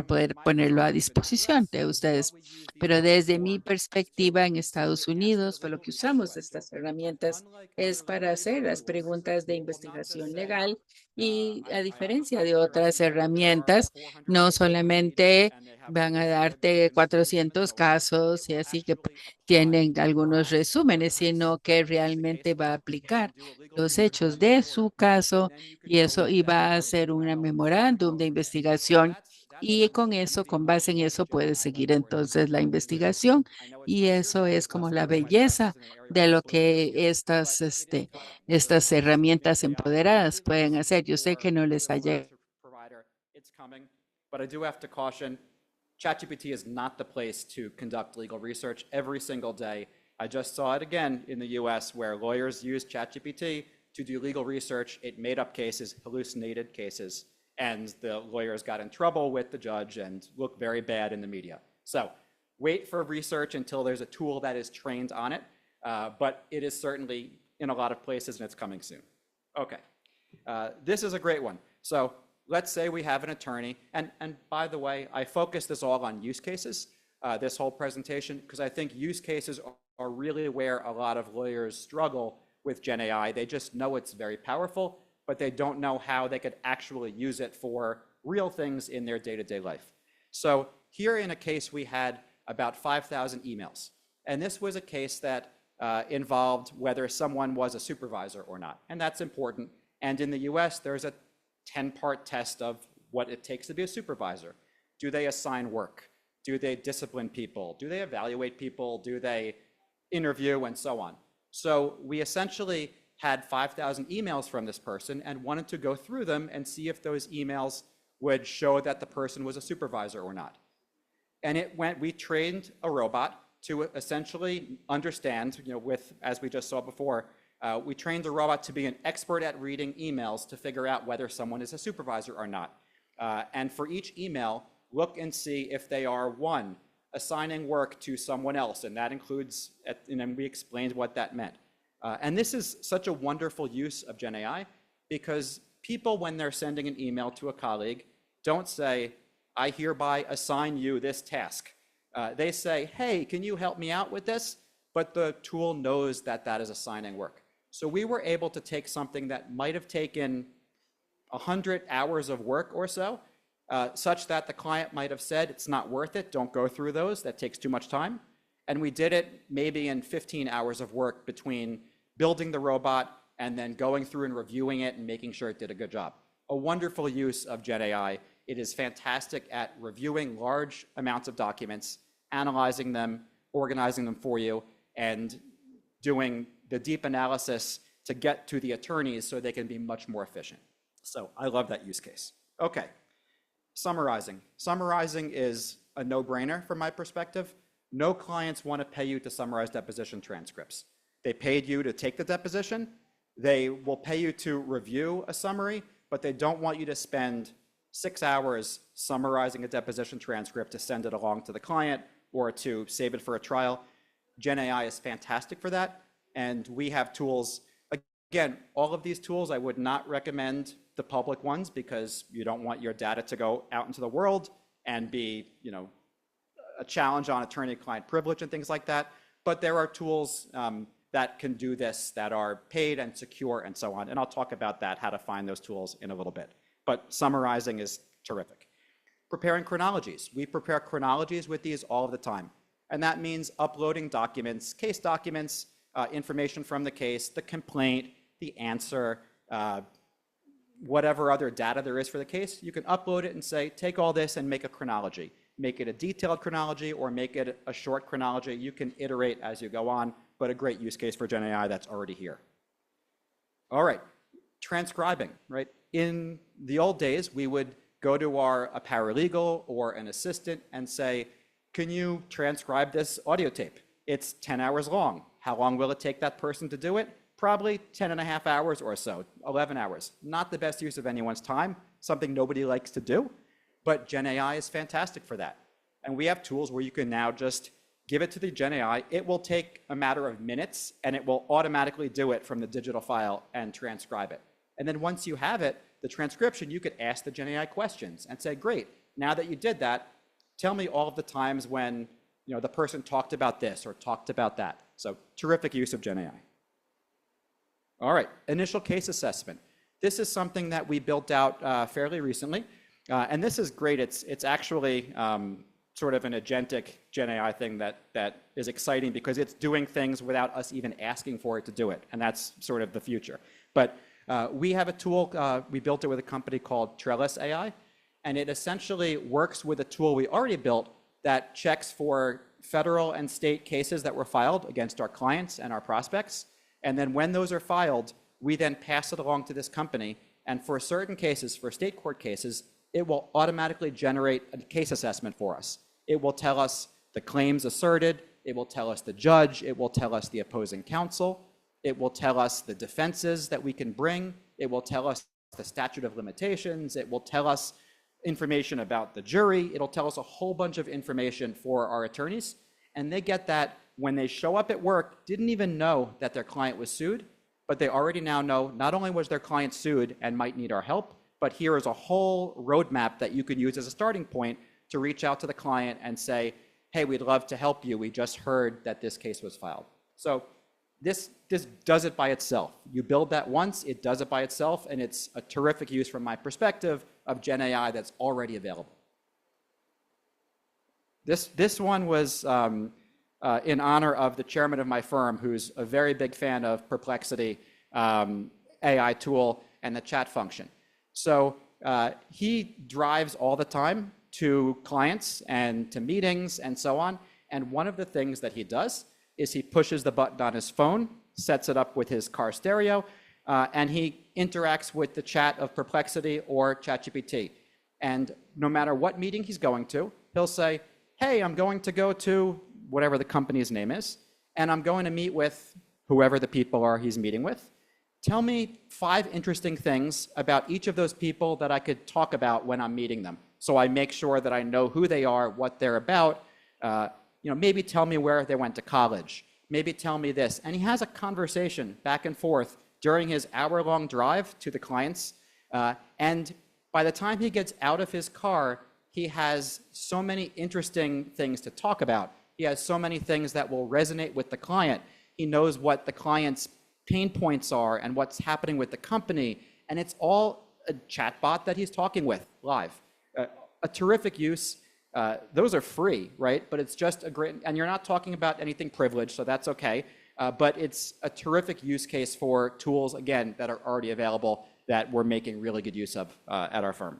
poder ponerlo a disposición de ustedes. Pero desde mi perspectiva en Estados Unidos, pues lo que usamos estas herramientas es para hacer las preguntas de investigación legal y a diferencia de otras herramientas, no solamente van a darte 400 casos y así que tienen algunos resúmenes, sino que realmente va a aplicar los hechos de su caso y eso iba a hacer un memorándum de investigación y con eso, con base en eso, puede seguir entonces la investigación y eso es como la belleza de lo que estas herramientas empoderadas pueden hacer. Yo sé que no les haya It's coming, but I do have to caution, ChatGPT is not the place to conduct legal research every single day. I just saw it again in the US where lawyers used ChatGPT to do legal research. It made up cases, hallucinated cases, and the lawyers got in trouble with the judge and looked very bad in the media. So wait for research until there's a tool that is trained on it, but it is certainly in a lot of places and it's coming soon. Okay, this is a great one. So let's say we have an attorney, and by the way, I focus this all on use cases, this whole presentation, because I think use cases are really where a lot of lawyers struggle with Gen AI. They just know it's very powerful, but they don't know how they could actually use it for real things in their day-to-day life. So here in a case, we had about 5,000 emails. And this was a case that involved whether someone was a supervisor or not. And that's important. And in the US, there's a 10-part test of what it takes to be a supervisor. Do they assign work? Do they discipline people? Do they evaluate people? Do they interview and so on? So we essentially had 5,000 emails from this person and wanted to go through them and see if those emails would show that the person was a supervisor or not. And we trained a robot to essentially understand, as we just saw before, we trained the robot to be an expert at reading emails to figure out whether someone is a supervisor or not. And for each email, look and see if they are, one, assigning work to someone else, and that includes, and then we explained what that meant. And this is such a wonderful use of GenAI because people, when they're sending an email to a colleague, don't say, I hereby assign you this task. They say, hey, can you help me out with this? But the tool knows that that is assigning work. So we were able to take something that might have taken 100 hours of work or so, such that the client might have said, it's not worth it, don't go through those, that takes too much time. And we did it maybe in 15 hours of work between building the robot and then going through and reviewing it and making sure it did a good job. A wonderful use of GenAI. It is fantastic at reviewing large amounts of documents, analyzing them, organizing them for you, and doing the deep analysis to get to the attorneys so they can be much more efficient. So I love that use case. Okay, summarizing. Summarizing is a no-brainer from my perspective. No clients want to pay you to summarize deposition transcripts. They paid you to take the deposition. They will pay you to review a summary, but they don't want you to spend 6 hours summarizing a deposition transcript to send it along to the client or to save it for a trial. GenAI is fantastic for that. And we have tools. Again, all of these tools, I would not recommend the public ones because you don't want your data to go out into the world and be, a challenge on attorney-client privilege and things like that. But there are tools that can do this that are paid and secure and so on. And I'll talk about that, how to find those tools in a little bit. But summarizing is terrific. Preparing chronologies. We prepare chronologies with these all of the time. And that means uploading documents, case documents, information from the case, the complaint, the answer, whatever other data there is for the case. You can upload it and say, take all this and make a chronology. Make it a detailed chronology or make it a short chronology. You can iterate as you go on, but a great use case for GenAI that's already here. All right, transcribing, right? In the old days, we would go to a paralegal or an assistant and say, can you transcribe this audio tape? It's 10 hours long. How long will it take that person to do it? Probably 10 and a half hours or so, 11 hours. Not the best use of anyone's time, something nobody likes to do, but GenAI is fantastic for that. And we have tools where you can now just give it to the GenAI. It will take a matter of minutes and it will automatically do it from the digital file and transcribe it. And then once you have it, the transcription, you could ask the GenAI questions and say, great, now that you did that, tell me all of the times when the person talked about this or talked about that. So terrific use of GenAI. All right, initial case assessment. This is something that we built out fairly recently. And this is great. It's actually sort of an agentic GenAI thing that is exciting because it's doing things without us even asking for it to do it. And that's sort of the future. But we have a tool, we built it with a company called Trellis AI. And it essentially works with a tool we already built that checks for federal and state cases that were filed against our clients and our prospects. And then when those are filed, we then pass it along to this company. And for certain cases, for state court cases, it will automatically generate a case assessment for us. It will tell us the claims asserted. It will tell us the judge. It will tell us the opposing counsel. It will tell us the defenses that we can bring. It will tell us the statute of limitations. It will tell us information about the jury. It'll tell us a whole bunch of information for our attorneys. And they get that when they show up at work, didn't even know that their client was sued, but they already now know not only was their client sued and might need our help, but here is a whole roadmap that you can use as a starting point to reach out to the client and say, hey, we'd love to help you. We just heard that this case was filed. So this does it by itself. You build that once, it does it by itself, and it's a terrific use from my perspective of GenAI that's already available. This one was in honor of the chairman of my firm, who's a very big fan of Perplexity AI tool and the chat function. So he drives all the time to clients and to meetings and so on. And one of the things that he does is he pushes the button on his phone, sets it up with his car stereo, and he interacts with the chat of Perplexity or ChatGPT. And no matter what meeting he's going to, he'll say, hey, I'm going to go to whatever the company's name is, and I'm going to meet with whoever the people are he's meeting with. Tell me 5 interesting things about each of those people that I could talk about when I'm meeting them. So I make sure that I know who they are, what they're about. Maybe tell me where they went to college. Maybe tell me this. And he has a conversation back and forth during his hour-long drive to the clients. And by the time he gets out of his car, he has so many interesting things to talk about. He has so many things that will resonate with the client. He knows what the client's pain points are and what's happening with the company. And it's all a chatbot that he's talking with live. A terrific use. Those are free, right? But it's just a great, and you're not talking about anything privileged, so that's okay. But it's a terrific use case for tools, again, that are already available that we're making really good use of at our firm.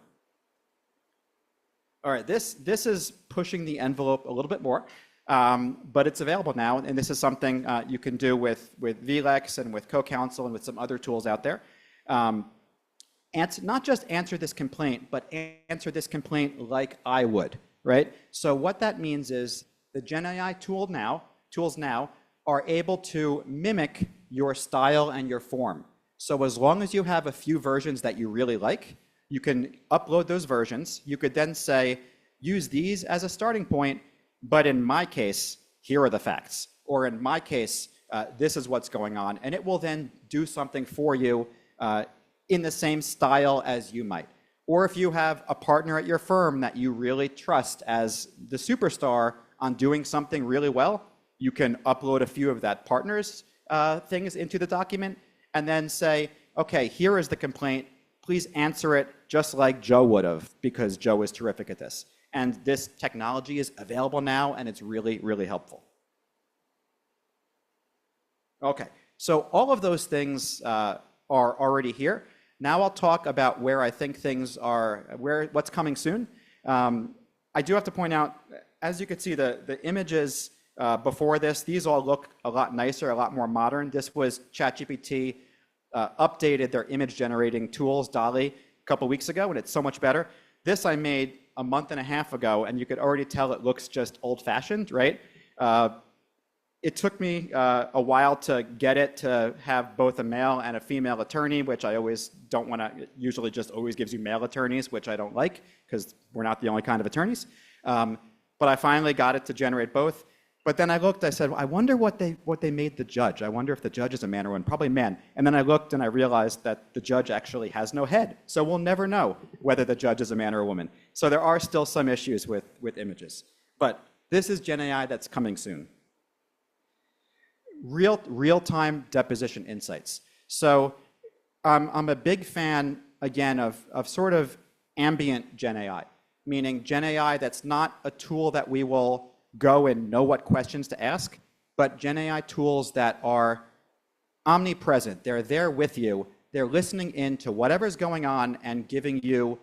All right, this is pushing the envelope a little bit more, but it's available now, and this is something you can do with VLEX and with CoCounsel and with some other tools out there. Not just answer this complaint, but answer this complaint like I would, right? So what that means is the GenAI tools now are able to mimic your style and your form. So as long as you have a few versions that you really like, you can upload those versions. You could then say, use these as a starting point, but in my case, here are the facts. Or in my case, this is what's going on. And it will then do something for you in the same style as you might. Or if you have a partner at your firm that you really trust as the superstar on doing something really well, you can upload a few of that partner's things into the document and then say, okay, here is the complaint. Please answer it just like Joe would have, because Joe is terrific at this. And this technology is available now, and it's really, really helpful. Okay, so all of those things are already here. Now I'll talk about where I think things are, what's coming soon. I do have to point out, as you can see, the images before this, these all look a lot nicer, a lot more modern. This was ChatGPT updated their image generating tools, DALL-E, a couple weeks ago, and it's so much better. This I made a month and a half ago, and you could already tell it looks just old-fashioned, right? It took me a while to get it to have both a male and a female attorney, which I always don't want to, usually just always gives you male attorneys, which I don't like, because we're not the only kind of attorneys. But I finally got it to generate both. But then I looked, I said, I wonder what they made the judge. I wonder if the judge is a man or woman, probably man. And then I looked and I realized that the judge actually has no head. So we'll never know whether the judge is a man or a woman. So there are still some issues with images. But this is GenAI that's coming soon. Real-time deposition insights. So I'm a big fan, again, of sort of ambient GenAI, meaning GenAI that's not a tool that we will go and know what questions to ask, but GenAI tools that are omnipresent. They're there with you. They're listening in to whatever's going on and giving you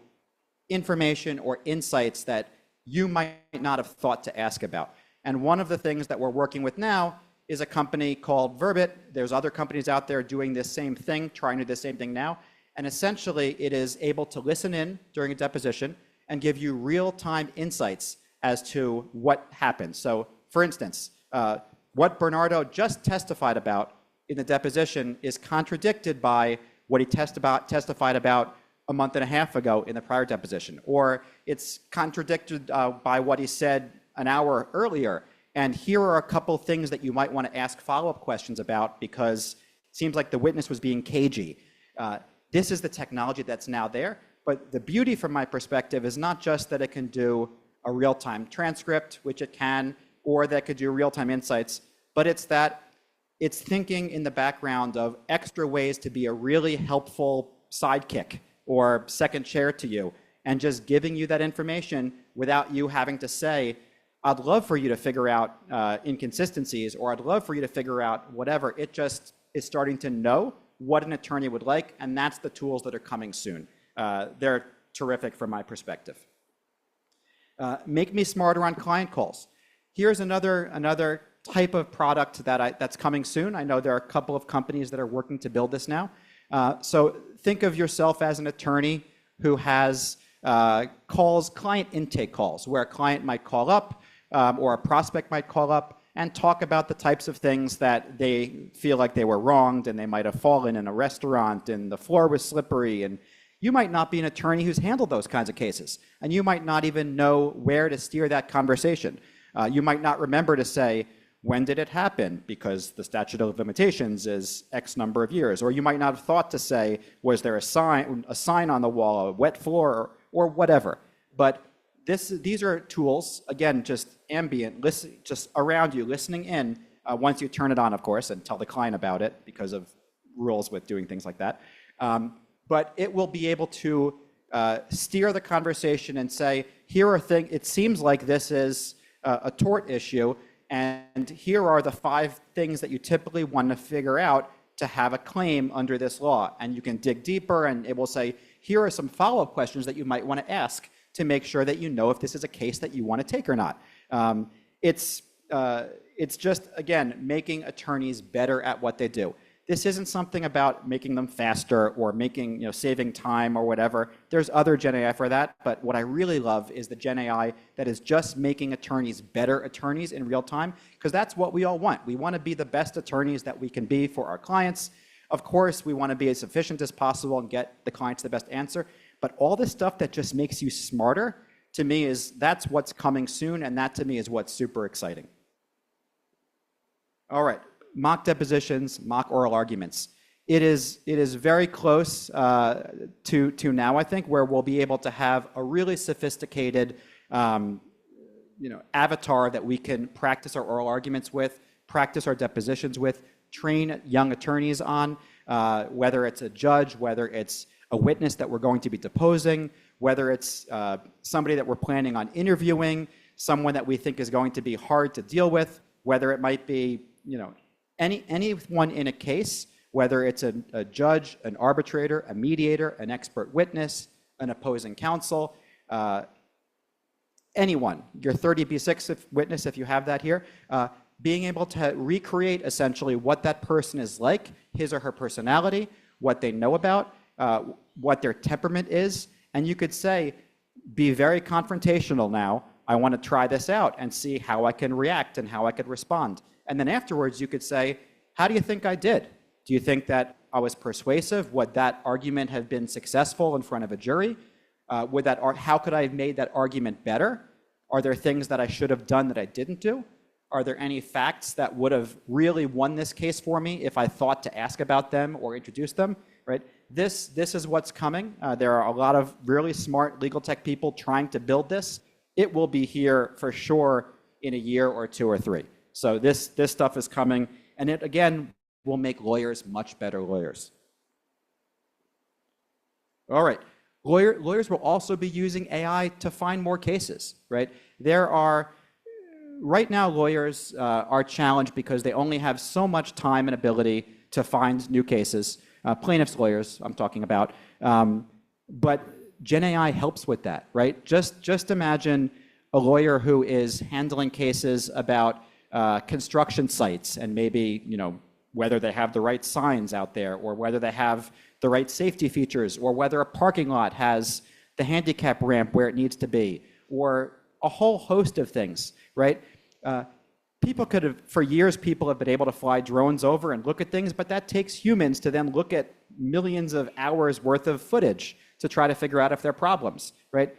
information or insights that you might not have thought to ask about. And one of the things that we're working with now is a company called Verbit. There's other companies out there doing this same thing, trying to do the same thing now. And essentially, it is able to listen in during a deposition and give you real-time insights as to what happened. So, for instance, what Bernardo just testified about in the deposition is contradicted by what he testified about a month and a half ago in the prior deposition, or it's contradicted by what he said an hour earlier. And here are a couple things that you might want to ask follow-up questions about because it seems like the witness was being cagey. This is the technology that's now there. But the beauty from my perspective is not just that it can do a real-time transcript, which it can, or that it could do real-time insights, but it's that it's thinking in the background of extra ways to be a really helpful sidekick or second chair to you, and just giving you that information without you having to say, I'd love for you to figure out inconsistencies, or I'd love for you to figure out whatever. It just is starting to know what an attorney would like, and that's the tools that are coming soon. They're terrific from my perspective. Make me smarter on client calls. Here's another type of product that's coming soon. I know there are a couple of companies that are working to build this now. So think of yourself as an attorney who has client intake calls, where a client might call up or a prospect might call up and talk about the types of things that they feel like they were wronged, and they might have fallen in a restaurant and the floor was slippery, and you might not be an attorney who's handled those kinds of cases, and you might not even know where to steer that conversation. You might not remember to say, when did it happen? Because the statute of limitations is X number of years. Or you might not have thought to say, was there a sign on the wall, a wet floor, or whatever. But these are tools, again, just ambient, just around you, listening in, once you turn it on, of course, and tell the client about it because of rules with doing things like that. But it will be able to steer the conversation and say, here are things, it seems like this is a tort issue, and here are the 5 things that you typically want to figure out to have a claim under this law. And you can dig deeper, and it will say, here are some follow-up questions that you might want to ask to make sure that you know if this is a case that you want to take or not. It's just, again, making attorneys better at what they do. This isn't something about making them faster or making, saving time or whatever. There's other Gen AI for that, but what I really love is the Gen AI that is just making attorneys better attorneys in real time, because that's what we all want. We want to be the best attorneys that we can be for our clients. Of course, we want to be as efficient as possible and get the clients the best answer, but all this stuff that just makes you smarter, to me, that's what's coming soon, and that to me is what's super exciting. All right. Mock depositions, mock oral arguments. It is very close to now, I think, where we'll be able to have a really sophisticated avatar that we can practice our oral arguments with, practice our depositions with, train young attorneys on, whether it's a judge, whether it's a witness that we're going to be deposing, whether it's somebody that we're planning on interviewing, someone that we think is going to be hard to deal with, whether it might be, anyone in a case, whether it's a judge, an arbitrator, a mediator, an expert witness, an opposing counsel, anyone, your 30B6 witness, if you have that here, being able to recreate essentially what that person is like, his or her personality, what they know about, what their temperament is, and you could say, be very confrontational now. I want to try this out and see how I can react and how I could respond. And then afterwards, you could say, how do you think I did? Do you think that I was persuasive? Would that argument have been successful in front of a jury? How could I have made that argument better? Are there things that I should have done that I didn't do? Are there any facts that would have really won this case for me if I thought to ask about them or introduce them? Right? This is what's coming. There are a lot of really smart legal tech people trying to build this. It will be here for sure in a year or 2 or 3. So this stuff is coming, and it, again, will make lawyers much better lawyers. All right. Lawyers will also be using AI to find more cases, right? Right now, lawyers are challenged because they only have so much time and ability to find new cases. Plaintiffs' lawyers, I'm talking about. But Gen AI helps with that, right? Just imagine a lawyer who is handling cases about construction sites, and maybe, whether they have the right signs out there, or whether they have the right safety features, or whether a parking lot has the handicap ramp where it needs to be, or a whole host of things, right? For years, people have been able to fly drones over and look at things, but that takes humans to then look at millions of hours worth of footage to try to figure out if there are problems, right?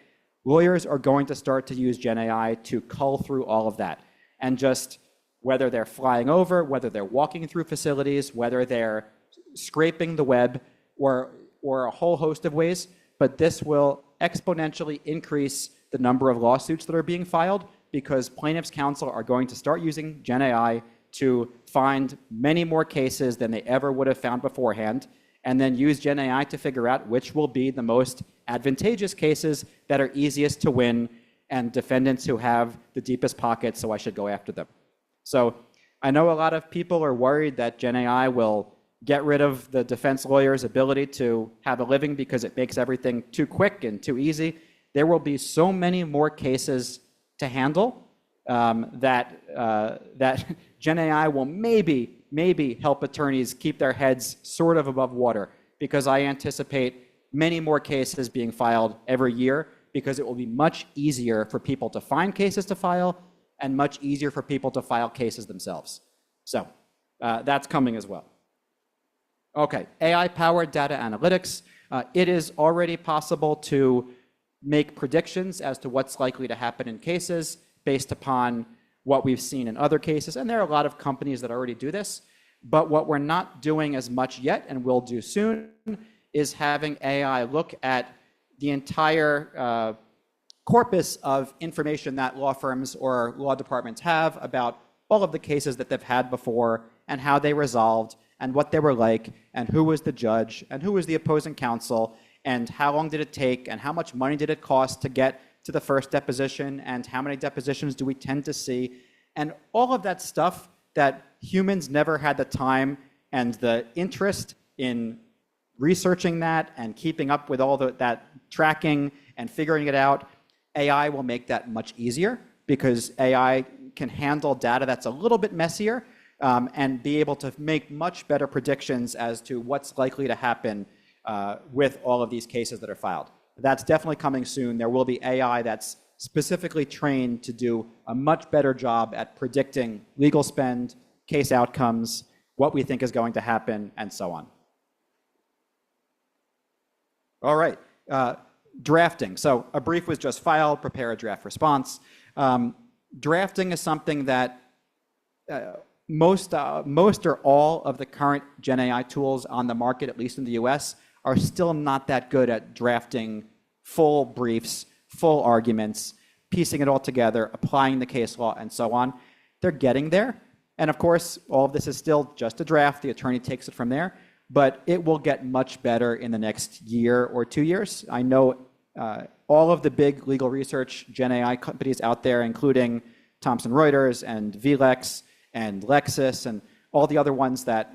Lawyers are going to start to use Gen AI to cull through all of that, and just whether they're flying over, whether they're walking through facilities, whether they're scraping the web, or a whole host of ways, but this will exponentially increase the number of lawsuits that are being filed, because plaintiffs' counsel are going to start using Gen AI to find many more cases than they ever would have found beforehand, and then use Gen AI to figure out which will be the most advantageous cases that are easiest to win, and defendants who have the deepest pockets, so I should go after them. So I know a lot of people are worried that Gen AI will get rid of the defense lawyer's ability to have a living because it makes everything too quick and too easy. There will be so many more cases to handle that Gen AI will maybe help attorneys keep their heads sort of above water, because I anticipate many more cases being filed every year, because it will be much easier for people to find cases to file and much easier for people to file cases themselves. So that's coming as well. Okay, AI-powered data analytics. It is already possible to make predictions as to what's likely to happen in cases based upon what we've seen in other cases. And there are a lot of companies that already do this. But what we're not doing as much yet, and will do soon, is having AI look at the entire corpus of information that law firms or law departments have about all of the cases that they've had before and how they resolved and what they were like and who was the judge and who was the opposing counsel and how long did it take and how much money did it cost to get to the first deposition and how many depositions do we tend to see, and all of that stuff that humans never had the time and the interest in researching that and keeping up with all that tracking and figuring it out. AI will make that much easier, because AI can handle data that's a little bit messier and be able to make much better predictions as to what's likely to happen with all of these cases that are filed. That's definitely coming soon. There will be AI that's specifically trained to do a much better job at predicting legal spend, case outcomes, what we think is going to happen, and so on. All right, drafting. So a brief was just filed, prepare a draft response. Drafting is something that most or all of the current Gen AI tools on the market, at least in the US, are still not that good at drafting full briefs, full arguments, piecing it all together, applying the case law, and so on. They're getting there. And of course, all of this is still just a draft. The attorney takes it from there. But it will get much better in the next year or 2 years. I know all of the big legal research Gen AI companies out there, including Thomson Reuters and VLEX and Lexis and all the other ones that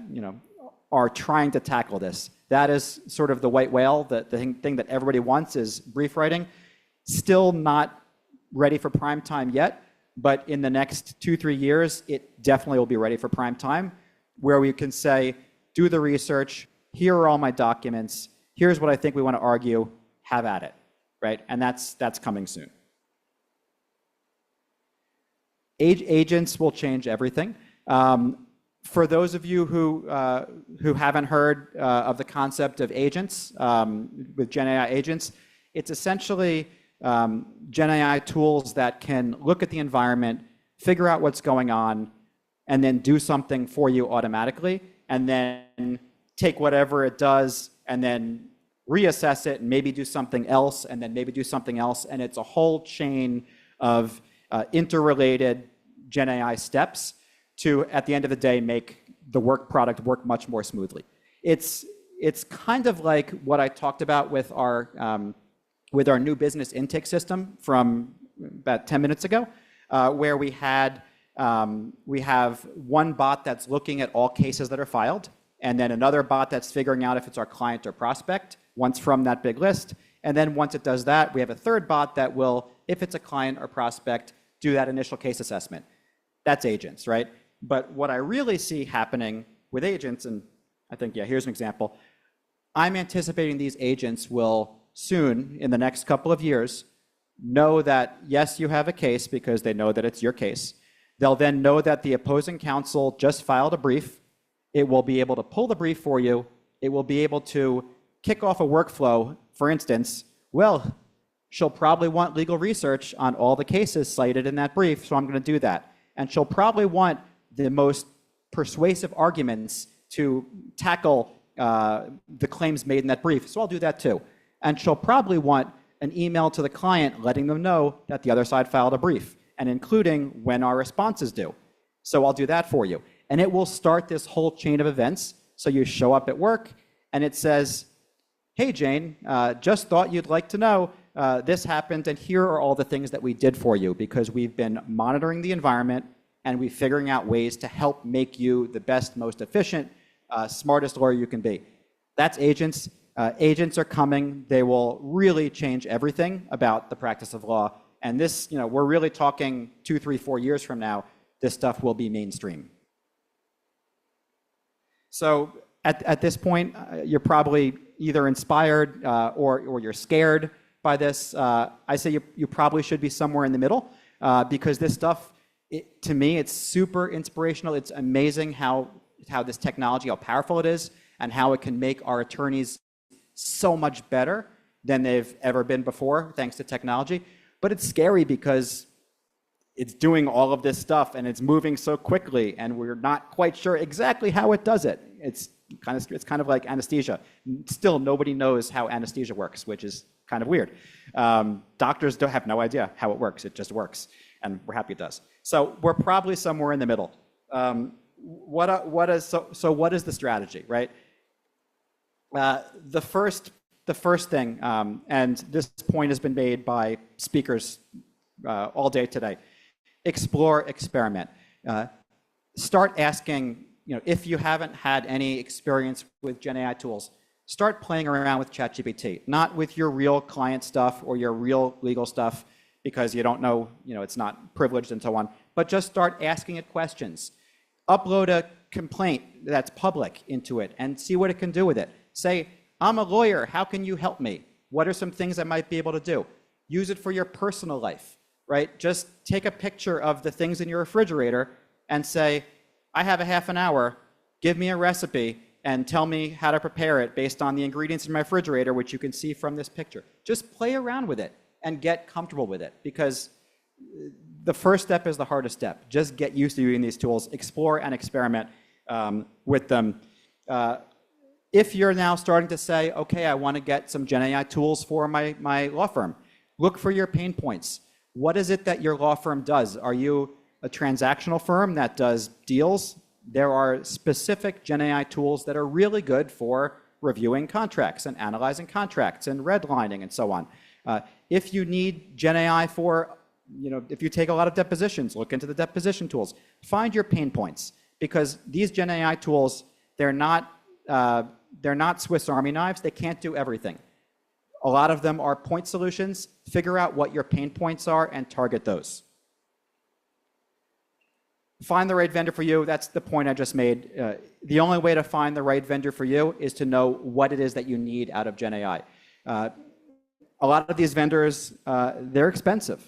are trying to tackle this. That is sort of the white whale, the thing that everybody wants is brief writing. Still not ready for prime time yet, but in the next 2-3 years, it definitely will be ready for prime time, where we can say, do the research, here are all my documents, here's what I think we want to argue, have at it, right? And that's coming soon. Agents will change everything. For those of you who haven't heard of the concept of agents, with Gen AI agents, it's essentially Gen AI tools that can look at the environment, figure out what's going on, and then do something for you automatically, and then take whatever it does and then reassess it and maybe do something else and then maybe do something else. And it's a whole chain of interrelated Gen AI steps to, at the end of the day, make the work product work much more smoothly. It's kind of like what I talked about with our new business intake system from about 10 minutes ago, where we have one bot that's looking at all cases that are filed, and then another bot that's figuring out if it's our client or prospect, once from that big list. And then once it does that, we have a third bot that will, if it's a client or prospect, do that initial case assessment. That's agents, right? But what I really see happening with agents, and I think, yeah, here's an example. I'm anticipating these agents will soon, in the next couple of years, know that, yes, you have a case because they know that it's your case. They'll then know that the opposing counsel just filed a brief. It will be able to pull the brief for you. It will be able to kick off a workflow. For instance, well, she'll probably want legal research on all the cases cited in that brief, so I'm going to do that. And she'll probably want the most persuasive arguments to tackle the claims made in that brief, so I'll do that too. And she'll probably want an email to the client letting them know that the other side filed a brief and including when our response is due. So I'll do that for you. And it will start this whole chain of events. So you show up at work and it says, hey, Jane, just thought you'd like to know this happened, and here are all the things that we did for you, because we've been monitoring the environment and we're figuring out ways to help make you the best, most efficient, smartest lawyer you can be. That's agents. Agents are coming. They will really change everything about the practice of law. And this, we're really talking 2, 3, 4 years from now, this stuff will be mainstream. So at this point, you're probably either inspired or you're scared by this. I say you probably should be somewhere in the middle, because this stuff, to me, it's super inspirational. It's amazing how this technology, how powerful it is, and how it can make our attorneys so much better than they've ever been before, thanks to technology. But it's scary because it's doing all of this stuff and it's moving so quickly, and we're not quite sure exactly how it does it. It's kind of like anesthesia. Still, nobody knows how anesthesia works, which is kind of weird. Doctors don't have no idea how it works. It just works, and we're happy it does. So we're probably somewhere in the middle. What is the strategy, right? The first thing, and this point has been made by speakers all day today: explore, experiment. Start asking. If you haven't had any experience with Gen AI tools, start playing around with ChatGPT, not with your real client stuff or your real legal stuff, because you don't know, it's not privileged and so on, but just start asking it questions. Upload a complaint that's public into it and see what it can do with it. Say, I'm a lawyer, how can you help me? What are some things I might be able to do? Use it for your personal life, right? Just take a picture of the things in your refrigerator and say, I have a half an hour, give me a recipe and tell me how to prepare it based on the ingredients in my refrigerator, which you can see from this picture. Just play around with it and get comfortable with it, because the first step is the hardest step. Just get used to using these tools, explore and experiment with them. If you're now starting to say, okay, I want to get some Gen AI tools for my law firm, look for your pain points. What is it that your law firm does? Are you a transactional firm that does deals? There are specific Gen AI tools that are really good for reviewing contracts and analyzing contracts and redlining and so on. If you need Gen AI for, if you take a lot of depositions, look into the deposition tools. Find your pain points, because these Gen AI tools, they're not Swiss Army knives. They can't do everything. A lot of them are point solutions. Figure out what your pain points are and target those. Find the right vendor for you. That's the point I just made. The only way to find the right vendor for you is to know what it is that you need out of Gen AI. A lot of these vendors, they're expensive.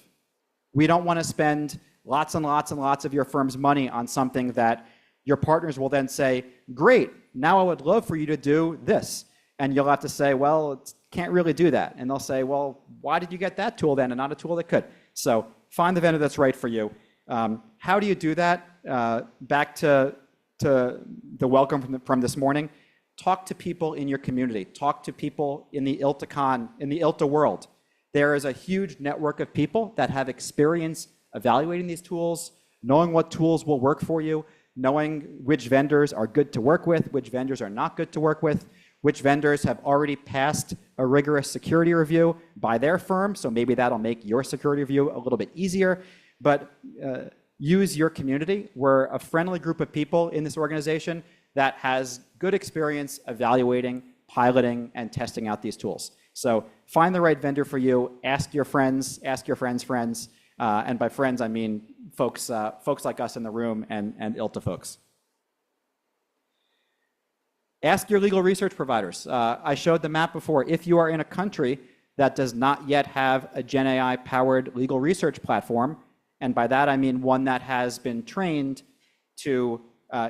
We don't want to spend lots and lots and lots of your firm's money on something that your partners will then say, great, now I would love for you to do this. And you'll have to say, well, it can't really do that. And they'll say, well, why did you get that tool then and not a tool that could? So find the vendor that's right for you. How do you do that? Back to the welcome from this morning. Talk to people in your community. Talk to people in the ILTACON, in the ILTA world. There is a huge network of people that have experience evaluating these tools, knowing what tools will work for you, knowing which vendors are good to work with, which vendors are not good to work with, which vendors have already passed a rigorous security review by their firm, so maybe that'll make your security review a little bit easier. But use your community. We're a friendly group of people in this organization that has good experience evaluating, piloting, and testing out these tools. So find the right vendor for you. Ask your friends' friends. And by friends, I mean folks like us in the room and ILTA folks. Ask your legal research providers. I showed the map before. If you are in a country that does not yet have a Gen AI-powered legal research platform, and by that I mean one that has been trained to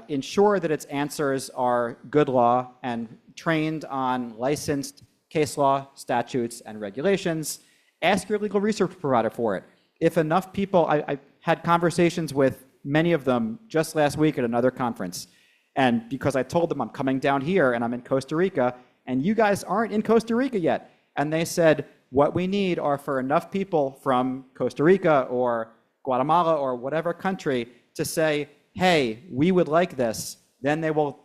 ensure that its answers are good law and trained on licensed case law, statutes, and regulations, ask your legal research provider for it. If enough people, I had conversations with many of them just last week at another conference, and because I told them I'm coming down here and I'm in Costa Rica, and you guys aren't in Costa Rica yet, and they said, what we need are for enough people from Costa Rica or Guatemala or whatever country to say, hey, we would like this, then they will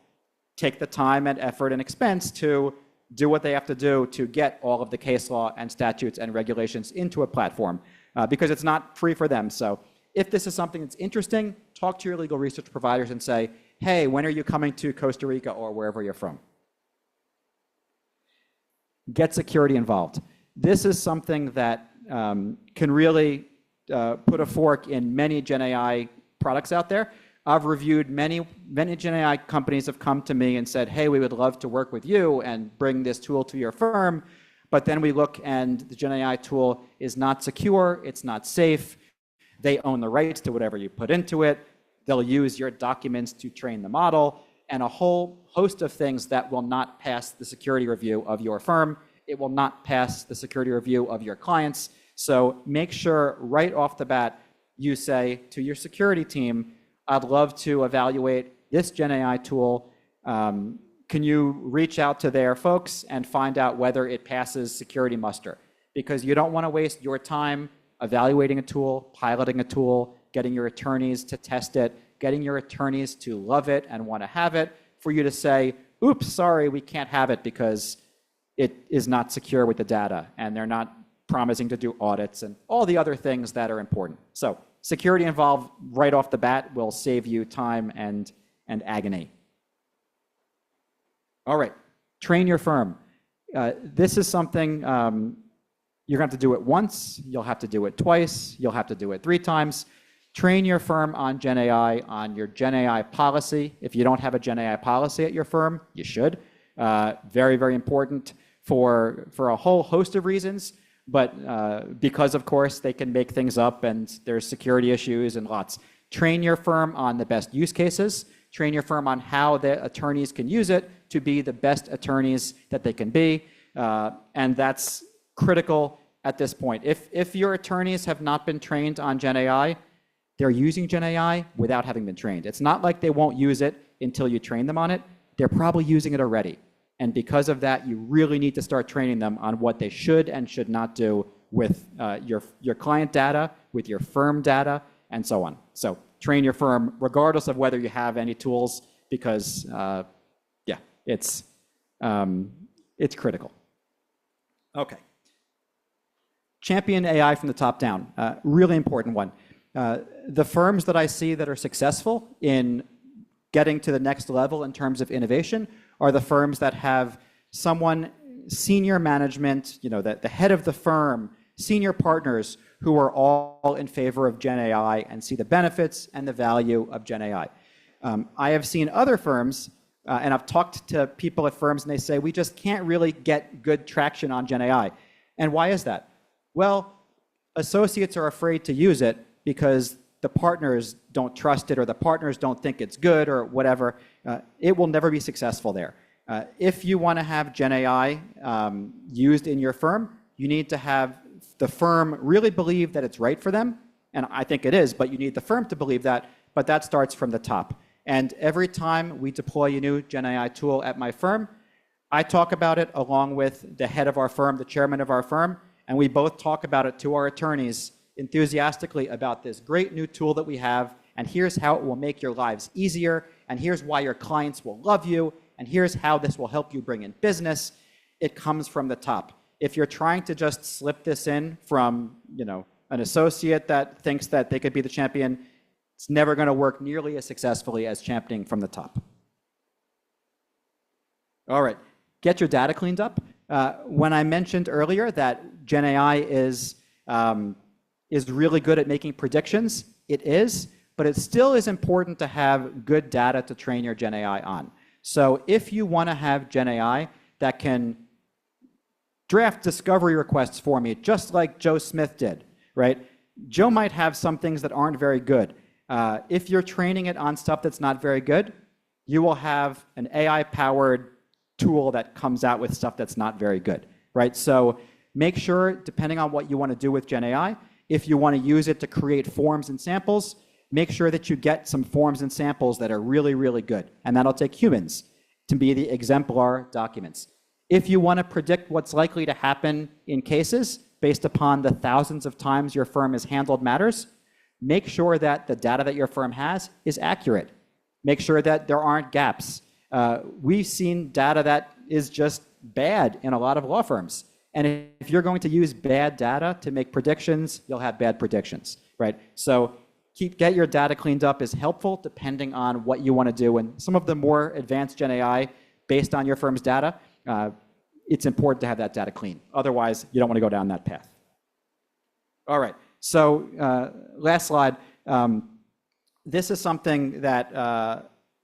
take the time and effort and expense to do what they have to do to get all of the case law and statutes and regulations into a platform because it's not free for them. So if this is something that's interesting, talk to your legal research providers and say, hey, when are you coming to Costa Rica or wherever you're from? Get security involved. This is something that can really put a fork in many Gen AI products out there. I've reviewed many Gen AI companies have come to me and said, hey, we would love to work with you and bring this tool to your firm. But then we look and the Gen AI tool is not secure, it's not safe. They own the rights to whatever you put into it. They'll use your documents to train the model and a whole host of things that will not pass the security review of your firm. It will not pass the security review of your clients. So make sure right off the bat, you say to your security team, I'd love to evaluate this Gen AI tool. Can you reach out to their folks and find out whether it passes security muster? Because you don't want to waste your time evaluating a tool, piloting a tool, getting your attorneys to test it, getting your attorneys to love it and want to have it, for you to say, oops, sorry, we can't have it because it is not secure with the data and they're not promising to do audits and all the other things that are important. So security involved right off the bat will save you time and agony. All right, train your firm. This is something you're going to have to do it once, you'll have to do it twice, you'll have to do it 3 times. Train your firm on Gen AI, on your Gen AI policy. If you don't have a Gen AI policy at your firm, you should. Very, very important for a whole host of reasons, but because, of course, they can make things up and there's security issues and lots. Train your firm on the best use cases. Train your firm on how the attorneys can use it to be the best attorneys that they can be. And that's critical at this point. If your attorneys have not been trained on Gen AI, they're using Gen AI without having been trained. It's not like they won't use it until you train them on it. They're probably using it already. And because of that, you really need to start training them on what they should and should not do with your client data, with your firm data, and so on. So train your firm regardless of whether you have any tools, because yeah, it's critical. Okay. Champion AI from the top down, really important one. The firms that I see that are successful in getting to the next level in terms of innovation are the firms that have someone, senior management, the head of the firm, senior partners who are all in favor of Gen AI and see the benefits and the value of Gen AI. I have seen other firms, and I've talked to people at firms, and they say, we just can't really get good traction on Gen AI. And why is that? Well, associates are afraid to use it because the partners don't trust it or the partners don't think it's good or whatever. It will never be successful there. If you want to have Gen AI used in your firm, you need to have the firm really believe that it's right for them. And I think it is, but you need the firm to believe that. But that starts from the top. And every time we deploy a new Gen AI tool at my firm, I talk about it along with the head of our firm, the chairman of our firm, and we both talk about it to our attorneys enthusiastically about this great new tool that we have, and here's how it will make your lives easier, and here's why your clients will love you, and here's how this will help you bring in business. It comes from the top. If you're trying to just slip this in from, an associate that thinks that they could be the champion, it's never going to work nearly as successfully as championing from the top. All right, get your data cleaned up. When I mentioned earlier that Gen AI is really good at making predictions, it is, but it still is important to have good data to train your Gen AI on. So if you want to have Gen AI that can draft discovery requests for me, just like Joe Smith did, right? Joe might have some things that aren't very good. If you're training it on stuff that's not very good, you will have an AI-powered tool that comes out with stuff that's not very good, right? So make sure, depending on what you want to do with Gen AI, if you want to use it to create forms and samples, make sure that you get some forms and samples that are really, really good. And that'll take humans to be the exemplar documents. If you want to predict what's likely to happen in cases based upon the thousands of times your firm has handled matters, make sure that the data that your firm has is accurate. Make sure that there aren't gaps. We've seen data that is just bad in a lot of law firms. And if you're going to use bad data to make predictions, you'll have bad predictions, right? So get your data cleaned up is helpful depending on what you want to do. And some of the more advanced Gen AI based on your firm's data, it's important to have that data clean. Otherwise, you don't want to go down that path. All right, so last slide. This is something that,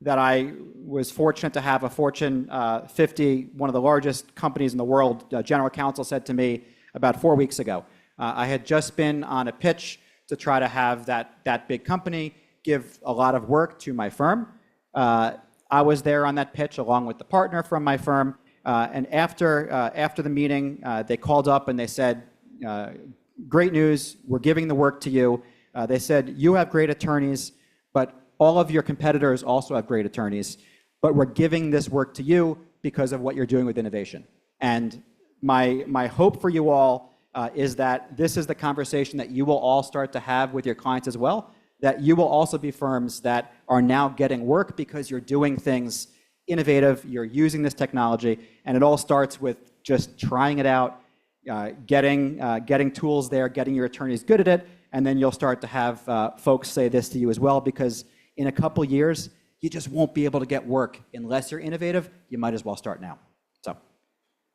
that I was fortunate to have a Fortune 50, one of the largest companies in the world, general counsel said to me about 4 weeks ago. I had just been on a pitch to try to have that big company give a lot of work to my firm. I was there on that pitch along with the partner from my firm. And after the meeting, they called up and they said, great news, we're giving the work to you. They said, you have great attorneys, but all of your competitors also have great attorneys, but we're giving this work to you because of what you're doing with innovation. And my hope for you all is that this is the conversation that you will all start to have with your clients as well, that you will also be firms that are now getting work because you're doing things innovative, you're using this technology, and it all starts with just trying it out, getting tools there, getting your attorneys good at it, and then you'll start to have folks say this to you as well, because in a couple years, you just won't be able to get work unless you're innovative. You might as well start now. So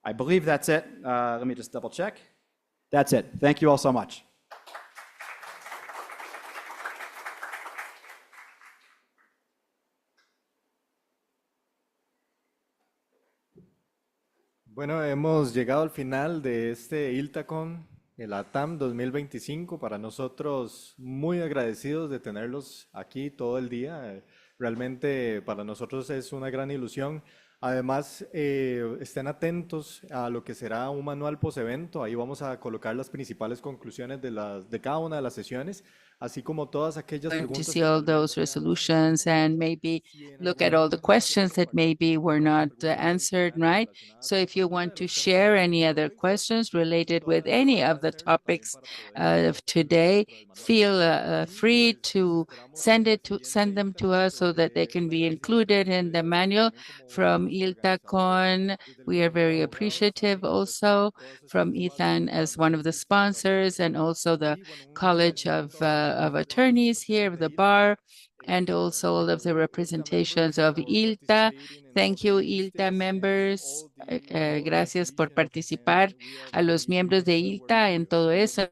I believe that's it. Let me just double check. That's it. Thank you all so much. Bueno, hemos llegado al final de este ILTACON, el ATAM 2025. Para nosotros, muy agradecidos de tenerlos aquí todo el día. Realmente para nosotros es una gran ilusión. Además, estén atentos a lo que será un manual post-evento. Ahí vamos a colocar las principales conclusiones de cada una de las sesiones, así como todas aquellas To preguntas see all those resolutions and maybe look at all the questions that maybe were not answered, right? So if you want to share any other questions related with any of the topics of today, feel free to send them to us so that they can be included in the manual from ILTACON. We are very appreciative also from Ethan as one of the sponsors, and also the College of Attorneys here, the bar, and also all of the representations of ILTA. Thank you, ILTA members. Gracias por participar a los miembros de ILTA en todo eso.